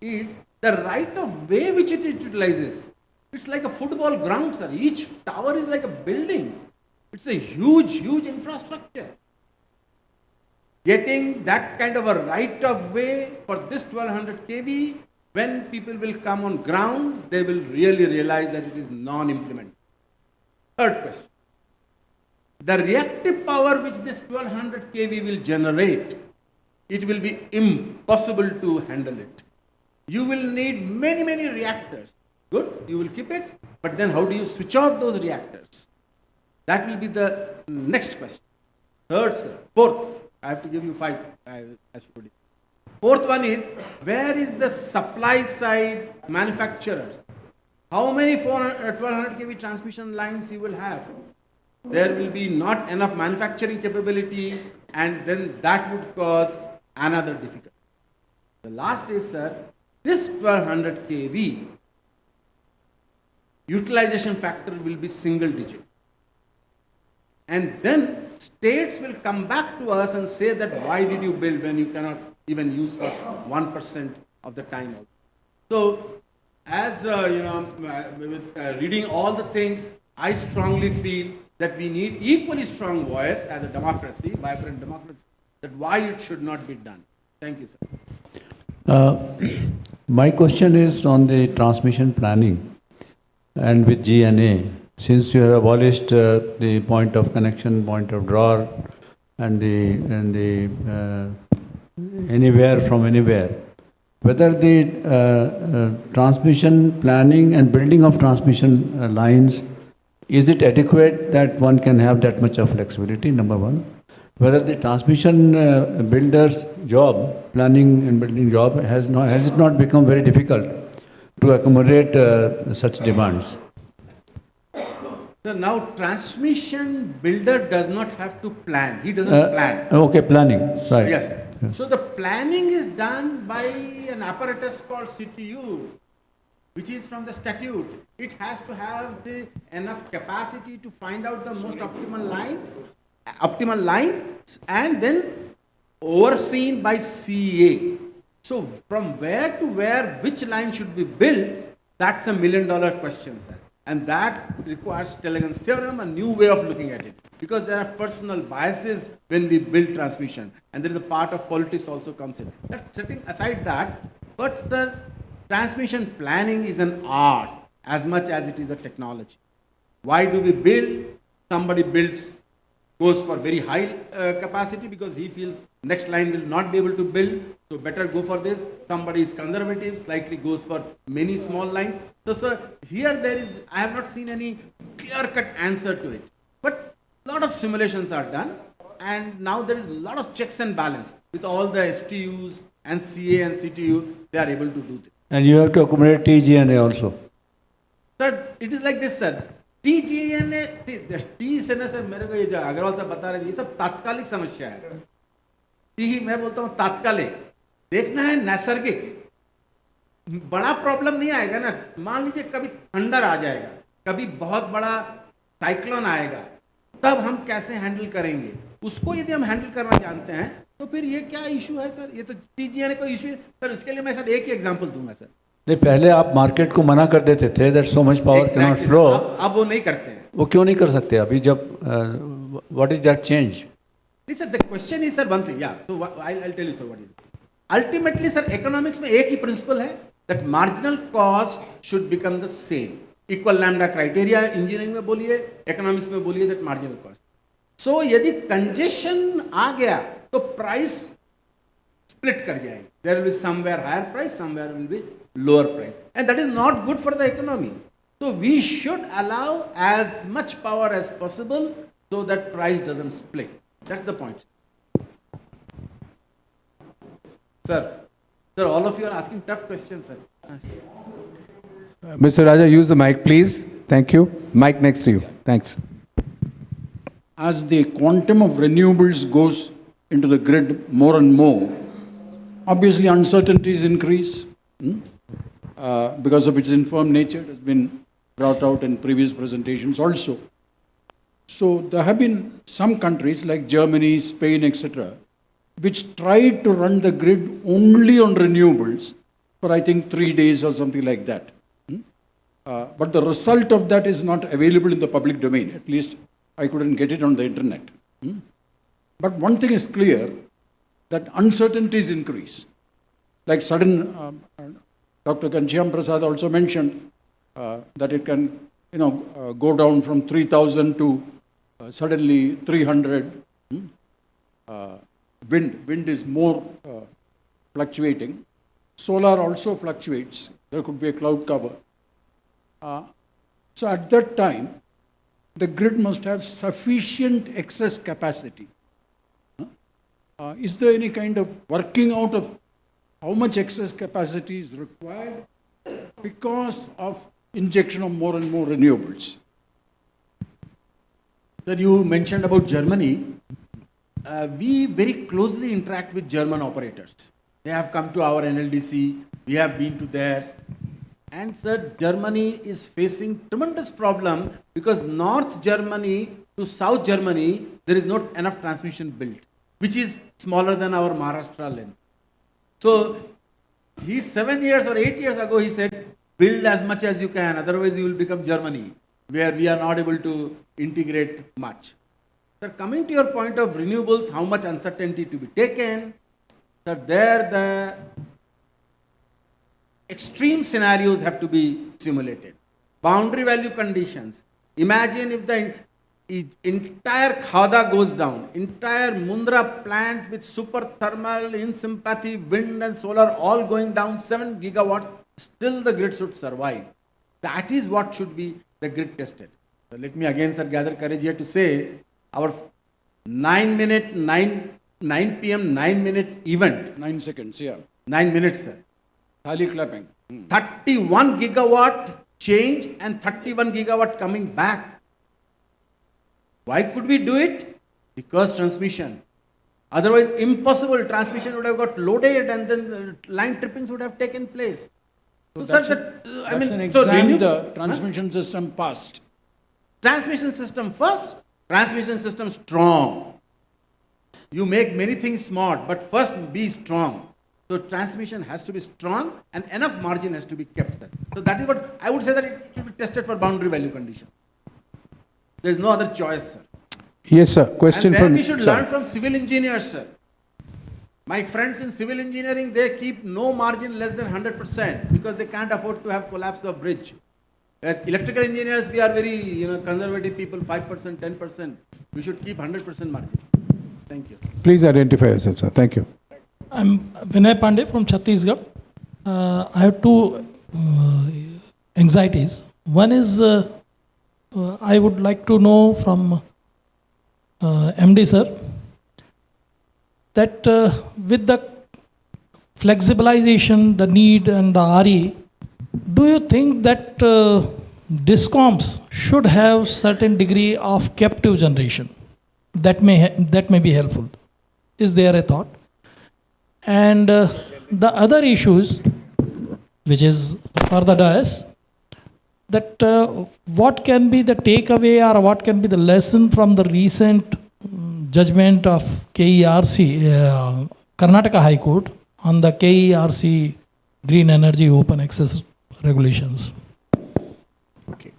is the right of way which it utilizes. It's like a football ground, sir. Each tower is like a building. It's a huge, huge infrastructure. Getting that kind of a right of way for this 1200 kV, when people will come on ground, they will really realize that it is non-implementable. Third question. The reactive power which this 1200 kV will generate, it will be impossible to handle it. You will need many, many reactors. Good, you will keep it, but then how do you switch off those reactors? That will be the next question. Third, sir. Fourth, I have to give you 5. Fourth one is, where is the supply side manufacturers? How many 1200 kV transmission lines you will have? There will be not enough manufacturing capability, and then that would cause another difficulty. The last is, sir, this 1200 kV utilization factor will be single digit. And then states will come back to us and say that why did you build when you cannot even use for 1% of the time. So as with reading all the things, I strongly feel that we need equally strong voice as a democracy, vibrant democracy, that why it should not be done. Thank you, sir. My question is on the transmission planning and with GNA. Since you have abolished the point of connection, point of draw, and the anywhere from anywhere, whether the transmission planning and building of transmission lines, is it adequate that one can have that much of flexibility, number one? Whether the transmission builder's job, planning and building job, has it not become very difficult to accommodate such demands? So now transmission builder does not have to plan. He doesn't plan. Okay, planning, right. Yes. So the planning is done by an apparatus called CTU, which is from the statute. It has to have the enough capacity to find out the most optimal line, and then overseen by CA. So from where to where, which line should be built, that's a $1 million question, sir. And that requires Telegrams theorem, a new way of looking at it. Because there are personal biases when we build transmission. And there is a part of politics also comes in. That's setting aside that. But the transmission planning is an art as much as it is a technology. Why do we build? Somebody goes for very high capacity because he feels next line will not be able to build, so better go for this. Somebody is conservative, slightly goes for many small lines. So here I have not seen any clear-cut answer to it. But a lot of simulations are done, and now there is a lot of checks and balance with all the STUs and CA and CTU, they are able to do this. And you have to accommodate TGNA also. Sir, it is like this, sir. TGNA, T से ना sir मेरे को ये जो अग्रवाल साहब बता रहे थे ये सब तात्कालिक समस्या है सर. ही मैं बोलता हूँ तात्कालिक. देखना है नैसर्गिक. बड़ा प्रॉब्लम नहीं आएगा ना. मान लीजिए कभी थंडर आ जाएगा, कभी बहुत बड़ा साइक्लोन आएगा, तब हम कैसे हैंडल करेंगे? उसको यदि हम हैंडल करना जानते हैं तो फिर ये क्या इशू है सर? ये तो TGNA का इशू है सर. इसके लिए मैं सर एक ही एग्जांपल दूंगा सर. नहीं, पहले आप मार्केट को मना कर देते थे that so much power can not flow. अब वो नहीं करते हैं. वो क्यों नहीं कर सकते अभी जब व्हाट इज दैट चेंज? नहीं sir, the question is sir one thing. Yeah so I tell you sir what is. Ultimately sir economics में एक ही प्रिंसिपल है that marginal cost should become the same. Equal lambda criteria engineering में बोलिए, economics में बोलिए that marginal cost. सो यदि congestion आ गया तो प्राइस स्प्लिट कर जाएगी. There will be somewhere higher price, somewhere will be lower price, and that is not good for the economy. So we should allow as much power as possible so that price doesn't split. That's the point. Sir, all of you are asking tough questions, sir. Mr. Raja, use the mic, please. Thank you. Mic next to you. Thanks. As the quantum of renewables goes into the grid more and more, obviously uncertainties increase. Because of its infirm nature, it has been brought out in previous presentations also. So there have been some countries like Germany, Spain, etc., which tried to run the grid only on renewables for I think 3 days or something like that. But the result of that is not available in the public domain. At least I couldn't get it on the internet. But one thing is clear, that uncertainties increase. Like sudden, Dr. Ghanshyam Prasad also mentioned that it can, go down from 3,000 to suddenly 300. Wind is more fluctuating. Solar also fluctuates. There could be a cloud cover. So at that time, the grid must have sufficient excess capacity. Is there any kind of working out of how much excess capacity is required because of injection of more and more renewables? Sir, you mentioned about Germany. We very closely interact with German operators. They have come to our NLDC. We have been to theirs. And sir, Germany is facing tremendous problem because North Germany to South Germany, there is not enough transmission built, which is smaller than our Maharashtra length. So he 7 years or 8 years ago, he said, build as much as you can, otherwise you will become Germany, where we are not able to integrate much. Sir, coming to your point of renewables, how much uncertainty to be taken, sir, there the extreme scenarios have to be simulated. Boundary value conditions. Imagine if the entire Khada goes down, entire Mundra plant with super thermal, in sympathy, wind and solar all going down, 7 gigawatts, still the grid should survive. That is what should be the grid tested. So let me again, sir, gather courage here to say our 9 p.m. 9-minute event. 9 seconds, yeah. 9 minutes, sir. Thali clapping. 31 gigawatt change and 31 gigawatt coming back. Why could we do it? Because transmission. Otherwise, impossible. Transmission would have got loaded and then the line trippings would have taken place. So So, that's, sir, an exam the transmission system passed. Transmission system first, transmission system strong. You make many things smart, but first be strong. So transmission has to be strong and enough margin has to be kept there. So that is what I would say, that it should be tested for boundary value condition. There is no other choice, sir. Yes, sir. Question And then from... we should sir. learn from civil engineers, sir. My friends in civil engineering, they keep no margin less than 100% because they can't afford to have collapse of bridge. Electrical engineers, we are very conservative people, 5%, 10%. We should keep 100% margin. Thank you. Please identify yourself, sir. Thank you. I'm Vinay Pandey from Chhattisgarh. I have two anxieties. One is I would like to know from MD sir that with the flexibilization, the need and the RE, do you think that DISCOMs should have certain degree of captive generation? That may be helpful. Is there a thought? And the other issues, which is for the dais, that what can be the takeaway or what can be the lesson from the recent judgment of KERC, Karnataka High Court, on the KERC green energy open access regulations? Okay.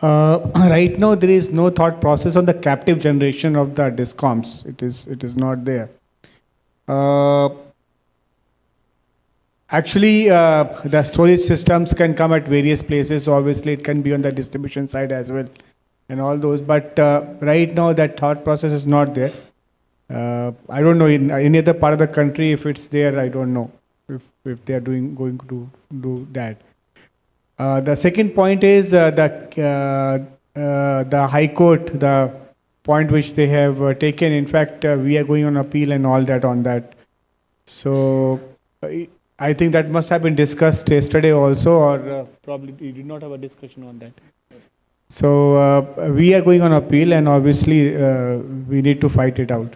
Right now, there is no thought process on the captive generation of the DISCOMs. It is not there. Actually, the storage systems can come at various places. Obviously, it can be on the distribution side as well, and all those. But right now, that thought process is not there. I don't know in any other part of the country if it's there. I don't know if they are going to do that. The second point is the High Court, the point which they have taken. In fact, we are going on appeal and all that on that. So I think that must have been discussed yesterday also, or probably we did not have a discussion on that. So we are going on appeal, and obviously we need to fight it out.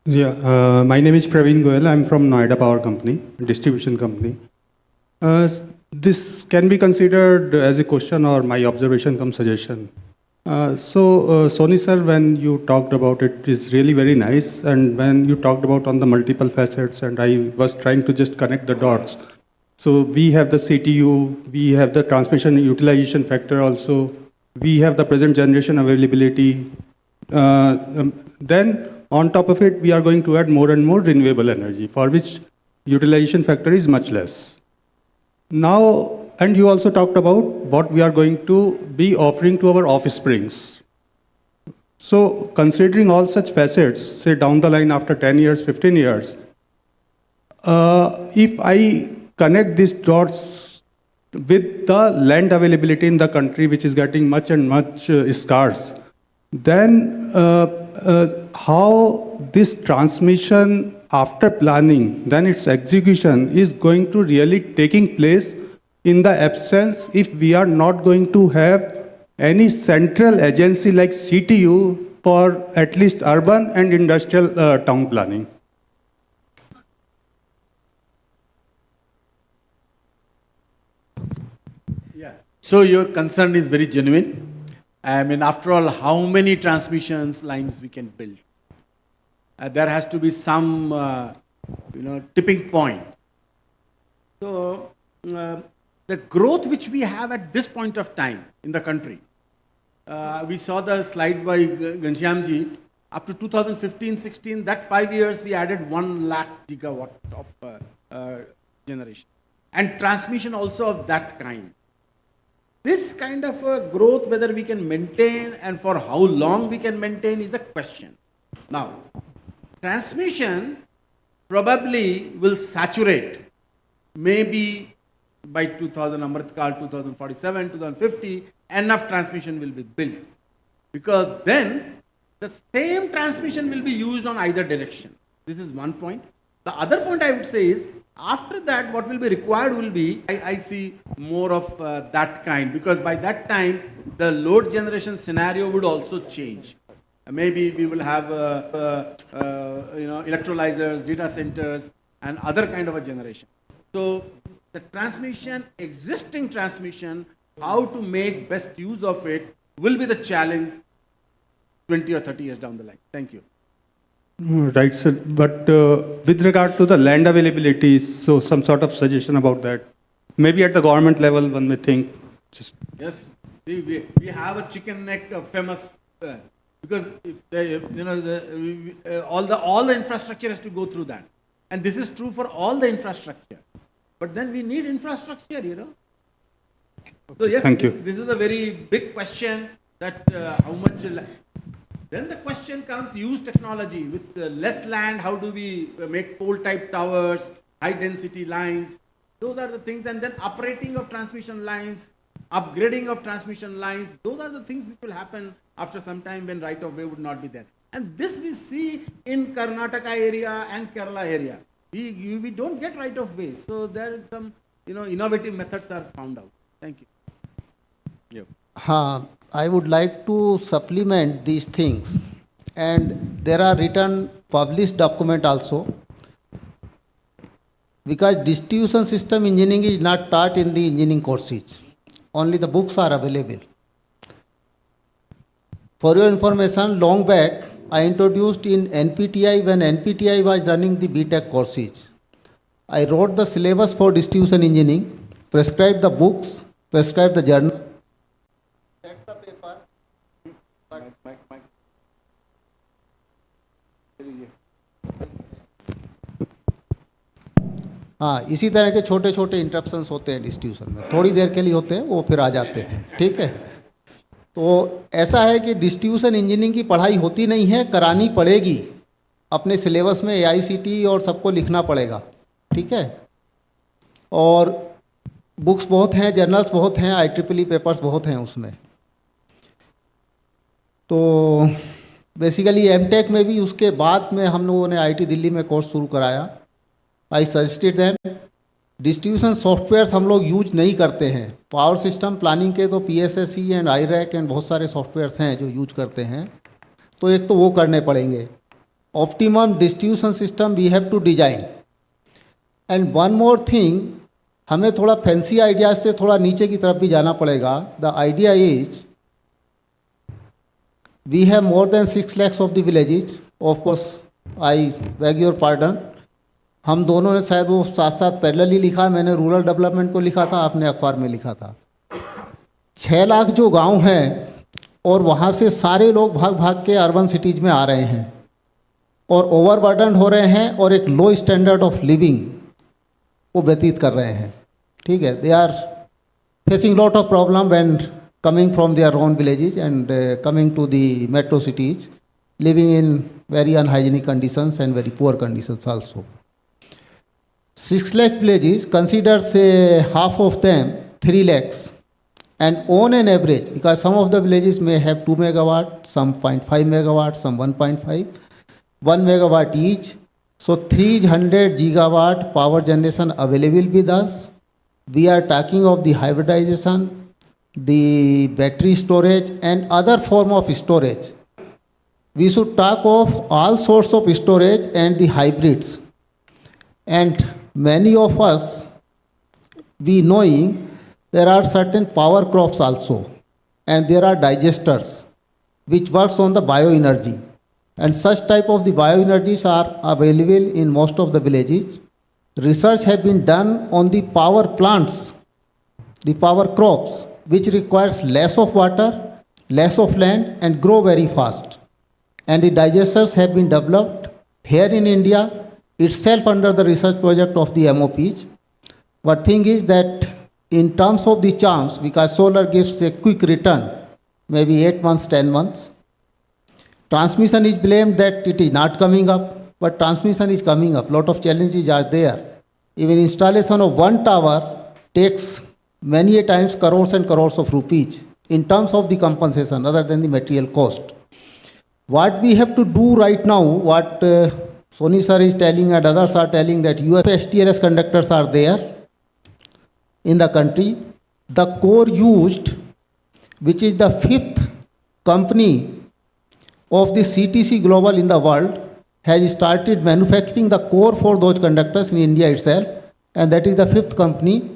Yeah, my name is Praveen Goyal. I'm from Noida Power Company, distribution company. This can be considered as a question or my observation cum suggestion. Sony sir, when you talked about it, is really very nice. And when you talked about on the multiple facets, and I was trying to just connect the dots. So we have the CTU, we have the transmission utilization factor also, we have the present generation availability. Then on top of it, we are going to add more and more renewable energy, for which utilization factor is much less. Now, and you also talked about what we are going to be offering to our offsprings. So considering all such facets, say down the line after 10 years, 15 years, if I connect these dots with the land availability in the country, which is getting much and much scarce, then how this transmission after planning, then its execution is going to really taking place in the absence, if we are not going to have any central agency like CTU for at least urban and industrial town planning. Yeah. So your concern is very genuine. I mean, after all, how many transmissions lines we can build? There has to be some, tipping point. So the growth which we have at this point of time in the country, we saw the slide by Ghanshyamji. Up to 2015-16, that 5 years we added 1 lakh gigawatt of generation, and transmission also of that kind. This kind of a growth, whether we can maintain and for how long we can maintain, is a question. Now, transmission probably will saturate maybe by 2000 Amrit Kal, 2047, 2050, enough transmission will be built, because then the same transmission will be used on either direction. This is one point. The other point I would say is, after that, what will be required will be, I see more of that kind, because by that time, the load generation scenario would also change. Maybe we will have electrolyzers, data centers, and other kind of a generation. So the transmission, existing transmission, how to make best use of it will be the challenge 20 or 30 years down the line. Thank you. Right, sir. But with regard to the land availability, so some sort of suggestion about that. Maybe at the government level, one may think. Just Yes, we have a chicken neck famous because all the infrastructure has to go through that, and this is true for all the infrastructure. But then we need infrastructure, So yes, Thank you. This is a very big question that how much. Then the question comes, use technology. With less land, how do we make pole-type towers, high-density lines? Those are the things. And then operating of transmission lines, upgrading of transmission lines. Those are the things which will happen after some time when right-of-way would not be there. And this we see in Karnataka area and Kerala area. We don't get right-of-way. So there is some, innovative methods are found out. Thank you. Yeah. I would like to supplement these things, and there are written published document also, because distribution system engineering is not taught in the engineering courses. Only the books are available. For your information, long back I introduced in NPTI when NPTI was running the BTech courses. I wrote the syllabus for distribution engineering, prescribed the books, prescribed the journal. हाँ, इसी तरह के छोटे छोटे interruptions होते हैं distribution में, थोड़ी देर के लिए होते हैं, वो फिर आ जाते हैं, ठीक है। तो ऐसा है कि डिस्ट्रीब्यूशन इंजीनियरिंग की पढ़ाई होती नहीं है, करानी पड़ेगी, अपने सिलेबस में AICTE और सबको लिखना पड़ेगा, ठीक है। और बुक्स बहुत हैं, जर्नल्स बहुत हैं, IEEE पेपर्स बहुत हैं उसमें। तो बेसिकली MTech में भी उसके बाद में हम लोगों ने IIT दिल्ली में कोर्स शुरू कराया। I suggested them, distribution softwares हम लोग यूज नहीं करते हैं। पावर सिस्टम प्लानिंग के तो PSSE एंड IRAC एंड बहुत सारे सॉफ्टवेयर्स हैं जो यूज करते हैं, तो एक तो वो करने पड़ेंगे। Optimum distribution system we have to design. And one more thing, हमें थोड़ा फैंसी आइडियाज से थोड़ा नीचे की तरफ भी जाना पड़ेगा। The idea is we have more than 6 lakhs of the villages. Of course I beg your pardon, हम दोनों ने शायद वो साथ साथ पैरेलली लिखा, मैंने रूरल डेवलपमेंट को लिखा था, आपने अखबार में लिखा था। 6 लाख जो गांव हैं और वहाँ से सारे लोग भाग भाग के अर्बन सिटीज़ में आ रहे हैं और ओवरबर्डन हो रहे हैं और एक लो स्टैंडर्ड ऑफ लिविंग वो व्यतीत कर रहे हैं, ठीक है। They are facing lot of problem when coming from their own villages and coming to the metro cities, living in very unhygienic conditions and very poor conditions also. 6 lakh villages, consider say half of them 3 lakhs, and on an average, because some of the villages may have 2 megawatt, some 0.5 megawatt, some 1.5, 1 megawatt each, so 300 gigawatt power generation available with us. We are talking of the hybridization, the battery storage and other form of storage. we should talk of all sorts of storage and the hybrids. And many of us, we knowing there are certain power crops also, and there are digesters which works on the bioenergy. And such type of the bioenergies are available in most of the villages. Research have been done on the power plants, the power crops, which requires less of water, less of land, and grow very fast. And the digesters have been developed here in India itself under the research project of the MOPs. But thing is that in terms of the charms, because solar gives a quick return, maybe 8 months, 10 months. Transmission is blamed that it is not coming up, but transmission is coming up. Lot of challenges are there. Even installation of one tower takes many a times crores and crores of rupees in terms of the compensation other than the material cost. What we have to do right now, what Sony sir is telling and others are telling, that US STLS conductors are there in the country. The core used, which is the 5th company of the CTC Global in the world, has started manufacturing the core for those conductors in India itself, and that is the 5th company,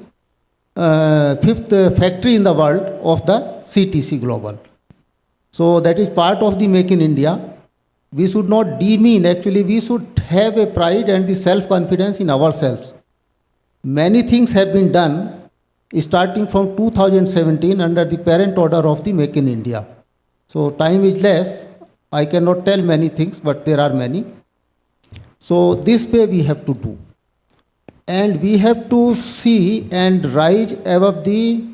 5th factory in the world of the CTC Global. So that is part of the Make in India. We should not demean, actually we should have a pride and the self-confidence in ourselves. Many things have been done starting from 2017 under the parent order of the Make in India. So time is less, I cannot tell many things, but there are many. So this way we have to do. And we have to see and rise above the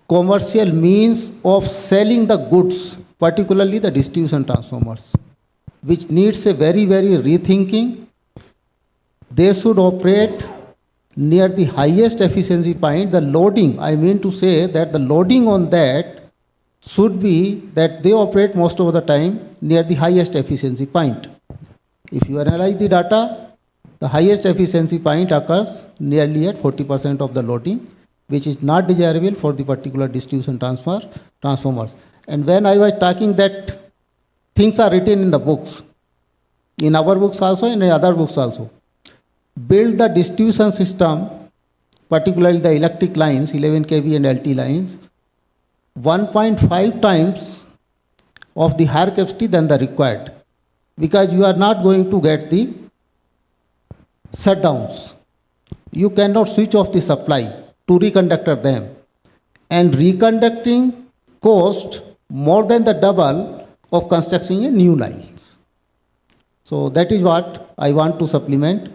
commercial means of selling the goods, particularly the distribution transformers, which needs a very, very rethinking. They should operate near the highest efficiency point. The loading, I mean to say that the loading on that should be that they operate most of the time near the highest efficiency point. If you analyze the data, the highest efficiency point occurs nearly at 40% of the loading, which is not desirable for the particular distribution transformers. And when I was talking that things are written in the books, in our books also and in other books also, build the distribution system, particularly the electric lines, 11 kV and LT lines, 1.5 times of the higher capacity than the required, because you are not going to get the shutdowns. You cannot switch off the supply to reconductor them. And reconducting cost more than the double of constructing a new lines. So that is what I want to supplement.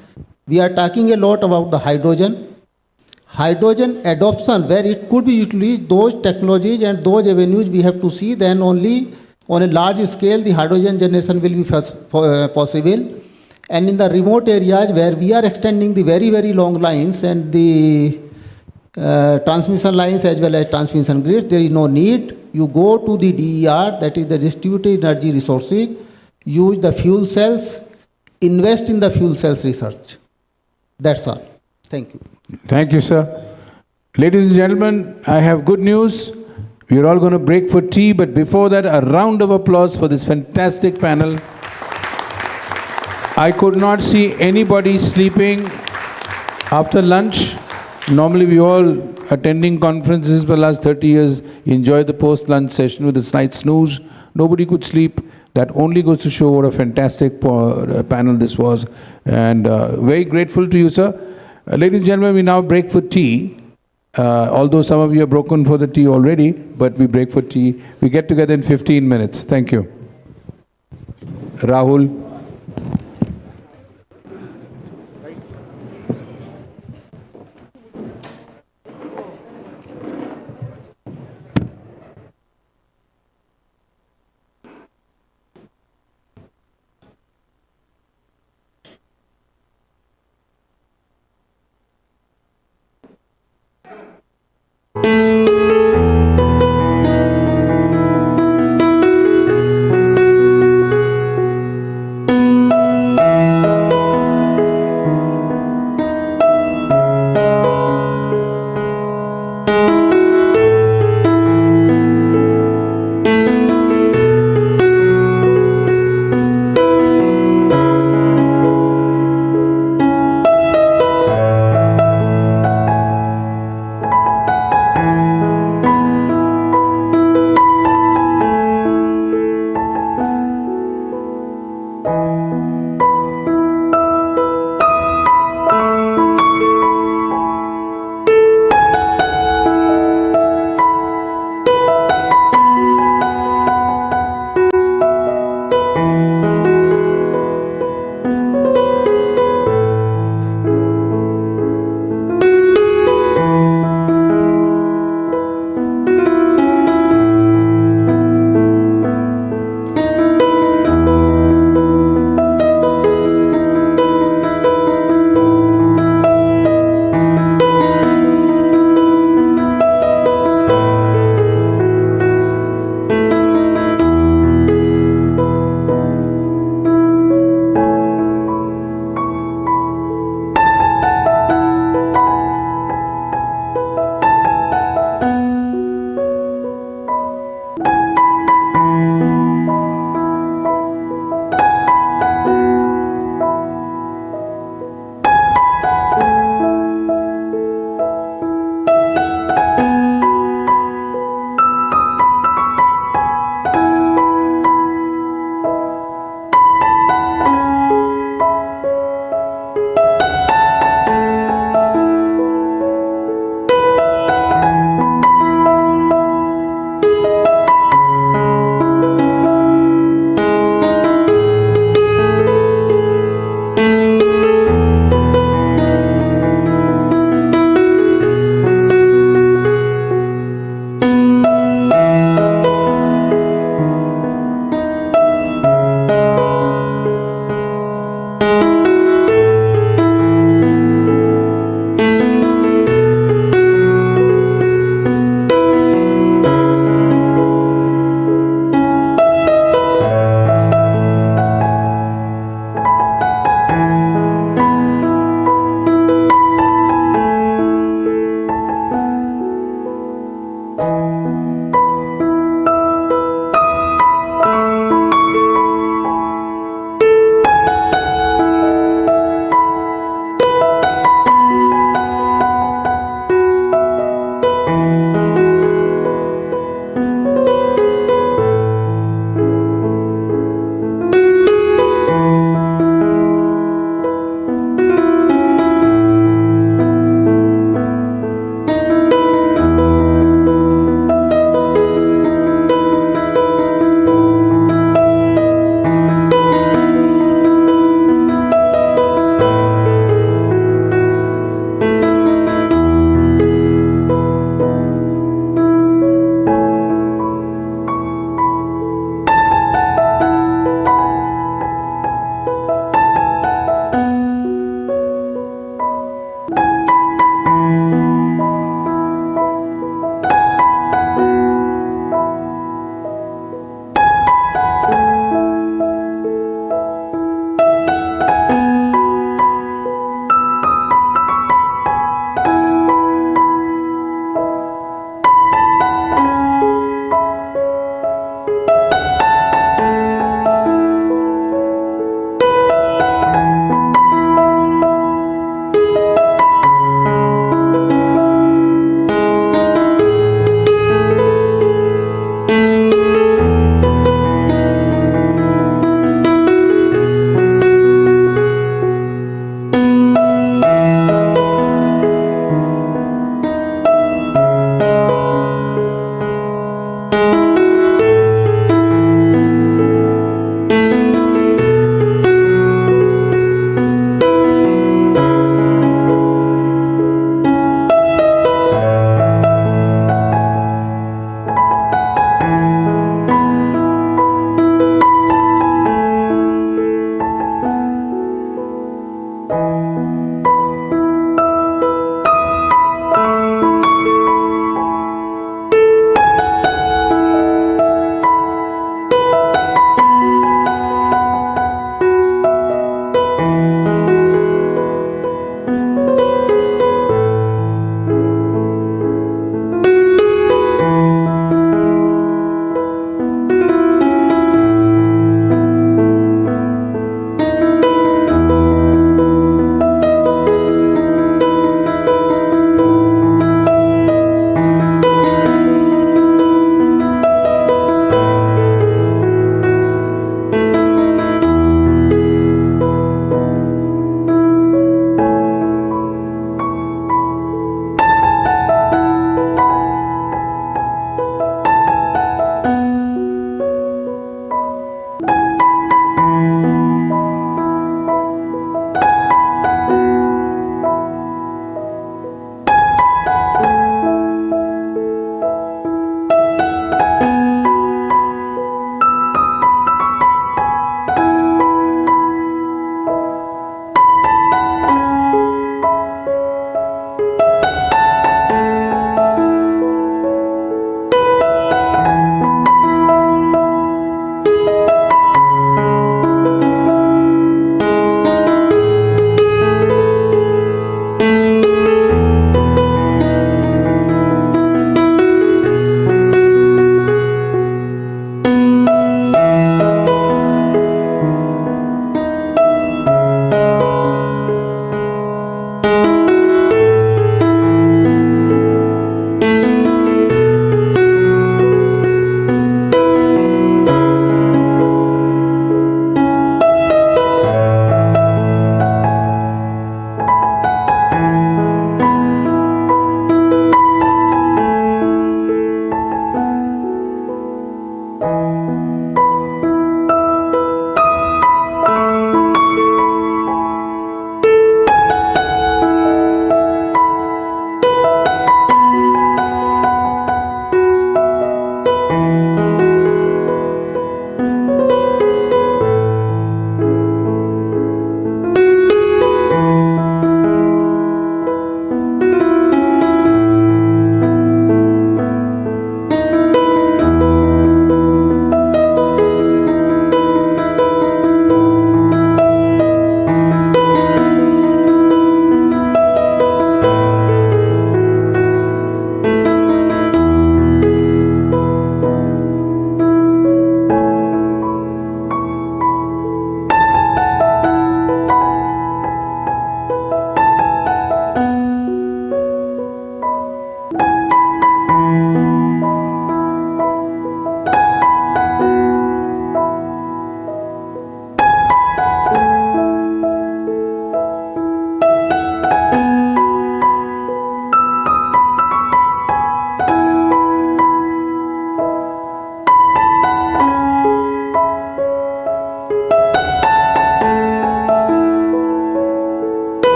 We are talking a lot about the hydrogen. Hydrogen adoption, where it could be utilized, those technologies and those avenues we have to see, then only on a large scale the hydrogen generation will be possible. And in the remote areas where we are extending the very, very long lines and the transmission lines as well as transmission grids, there is no need. You go to the DER, that is the distributed energy resources, use the fuel cells, invest in the fuel cells research. That's all. Thank you. Thank you, sir. Ladies and gentlemen, I have good news. We're all going to break for tea, but before that, a round of applause for this fantastic panel. I could not see anybody sleeping after lunch. Normally, we all attending conferences for the last 30 years enjoy the post-lunch session with a slight snooze. Nobody could sleep. That only goes to show what a fantastic panel this was. And very grateful to you, sir. Ladies and gentlemen, we now break for tea. Although some of you have broken for the tea already, but we break for tea. We get together in 15 minutes. Thank you. Rahul.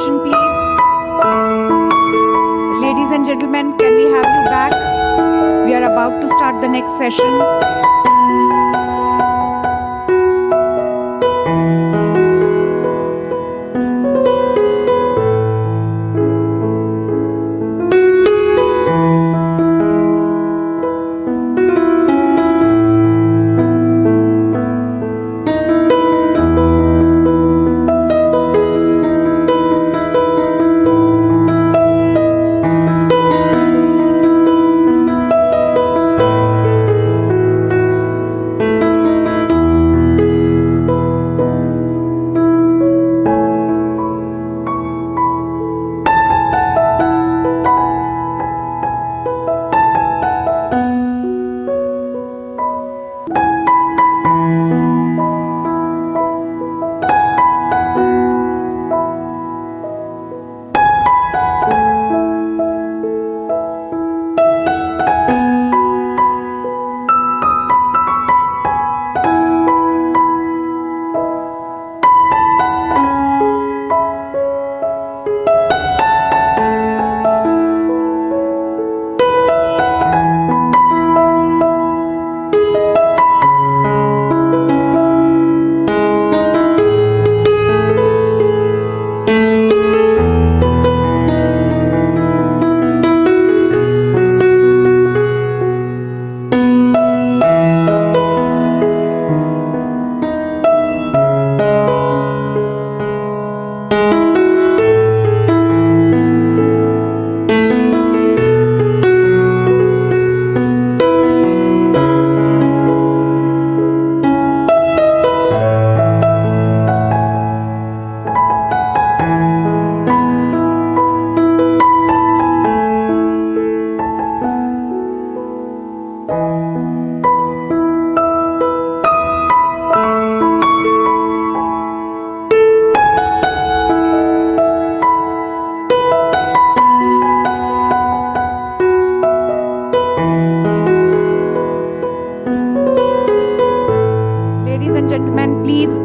attention, please. Ladies and gentlemen, can we have you back? We are about to start the next session.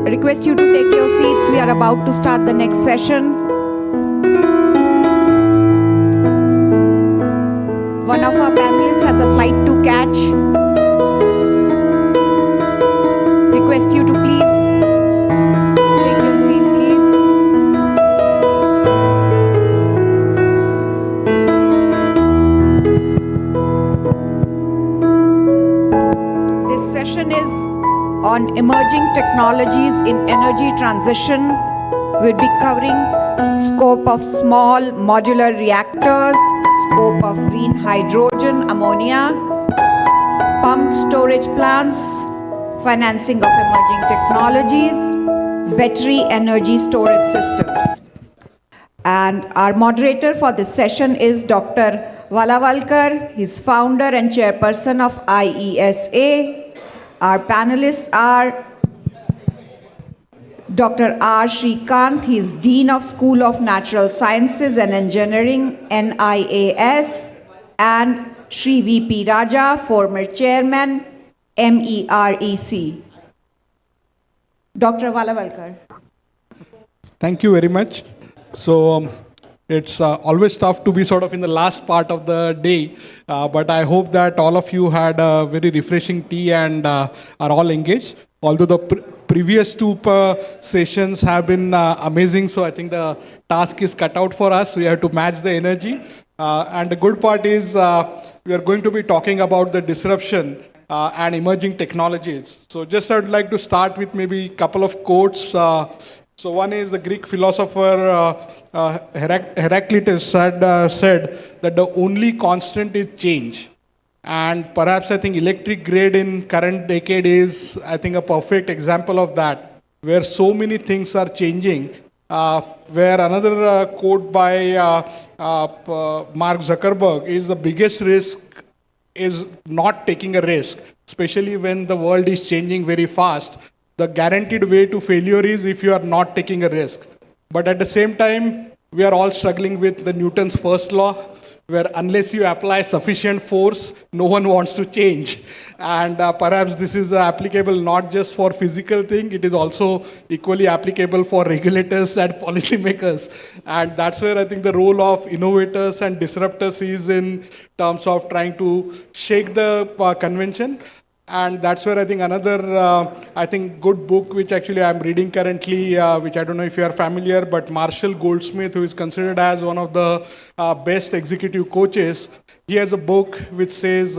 Request you to take your seats. We are about to start the next session. One of our panelists has a flight to catch. Request you to please take your seat, please. This session is on emerging technologies in energy transition. We'll be covering scope of small modular reactors, scope of green hydrogen, ammonia, pumped storage plants, financing of emerging technologies, battery energy storage systems. And our moderator for this session is Dr. Valavalkar. He's founder and chairperson of IESA. Our panelists are Dr. R. Shrikant, he is Dean of School of Natural Sciences and Engineering, NIAS, and Shri V.P. Raja, former chairman, MEREC. Dr. Valavalkar. Thank you very much. So it's always tough to be sort of in the last part of the day, but I hope that all of you had a very refreshing tea and are all engaged. Although the previous two sessions have been amazing, so I think the task is cut out for us. We have to match the energy. And the good part is we are going to be talking about the disruption and emerging technologies. So just I would like to start with maybe a couple of quotes. So one is the Greek philosopher Heraclitus said that the only constant is change. And perhaps I think electric grid in current decade is, I think, a perfect example of that, where so many things are changing. Where another quote by Mark Zuckerberg is the biggest risk is not taking a risk, especially when the world is changing very fast. The guaranteed way to failure is if you are not taking a risk. But at the same time, we are all struggling with the Newton's first law, where unless you apply sufficient force, no one wants to change. And perhaps this is applicable not just for physical thing, it is also equally applicable for regulators and policymakers. And that's where I think the role of innovators and disruptors is in terms of trying to shake the convention. And that's where I think another, good book, which actually I'm reading currently, which I don't know if you are familiar, but Marshall Goldsmith, who is considered as one of the best executive coaches, he has a book which says,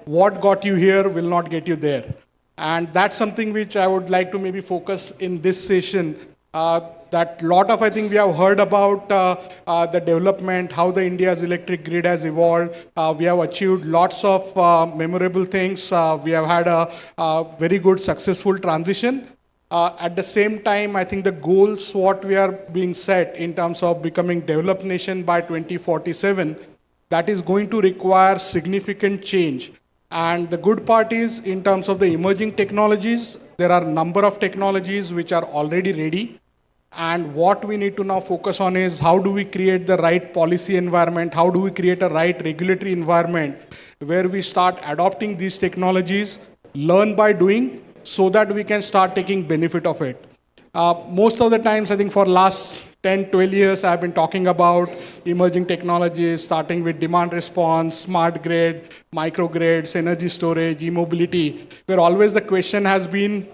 what got you here will not get you there. And that's something which I would like to maybe focus in this session. That lot of, I think we have heard about the development, how the India's electric grid has evolved. We have achieved lots of memorable things. We have had a very good successful transition. At the same time, I think the goals, what we are being set in terms of becoming developed nation by 2047, that is going to require significant change. And the good part is, in terms of the emerging technologies, there are a number of technologies which are already ready. And what we need to now focus on is how do we create the right policy environment, how do we create a right regulatory environment where we start adopting these technologies, learn by doing, so that we can start taking benefit of it. Most of the times, I think for last 10, 12 years, I've been talking about emerging technologies, starting with demand response, smart grid, microgrids, energy storage, e-mobility, where always the question has been,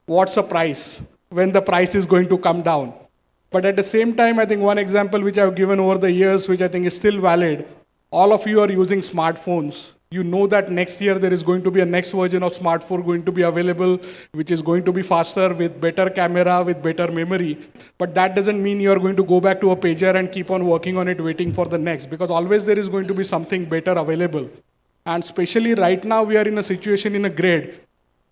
what's the price? When the price is going to come down. But at the same time, I think one example which I've given over the years, which I think is still valid, all of you are using smartphones. You know that next year there is going to be a next version of smartphone going to be available, which is going to be faster, with better camera, with better memory. But that doesn't mean you're going to go back to a pager and keep on working on it, waiting for the next, because always there is going to be something better available. And especially right now, we are in a situation in a grid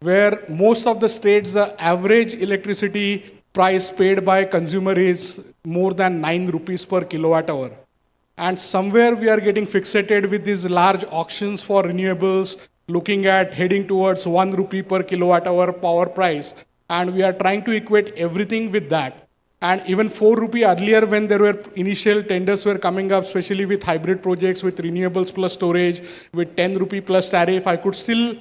where most of the states, the average electricity price paid by consumer is more than 9 rupees per kilowatt hour. And somewhere we are getting fixated with these large auctions for renewables, looking at heading towards 1 rupee per kilowatt hour power price. And we are trying to equate everything with that. And even 4 rupee earlier, when there were initial tenders were coming up, especially with hybrid projects, with renewables plus storage, with 10 rupee plus tariff, I could still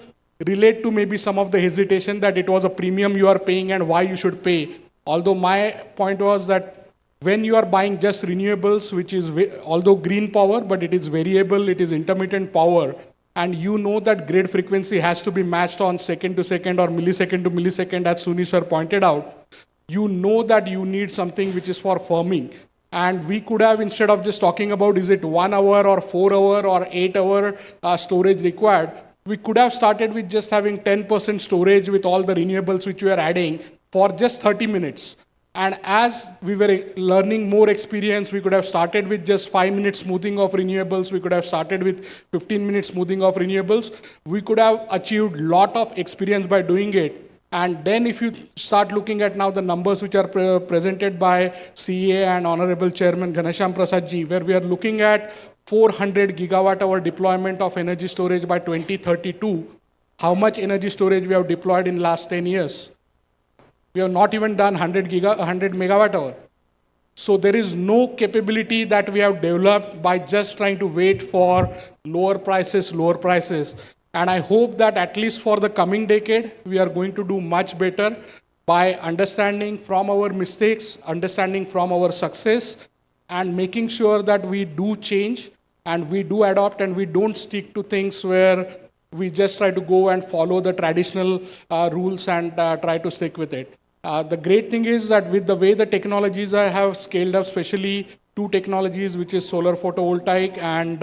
relate to maybe some of the hesitation that it was a premium you are paying and why you should pay. Although my point was that when you are buying just renewables, which is although green power, but it is variable, it is intermittent power, and you know that grid frequency has to be matched on second to second or millisecond to millisecond, as Suni sir pointed out, you know that you need something which is for firming. And we could have, instead of just talking about is it 1 hour or 4 hour or 8 hour storage required, we could have started with just having 10% storage with all the renewables which we are adding for just 30 minutes. And as we were learning more experience, we could have started with just 5 minutes smoothing of renewables. We could have started with 15 minutes smoothing of renewables. We could have achieved a lot of experience by doing it. And then if you start looking at now the numbers which are presented by CA and Honorable Chairman Ghanasham Prasad ji, where we are looking at 400 gigawatt hour deployment of energy storage by 2032. How much energy storage we have deployed in last 10 years? We have not even done 100 megawatt hour. So there is no capability that we have developed by just trying to wait for lower prices. And I hope that at least for the coming decade, we are going to do much better by understanding from our mistakes, understanding from our success, and making sure that we do change and we do adopt and we don't stick to things where we just try to go and follow the traditional rules and try to stick with it. The great thing is that with the way the technologies have scaled up, especially two technologies, which is solar photovoltaic and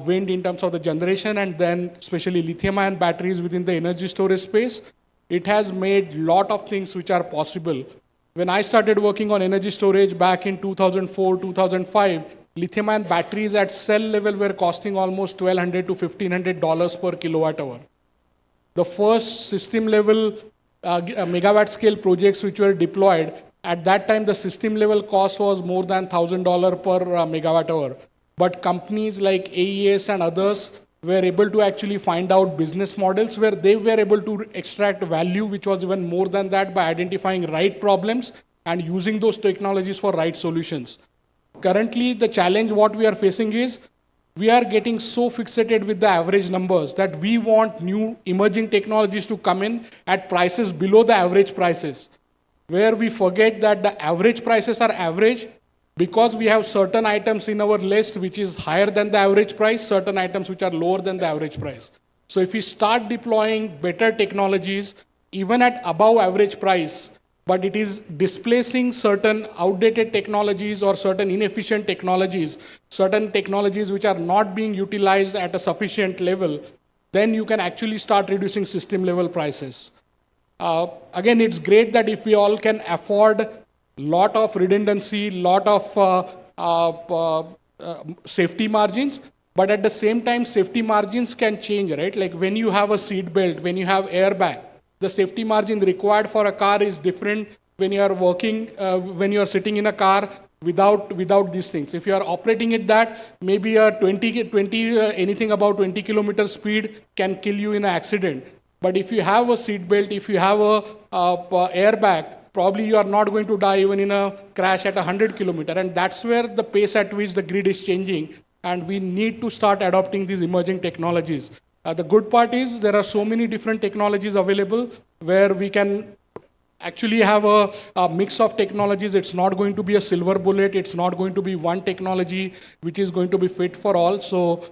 wind in terms of the generation, and then especially lithium-ion batteries within the energy storage space, it has made a lot of things which are possible. When I started working on energy storage back in 2004, 2005, lithium-ion batteries at cell level were costing almost $1,200 to $1,500 per kilowatt hour. The first system level megawatt scale projects which were deployed, at that time the system level cost was more than $1,000 per megawatt hour. But companies like AES and others were able to actually find out business models where they were able to extract value which was even more than that by identifying right problems and using those technologies for right solutions. Currently, the challenge what we are facing is we are getting so fixated with the average numbers that we want new emerging technologies to come in at prices below the average prices, where we forget that the average prices are average because we have certain items in our list which is higher than the average price, certain items which are lower than the average price. So if we start deploying better technologies, even at above average price, but it is displacing certain outdated technologies or certain inefficient technologies, certain technologies which are not being utilized at a sufficient level, then you can actually start reducing system level prices. Again, it's great that if we all can afford lot of redundancy, lot of safety margins, but at the same time, safety margins can change, right? Like when you have a seat belt, when you have airbag, the safety margin required for a car is different when you are working, when you are sitting in a car without these things. If you are operating at that, maybe a anything about 20 kilometer speed can kill you in an accident. But if you have a seat belt, if you have a airbag, probably you are not going to die even in a crash at 100 kilometer. And that's where the pace at which the grid is changing. And we need to start adopting these emerging technologies. The good part is there are so many different technologies available where we can actually have a mix of technologies. It's not going to be a silver bullet. It's not going to be one technology which is going to be fit for all. So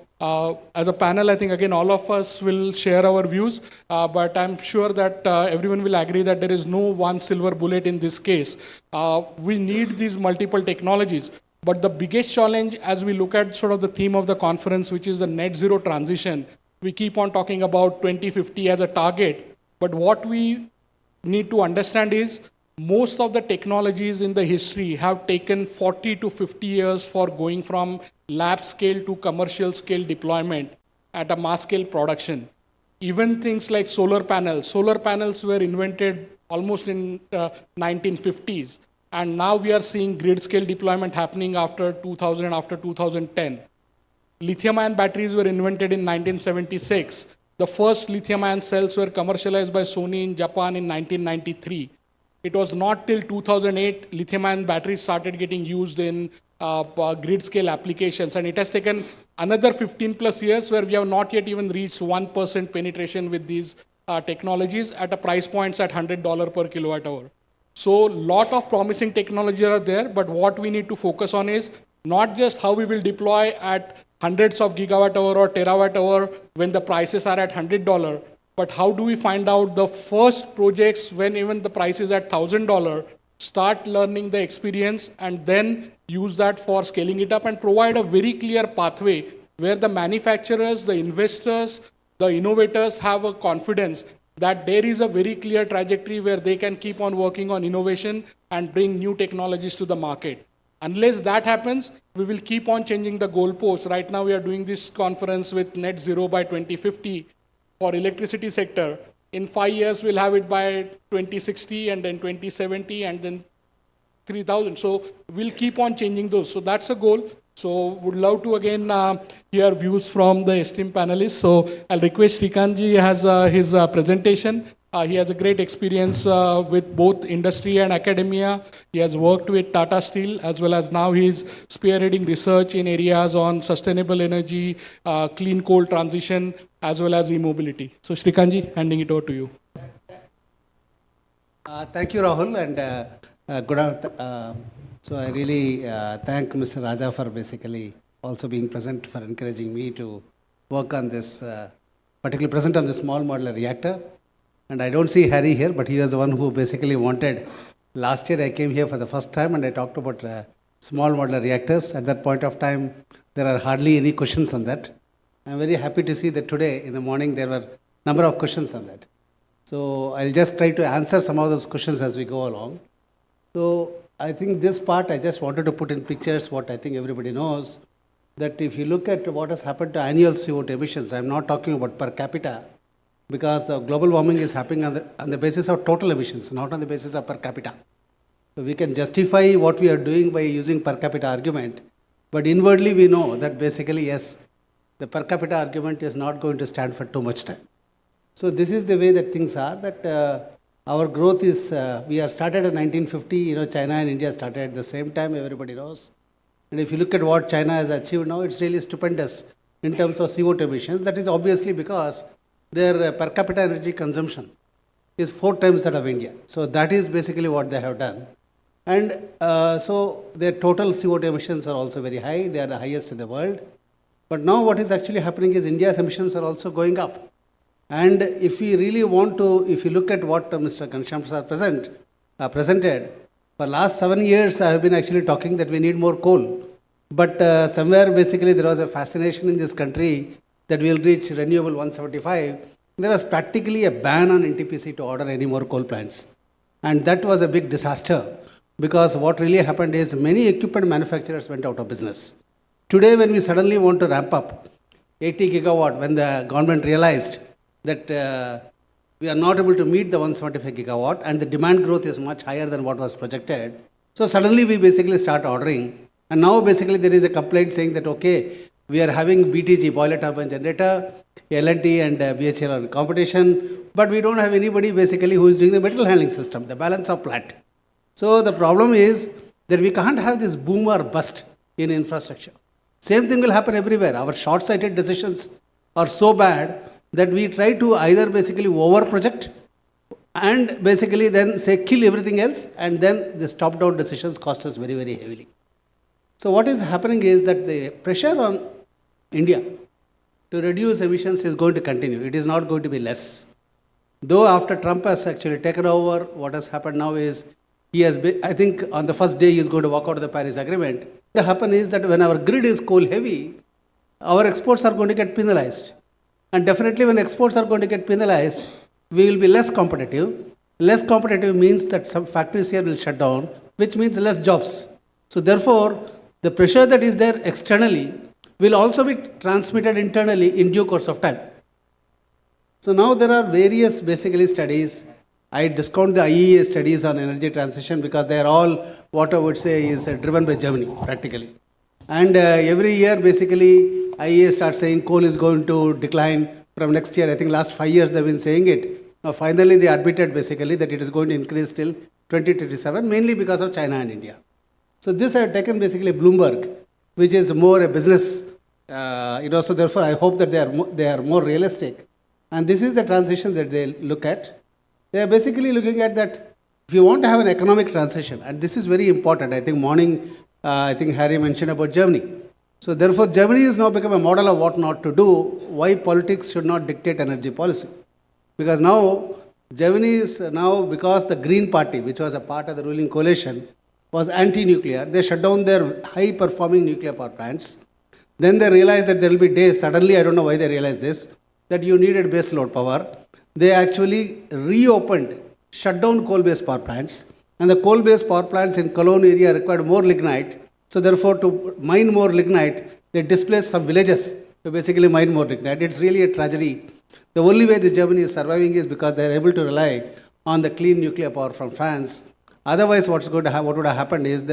as a panel, I think, again, all of us will share our views, but I'm sure that everyone will agree that there is no one silver bullet in this case. We need these multiple technologies. But the biggest challenge as we look at sort of the theme of the conference, which is the net zero transition, we keep on talking about 2050 as a target. But what we need to understand is most of the technologies in the history have taken 40 to 50 years for going from lab scale to commercial scale deployment at a mass scale production. Even things like solar panels were invented almost in 1950s. And now we are seeing grid scale deployment happening after 2000, after 2010. Lithium-ion batteries were invented in 1976. The first lithium-ion cells were commercialized by Sony in Japan in 1993. It was not till 2008 lithium-ion batteries started getting used in grid-scale applications. And it has taken another 15 plus years where we have not yet even reached 1% penetration with these technologies at a price points at $100 per kilowatt hour. So a lot of promising technologies are there, but what we need to focus on is not just how we will deploy at hundreds of gigawatt hour or terawatt hour when the prices are at $100, but how do we find out the first projects when even the price is at $1,000, start learning the experience and then use that for scaling it up and provide a very clear pathway where the manufacturers, the investors, the innovators have a confidence that there is a very clear trajectory where they can keep on working on innovation and bring new technologies to the market. Unless that happens, we will keep on changing the goalposts. Right now, we are doing this conference with net zero by 2050 for electricity sector. In 5 years, we'll have it by 2060 and then 2070 and then 3000. So we'll keep on changing those. So that's a goal. So would love to again hear views from the esteemed panelists. So I'll request Srikanji has his presentation. He has a great experience with both industry and academia. He has worked with Tata Steel as well as now he's spearheading research in areas on sustainable energy, clean coal transition, as well as e-mobility. So Srikanji, handing it over to you. Thank you, Rahul, and good afternoon. So I really thank Mr. Raja for basically also being present, for encouraging me to work on this, particularly present on the small modular reactor. And I don't see Harry here, but he was the one who basically wanted. Last year I came here for the first time and I talked about small modular reactors. At that point of time, there are hardly any questions on that. I'm very happy to see that today in the morning there were a number of questions on that. So I'll just try to answer some of those questions as we go along. So I think this part I just wanted to put in pictures what I think everybody knows, that if you look at what has happened to annual CO2 emissions, I'm not talking about per capita, because the global warming is happening on the basis of total emissions, not on the basis of per capita. So we can justify what we are doing by using per capita argument, but inwardly we know that basically, yes, the per capita argument is not going to stand for too much time. So this is the way that things are, that our growth is, we are started in 1950, China and India started at the same time, everybody knows. And if you look at what China has achieved now, it's really stupendous in terms of CO2 emissions. That is obviously because their per capita energy consumption is 4 times that of India. So that is basically what they have done. And so their total CO2 emissions are also very high. They are the highest in the world. But now what is actually happening is India's emissions are also going up. And if we really want to, if you look at what Mr. Ghanshyam Prasad presented, for last 7 years I have been actually talking that we need more coal. But somewhere basically there was a fascination in this country that we will reach renewable 175. There was practically a ban on NTPC to order any more coal plants. And that was a big disaster because what really happened is many equipment manufacturers went out of business. Today when we suddenly want to ramp up 80 gigawatt, when the government realized that we are not able to meet the 175 gigawatt and the demand growth is much higher than what was projected. So suddenly we basically start ordering. And now basically there is a complaint saying that, okay, we are having BTG, boiler turbine generator, L&T and BHEL on competition, but we don't have anybody basically who is doing the metal handling system, the balance of plant. So the problem is that we can't have this boom or bust in infrastructure. Same thing will happen everywhere. Our short-sighted decisions are so bad that we try to either basically over-project and basically then say kill everything else, and then this top-down decisions cost us very, very heavily. So what is happening is that the pressure on India to reduce emissions is going to continue. It is not going to be less. Though after Trump has actually taken over, what has happened now is he has been, I think on the first day he is going to walk out of the Paris Agreement. What happens is that when our grid is coal heavy, our exports are going to get penalized. And definitely when exports are going to get penalized, we will be less competitive. Less competitive means that some factories here will shut down, which means less jobs. So therefore, the pressure that is there externally will also be transmitted internally in due course of time. So now there are various basically studies. I discount the IEA studies on energy transition because they are all what I would say is driven by Germany practically. And every year basically IEA starts saying coal is going to decline from next year. I think last 5 years they've been saying it. Now finally they admitted basically that it is going to increase till 2027 mainly because of China and India. So this I have taken basically Bloomberg, which is more a business, so therefore I hope that they are more realistic. And this is the transition that they look at. They are basically looking at that if you want to have an economic transition, and this is very important. I think I think Harry mentioned about Germany. So therefore Germany has now become a model of what not to do, why politics should not dictate energy policy. Because now Germany is now, because the Green Party, which was a part of the ruling coalition, was anti-nuclear. They shut down their high-performing nuclear power plants. Then they realized that there will be days, suddenly, I don't know why they realized this, that you needed base load power. They actually reopened, shut down coal-based power plants. And the coal-based power plants in Cologne area required more lignite. So therefore, to mine more lignite, they displaced some villages to basically mine more lignite. It's really a tragedy. The only way the Germany is surviving is because they are able to rely on the clean nuclear power from France. Otherwise, what would have happened is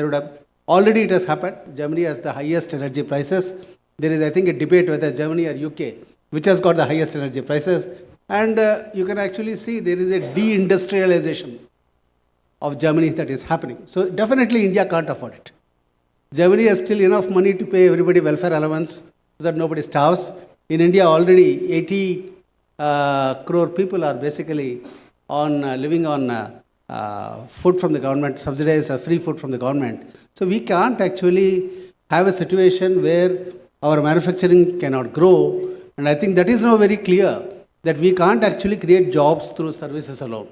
already it has happened. Germany has the highest energy prices. There is, I think, a debate whether Germany or UK, which has got the highest energy prices. And you can actually see there is a deindustrialization of Germany that is happening. So definitely India can't afford it. Germany has still enough money to pay everybody welfare allowance so that nobody starves. In India already 80 crore people are basically living on food from the government, subsidized or free food from the government. So we can't actually have a situation where our manufacturing cannot grow. And I think that is now very clear that we can't actually create jobs through services alone.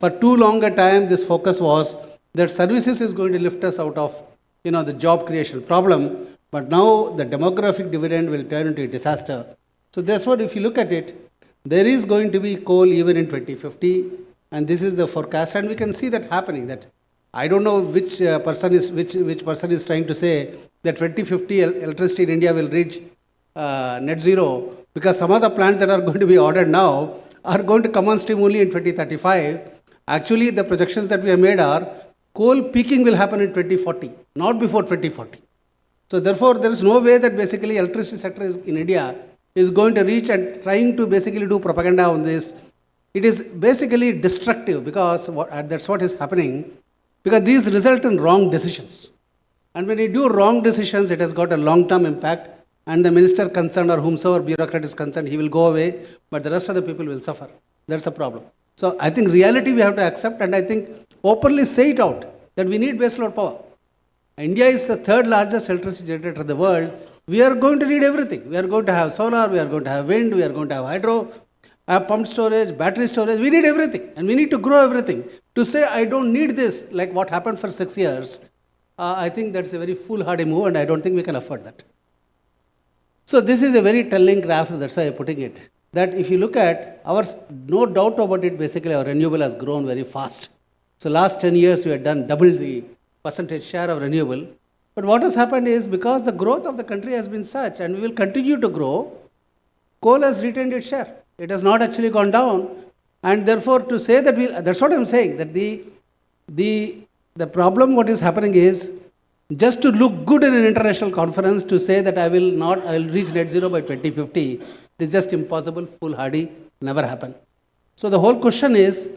For too long a time, this focus was that services is going to lift us out of the job creation problem. But now the demographic dividend will turn into a disaster. So that's what, if you look at it, there is going to be coal even in 2050. And this is the forecast, and we can see that happening. That I don't know which person is trying to say that 2050 electricity in India will reach net zero, because some of the plants that are going to be ordered now are going to come on stream only in 2035. Actually, the projections that we have made are coal peaking will happen in 2040, not before 2040. So therefore, there is no way that basically electricity sector in India is going to reach, and trying to basically do propaganda on this. It is basically destructive because that's what is happening, because these result in wrong decisions. And when you do wrong decisions, it has got a long-term impact. And the minister concerned or whomsoever bureaucrat is concerned, he will go away, but the rest of the people will suffer. That's a problem. So I think reality we have to accept, and I think openly say it out that we need baseload power. India is the third largest electricity generator in the world. We are going to need everything. We are going to have solar, we are going to have wind, we are going to have hydro, pumped storage, battery storage. We need everything, and we need to grow everything. To say I don't need this, like what happened for 6 years, I think that's a very foolhardy move, and I don't think we can afford that. So this is a very telling graph, that's why I'm putting it. That if you look at our, no doubt about it, basically our renewable has grown very fast. So last 10 years we have done double the percentage share of renewable. But what has happened is because the growth of the country has been such, and we will continue to grow, coal has retained its share. It has not actually gone down. And therefore to say that that's what I'm saying, that the problem what is happening is, just to look good in an international conference, to say that I will reach net zero by 2050, is just impossible, foolhardy, never happen. So the whole question is,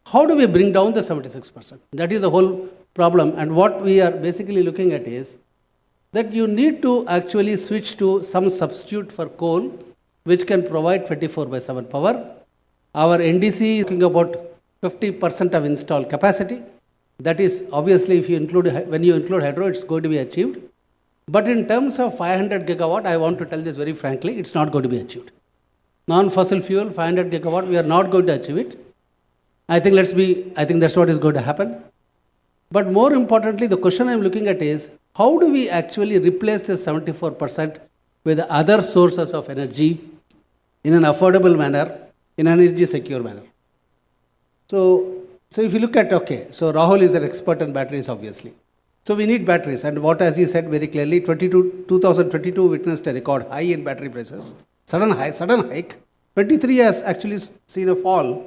how do we bring down the 76%? That is the whole problem. And what we are basically looking at is that you need to actually switch to some substitute for coal, which can provide 24/7 power. Our NDC is looking about 50% of installed capacity. That is obviously, if you when you include hydro, it's going to be achieved. But in terms of 500 gigawatt, I want to tell this very frankly, it's not going to be achieved. Non-fossil fuel, 500 gigawatt, we are not going to achieve it. I think that's what is going to happen. But more importantly, the question I'm looking at is, how do we actually replace this 74% with other sources of energy in an affordable manner, in an energy secure manner? So if you look at, so Rahul is an expert in batteries, obviously. So we need batteries, and what, as he said very clearly, 2022 witnessed a record high in battery prices, sudden hike. 23 has actually seen a fall,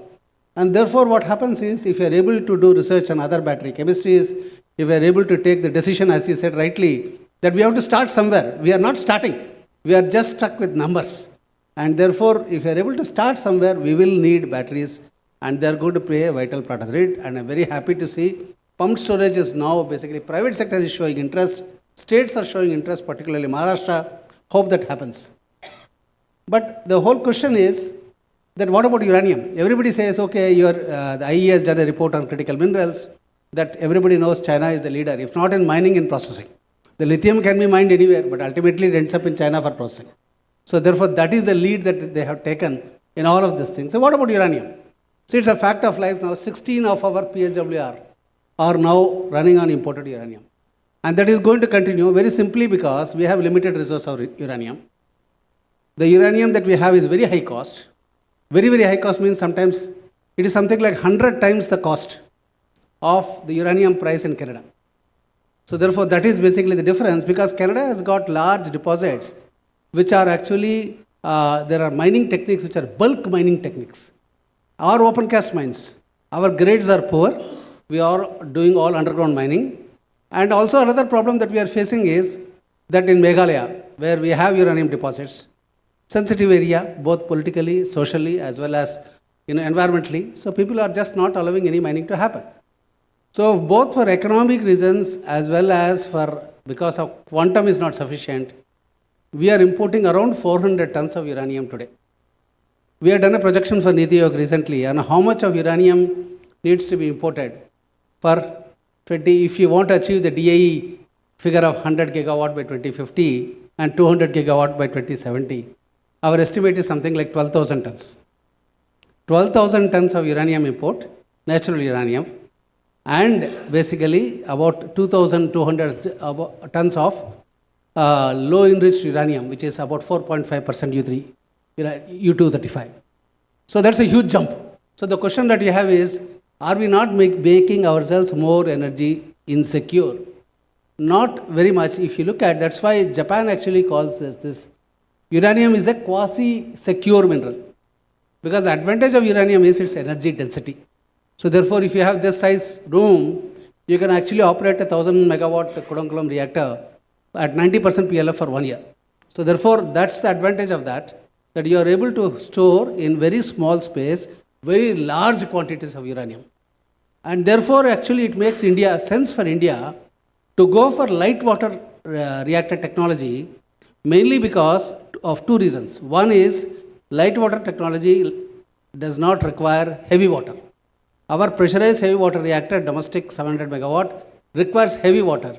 and therefore what happens is, if you are able to do research on other battery chemistries, if you are able to take the decision, as you said rightly, that we have to start somewhere. We are not starting, we are just stuck with numbers, and therefore if you are able to start somewhere, we will need batteries, and they are going to play a vital part of it. And I'm very happy to see pumped storage is now basically, private sector is showing interest, states are showing interest, particularly Maharashtra. Hope that happens. But the whole question is that what about uranium? Everybody says, the IEA has done a report on critical minerals, that everybody knows China is the leader, if not in mining, in processing. The lithium can be mined anywhere, but ultimately it ends up in China for processing. So therefore that is the lead that they have taken in all of these things. So what about uranium? See, it's a fact of life now, 16 of our PSWR are now running on imported uranium. And that is going to continue very simply because we have limited resource of uranium. The uranium that we have is very high cost. Very, very high cost means sometimes it is something like 100 times the cost of the uranium price in Canada. So therefore that is basically the difference, because Canada has got large deposits which are actually, there are mining techniques which are bulk mining techniques. Our open cast mines, our grades are poor. We are doing all underground mining. And also another problem that we are facing is that in Meghalaya, where we have uranium deposits, sensitive area, both politically, socially, as well as environmentally. So people are just not allowing any mining to happen. So both for economic reasons as well as because of quantum is not sufficient, we are importing around 400 tons of uranium today. We have done a projection for Niti Ayog recently on how much of uranium needs to be imported for if you want to achieve the DAE figure of 100 gigawatt by 2050 and 200 gigawatt by 2070. Our estimate is something like 12,000 tons. 12,000 tons of uranium import, natural uranium, and basically about 2,200 tons of low enriched uranium, which is about 4.5% U235. So that's a huge jump. So the question that you have is, are we not making ourselves more energy insecure? Not very much. If you look at, that's why Japan actually calls this uranium is a quasi-secure mineral. Because the advantage of uranium is its energy density. So therefore, if you have this size room, you can actually operate a 1000 megawatt Kodonkulam reactor at 90% PLF for 1 year. So therefore, that's the advantage of that you are able to store in very small space, very large quantities of uranium. And therefore, actually it makes sense for India to go for light water reactor technology, mainly because of two reasons. One is light water technology does not require heavy water. Our pressurized heavy water reactor, domestic 700 megawatt, requires heavy water.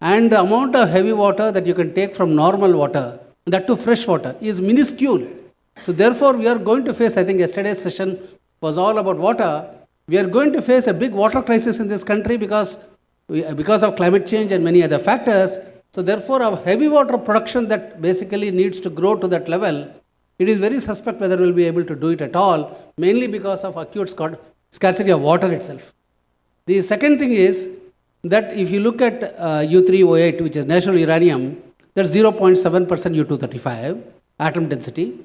And the amount of heavy water that you can take from normal water, that to fresh water, is minuscule. So therefore, we are going to face, I think yesterday's session was all about water. We are going to face a big water crisis in this country because of climate change and many other factors. So therefore, our heavy water production that basically needs to grow to that level, it is very suspect whether we will be able to do it at all, mainly because of acute scarcity of water itself. The second thing is that if you look at U3O8, which is natural uranium, that's 0.7% U235 atom density.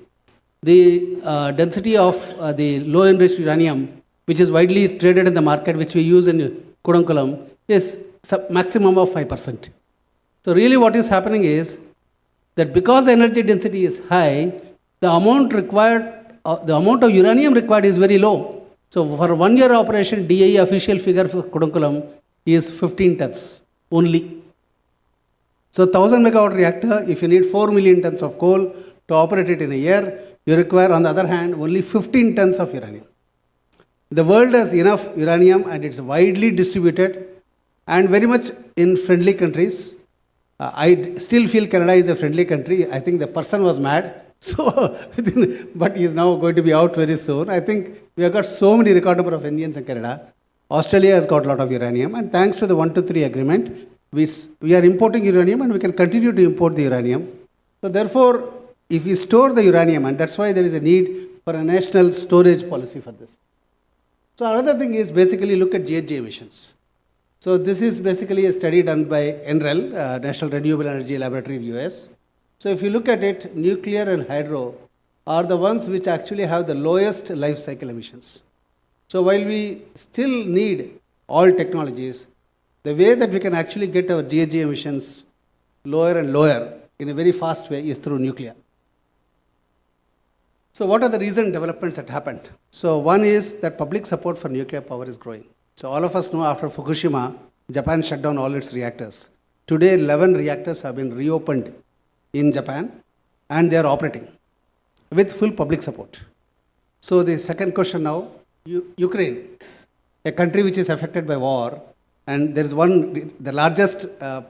The density of the low enriched uranium, which is widely traded in the market, which we use in Kudankulam, is maximum of 5%. So really what is happening is that because energy density is high, the amount of uranium required is very low. So for 1 year operation, DAE official figure for Kudankulam is 15 tons only. So 1000 megawatt reactor, if you need 4 million tons of coal to operate it in a year, you require, on the other hand, only 15 tons of uranium. The world has enough uranium and it's widely distributed and very much in friendly countries. I still feel Canada is a friendly country. I think the person was mad, but he is now going to be out very soon. I think we have got so many record number of Indians in Canada. Australia has got a lot of uranium, and thanks to the 123 agreement, we are importing uranium and we can continue to import the uranium. So therefore, if we store the uranium, and that's why there is a need for a national storage policy for this. So another thing is basically look at GHG emissions. So this is basically a study done by NREL, National Renewable Energy Laboratory in US. So if you look at it, nuclear and hydro are the ones which actually have the lowest life cycle emissions. So while we still need all technologies, the way that we can actually get our GHG emissions lower and lower in a very fast way is through nuclear. So what are the recent developments that happened? So one is that public support for nuclear power is growing. So all of us know after Fukushima, Japan shut down all its reactors. Today, 11 reactors have been reopened in Japan and they are operating with full public support. So the second question now, Ukraine, a country which is affected by war, and there is the largest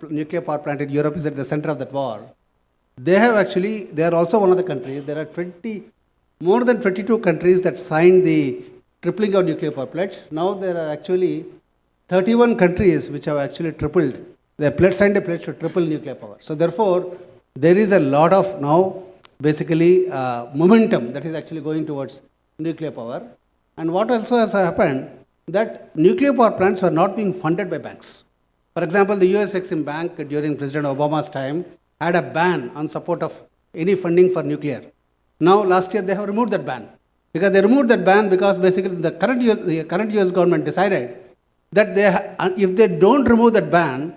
nuclear power plant in Europe is at the center of that war. They are also one of the countries, there are more than 22 countries that signed the tripling of nuclear power pledge. Now there are actually 31 countries which have actually tripled. They have signed a pledge to triple nuclear power. So therefore, there is a lot of now basically momentum that is actually going towards nuclear power. And what also has happened, that nuclear power plants were not being funded by banks. For example, the US Exim Bank during President Obama's time had a ban on support of any funding for nuclear. Now, last year they have removed that ban. Because they removed that ban because basically the current US government decided that if they don't remove that ban,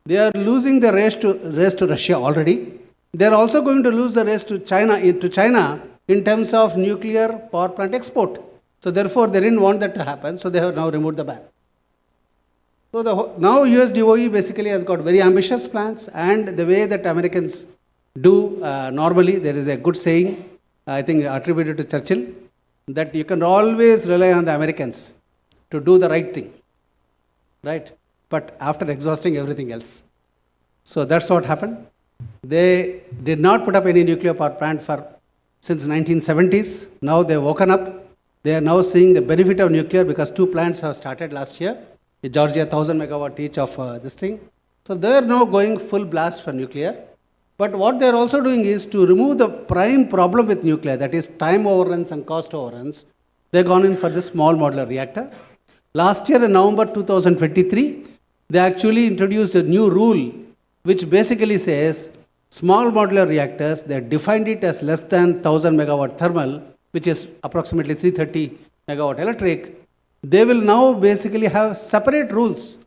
they are losing the race to Russia already. They are also going to lose the race to China in terms of nuclear power plant export. So therefore, they didn't want that to happen, so they have now removed the ban. So now US DOE basically has got very ambitious plans, and the way that Americans do normally, there is a good saying, I think attributed to Churchill, that you can always rely on the Americans to do the right thing, right? But after exhausting everything else. So that's what happened. They did not put up any nuclear power plant since 1970s. Now they've woken up. They are now seeing the benefit of nuclear because 2 plants have started last year. In Georgia, 1000 megawatt each of this thing. So they are now going full blast for nuclear. But what they are also doing is to remove the prime problem with nuclear, that is time overruns and cost overruns. They have gone in for this small modular reactor. Last year in November 2023, they actually introduced a new rule which basically says small modular reactors, they defined it as less than 1000 megawatt thermal, which is approximately 330 megawatt electric. They will now basically have separate rules.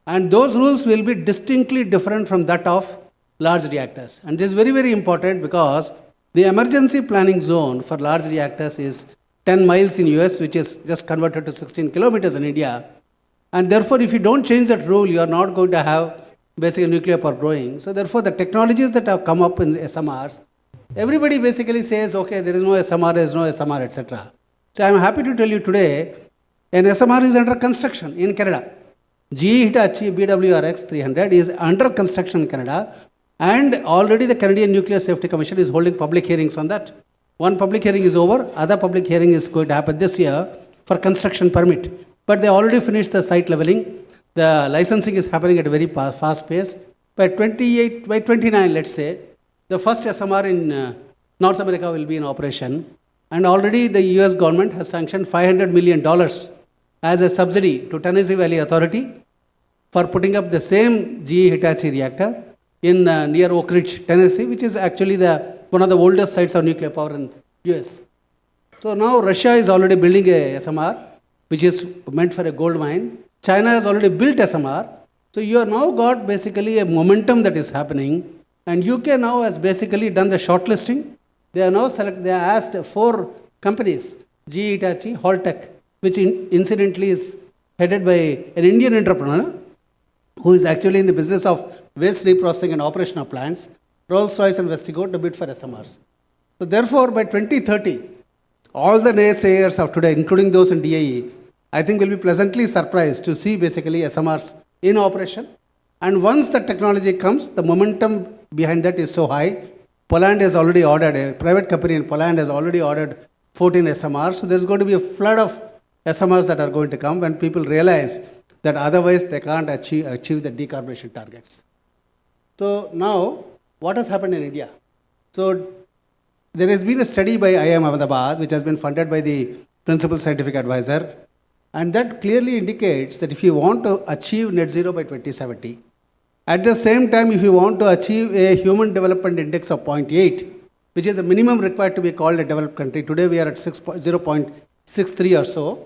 And those rules will be distinctly different from that of large reactors. And this is very, very important because the emergency planning zone for large reactors is 10 miles in US, which is just converted to 16 kilometers in India. And therefore, if you don't change that rule, you are not going to have basically nuclear power growing. So therefore, the technologies that have come up in the SMRs, everybody basically says, okay, there is no SMR, there is no SMR, etc. So I am happy to tell you today, an SMR is under construction in Canada. GE Hitachi BWRX 300 is under construction in Canada, and already the Canadian Nuclear Safety Commission is holding public hearings on that. One public hearing is over, other public hearing is going to happen this year for construction permit. But they already finished the site leveling. The licensing is happening at a very fast pace. By 29, let's say, the first SMR in North America will be in operation. And already the US government has sanctioned $500 million as a subsidy to Tennessee Valley Authority for putting up the same GE Hitachi reactor in near Oak Ridge, Tennessee, which is actually one of the oldest sites of nuclear power in US. So now Russia is already building a SMR, which is meant for a gold mine. China has already built SMR. So you have now got basically a momentum that is happening. And UK now has basically done the shortlisting. They are now they are asked 4 companies, GE Hitachi, Holtec, which incidentally is headed by an Indian entrepreneur who is actually in the business of waste reprocessing and operation of plants, Rolls-Royce and Westinghouse to bid for SMRs. So therefore, by 2030, all the naysayers of today, including those in DIE, I think will be pleasantly surprised to see basically SMRs in operation. And once the technology comes, the momentum behind that is so high. Poland has already ordered, a private company in Poland has already ordered 14 SMRs. So there's going to be a flood of SMRs that are going to come when people realize that otherwise they can't achieve the decarbonization targets. So now, what has happened in India? So there has been a study by IIM Ahmedabad, which has been funded by the Principal Scientific Advisor, and that clearly indicates that if you want to achieve net zero by 2070, at the same time, if you want to achieve a human development index of 0.8, which is the minimum required to be called a developed country, today we are at 0.63 or so.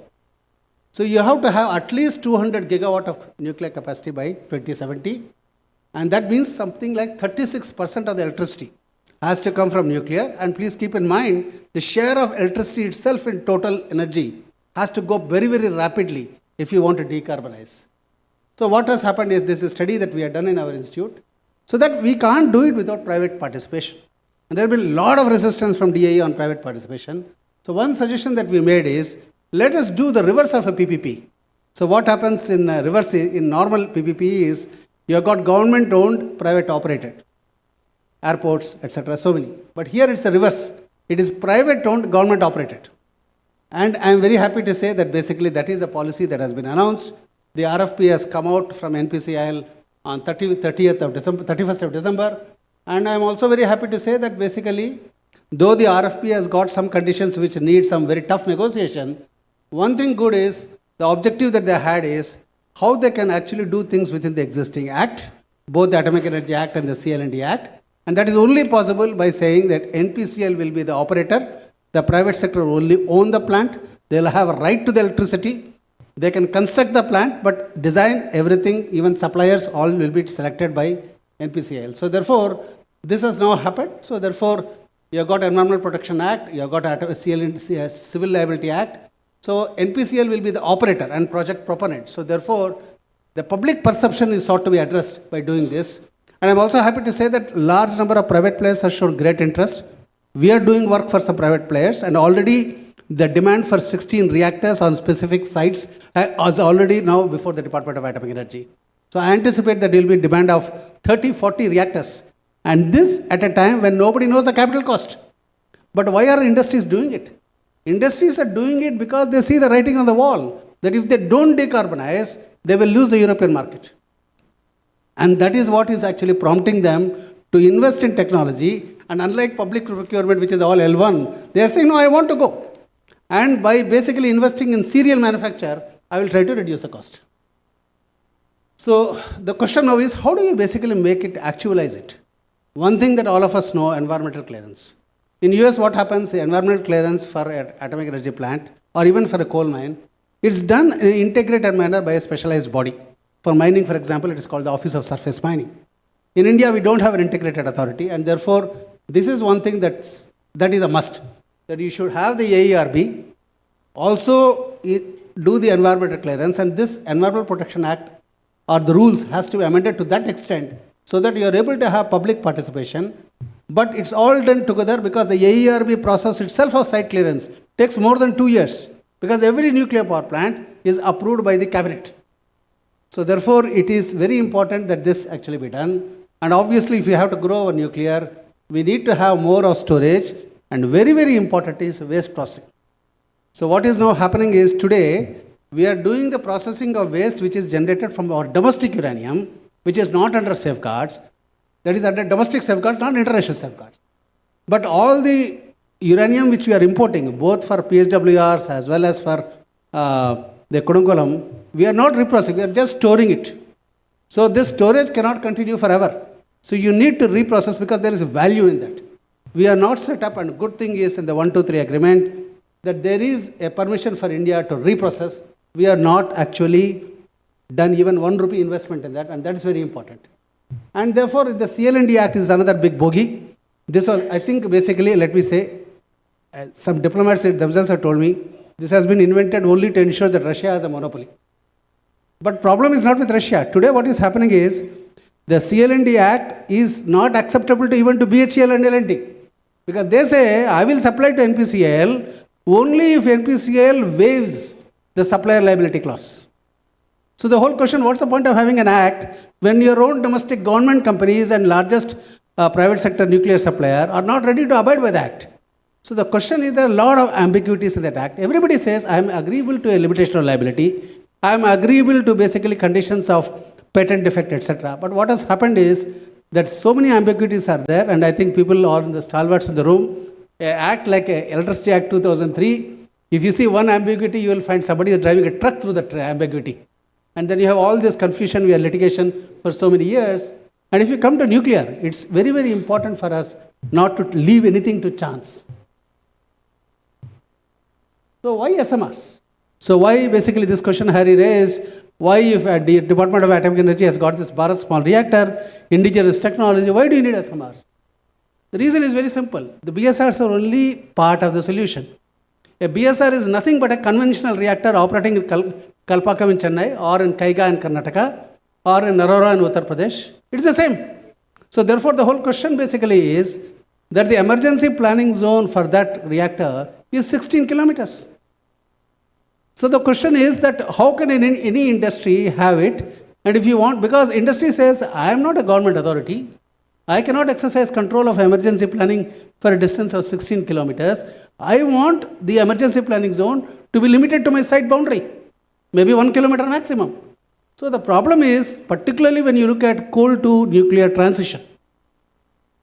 So you have to have at least 200 gigawatt of nuclear capacity by 2070, and that means something like 36% of the electricity has to come from nuclear. And please keep in mind, the share of electricity itself in total energy has to go very, very rapidly if you want to decarbonize. So what has happened is this is a study that we have done in our institute, so that we can't do it without private participation. And there will be a lot of resistance from DIE on private participation. So one suggestion that we made is, let us do the reverse of a PPP. So what happens in reverse, in normal PPP is, you have got government owned, private operated, airports, etc., so many. But here it's the reverse. It is private owned, government operated. And I am very happy to say that basically that is a policy that has been announced. The RFP has come out from NPCIL on 31st of December. And I am also very happy to say that basically, though the RFP has got some conditions which need some very tough negotiation, one thing good is, the objective that they had is how they can actually do things within the existing Act, both the Atomic Energy Act and the CLND Act. And that is only possible by saying that NPCIL will be the operator, the private sector will only own the plant, they will have a right to the electricity, they can construct the plant, but design, everything, even suppliers, all will be selected by NPCIL. So therefore, this has now happened. So therefore, you have got Environmental Protection Act, you have got CLND, Civil Liability Act. So NPCIL will be the operator and project proponent. So therefore, the public perception is sought to be addressed by doing this. And I'm also happy to say that large number of private players have shown great interest. We are doing work for some private players, and already the demand for 16 reactors on specific sites is already now before the Department of Atomic Energy. So I anticipate that there will be demand of 30, 40 reactors. And this at a time when nobody knows the capital cost. But why are industries doing it? Industries are doing it because they see the writing on the wall, that if they don't decarbonize, they will lose the European market. And that is what is actually prompting them to invest in technology. And unlike public procurement, which is all L1, they are saying, no, I want to go. And by basically investing in serial manufacture, I will try to reduce the cost. So the question now is, how do you basically make it, actualize it? One thing that all of us know, environmental clearance. In US, what happens, the environmental clearance for an atomic energy plant, or even for a coal mine, it's done in an integrated manner by a specialized body. For mining, for example, it is called the Office of Surface Mining. In India, we don't have an integrated authority, and therefore, this is one thing that is a must, that you should have the AERB, also do the environmental clearance, and this Environmental Protection Act or the rules has to be amended to that extent so that you are able to have public participation. But it's all done together because the AERB process itself of site clearance takes more than 2 years because every nuclear power plant is approved by the cabinet. So therefore, it is very important that this actually be done. And obviously, if you have to grow our nuclear, we need to have more of storage, and very, very important is waste processing. So what is now happening is today, we are doing the processing of waste which is generated from our domestic uranium, which is not under safeguards. That is under domestic safeguards, not international safeguards. But all the uranium which we are importing, both for PSWRs as well as for the Kodunkulam, we are not reprocessing, we are just storing it. So this storage cannot continue forever. So you need to reprocess because there is value in that. We are not set up, and good thing is in the 123 agreement that there is a permission for India to reprocess. We are not actually done even 1 rupee investment in that, and that is very important. And therefore, the CLND Act is another big bogey. This was, I think, basically, let me say, some diplomats themselves have told me, this has been invented only to ensure that Russia has a monopoly. But problem is not with Russia. Today what is happening is, the CLND Act is not acceptable to even to BHEL and L&T. Because they say, I will supply to NPCL only if NPCL waives the supplier liability clause. So the whole question, what's the point of having an act when your own domestic government companies and largest private sector nuclear supplier are not ready to abide by the act? So the question is, there are a lot of ambiguities in that act. Everybody says, I am agreeable to a limitation of liability. I am agreeable to basically conditions of patent defect, etc. But what has happened is that so many ambiguities are there, and I think people are in the stalwarts in the room. An act like Electricity Act 2003, if you see one ambiguity, you will find somebody is driving a truck through that ambiguity. And then you have all this confusion, we have litigation for so many years. And if you come to nuclear, it's very, very important for us not to leave anything to chance. So why SMRs? So why basically this question Harry raised, why if the Department of Atomic Energy has got this Bharat small reactor, indigenous technology, why do you need SMRs? The reason is very simple. The BSRs are only part of the solution. A BSR is nothing but a conventional reactor operating in Kalpakam in Chennai, or in Kaiga in Karnataka, or in Narora in Uttar Pradesh. It's the same. So therefore the whole question basically is that the emergency planning zone for that reactor is 16 kilometers. So the question is that how can any industry have it? And if you want, because industry says, I am not a government authority, I cannot exercise control of emergency planning for a distance of 16 kilometers. I want the emergency planning zone to be limited to my site boundary, maybe 1 kilometer maximum. So the problem is, particularly when you look at coal to nuclear transition,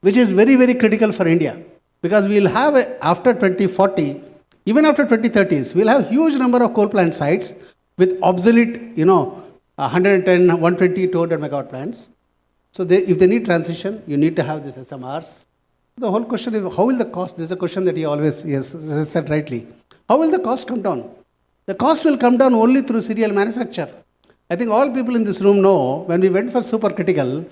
which is very, very critical for India, because we will have, after 2040, even after 2030s, we will have huge number of coal plant sites with obsolete, 110, 120, 200 megawatt plants. So if they need transition, you need to have these SMRs. The whole question is, how will the cost, this is a question that he always said rightly, how will the cost come down? The cost will come down only through serial manufacture. I think all people in this room know, when we went for supercritical,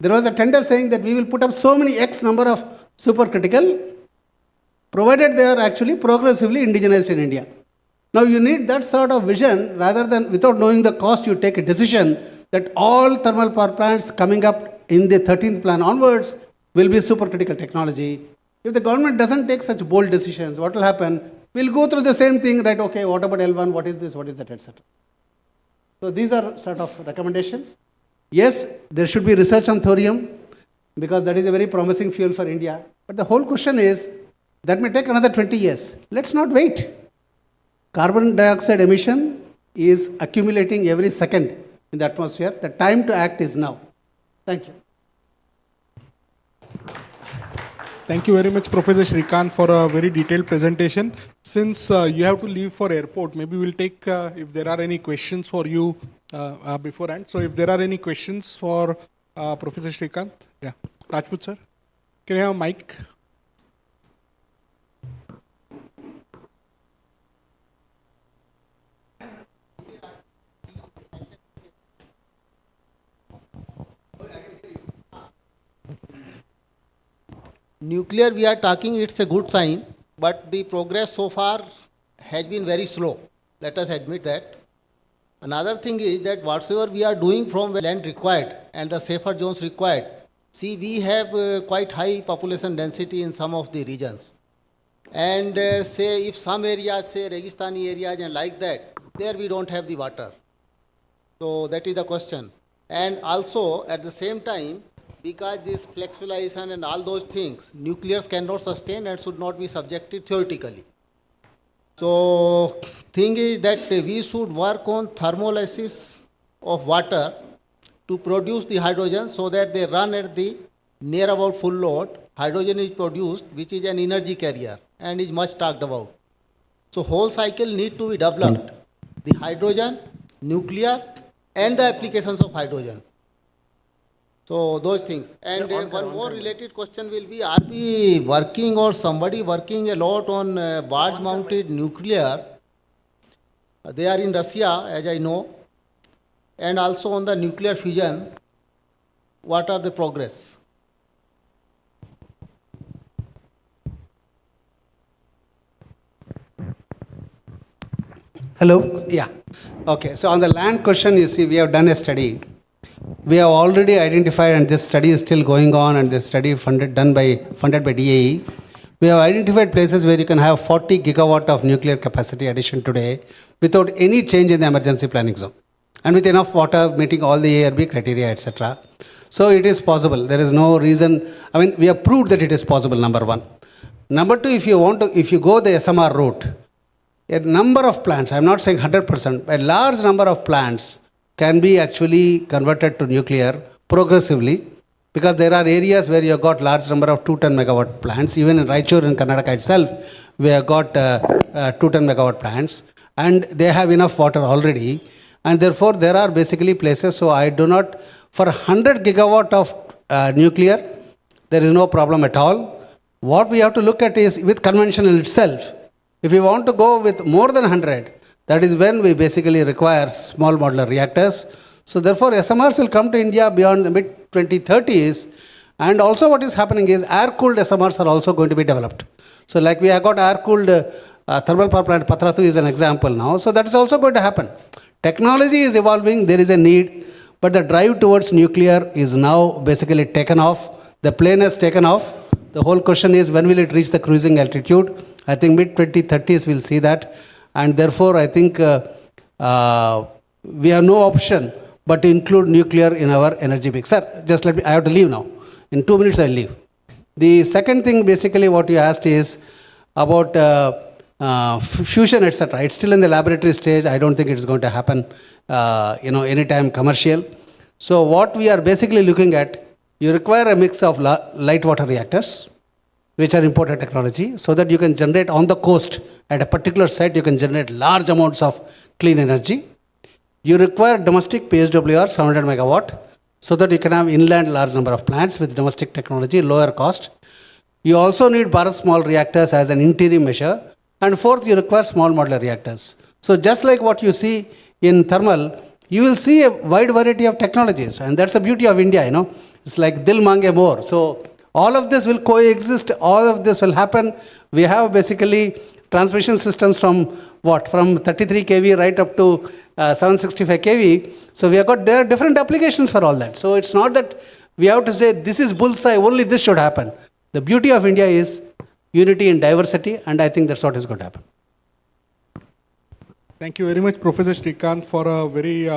there was a tender saying that we will put up so many X number of supercritical, provided they are actually progressively indigenized in India. Now you need that sort of vision, rather than without knowing the cost, you take a decision that all thermal power plants coming up in the 13th plan onwards will be supercritical technology. If the government doesn't take such bold decisions, what will happen? We'll go through the same thing, right? Okay, what about L1? What is this? What is that, etc. So these are sort of recommendations. Yes, there should be research on thorium, because that is a very promising fuel for India. But the whole question is, that may take another 20 years. Let's not wait. Carbon dioxide emission is accumulating every second in the atmosphere. The time to act is now. Thank you. Thank you very much, Professor Shrikant, for a very detailed presentation. Since you have to leave for airport, maybe we'll take, if there are any questions for you beforehand. So if there are any questions for Professor Shrikant, yeah. Rajput sir, can I have a mic? Nuclear we are talking, it's a good sign, but the progress so far has been very slow. Let us admit that. Another thing is that whatsoever we are doing from where land required and the safer zones required, see, we have quite high population density in some of the regions. And say if some areas, say Registani areas and like that, there we don't have the water. So that is the question. And also at the same time, because this flexibilization and all those things, nuclears cannot sustain and should not be subjected theoretically. So thing is that we should work on thermolysis of water to produce the hydrogen so that they run at the near about full load. Hydrogen is produced, which is an energy carrier and is much talked about. So whole cycle need to be developed. The hydrogen, nuclear, and the applications of hydrogen. So those things. And one more related question will be, are we working or somebody working a lot on barge mounted nuclear? They are in Russia, as I know, and also on the nuclear fusion. What are the progress? Hello? Yeah. Okay. So on the land question, you see, we have done a study. We have already identified, and this study is still going on, and this study funded by DAE. We have identified places where you can have 40 gigawatt of nuclear capacity addition today without any change in the emergency planning zone, and with enough water meeting all the ARB criteria, etc. So it is possible. There is no reason. I mean, we have proved that it is possible, number one. Number two, if you go the SMR route, a number of plants, I'm not saying 100%, a large number of plants can be actually converted to nuclear progressively, because there are areas where you have got large number of 210 megawatt plants. Even in Raichur in Karnataka itself, we have got 210 megawatt plants, and they have enough water already, and therefore there are basically places. So I do not, for 100 gigawatt of nuclear, there is no problem at all. What we have to look at is with conventional itself. If we want to go with more than 100, that is when we basically require small modular reactors. So therefore, SMRs will come to India beyond the mid-2030s. And also what is happening is air-cooled SMRs are also going to be developed. So like we have got air-cooled thermal power plant, Patratu is an example now. So that is also going to happen. Technology is evolving, there is a need, but the drive towards nuclear is now basically taken off. The plane has taken off. The whole question is, when will it reach the cruising altitude? I think mid-2030s we'll see that. And therefore, I think we have no option but to include nuclear in our energy mix. Sir, just let me, I have to leave now. In 2 minutes, I'll leave. The second thing, basically, what you asked is about fusion, etc. It's still in the laboratory stage. I don't think it's going to happen, anytime commercial. So what we are basically looking at, you require a mix of light water reactors, which are imported technology, so that you can generate on the coast at a particular site, you can generate large amounts of clean energy. You require domestic PSWR 700 megawatt, so that you can have inland large number of plants with domestic technology, lower cost. You also need Bharat small reactors as an interim measure. And fourth, you require small modular reactors. So just like what you see in thermal, you will see a wide variety of technologies. And that's the beauty of India, It's like dil mange more. So all of this will coexist. All of this will happen. We have basically transmission systems from 33 kV right up to 765 kV. So we have got, there are different applications for all that. So it's not that we have to say this is bullseye, only this should happen. The beauty of India is unity in diversity, and I think that's what is going to happen. Thank you very much, Professor Srikanth, for a very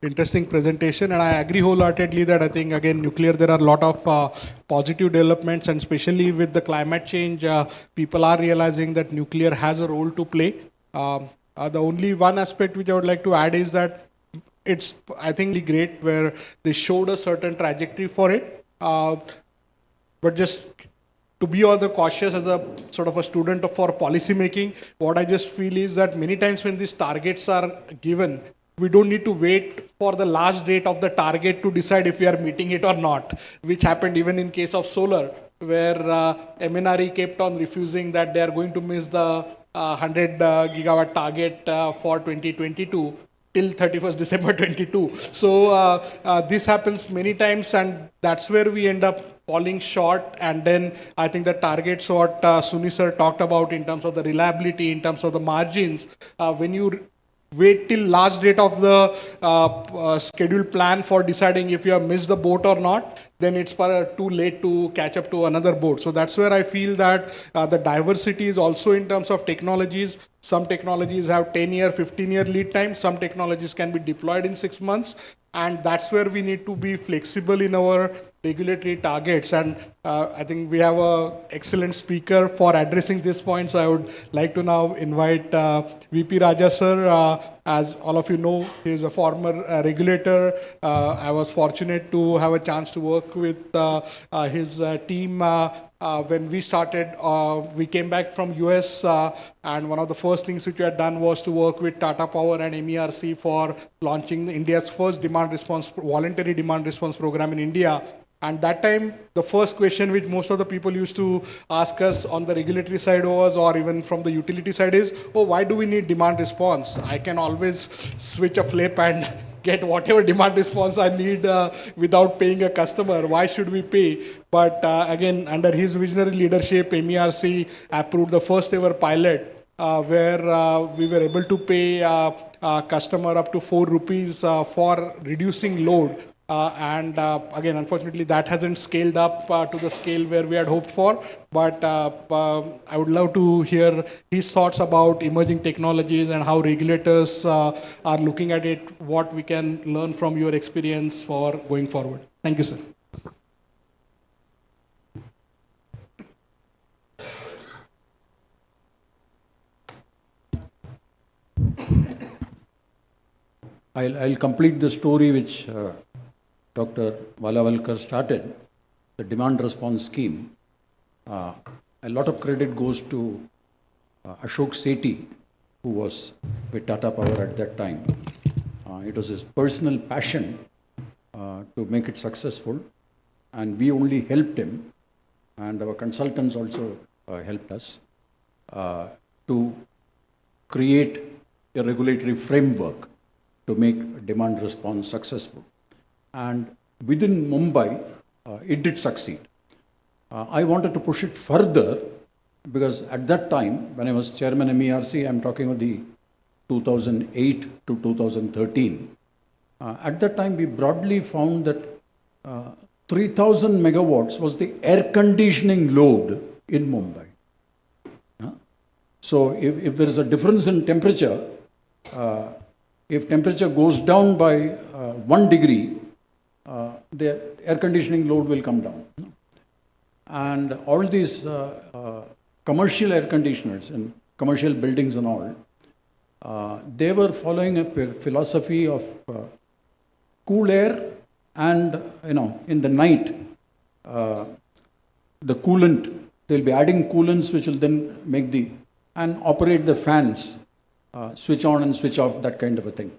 interesting presentation. And I agree wholeheartedly that I think, again, nuclear, there are a lot of positive developments, and especially with the climate change, people are realizing that nuclear has a role to play. The only one aspect which I would like to add is that it's, I think, really great where they showed a certain trajectory for it. But just to be all the cautious as a sort of a student for policy making, what I just feel is that many times when these targets are given, we don't need to wait for the last date of the target to decide if we are meeting it or not, which happened even in case of solar, where MNRE kept on refusing that they are going to miss the 100 gigawatt target for 2022 till 31st December 22. So this happens many times, and that's where we end up falling short. And then I think the targets what Suni sir talked about in terms of the reliability, in terms of the margins, when you wait till last date of the scheduled plan for deciding if you have missed the boat or not, then it's too late to catch up to another boat. So that's where I feel that the diversity is also in terms of technologies. Some technologies have 10-year, 15-year lead time. Some technologies can be deployed in 6 months. And that's where we need to be flexible in our regulatory targets. And I think we have an excellent speaker for addressing this point. So I would like to now invite VP Raja sir. As all of you know, he is a former regulator. I was fortunate to have a chance to work with his team. When we started, we came back from US, and one of the first things which we had done was to work with Tata Power and MERC for launching India's first voluntary demand response program in India. And that time, the first question which most of the people used to ask us on the regulatory side was, or even from the utility side is, oh, why do we need demand response? I can always switch a flip and get whatever demand response I need without paying a customer. Why should we pay? But again, under his visionary leadership, MERC approved the first ever pilot where we were able to pay a customer up to 4 rupees for reducing load. And again, unfortunately, that hasn't scaled up to the scale where we had hoped for. But I would love to hear his thoughts about emerging technologies and how regulators are looking at it, what we can learn from your experience for going forward. Thank you, sir. I'll complete the story which Dr. Valavalkar started, the demand response scheme. A lot of credit goes to Ashok Sethi, who was with Tata Power at that time. It was his personal passion to make it successful, and we only helped him, and our consultants also helped us to create a regulatory framework to make demand response successful. And within Mumbai, it did succeed. I wanted to push it further because at that time, when I was chairman MERC, I'm talking of the 2008 to 2013. At that time, we broadly found that 3,000 megawatts was the air conditioning load in Mumbai. So if there is a difference in temperature, if temperature goes down by 1 degree, the air conditioning load will come down. And all these commercial air conditioners and commercial buildings and all, they were following a philosophy of cool air and, in the night, the coolant, they'll be adding coolants which will then make and operate the fans, switch on and switch off, that kind of a thing.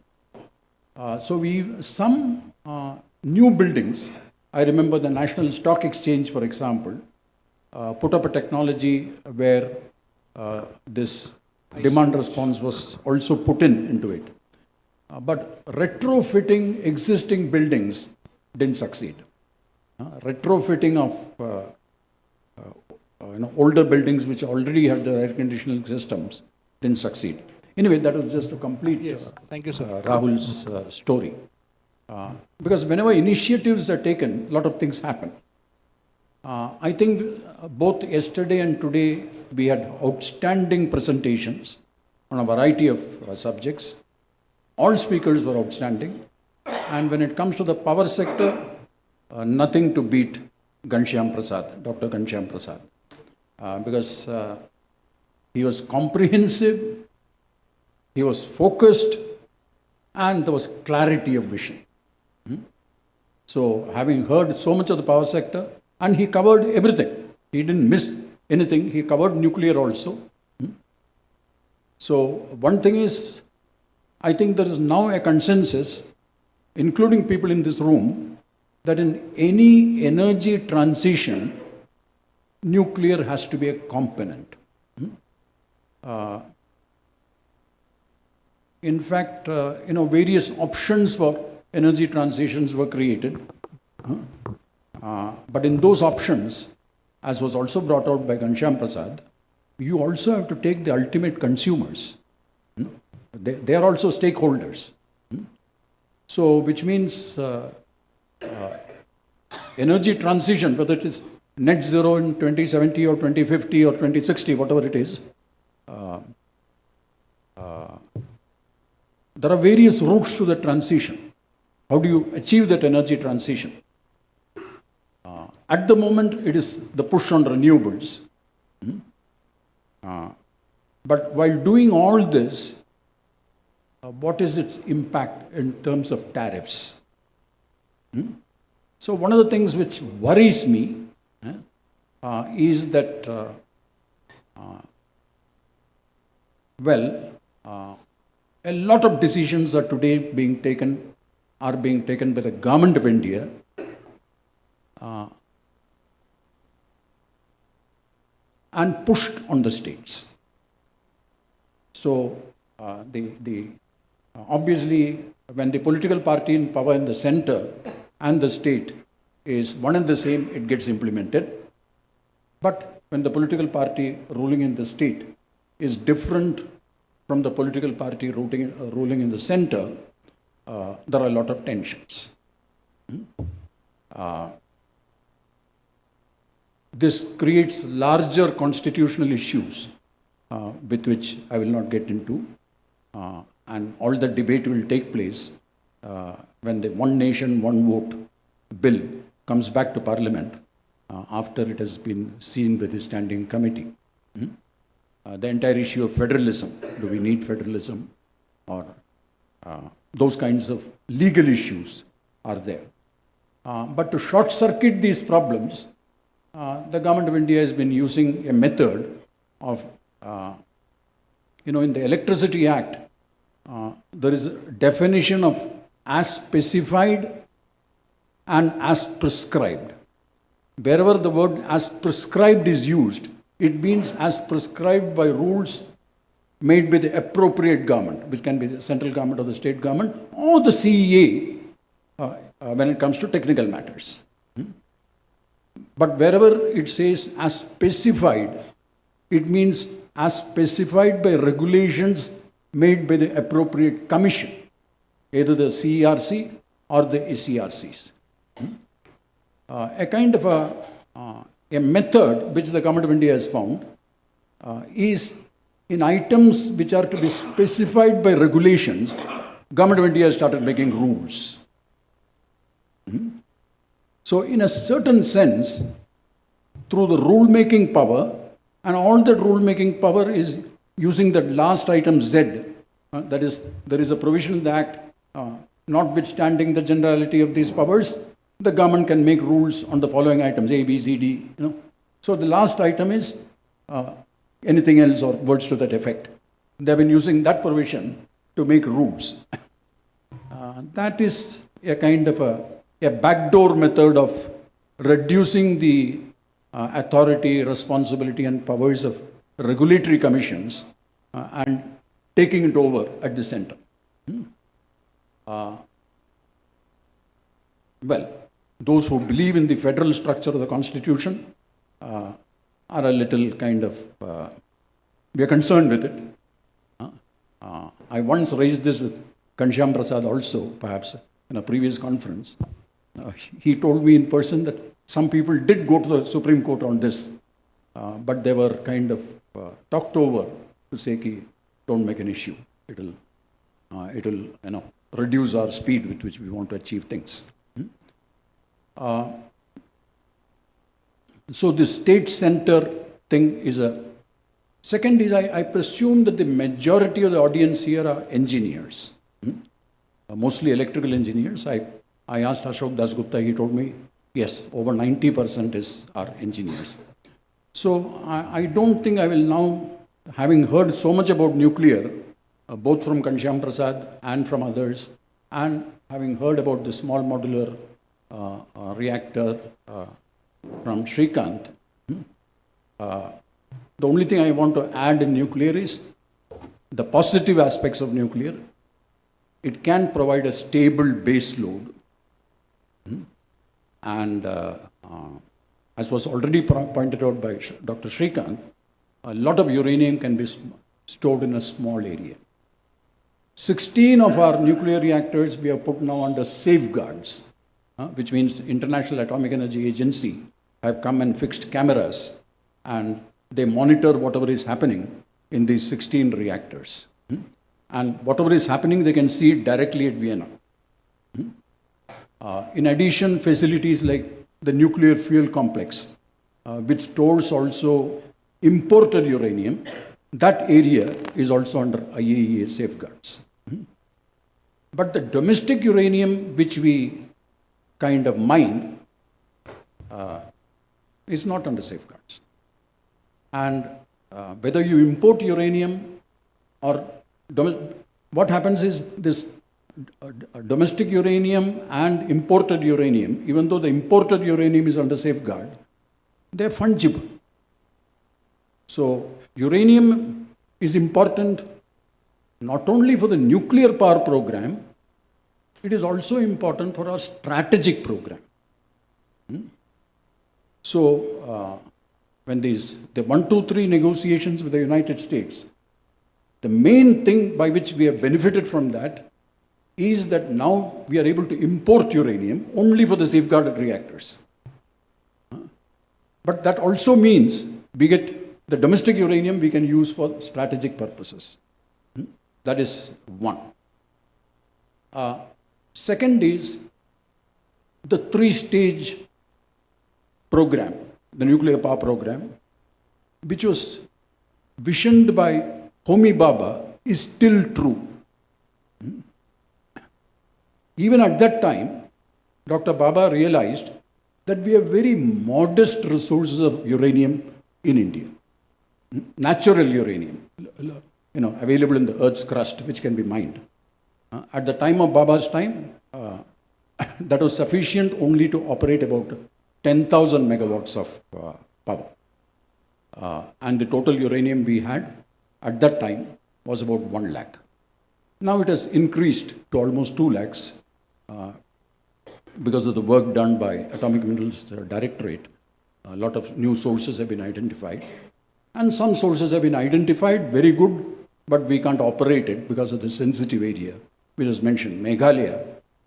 So some new buildings, I remember the National Stock Exchange, for example, put up a technology where this demand response was also put into it. But retrofitting existing buildings didn't succeed. Retrofitting of older buildings which already had the air conditioning systems didn't succeed. Anyway, that was just to complete Thank you, sir. Rahul's story. Because whenever initiatives are taken, a lot of things happen. I think both yesterday and today we had outstanding presentations on a variety of subjects. All speakers were outstanding. And when it comes to the power sector, nothing to beat Ghanshyam Prasad, Dr. Ghanshyam Prasad. Because he was comprehensive, he was focused, and there was clarity of vision. So having heard so much of the power sector, and he covered everything. He didn't miss anything. He covered nuclear also. So one thing is, I think there is now a consensus, including people in this room, that in any energy transition, nuclear has to be a component. In fact, various options for energy transitions were created. But in those options, as was also brought out by Ghanshyam Prasad, you also have to take the ultimate consumers. They are also stakeholders. So, which means energy transition, whether it is net zero in 2070 or 2050 or 2060, whatever it is, there are various routes to the transition. How do you achieve that energy transition? At the moment, it is the push on renewables. But while doing all this, what is its impact in terms of tariffs? So one of the things which worries me is that, a lot of decisions are today being taken by the government of India and pushed on the states. So obviously, when the political party in power in the center and the state is one and the same, it gets implemented. But when the political party ruling in the state is different from the political party ruling in the center, there are a lot of tensions. This creates larger constitutional issues with which I will not get into. And all the debate will take place when the One Nation, One Vote bill comes back to Parliament after it has been seen with the standing committee. The entire issue of federalism, do we need federalism, or those kinds of legal issues are there. But to short circuit these problems, the government of India has been using a method of, in the Electricity Act, there is a definition of as specified and as prescribed. Wherever the word as prescribed is used, it means as prescribed by rules made by the appropriate government, which can be the central government or the state government, or the CEA when it comes to technical matters. But wherever it says as specified, it means as specified by regulations made by the appropriate commission, either the CERC or the SERCs. A kind of a method which the government of India has found is in items which are to be specified by regulations, government of India has started making rules. So in a certain sense, through the rule-making power, and all that rule-making power is using that last item Z, that is, there is a provision in the Act, notwithstanding the generality of these powers, the government can make rules on the following items, A, B, C, D. So the last item is anything else or words to that effect. They have been using that provision to make rules. That is a kind of a backdoor method of reducing the authority, responsibility, and powers of regulatory commissions and taking it over at the center. Those who believe in the federal structure of the Constitution are a little kind of, we are concerned with it. I once raised this with Ghanshyam Prasad also, perhaps in a previous conference. He told me in person that some people did go to the Supreme Court on this, but they were kind of talked over to say, don't make an issue. It'll reduce our speed with which we want to achieve things. So the state center thing is a... Second is, I presume that the majority of the audience here are engineers, mostly electrical engineers. I asked Ashok Dasgupta, he told me, yes, over 90% are engineers. So I don't think I will now, having heard so much about nuclear, both from Ghanshyam Prasad and from others, and having heard about the small modular reactor from Shrikant, the only thing I want to add in nuclear is the positive aspects of nuclear. It can provide a stable base load. And as was already pointed out by Dr. Shrikant, a lot of uranium can be stored in a small area. 16 of our nuclear reactors we have put now under safeguards, which means International Atomic Energy Agency have come and fixed cameras and they monitor whatever is happening in these 16 reactors. And whatever is happening, they can see it directly at Vienna. In addition, facilities like the nuclear fuel complex, which stores also imported uranium, that area is also under IAEA safeguards. But the domestic uranium which we kind of mine is not under safeguards. And whether you import uranium or what happens is this domestic uranium and imported uranium, even though the imported uranium is under safeguard, they're fungible. So uranium is important not only for the nuclear power program, it is also important for our strategic program. So when the 1, 2, 3 negotiations with the United States, the main thing by which we have benefited from that is that now we are able to import uranium only for the safeguarded reactors. But that also means we get the domestic uranium we can use for strategic purposes. That is one. Second is the 3-stage program, the nuclear power program, which was visioned by Homi Bhabha, is still true. Even at that time, Dr. Bhabha realized that we have very modest resources of uranium in India. Natural uranium, available in the Earth's crust, which can be mined. At the time of Bhabha's time, that was sufficient only to operate about 10,000 megawatts of power. And the total uranium we had at that time was about 1 lakh. Now it has increased to almost 2 lakhs because of the work done by Atomic Minerals Directorate. A lot of new sources have been identified. And some sources have been identified, very good, but we can't operate it because of the sensitive area, which was mentioned. Meghalaya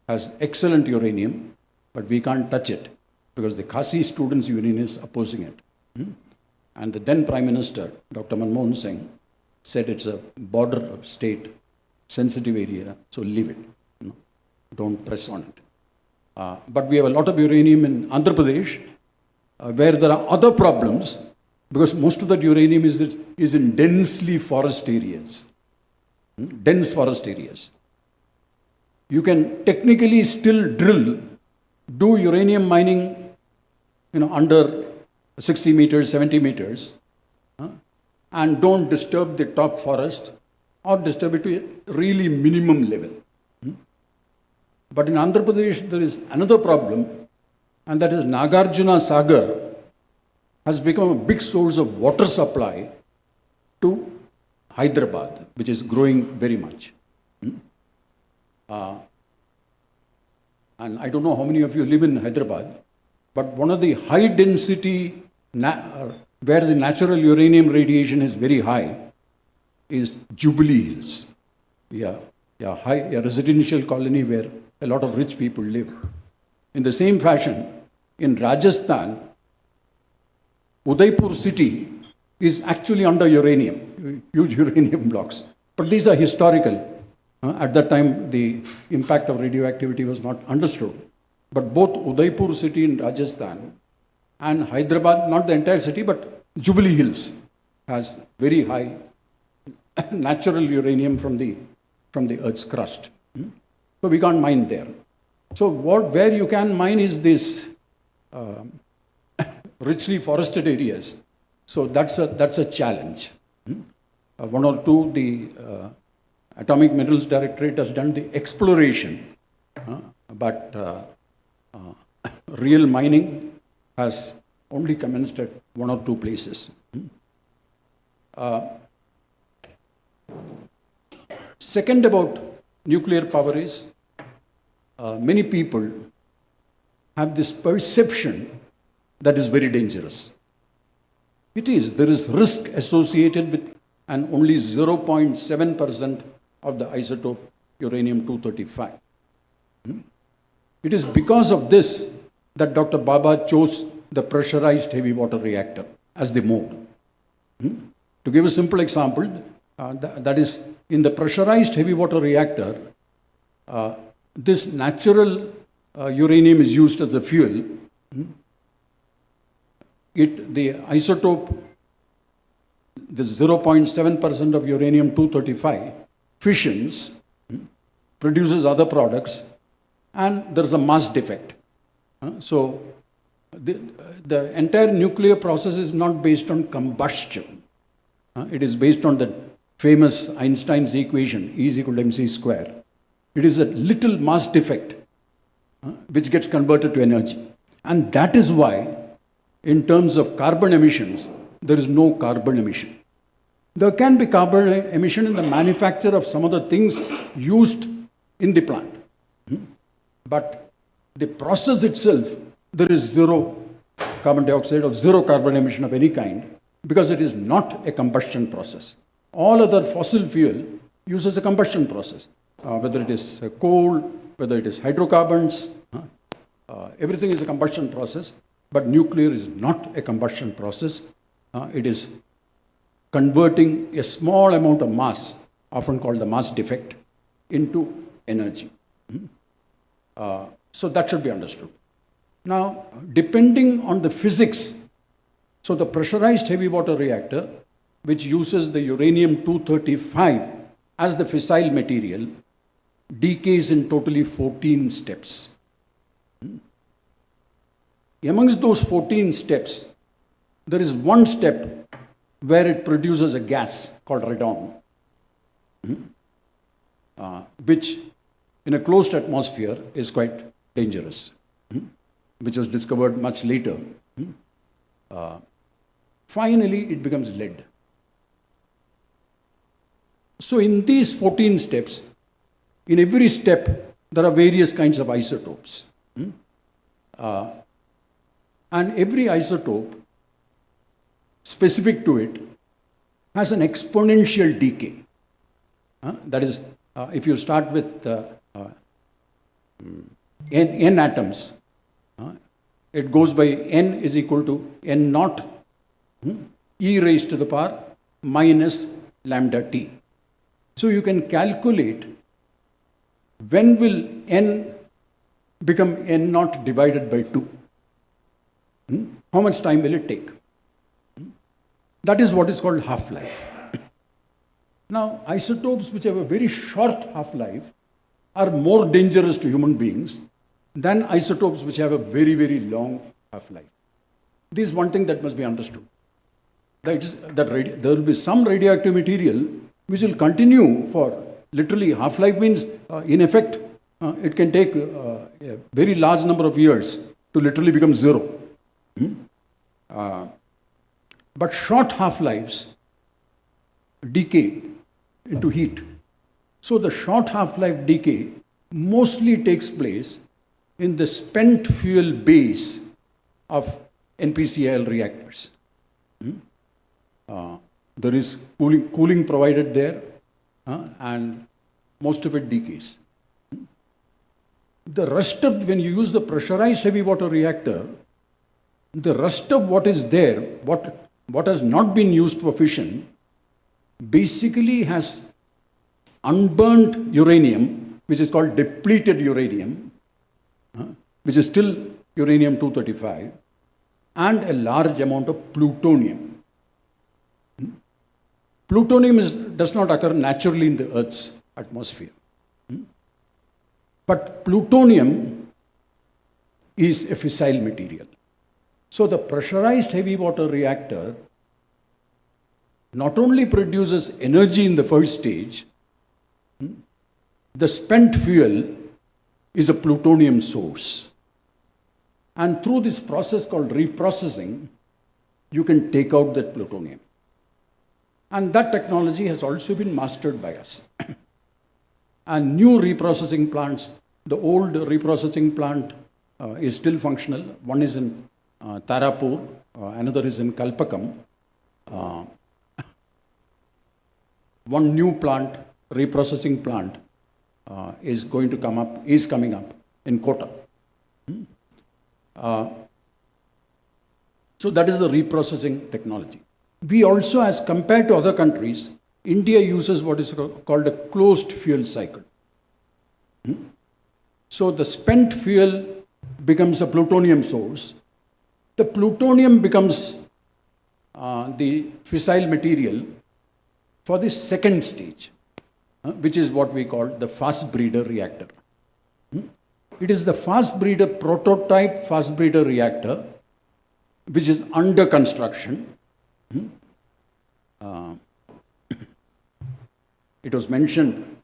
has excellent uranium, but we can't touch it because the Khasi Students' Union is opposing it. And the then Prime Minister, Dr. Manmohan Singh, said it's a border state, sensitive area, so leave it. Don't press on it. But we have a lot of uranium in Andhra Pradesh, where there are other problems, because most of that uranium is in densely forest areas. Dense forest areas. You can technically still do uranium mining, under 60 meters, 70 meters, and don't disturb the top forest or disturb it to a really minimum level. But in Andhra Pradesh, there is another problem, and that is Nagarjuna Sagar has become a big source of water supply to Hyderabad, which is growing very much. And I don't know how many of you live in Hyderabad, but one of the high density, where the natural uranium radiation is very high, is Jubilee Hills. A residential colony where a lot of rich people live. In the same fashion, in Rajasthan, Udaipur city is actually under uranium, huge uranium blocks. But these are historical. At that time, the impact of radioactivity was not understood. But both Udaipur city in Rajasthan and Hyderabad, not the entire city, but Jubilee Hills has very high natural uranium from the Earth's crust. So we can't mine there. So where you can mine is this richly forested areas. So that's a challenge. One or two, the Atomic Minerals Directorate has done the exploration, but real mining has only commenced at 1 or 2 places. Second about nuclear power is many people have this perception that is very dangerous. It is. There is risk associated with, and only 0.7% of the isotope uranium-235. It is because of this that Dr. Baba chose the pressurized heavy water reactor as the mode. To give a simple example, that is, in the pressurized heavy water reactor, this natural uranium is used as a fuel. The isotope, the 0.7% of uranium-235 fissions, produces other products, and there is a mass defect. So the entire nuclear process is not based on combustion. It is based on the famous Einstein's equation, E is equal to mc square. It is a little mass defect which gets converted to energy. And that is why, in terms of carbon emissions, there is no carbon emission. There can be carbon emission in the manufacture of some of the things used in the plant. But the process itself, there is zero carbon dioxide or zero carbon emission of any kind, because it is not a combustion process. All other fossil fuel uses a combustion process, whether it is coal, whether it is hydrocarbons, everything is a combustion process, but nuclear is not a combustion process. It is converting a small amount of mass, often called the mass defect, into energy. So that should be understood. Now, depending on the physics, so the pressurized heavy water reactor, which uses the uranium-235 as the fissile material, decays in totally 14 steps. Amongst those 14 steps, there is one step where it produces a gas called radon, which in a closed atmosphere is quite dangerous, which was discovered much later. Finally, it becomes lead. So in these 14 steps, in every step, there are various kinds of isotopes. And every isotope, specific to it, has an exponential decay. That is, if you start with n atoms, it goes by n is equal to n naught e raised to the power minus lambda t. So you can calculate when will n become n naught divided by 2. How much time will it take? That is what is called half-life. Now, isotopes which have a very short half-life are more dangerous to human beings than isotopes which have a very, very long half-life. This is one thing that must be understood. There will be some radioactive material which will continue for literally half-life means, in effect, it can take a very large number of years to literally become zero. But short half-lives decay into heat. So the short half-life decay mostly takes place in the spent fuel base of NPCIL reactors. There is cooling provided there, and most of it decays. The rest of, when you use the pressurized heavy water reactor, the rest of what is there, what has not been used for fission, basically has unburnt uranium, which is called depleted uranium, which is still uranium-235, and a large amount of plutonium. Plutonium does not occur naturally in the Earth's atmosphere. But plutonium is a fissile material. So the pressurized heavy water reactor not only produces energy in the first stage, the spent fuel is a plutonium source. And through this process called reprocessing, you can take out that plutonium. And that technology has also been mastered by us. And new reprocessing plants, the old reprocessing plant is still functional. One is in Tarapur, another is in Kalpakam. One new plant reprocessing plant is coming up in Kota. So that is the reprocessing technology. We also, as compared to other countries, India uses what is called a closed fuel cycle. So the spent fuel becomes a plutonium source. The plutonium becomes the fissile material for the second stage, which is what we call the fast breeder reactor. It is the fast breeder prototype fast breeder reactor which is under construction. It was mentioned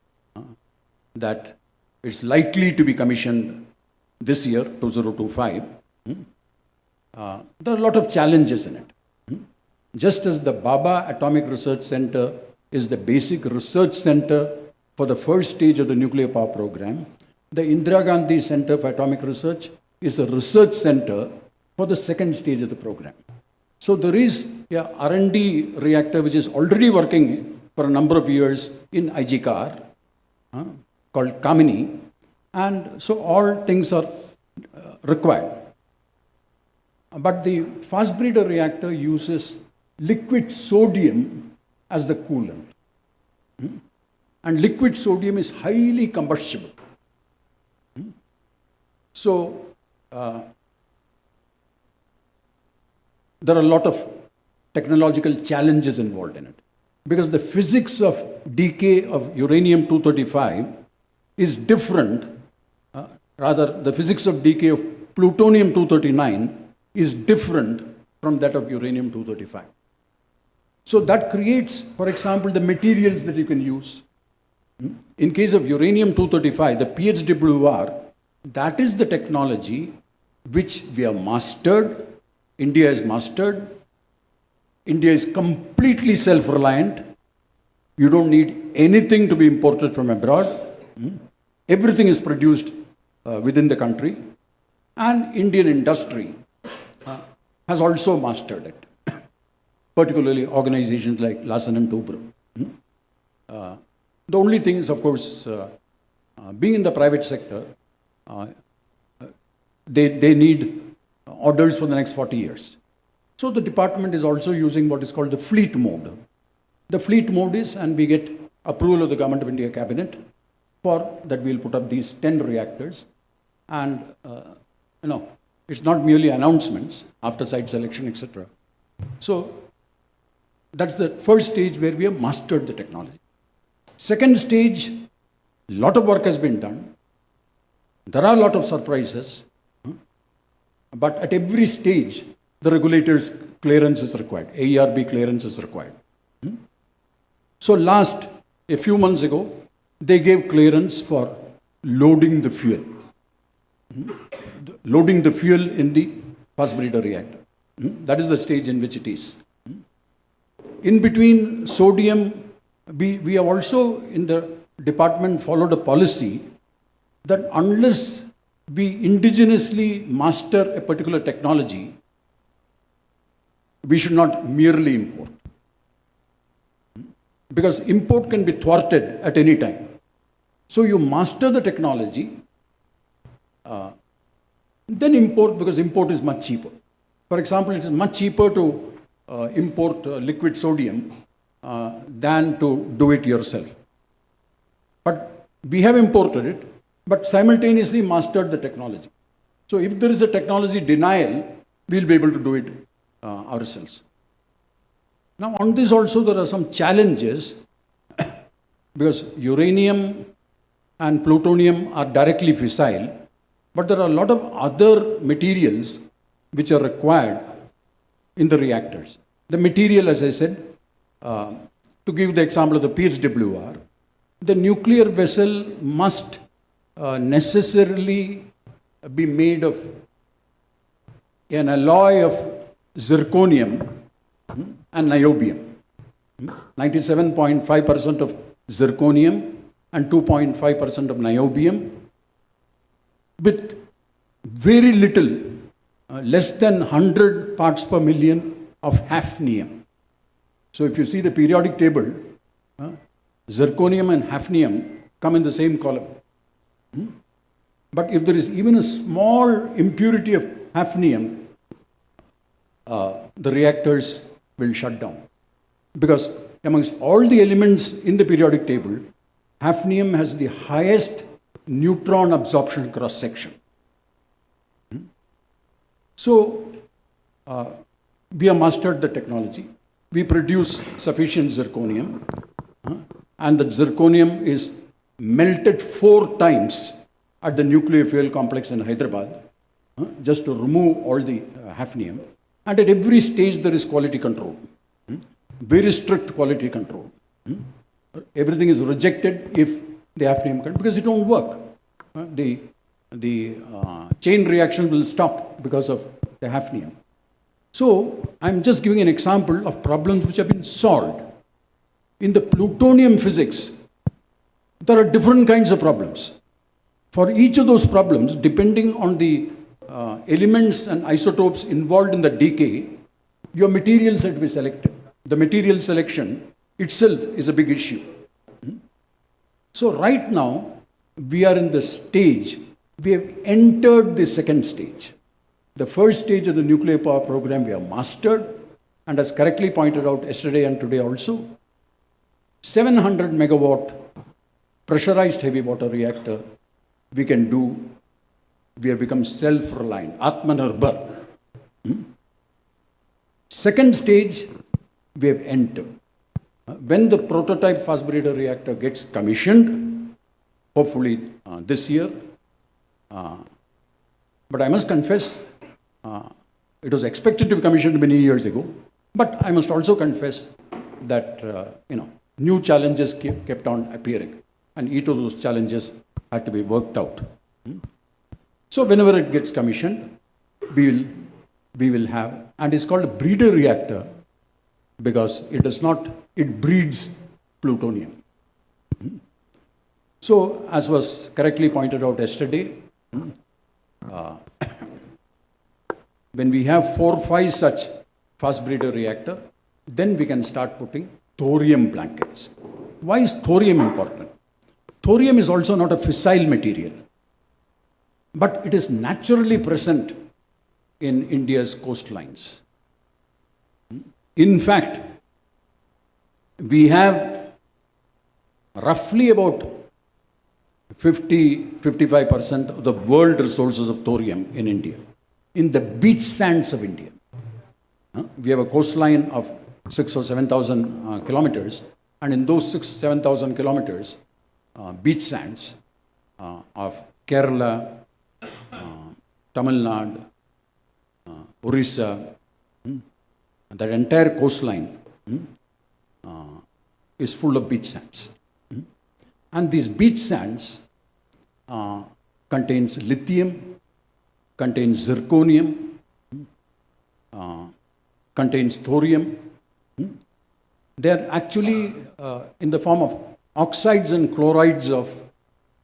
that it's likely to be commissioned this year, 2025. There are a lot of challenges in it. Just as the Baba Atomic Research Center is the basic research center for the first stage of the nuclear power program, the Indira Gandhi Center for Atomic Research is a research center for the second stage of the program. So there is a R&D reactor which is already working for a number of years in IGCAR called Kamini, and so all things are required. But the fast breeder reactor uses liquid sodium as the coolant. And liquid sodium is highly combustible. So there are a lot of technological challenges involved in it. Because the physics of decay of uranium-235 is different, rather the physics of decay of plutonium-239 is different from that of uranium-235. So that creates, for example, the materials that you can use. In case of uranium-235, the PHWR, that is the technology which we have mastered, India has mastered. India is completely self-reliant. You don't need anything to be imported from abroad. Everything is produced within the country. And Indian industry has also mastered it, particularly organizations like Larsen and Toubro. The only thing is, of course, being in the private sector, they need orders for the next 40 years. So the department is also using what is called the fleet mode. The fleet mode is, and we get approval of the Government of India Cabinet for that we'll put up these 10 reactors. And, it's not merely announcements after site selection, etc. So that's the first stage where we have mastered the technology. Second stage, a lot of work has been done. There are a lot of surprises. But at every stage, the regulator's clearance is required. AERB clearance is required. So a few months ago, they gave clearance for loading the fuel. Loading the fuel in the fast breeder reactor. That is the stage in which it is. In between sodium, we have also in the department followed a policy that unless we indigenously master a particular technology, we should not merely import. Because import can be thwarted at any time. So you master the technology, then import, because import is much cheaper. For example, it is much cheaper to import liquid sodium than to do it yourself. But we have imported it, but simultaneously mastered the technology. So if there is a technology denial, we'll be able to do it ourselves. Now on this also there are some challenges because uranium and plutonium are directly fissile, but there are a lot of other materials which are required in the reactors. The material, as I said, to give the example of the PHWR, the nuclear vessel must necessarily be made of an alloy of zirconium and niobium. 97.5% of zirconium and 2.5% of niobium with very little, less than 100 parts per million of hafnium. So if you see the periodic table, zirconium and hafnium come in the same column. But if there is even a small impurity of hafnium, the reactors will shut down. Because amongst all the elements in the periodic table, hafnium has the highest neutron absorption cross section. So, we have mastered the technology. We produce sufficient zirconium, and the zirconium is melted 4 times at the nuclear fuel complex in Hyderabad, just to remove all the hafnium. And at every stage there is quality control, very strict quality control. Everything is rejected if the hafnium can, because it won't work. The chain reaction will stop because of the hafnium. So I'm just giving an example of problems which have been solved. In the plutonium physics, there are different kinds of problems. For each of those problems, depending on the elements and isotopes involved in the decay, your materials have to be selected. The material selection itself is a big issue. So right now, we are in the stage, we have entered the second stage. The first stage of the nuclear power program we have mastered, and as correctly pointed out yesterday and today also, 700 megawatt pressurized heavy water reactor we can do. We have become self-reliant, Atmanirbhar. Second stage, we have entered. When the prototype fast breeder reactor gets commissioned, hopefully this year, but I must confess, it was expected to be commissioned many years ago, but I must also confess that, new challenges kept on appearing, and each of those challenges had to be worked out. So whenever it gets commissioned, we will have, and it's called a breeder reactor because it breeds plutonium. So as was correctly pointed out yesterday, when we have 4 or 5 such fast breeder reactor, then we can start putting thorium blankets. Why is thorium important? Thorium is also not a fissile material, but it is naturally present in India's coastlines. In fact, we have roughly about 50-55% of the world resources of thorium in India, in the beach sands of India. We have a coastline of 6,000 or 7,000 kilometers, and in those 6,000 or 7,000 kilometers, beach sands of Kerala, Tamil Nadu, Orissa, that entire coastline is full of beach sands. And these beach sands contains lithium, contains zirconium, contains thorium. They are actually in the form of oxides and chlorides of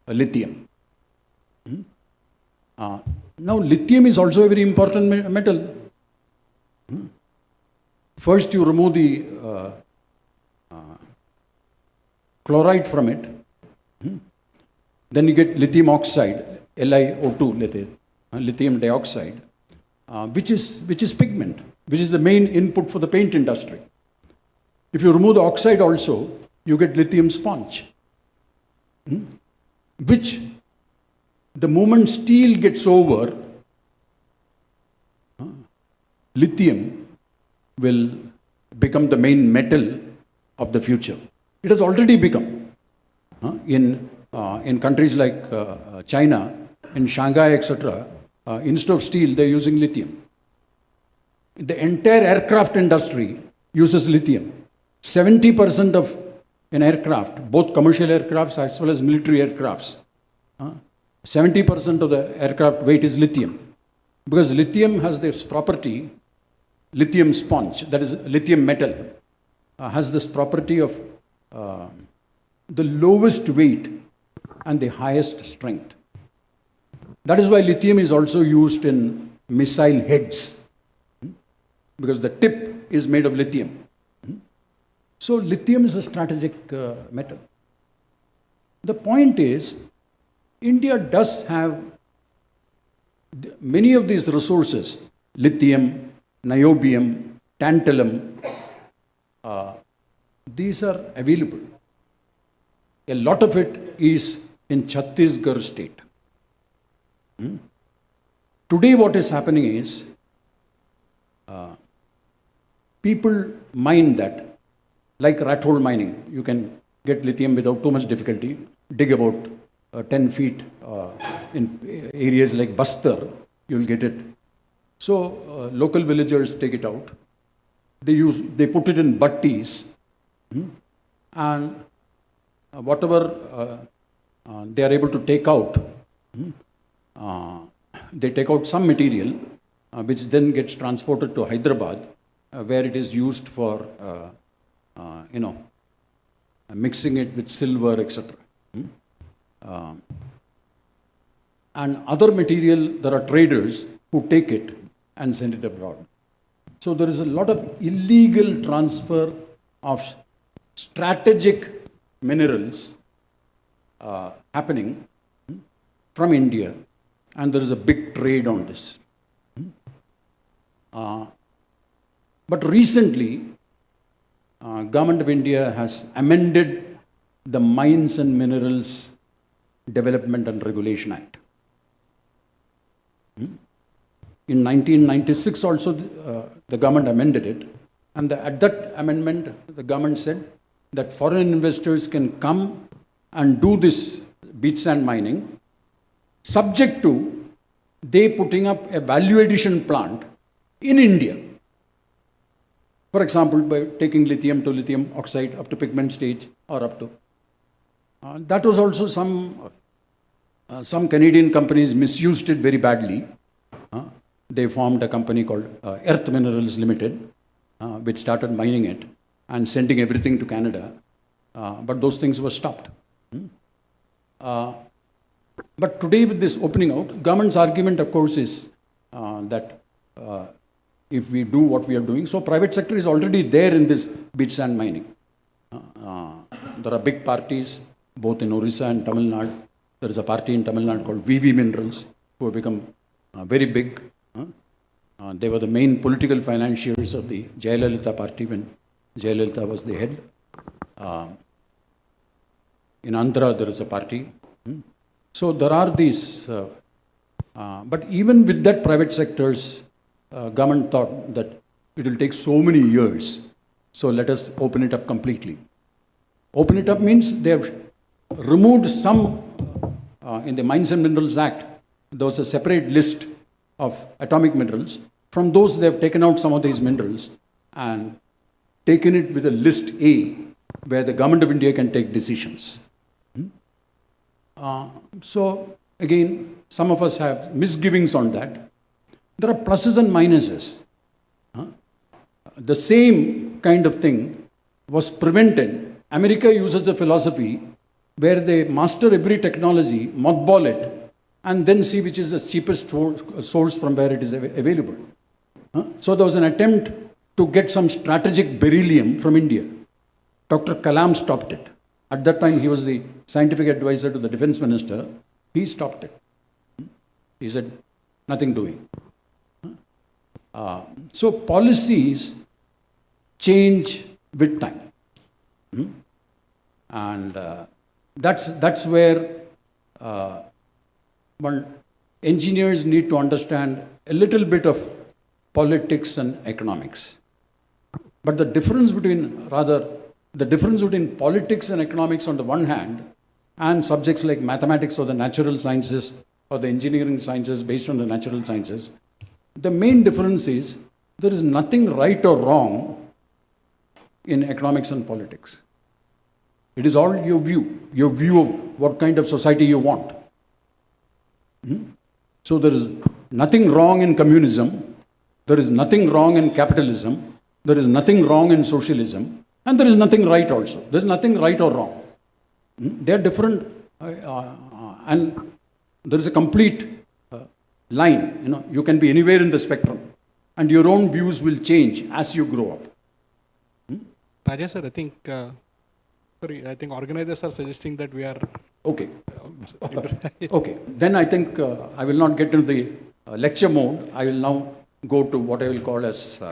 lithium. Now, lithium is also a very important metal. First, you remove the chloride from it. Then you get lithium oxide, LiO2, lithium dioxide, which is pigment, which is the main input for the paint industry. If you remove the oxide also, you get lithium sponge, which the moment steel gets over, lithium will become the main metal of the future. It has already become. In countries like China, in Shanghai, etc., instead of steel, they're using lithium. The entire aircraft industry uses lithium. 70% of an aircraft, both commercial aircrafts as well as military aircrafts, 70% of the aircraft weight is lithium. Because lithium has this property, lithium sponge, that is lithium metal, has this property of the lowest weight and the highest strength. That is why lithium is also used in missile heads, because the tip is made of lithium. So lithium is a strategic metal. The point is, India does have many of these resources, lithium, niobium, tantalum, these are available. A lot of it is in Chhattisgarh state. Today what is happening is, people mine that, like rat hole mining. You can get lithium without too much difficulty, dig about 10 feet in areas like Bastar, you'll get it. So local villagers take it out. They put it in butties, and whatever they are able to take out, they take out some material which then gets transported to Hyderabad, where it is used for, mixing it with silver, etc. And other material, there are traders who take it and send it abroad. So there is a lot of illegal transfer of strategic minerals happening from India, and there is a big trade on this. But recently, Government of India has amended the Mines and Minerals Development and Regulation Act. In 1996 also, the government amended it, and at that amendment, the government said that foreign investors can come and do this beach sand mining, subject to they putting up a value addition plant in India. For example, by taking lithium to lithium oxide up to pigment stage or up to. That was also some Canadian companies misused it very badly. They formed a company called Earth Minerals Limited, which started mining it and sending everything to Canada. But those things were stopped. But today with this opening out, government's argument, of course, is that if we do what we are doing, so private sector is already there in this beach sand mining. There are big parties, both in Orissa and Tamil Nadu. There is a party in Tamil Nadu called VV Minerals, who have become very big. They were the main political financiers of the Jayalalitha party when Jayalalitha was the head. In Andhra, there is a party. So there are these, but even with that private sectors, government thought that it will take so many years, so let us open it up completely. Open it up means they have removed some, in the Mines and Minerals Act, there was a separate list of atomic minerals. From those, they have taken out some of these minerals and taken it with a list A, where the Government of India can take decisions. So again, some of us have misgivings on that. There are pluses and minuses. The same kind of thing was prevented. America uses a philosophy where they master every technology, mothball it, and then see which is the cheapest source from where it is available. So there was an attempt to get some strategic beryllium from India. Dr. Kalam stopped it. At that time, he was the scientific advisor to the defense minister. He stopped it. He said, nothing doing. So policies change with time. And that's where engineers need to understand a little bit of politics and economics. But the difference between politics and economics on the one hand, and subjects like mathematics or the natural sciences or the engineering sciences based on the natural sciences, the main difference is there is nothing right or wrong in economics and politics. It is all your view of what kind of society you want. So there is nothing wrong in communism, there is nothing wrong in capitalism, there is nothing wrong in socialism, and there is nothing right also. There is nothing right or wrong. They are different, and there is a complete line. You can be anywhere in the spectrum, and your own views will change as you grow up. Raja sir, I think organizers are suggesting that we are Okay. Okay. Then I think I will not get into the lecture mode. I will now go to what I will call as.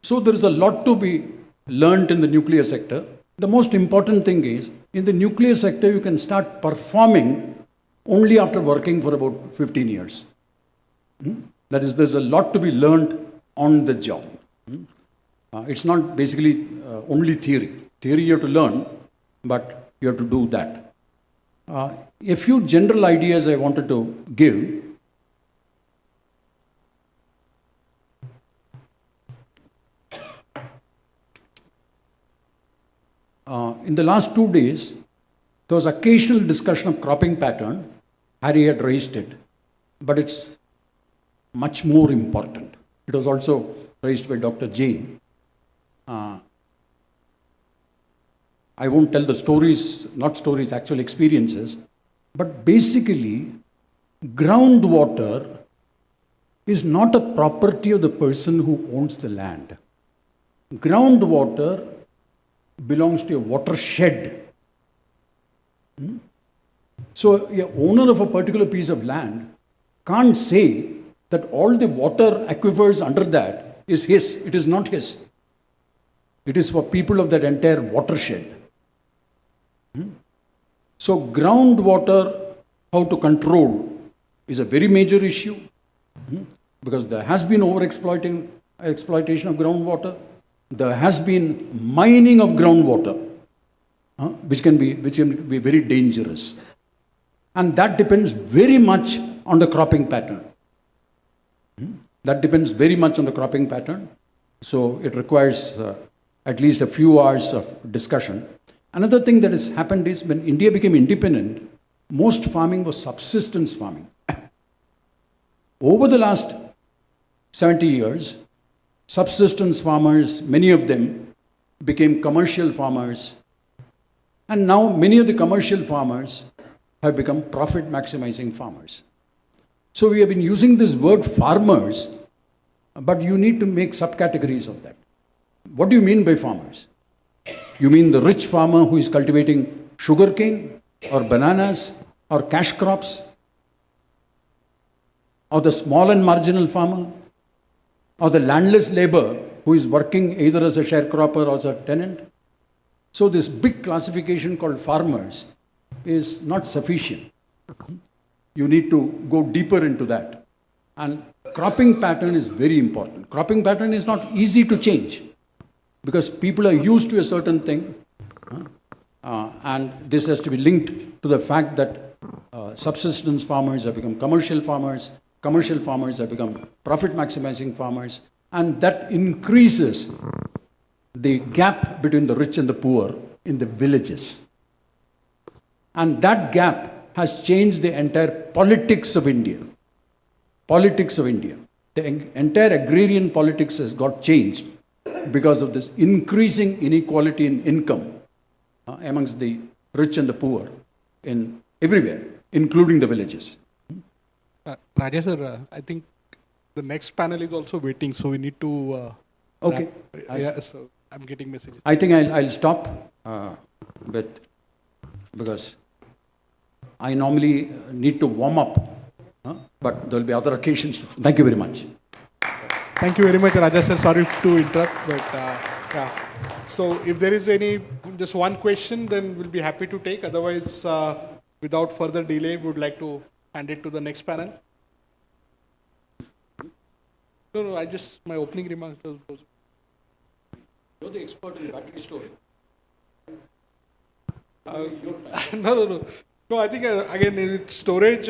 So there is a lot to be learnt in the nuclear sector. The most important thing is, in the nuclear sector, you can start performing only after working for about 15 years. That is, there's a lot to be learnt on the job. It's not basically only theory. Theory you have to learn, but you have to do that. A few general ideas I wanted to give. In the last 2 days, there was occasional discussion of cropping pattern. Harry had raised it, but it's much more important. It was also raised by Dr. Jain. I won't tell the stories, not stories, actual experiences, but basically, groundwater is not a property of the person who owns the land. Groundwater belongs to a watershed. So, a owner of a particular piece of land can't say that all the water aquifers under that is his. It is not his. It is for people of that entire watershed. So, groundwater, how to control, is a very major issue because there has been exploitation of groundwater. There has been mining of groundwater, which can be very dangerous. And that depends very much on the cropping pattern. That depends very much on the cropping pattern. So it requires at least a few hours of discussion. Another thing that has happened is when India became independent, most farming was subsistence farming. Over the last 70 years, subsistence farmers, many of them became commercial farmers. And now many of the commercial farmers have become profit maximizing farmers. So we have been using this word farmers, but you need to make subcategories of that. What do you mean by farmers? You mean the rich farmer who is cultivating sugarcane or bananas or cash crops? Or the small and marginal farmer? Or the landless labor who is working either as a sharecropper or as a tenant? So this big classification called farmers is not sufficient. You need to go deeper into that. And cropping pattern is very important. Cropping pattern is not easy to change because people are used to a certain thing. And this has to be linked to the fact that subsistence farmers have become commercial farmers have become profit maximizing farmers, and that increases the gap between the rich and the poor in the villages. And that gap has changed the entire politics of India. Politics of India. The entire agrarian politics has got changed because of this increasing inequality in income amongst the rich and the poor in everywhere, including the villages. Rajesh sir, I think the next panel is also waiting, so we need to. Okay. Yeah, so I'm getting messages. I think I'll stop because I normally need to warm up, but there will be other occasions. Thank you very much. Thank you very much, Rajesh sir. Sorry to interrupt, but yeah. So if there is just one question, then we'll be happy to take. Otherwise, without further delay, we would like to hand it to the next panel. No, my opening remarks. You're the expert in battery storage. No, I think again, in storage,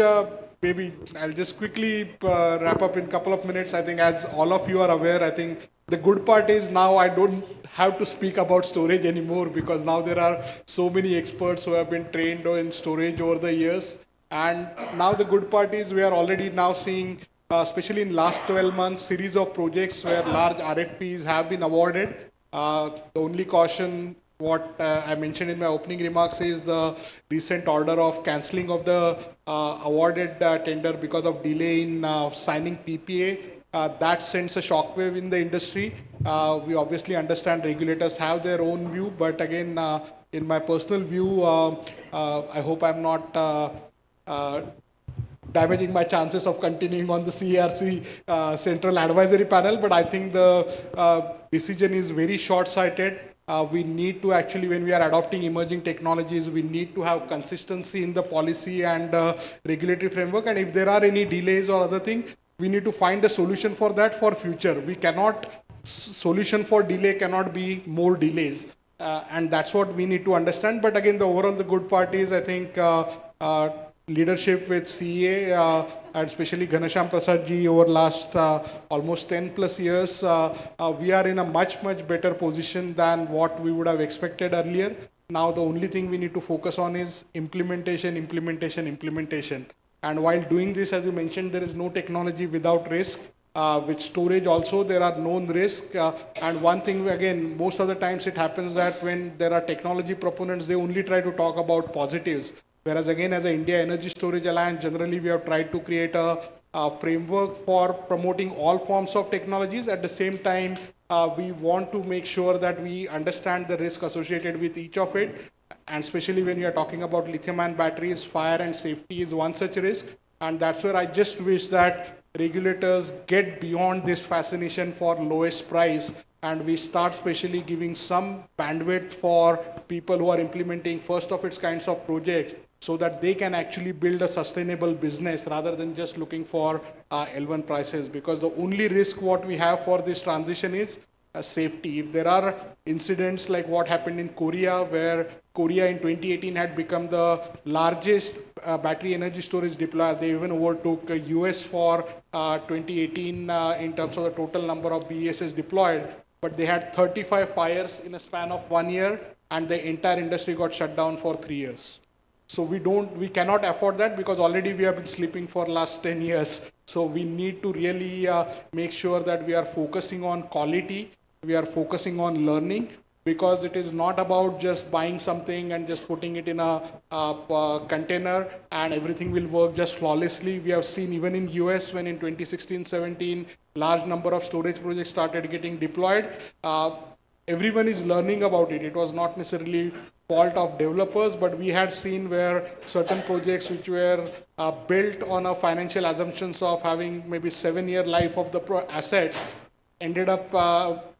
maybe I'll just quickly wrap up in a couple of minutes. I think as all of you are aware, I think the good part is now I don't have to speak about storage anymore because now there are so many experts who have been trained in storage over the years. And now the good part is we are already now seeing, especially in last 12 months, series of projects where large RFPs have been awarded. The only caution, what I mentioned in my opening remarks, is the recent order of cancelling of the awarded tender because of delay in signing PPA. That sends a shockwave in the industry. We obviously understand regulators have their own view, but again, in my personal view, I hope I'm not damaging my chances of continuing on the CRC Central Advisory Panel, but I think the decision is very short-sighted. We need to actually, when we are adopting emerging technologies, we need to have consistency in the policy and regulatory framework. And if there are any delays or other things, we need to find a solution for that for future. We cannot, solution for delay cannot be more delays. And that's what we need to understand. But again, the overall, the good part is, I think, leadership with CA and especially Ghanasham Prasad ji over last almost 10 plus years, we are in a much better position than what we would have expected earlier. Now the only thing we need to focus on is implementation. And while doing this, as you mentioned, there is no technology without risk. With storage also, there are known risks. And one thing, again, most of the times it happens that when there are technology proponents, they only try to talk about positives. Whereas again, as an India Energy Storage Alliance, generally we have tried to create a framework for promoting all forms of technologies. At the same time, we want to make sure that we understand the risk associated with each of it. And especially when you are talking about lithium-ion batteries, fire and safety is one such risk. And that's where I just wish that regulators get beyond this fascination for lowest price, and we start specially giving some bandwidth for people who are implementing first of its kinds of projects, so that they can actually build a sustainable business rather than just looking for L1 prices. Because the only risk what we have for this transition is safety. If there are incidents like what happened in Korea, where Korea in 2018 had become the largest battery energy storage deployer, they even overtook US for 2018 in terms of the total number of BESS deployed, but they had 35 fires in a span of 1 year, and the entire industry got shut down for 3 years. So we cannot afford that, because already we have been sleeping for last 10 years. So we need to really make sure that we are focusing on quality, we are focusing on learning, because it is not about just buying something and just putting it in a container and everything will work just flawlessly. We have seen even in US, when in 2016-17, large number of storage projects started getting deployed. Everyone is learning about it. It was not necessarily fault of developers, but we had seen where certain projects which were built on a financial assumptions of having maybe 7-year life of the assets ended up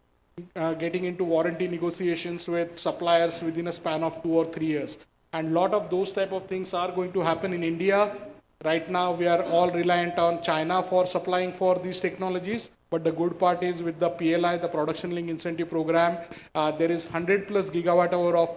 getting into warranty negotiations with suppliers within a span of 2 or 3 years. And a lot of those type of things are going to happen in India. Right now, we are all reliant on China for supplying for these technologies. But the good part is with the PLI, the Production Link Incentive Program, there is 100 plus gigawatt hour of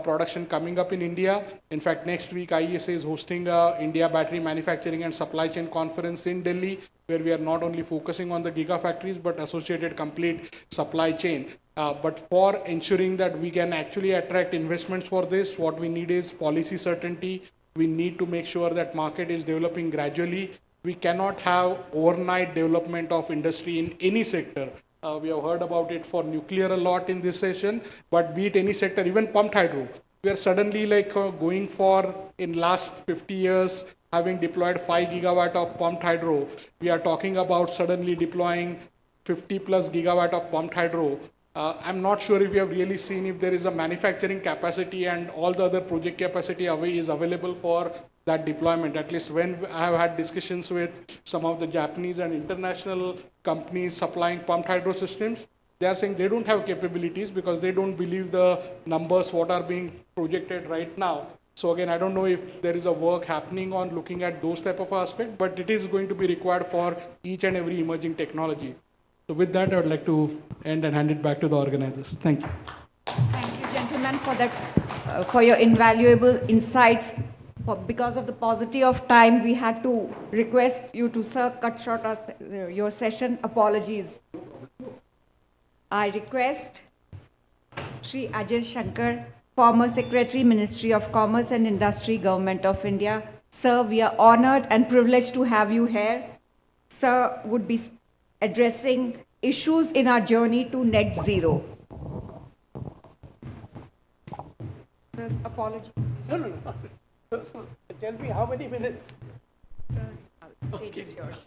production coming up in India. In fact, next week, IESA is hosting a India Battery Manufacturing and Supply Chain Conference in Delhi, where we are not only focusing on the gigafactories, but associated complete supply chain. But for ensuring that we can actually attract investments for this, what we need is policy certainty. We need to make sure that market is developing gradually. We cannot have overnight development of industry in any sector. We have heard about it for nuclear a lot in this session, but be it any sector, even pumped hydro, we are suddenly like going for, in last 50 years, having deployed 5 gigawatt of pumped hydro. We are talking about suddenly deploying 50 plus gigawatt of pumped hydro. I'm not sure if we have really seen if there is a manufacturing capacity and all the other project capacity is available for that deployment. At least when I have had discussions with some of the Japanese and international companies supplying pumped hydro systems, they are saying they don't have capabilities because they don't believe the numbers what are being projected right now. So again, I don't know if there is a work happening on looking at those type of aspects, but it is going to be required for each and every emerging technology. So with that, I would like to end and hand it back to the organizers. Thank you. Thank you, gentlemen, for that, for your invaluable insights. Because of the paucity of time, we had to request you to, sir, cut short your session. Apologies. I request Shri Ajay Shankar, former Secretary, Ministry of Commerce and Industry, Government of India. Sir, we are honored and privileged to have you here. Sir would be addressing issues in our journey to net zero. Sir, apologies. No. So tell me how many minutes? Sir, stage is yours.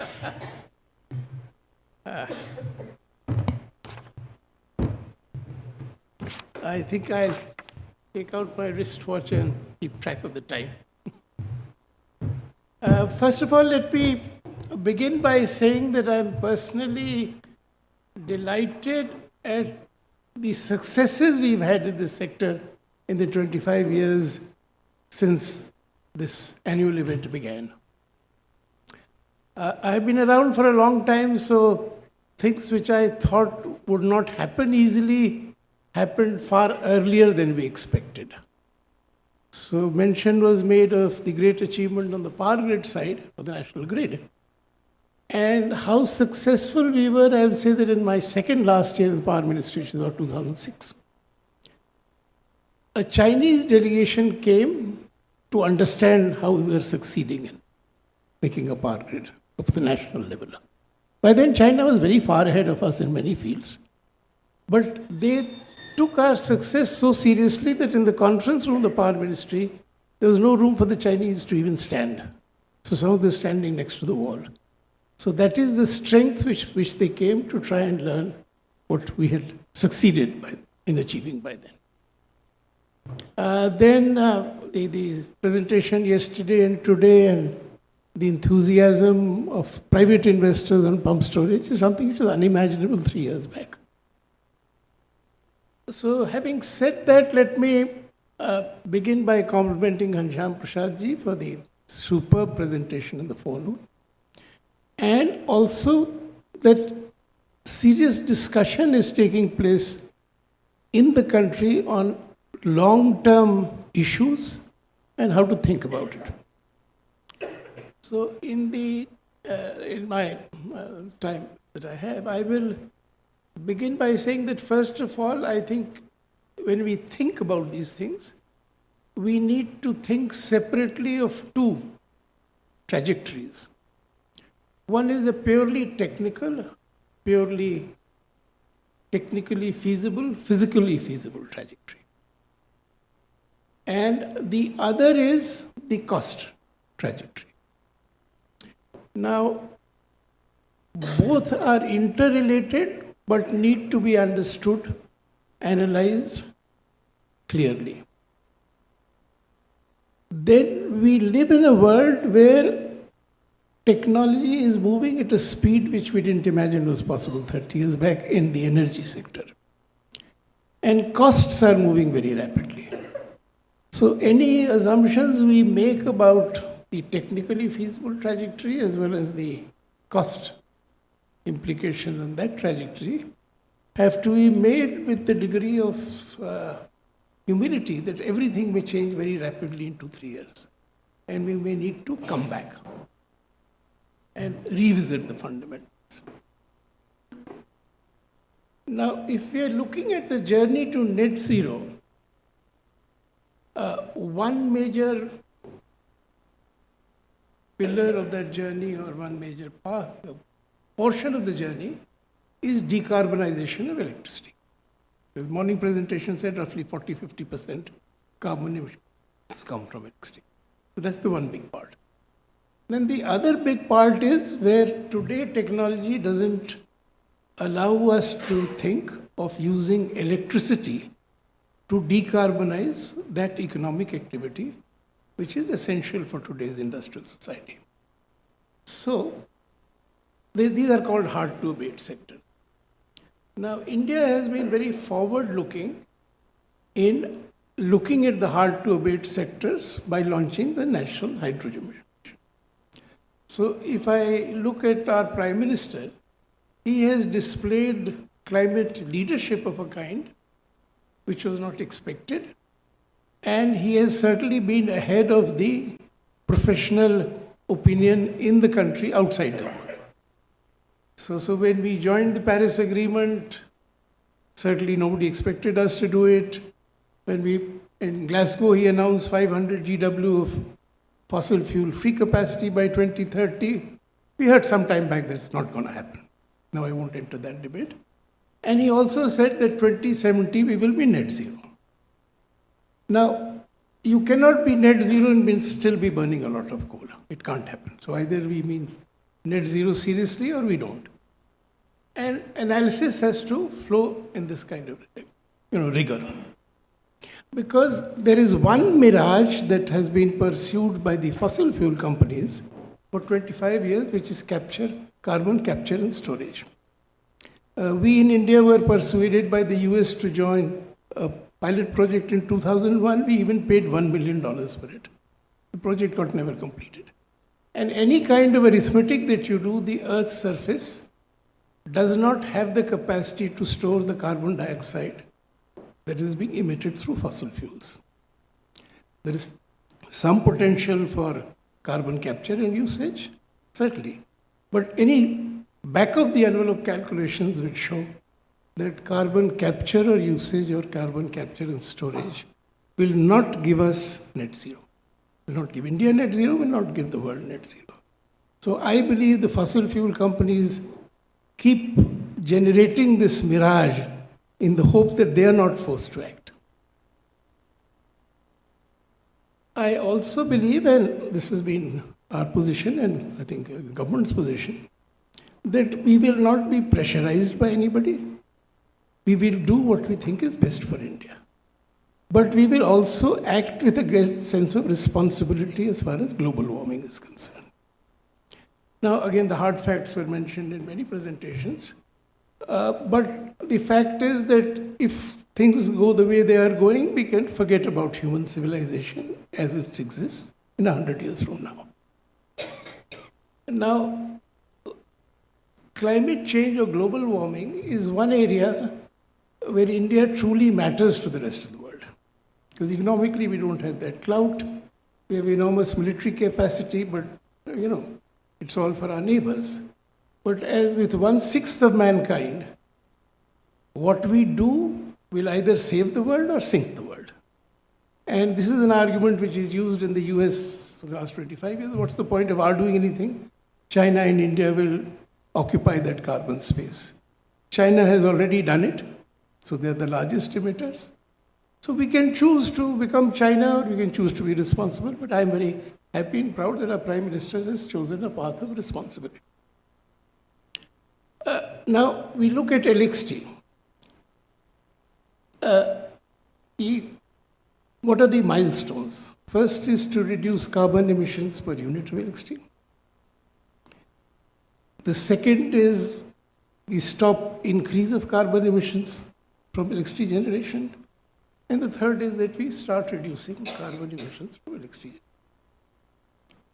I think I'll take out my wristwatch and keep track of the time. First of all, let me begin by saying that I'm personally delighted at the successes we've had in this sector in the 25 years since this annual event began. I've been around for a long time, so things which I thought would not happen easily happened far earlier than we expected. So mention was made of the great achievement on the power grid side of the national grid. And how successful we were, I would say that in my second last year in the power ministry, which is about 2006, a Chinese delegation came to understand how we were succeeding in making a power grid of the national level. By then, China was very far ahead of us in many fields. But they took our success so seriously that in the conference room of the power ministry, there was no room for the Chinese to even stand. So some of them were standing next to the wall. So that is the strength which they came to try and learn what we had succeeded in achieving by then. The presentation yesterday and today and the enthusiasm of private investors on pump storage is something which was unimaginable 3 years back. So having said that, let me begin by complimenting Ghanshyam Prasad ji for the superb presentation in the forenoon. And also that serious discussion is taking place in the country on long-term issues and how to think about it. So in my time that I have, I will begin by saying that first of all, I think when we think about these things, we need to think separately of two trajectories. One is a purely technically feasible, physically feasible trajectory. And the other is the cost trajectory. Now, both are interrelated but need to be understood, analyzed clearly. Then we live in a world where technology is moving at a speed which we didn't imagine was possible 30 years back in the energy sector. And costs are moving very rapidly. So any assumptions we make about the technically feasible trajectory as well as the cost implications on that trajectory have to be made with the degree of humility that everything may change very rapidly in 2-3 years. And we may need to come back and revisit the fundamentals. Now, if we are looking at the journey to net zero, one major pillar of that journey or one major portion of the journey is decarbonization of electricity. The morning presentation said roughly 40-50% carbon emissions come from electricity. So that's the one big part. Then the other big part is where today technology doesn't allow us to think of using electricity to decarbonize that economic activity, which is essential for today's industrial society. So, these are called hard-to-abate sectors. Now, India has been very forward-looking in looking at the hard-to-abate sectors by launching the National Hydrogen Mission. So, if I look at our Prime Minister, he has displayed climate leadership of a kind which was not expected, and he has certainly been ahead of the professional opinion in the country outside the world. So when we joined the Paris Agreement, certainly nobody expected us to do it. When in Glasgow, he announced 500 GW of fossil fuel free capacity by 2030. We heard some time back that's not going to happen. Now I won't enter that debate. And he also said that 2070 we will be net zero. Now, you cannot be net zero and still be burning a lot of coal. It can't happen. So either we mean net zero seriously or we don't. And analysis has to flow in this kind of direction. rigor. Because there is one mirage that has been pursued by the fossil fuel companies for 25 years, which is carbon capture and storage. We in India were persuaded by the US to join a pilot project in 2001. We even paid $1 million for it. The project got never completed. And any kind of arithmetic that you do, the Earth's surface does not have the capacity to store the carbon dioxide that is being emitted through fossil fuels. There is some potential for carbon capture and usage, certainly. But any back of the envelope calculations would show that carbon capture or usage or carbon capture and storage will not give us net zero. Will not give India net zero, will not give the world net zero. So I believe the fossil fuel companies keep generating this mirage in the hope that they are not forced to act. I also believe, and this has been our position and I think the government's position, that we will not be pressurized by anybody. We will do what we think is best for India. But we will also act with a great sense of responsibility as far as global warming is concerned. Now, again, the hard facts were mentioned in many presentations. But the fact is that if things go the way they are going, we can forget about human civilization as it exists in 100 years from now. Now, climate change or global warming is one area where India truly matters to the rest of the world. Because economically, we don't have that clout. We have enormous military capacity, but, it's all for our neighbors. But as with 1/6 of mankind, what we do will either save the world or sink the world. And this is an argument which is used in the US for the last 25 years. What's the point of our doing anything? China and India will occupy that carbon space. China has already done it, so they're the largest emitters. So we can choose to become China or we can choose to be responsible, but I'm very happy and proud that our Prime Minister has chosen a path of responsibility. Now, we look at LXT. What are the milestones? First is to reduce carbon emissions per unit of LXT. The second is we stop increase of carbon emissions from LXT generation. And the third is that we start reducing carbon emissions from LXT.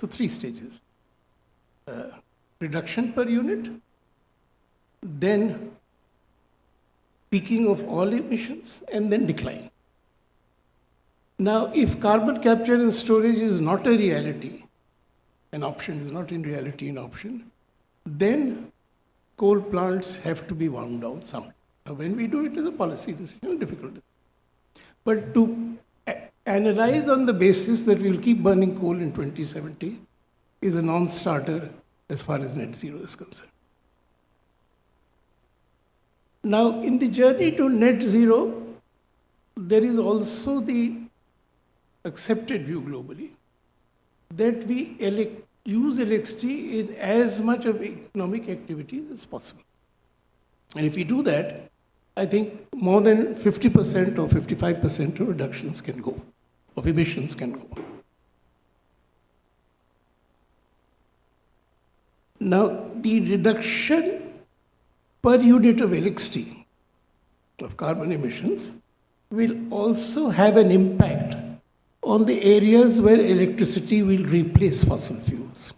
So 3 stages. Reduction per unit, then peaking of all emissions, and then decline. Now, if carbon capture and storage is not a reality, an option is not in reality an option, then coal plants have to be wound down someday. Now, when we do it as a policy decision, difficult decision. But to analyze on the basis that we will keep burning coal in 2070 is a non-starter as far as net zero is concerned. Now, in the journey to net zero, there is also the accepted view globally that we use LXT in as much of economic activity as possible. And if we do that, I think more than 50% or 55% of reductions can go, of emissions can go. Now, the reduction per unit of LXT, of carbon emissions, will also have an impact on the areas where electricity will replace fossil fuels.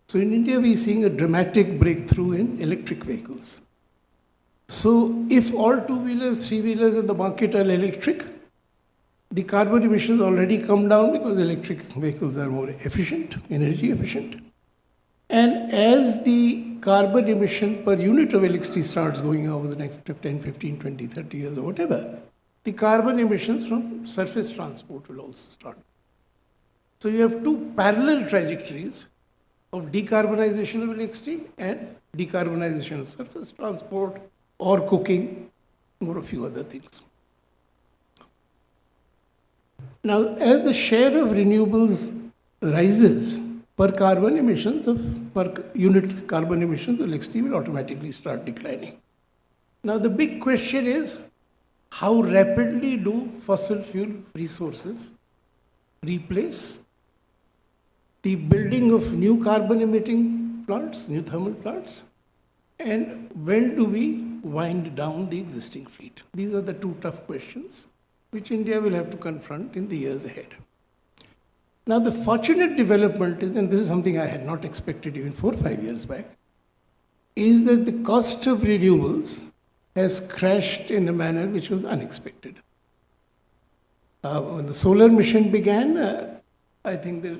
So in India, we are seeing a dramatic breakthrough in electric vehicles. So if all 2-wheelers, 3-wheelers in the market are electric, the carbon emissions already come down because electric vehicles are more efficient, energy efficient. And as the carbon emission per unit of LXT starts going over the next 10, 15, 20, 30 years or whatever, the carbon emissions from surface transport will also start. So you have 2 parallel trajectories of decarbonization of LXT and decarbonization of surface transport or cooking or a few other things. Now, as the share of renewables rises, per carbon emissions per unit carbon emissions of LXT will automatically start declining. Now, the big question is, how rapidly do fossil fuel resources replace the building of new carbon emitting plants, new thermal plants, and when do we wind down the existing fleet? These are the two tough questions which India will have to confront in the years ahead. Now, the fortunate development is, and this is something I had not expected even 4 or 5 years back, is that the cost of renewables has crashed in a manner which was unexpected. When the solar mission began, I think the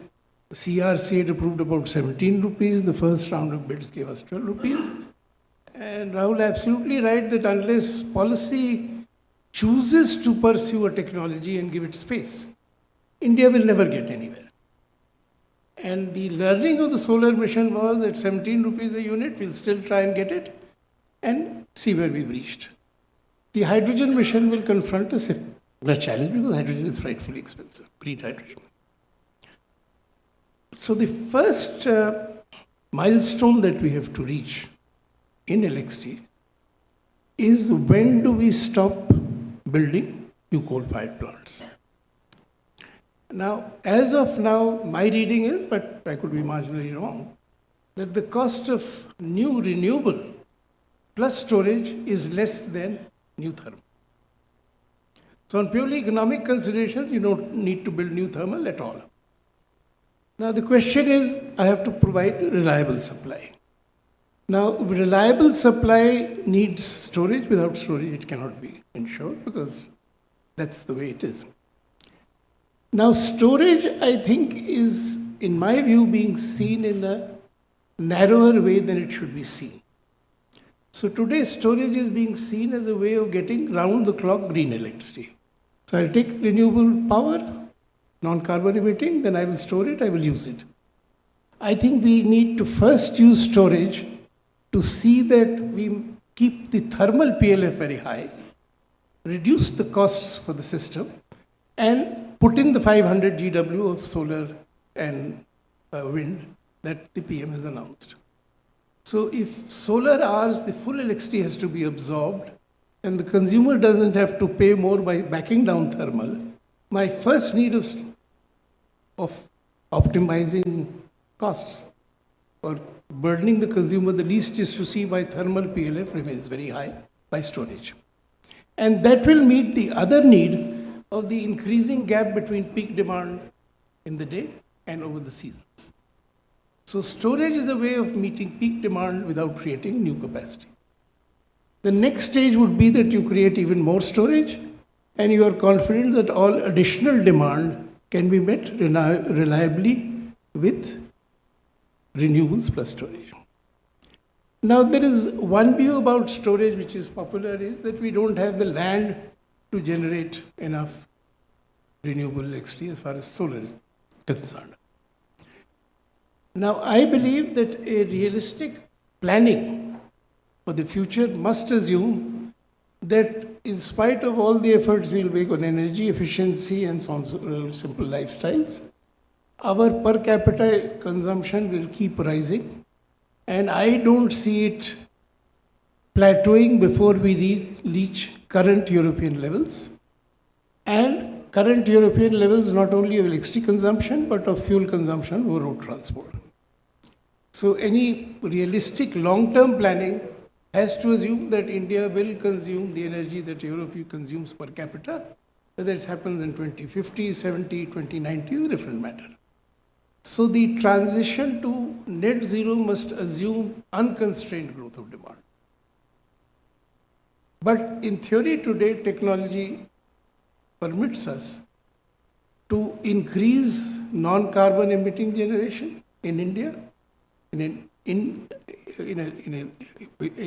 CRC had approved about 17 rupees. The first round of bids gave us 12 rupees. And Rahul, absolutely right that unless policy chooses to pursue a technology and give it space, India will never get anywhere. And the learning of the solar mission was that 17 rupees a unit, we'll still try and get it and see where we've reached. The hydrogen mission will confront a similar challenge because hydrogen is frightfully expensive, green hydrogen. So the first milestone that we have to reach in LXT is when do we stop building new coal-fired plants? Now, as of now, my reading is, but I could be marginally wrong, that the cost of new renewable plus storage is less than new thermal. So on purely economic considerations, you don't need to build new thermal at all. Now the question is, I have to provide reliable supply. Now, reliable supply needs storage. Without storage, it cannot be ensured because that's the way it is. Now, storage, I think, is, in my view, being seen in a narrower way than it should be seen. So today, storage is being seen as a way of getting round-the-clock green electricity. So I'll take renewable power, non-carbon emitting, then I will store it, I will use it. I think we need to first use storage to see that we keep the thermal PLF very high, reduce the costs for the system, and put in the 500 GW of solar and wind that the PM has announced. So if solar hours, the full electricity has to be absorbed, and the consumer doesn't have to pay more by backing down thermal, my first need of optimizing costs or burdening the consumer the least is to see why thermal PLF remains very high by storage. And that will meet the other need of the increasing gap between peak demand in the day and over the seasons. So storage is a way of meeting peak demand without creating new capacity. The next stage would be that you create even more storage and you are confident that all additional demand can be met reliably with renewables plus storage. Now there is one view about storage which is popular is that we don't have the land to generate enough renewable electricity as far as solar is concerned. Now I believe that a realistic planning for the future must assume that in spite of all the efforts we'll make on energy efficiency and so on, simple lifestyles, our per capita consumption will keep rising, and I don't see it plateauing before we reach current European levels. And current European levels not only of electricity consumption, but of fuel consumption or road transport. So any realistic long-term planning has to assume that India will consume the energy that Europe consumes per capita, whether it happens in 2050, 70, 2090 is a different matter. So the transition to net zero must assume unconstrained growth of demand. But in theory today, technology permits us to increase non-carbon emitting generation in India in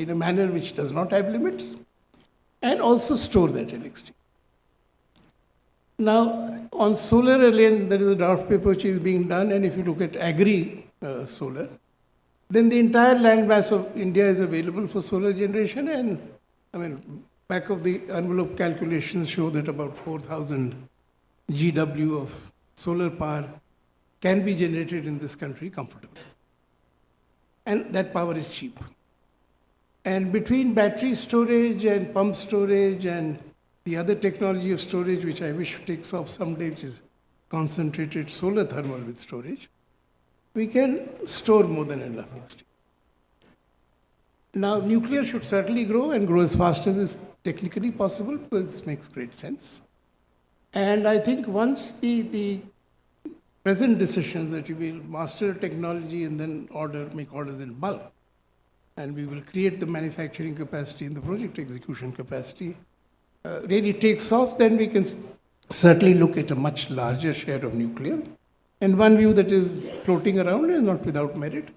a manner which does not have limits, and also store that electricity. Now, on solar alone, there is a draft paper which is being done, and if you look at solar, then the entire land mass of India is available for solar generation, and I mean, back of the envelope calculations show that about 4,000 GW of solar power can be generated in this country comfortably. And that power is cheap. And between battery storage and pump storage and The other technology of storage, which I wish takes off someday, which is concentrated solar thermal with storage, we can store more than enough electricity. Now, nuclear should certainly grow and grow as fast as is technically possible, because this makes great sense. And I think once the present decisions that we will master technology and then make orders in bulk, and we will create the manufacturing capacity and the project execution capacity, really takes off, then we can certainly look at a much larger share of nuclear. And one view that is floating around, and not without merit,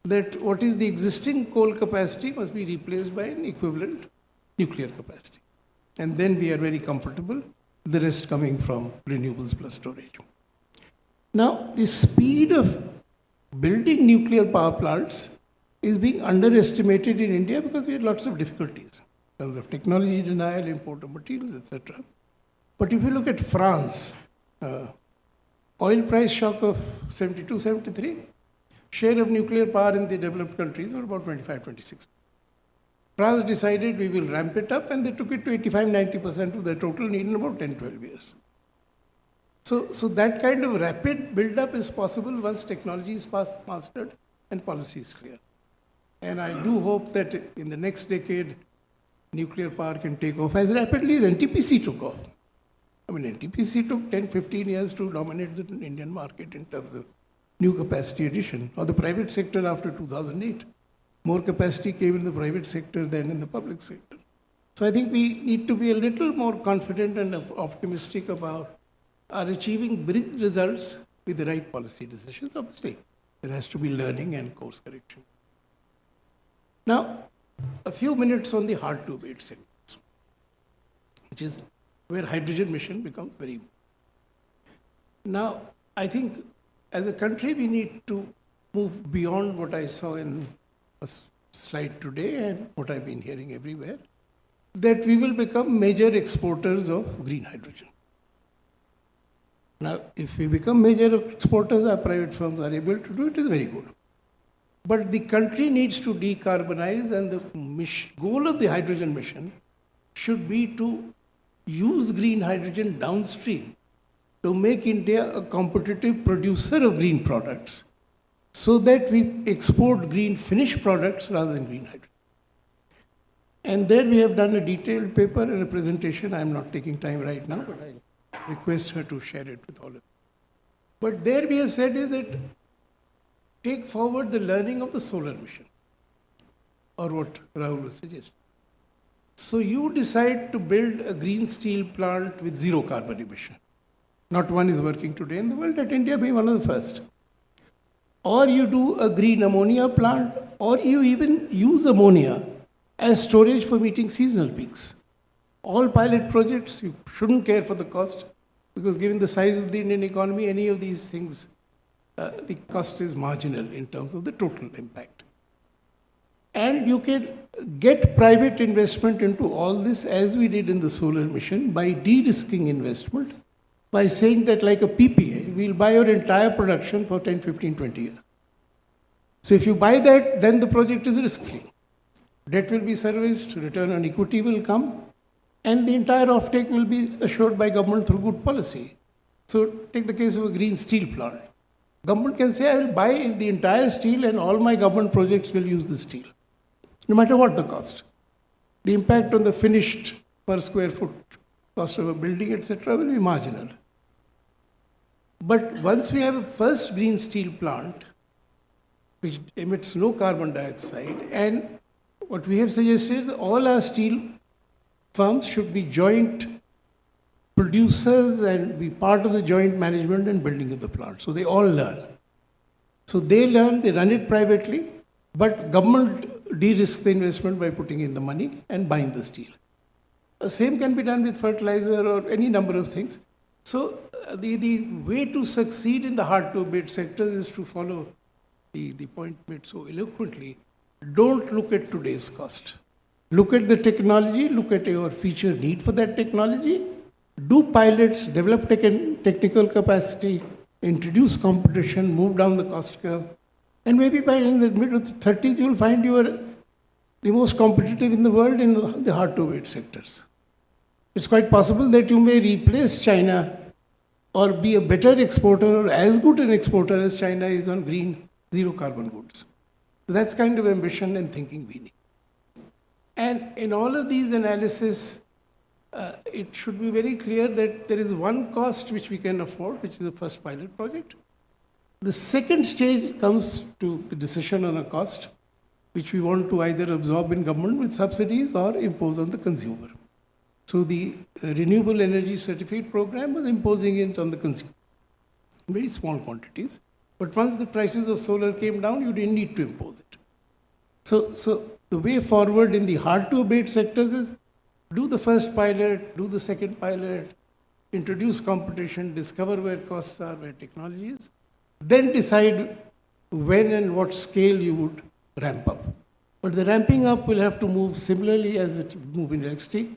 that what is the existing coal capacity must be replaced by an equivalent nuclear capacity. And then we are very comfortable, the rest coming from renewables plus storage. Now, the speed of building nuclear power plants is being underestimated in India because we had lots of difficulties in terms of technology denial, import of materials, etc. But if you look at France, oil price shock of 72, 73, share of nuclear power in the developed countries were about 25, 26. France decided we will ramp it up, and they took it to 85, 90% of their total need in about 10, 12 years. So that kind of rapid build-up is possible once technology is mastered and policy is clear. And I do hope that in the next decade, nuclear power can take off as rapidly as NTPC took off. I mean, NTPC took 10, 15 years to dominate the Indian market in terms of new capacity addition, or the private sector after 2008. More capacity came in the private sector than in the public sector. So I think we need to be a little more confident and optimistic about our achieving big results with the right policy decisions. Obviously, there has to be learning and course correction. Now, a few minutes on the hard-to-abate sectors, which is where hydrogen mission becomes very important. Now, I think as a country, we need to move beyond what I saw in a slide today and what I've been hearing everywhere, that we will become major exporters of green hydrogen. Now, if we become major exporters, our private firms are able to do it, is very good. But the country needs to decarbonize, and the goal of the hydrogen mission should be to use green hydrogen downstream to make India a competitive producer of green products, so that we export green finished products rather than green hydrogen. And there we have done a detailed paper and a presentation. I'm not taking time right now, but I request her to share it with all of you. But there we have said is that take forward the learning of the solar mission, or what Rahul was suggesting. So you decide to build a green steel plant with zero carbon emission. Not one is working today in the world, let India be one of the first. Or you do a green ammonia plant, or you even use ammonia as storage for meeting seasonal peaks. All pilot projects, you shouldn't care for the cost, because given the size of the Indian economy, any of these things, the cost is marginal in terms of the total impact. And you can get private investment into all this, as we did in the solar mission, by de-risking investment, by saying that like a PPA, we'll buy your entire production for 10, 15, 20 years. So if you buy that, then the project is risk-free. Debt will be serviced, return on equity will come, and the entire offtake will be assured by government through good policy. So take the case of a green steel plant. Government can say, I will buy the entire steel and all my government projects will use the steel, no matter what the cost. The impact on the finished per square foot cost of a building, etc., will be marginal. But once we have a first green steel plant, which emits no carbon dioxide, and what we have suggested, all our steel firms should be joint producers and be part of the joint management and building of the plant. So they all learn. So they learn, they run it privately, but government de-risks the investment by putting in the money and buying the steel. The same can be done with fertilizer or any number of things. So the way to succeed in the hard-to-abate sectors is to follow the point made so eloquently. Don't look at today's cost. Look at the technology, look at your future need for that technology, do pilots, develop technical capacity, introduce competition, move down the cost curve, and maybe by in the mid of the 30s, you will find you are the most competitive in the world in the hard-to-abate sectors. It's quite possible that you may replace China or be a better exporter or as good an exporter as China is on green, zero carbon goods. So that's kind of ambition and thinking we need. And in all of these analysis, it should be very clear that there is one cost which we can afford, which is the first pilot project. The second stage comes to the decision on a cost, which we want to either absorb in government with subsidies or impose on the consumer. So the renewable energy certificate program was imposing it on the consumer in very small quantities. But once the prices of solar came down, you didn't need to impose it. So the way forward in the hard-to-abate sectors is do the first pilot, do the second pilot, introduce competition, discover where costs are, where technology is, then decide when and what scale you would ramp up. But the ramping up will have to move similarly as it moves in electricity.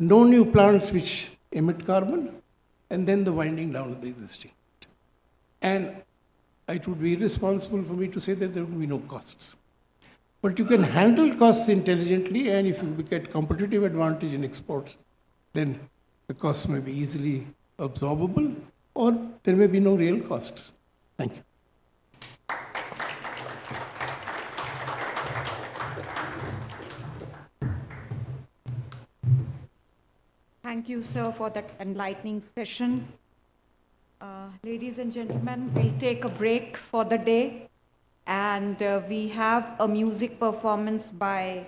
No new plants which emit carbon, and then the winding down of the existing. And it would be irresponsible for me to say that there will be no costs. But you can handle costs intelligently, and if you get competitive advantage in exports, then the costs may be easily absorbable, or there may be no real costs. Thank you. Thank you, sir, for that enlightening session. Ladies and gentlemen, we'll take a break for the day. And we have a music performance by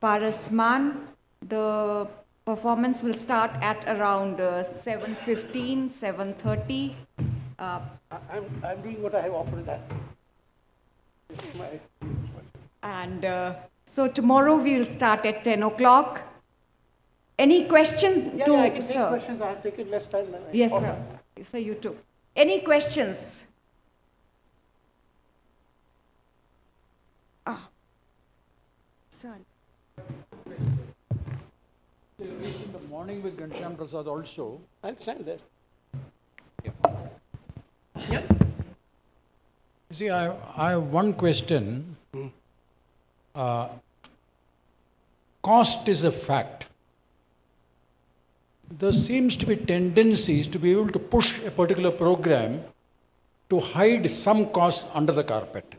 Parasman. The performance will start at around 7:15, 7:30. I'm doing what I have offered that. And so tomorrow we will start at 10 o'clock. Any questions Yeah, to I can take sir? questions. I have taken less time than I Yes, offered. sir. Sir, you too. Any questions? Sorry. In the morning with Ghanshyam Prasad also. I'll stand there. See, I have one question. Cost is a fact. There seems to be tendencies to be able to push a particular program to hide some costs under the carpet.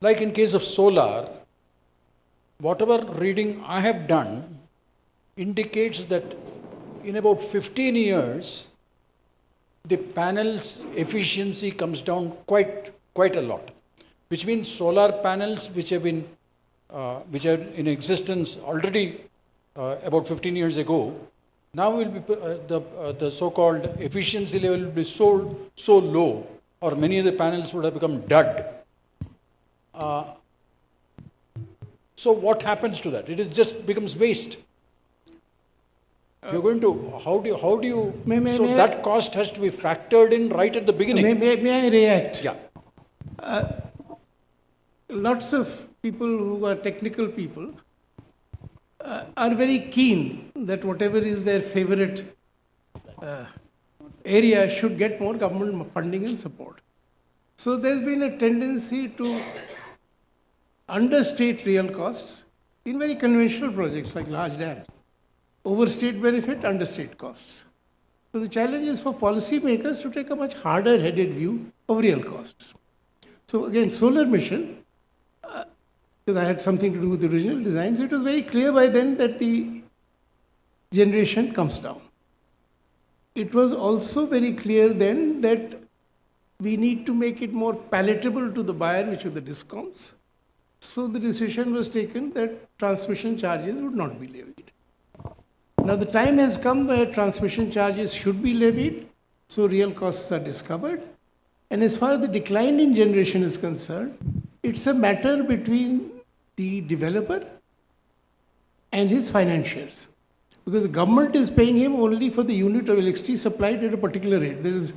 Like in case of solar, whatever reading I have done indicates that in about 15 years, the panel's efficiency comes down quite a lot, which means solar panels which are in existence already about 15 years ago, now will be the so-called efficiency level will be so low, or many of the panels would have become dud. So what happens to that? It just becomes waste. You're going to, how do you, so that cost has to be factored in right at the beginning. May I react? Yeah. Lots of people who are technical people are very keen that whatever is their favorite area should get more government funding and support. So there's been a tendency to understate real costs in very conventional projects like large dams. Overstate benefit, understate costs. So the challenge is for policymakers to take a much harder-headed view of real costs. So again, solar mission, because I had something to do with the original design, so it was very clear by then that the generation comes down. It was also very clear then that we need to make it more palatable to the buyer, which were the DISCOMs. So the decision was taken that transmission charges would not be levied. Now the time has come where transmission charges should be levied, so real costs are discovered. And as far as the decline in generation is concerned, it's a matter between the developer and his financiers. Because the government is paying him only for the unit of electricity supplied at a particular rate. There is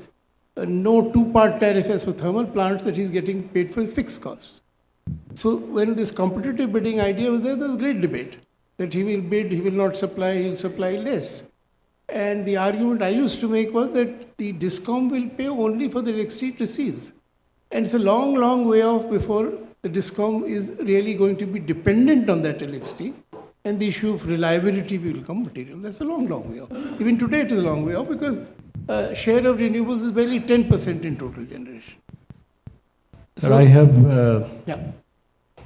no two-part tariff as for thermal plants that he's getting paid for his fixed costs. So when this competitive bidding idea was there was great debate that he will bid, he will not supply, he will supply less. And the argument I used to make was that the DISCOM will pay only for the electricity it receives. And it's a long, long way off before the DISCOM is really going to be dependent on that electricity. and the issue of reliability will come material. That's a long, long way off. Even today it is a long way off because share of renewables is barely 10% in total generation. Sir, I have Yeah.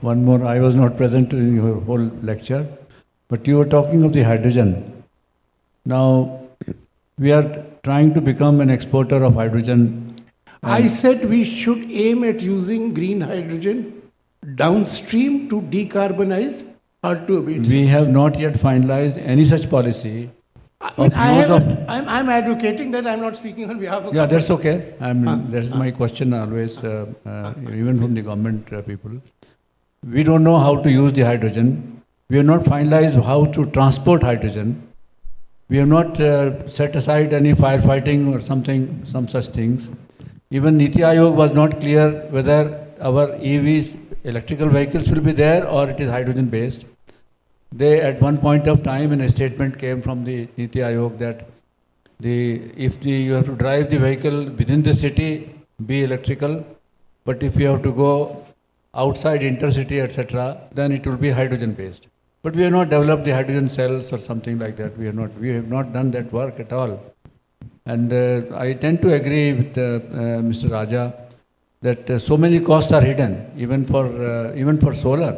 one more. I was not present in your whole lecture, but you were talking of the hydrogen. Now, we are trying to become an exporter of hydrogen. I said we should aim at using green hydrogen downstream to decarbonize hard to abate. We have not yet finalized any such policy. I'm advocating that. I'm not speaking on behalf of Yeah, government. that's okay. That's my question always, even from the government people. We don't know how to use the hydrogen. We have not finalized how to transport hydrogen. We have not set aside any firefighting or something, some such things. Even Niti Aayog was not clear whether our EVs, electrical vehicles, will be there or it is hydrogen based. They, at one point of time, in a statement came from the Niti Aayog that you have to drive the vehicle within the city, be electrical, but if you have to go outside intercity, etc., then it will be hydrogen based. But we have not developed the hydrogen cells or something like that. We have not done that work at all. And I tend to agree with Mr. Raja that so many costs are hidden, even for solar.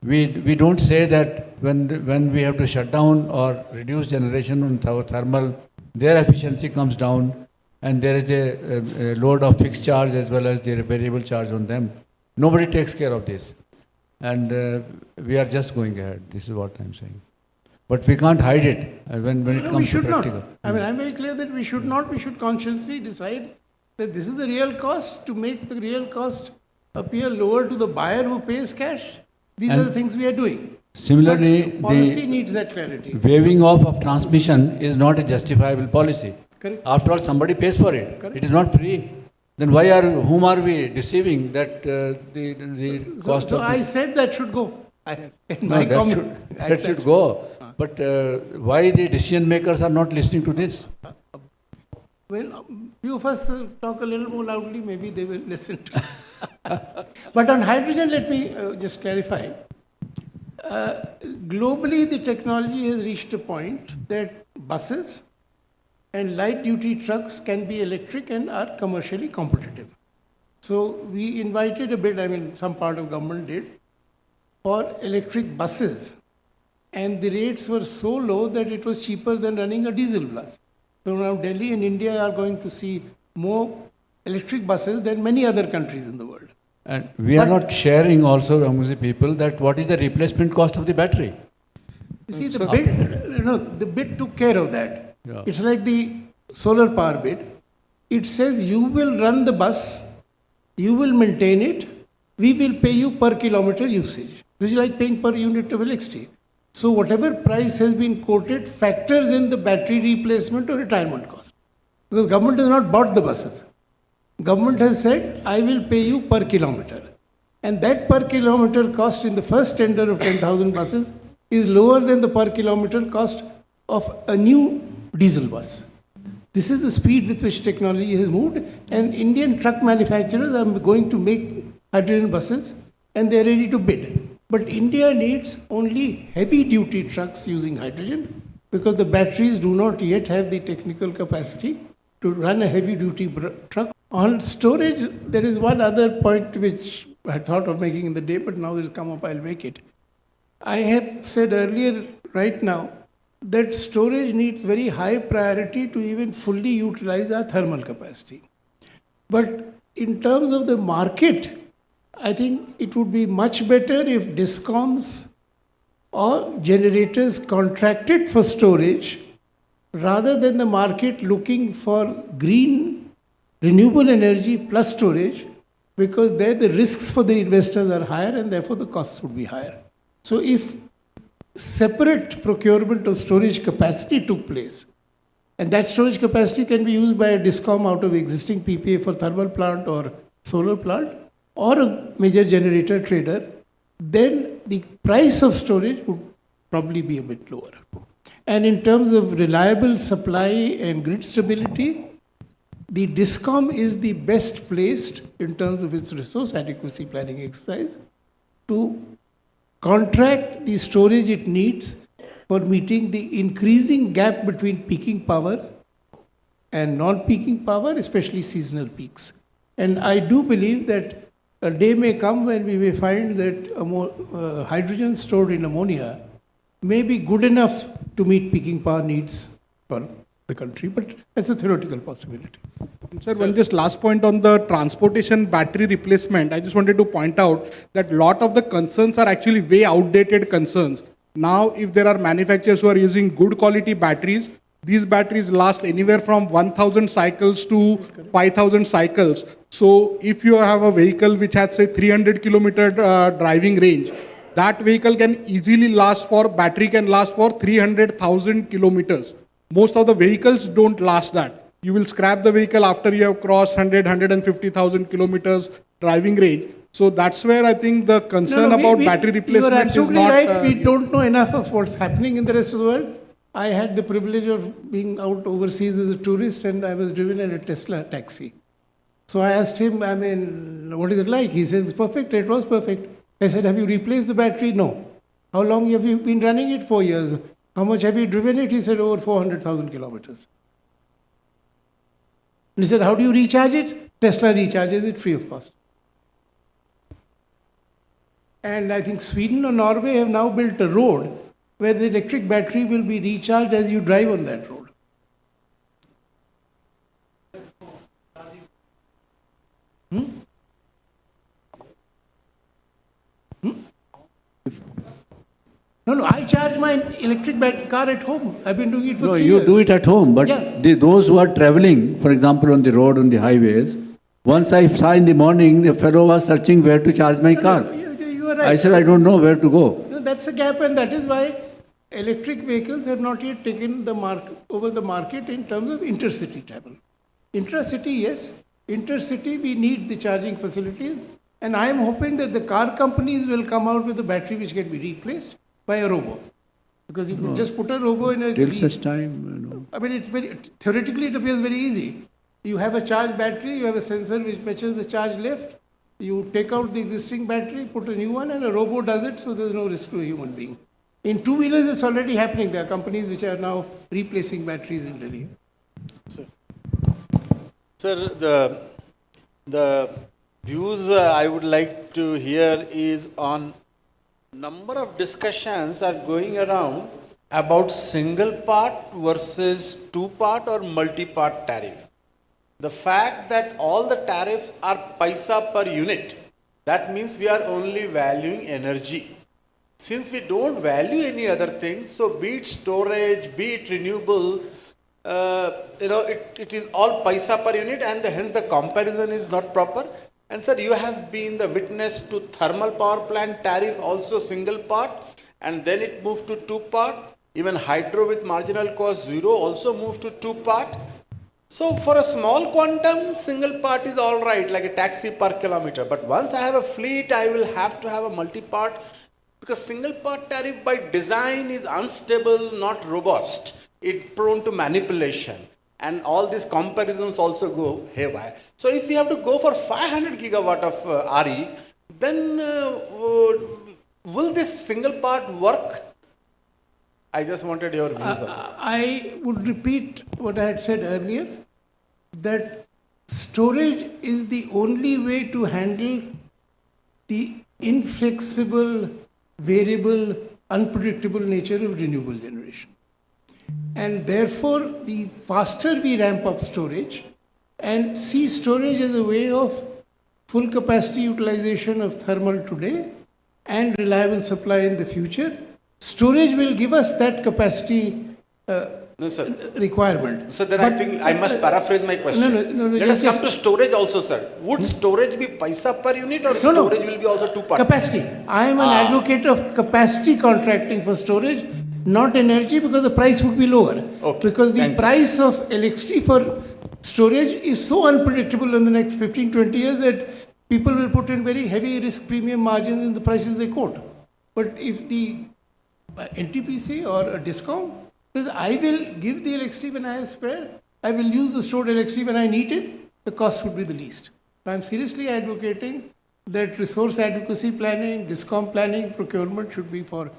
We don't say that when we have to shut down or reduce generation on thermal, their efficiency comes down, and there is a load of fixed charge as well as the variable charge on them. Nobody takes care of this, and we are just going ahead. This is what I'm saying. But we can't hide it when it No, we comes to should not. practical. I mean, I'm very clear that we should not. We should consciously decide that this is the real cost, to make the real cost appear lower to the buyer who pays cash. These are the things we are doing. Similarly, But policy needs that clarity. waiving off of transmission is not a justifiable policy. Correct. After all, somebody pays for it. Correct. It is not free. Then whom are we deceiving that the cost So of... I said that should go. In No, my that comment. that should go. But why the decision makers are not listening to this? Well, few of us talk a little more loudly, maybe they will listen to. But on hydrogen, let me just clarify. Globally, the technology has reached a point that buses and light duty trucks can be electric and are commercially competitive. So we invited a bid, I mean, some part of government did, for electric buses. And the rates were so low that it was cheaper than running a diesel bus. So now Delhi and India are going to see more electric buses than many other countries in the world. And we are not sharing also among the people that what is the replacement cost of the battery. You see, the bid took care of that. Yeah. It's like the solar power bid. It says you will run the bus, you will maintain it, we will pay you per kilometer usage, which is like paying per unit of electricity. So whatever price has been quoted factors in the battery replacement or retirement cost. Because government has not bought the buses. Government has said, I will pay you per kilometer. And that per kilometer cost in the first tender of 10,000 buses is lower than the per kilometer cost of a new diesel bus. This is the speed with which technology has moved, and Indian truck manufacturers are going to make hydrogen buses and they are ready to bid. But India needs only heavy duty trucks using hydrogen because the batteries do not yet have the technical capacity to run a heavy duty truck. On storage, there is one other point which I thought of making in the day, but now it will come up, I'll make it. I have said earlier, right now, that storage needs very high priority to even fully utilize our thermal capacity. But in terms of the market, I think it would be much better if DISCOMs or generators contracted for storage rather than the market looking for green renewable energy plus storage, because there the risks for the investors are higher and therefore the costs would be higher. So if separate procurement of storage capacity took place, and that storage capacity can be used by a DISCOM out of existing PPA for thermal plant or solar plant, or a major generator trader, then the price of storage would probably be a bit lower. And in terms of reliable supply and grid stability, the DISCOM is the best placed in terms of its resource adequacy planning exercise to contract the storage it needs for meeting the increasing gap between peaking power and non-peaking power, especially seasonal peaks. And I do believe that a day may come when we may find that hydrogen stored in ammonia may be good enough to meet peaking power needs for the country, but that's a theoretical possibility. Sir, one just last point on the transportation battery replacement. I just wanted to point out that a lot of the concerns are actually way outdated concerns. Now, if there are manufacturers who are using good quality batteries, these batteries last anywhere from 1,000 cycles to 5,000 cycles. So if you have a vehicle which has say 300 kilometer driving range, that vehicle can easily battery can last for 300,000 kilometers. Most of the vehicles don't last that. You will scrap the vehicle after you have crossed 150,000 kilometers driving range. So that's where I think the concern about battery replacement you are is absolutely not. right. We don't know enough of what's happening in the rest of the world. I had the privilege of being out overseas as a tourist, and I was driven in a Tesla taxi. So I asked him, what is it like? He says, it's perfect. It was perfect. I said, have you replaced the battery? No. How long have you been running it? 4 years. How much have you driven it? He said, over 400,000 kilometers. And he said, how do you recharge it? Tesla recharges it free of cost. And I think Sweden or Norway have now built a road where the electric battery will be recharged as you drive on that road. No, I charge my electric car at home. I've been doing it for 3 years. No, you do it at home, but Yeah. those who are traveling, for example, on the road, on the highways, once I saw in the morning, the fellow was searching where to charge my car. You are right. I said, I don't know where to go. No, that's a gap, and that is why electric vehicles have not yet taken over the market in terms of intercity travel. Intracity, yes. Intercity, we need the charging facilities, and I am hoping that the car companies will come out with a battery which can be replaced by a robo. Because you could just put a robo in a... Till such time, I mean, theoretically it appears very easy. You have a charged battery, you have a sensor which measures the charge left, you take out the existing battery, put a new one, and a robo does it, so there's no risk to a human being. In two-wheelers, it's already happening. There are companies which are now replacing batteries in Delhi. Sir, the views I would like to hear is on number of discussions are going around about single part versus two-part or multi-part tariff. The fact that all the tariffs are paisa per unit, that means we are only valuing energy. Since we don't value any other thing, so be it storage, be it renewable, it is all paisa per unit, and hence the comparison is not proper. And sir, you have been the witness to thermal power plant tariff also single part, and then it moved to two part. Even hydro with marginal cost 0 also moved to two part. So for a small quantum, single part is all right, like a taxi per kilometer. But once I have a fleet, I will have to have a multi-part, because single part tariff by design is unstable, not robust. It's prone to manipulation. And all these comparisons also go haywire. So if we have to go for 500 gigawatt of RE, then will this single part work? I just wanted your views on that. I would repeat what I had said earlier, that storage is the only way to handle the inflexible, variable, unpredictable nature of renewable generation. And therefore, the faster we ramp up storage and see storage as a way of full capacity utilization of thermal today and reliable supply in the future, storage will give us that capacity requirement. So then I think I must paraphrase my question. No, Let us come to storage also, sir. Would storage be paisa per unit, or storage will be also two part? Capacity. I am an advocate of capacity contracting for storage, not energy, because the price would be lower. Because the price of electricity for storage is so unpredictable in the next 15-20 years that people will put in very heavy risk premium margins in the prices they quote. But if the NTPC or a discount says, I will give the electricity when I have spare, I will use the stored electricity when I need it, the cost would be the least. So I am seriously advocating that resource adequacy planning, DISCOM planning, procurement should be for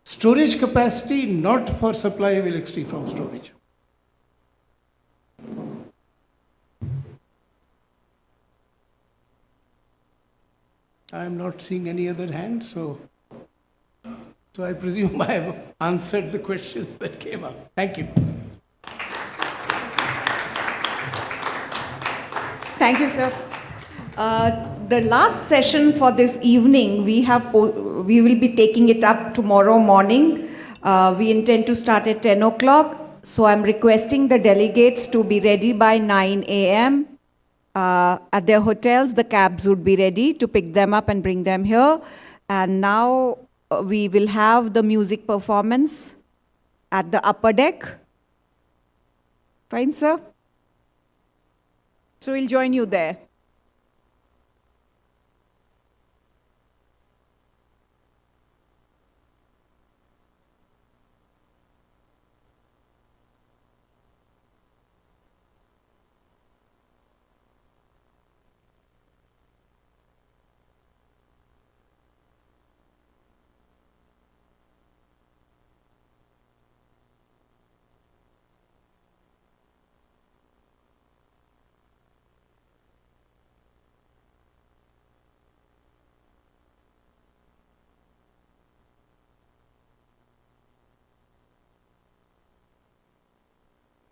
storage capacity, not for supply of electricity from storage. I am not seeing any other hand, so I presume I have answered the questions that came up. Thank you. Thank you, sir. The last session for this evening, we will be taking it up tomorrow morning. We intend to start at 10 o'clock. So I'm requesting the delegates to be ready by 9 a.m. At their hotels, the cabs would be ready to pick them up and bring them here. And now we will have the music performance at the upper deck. Fine, sir? So we'll join you there.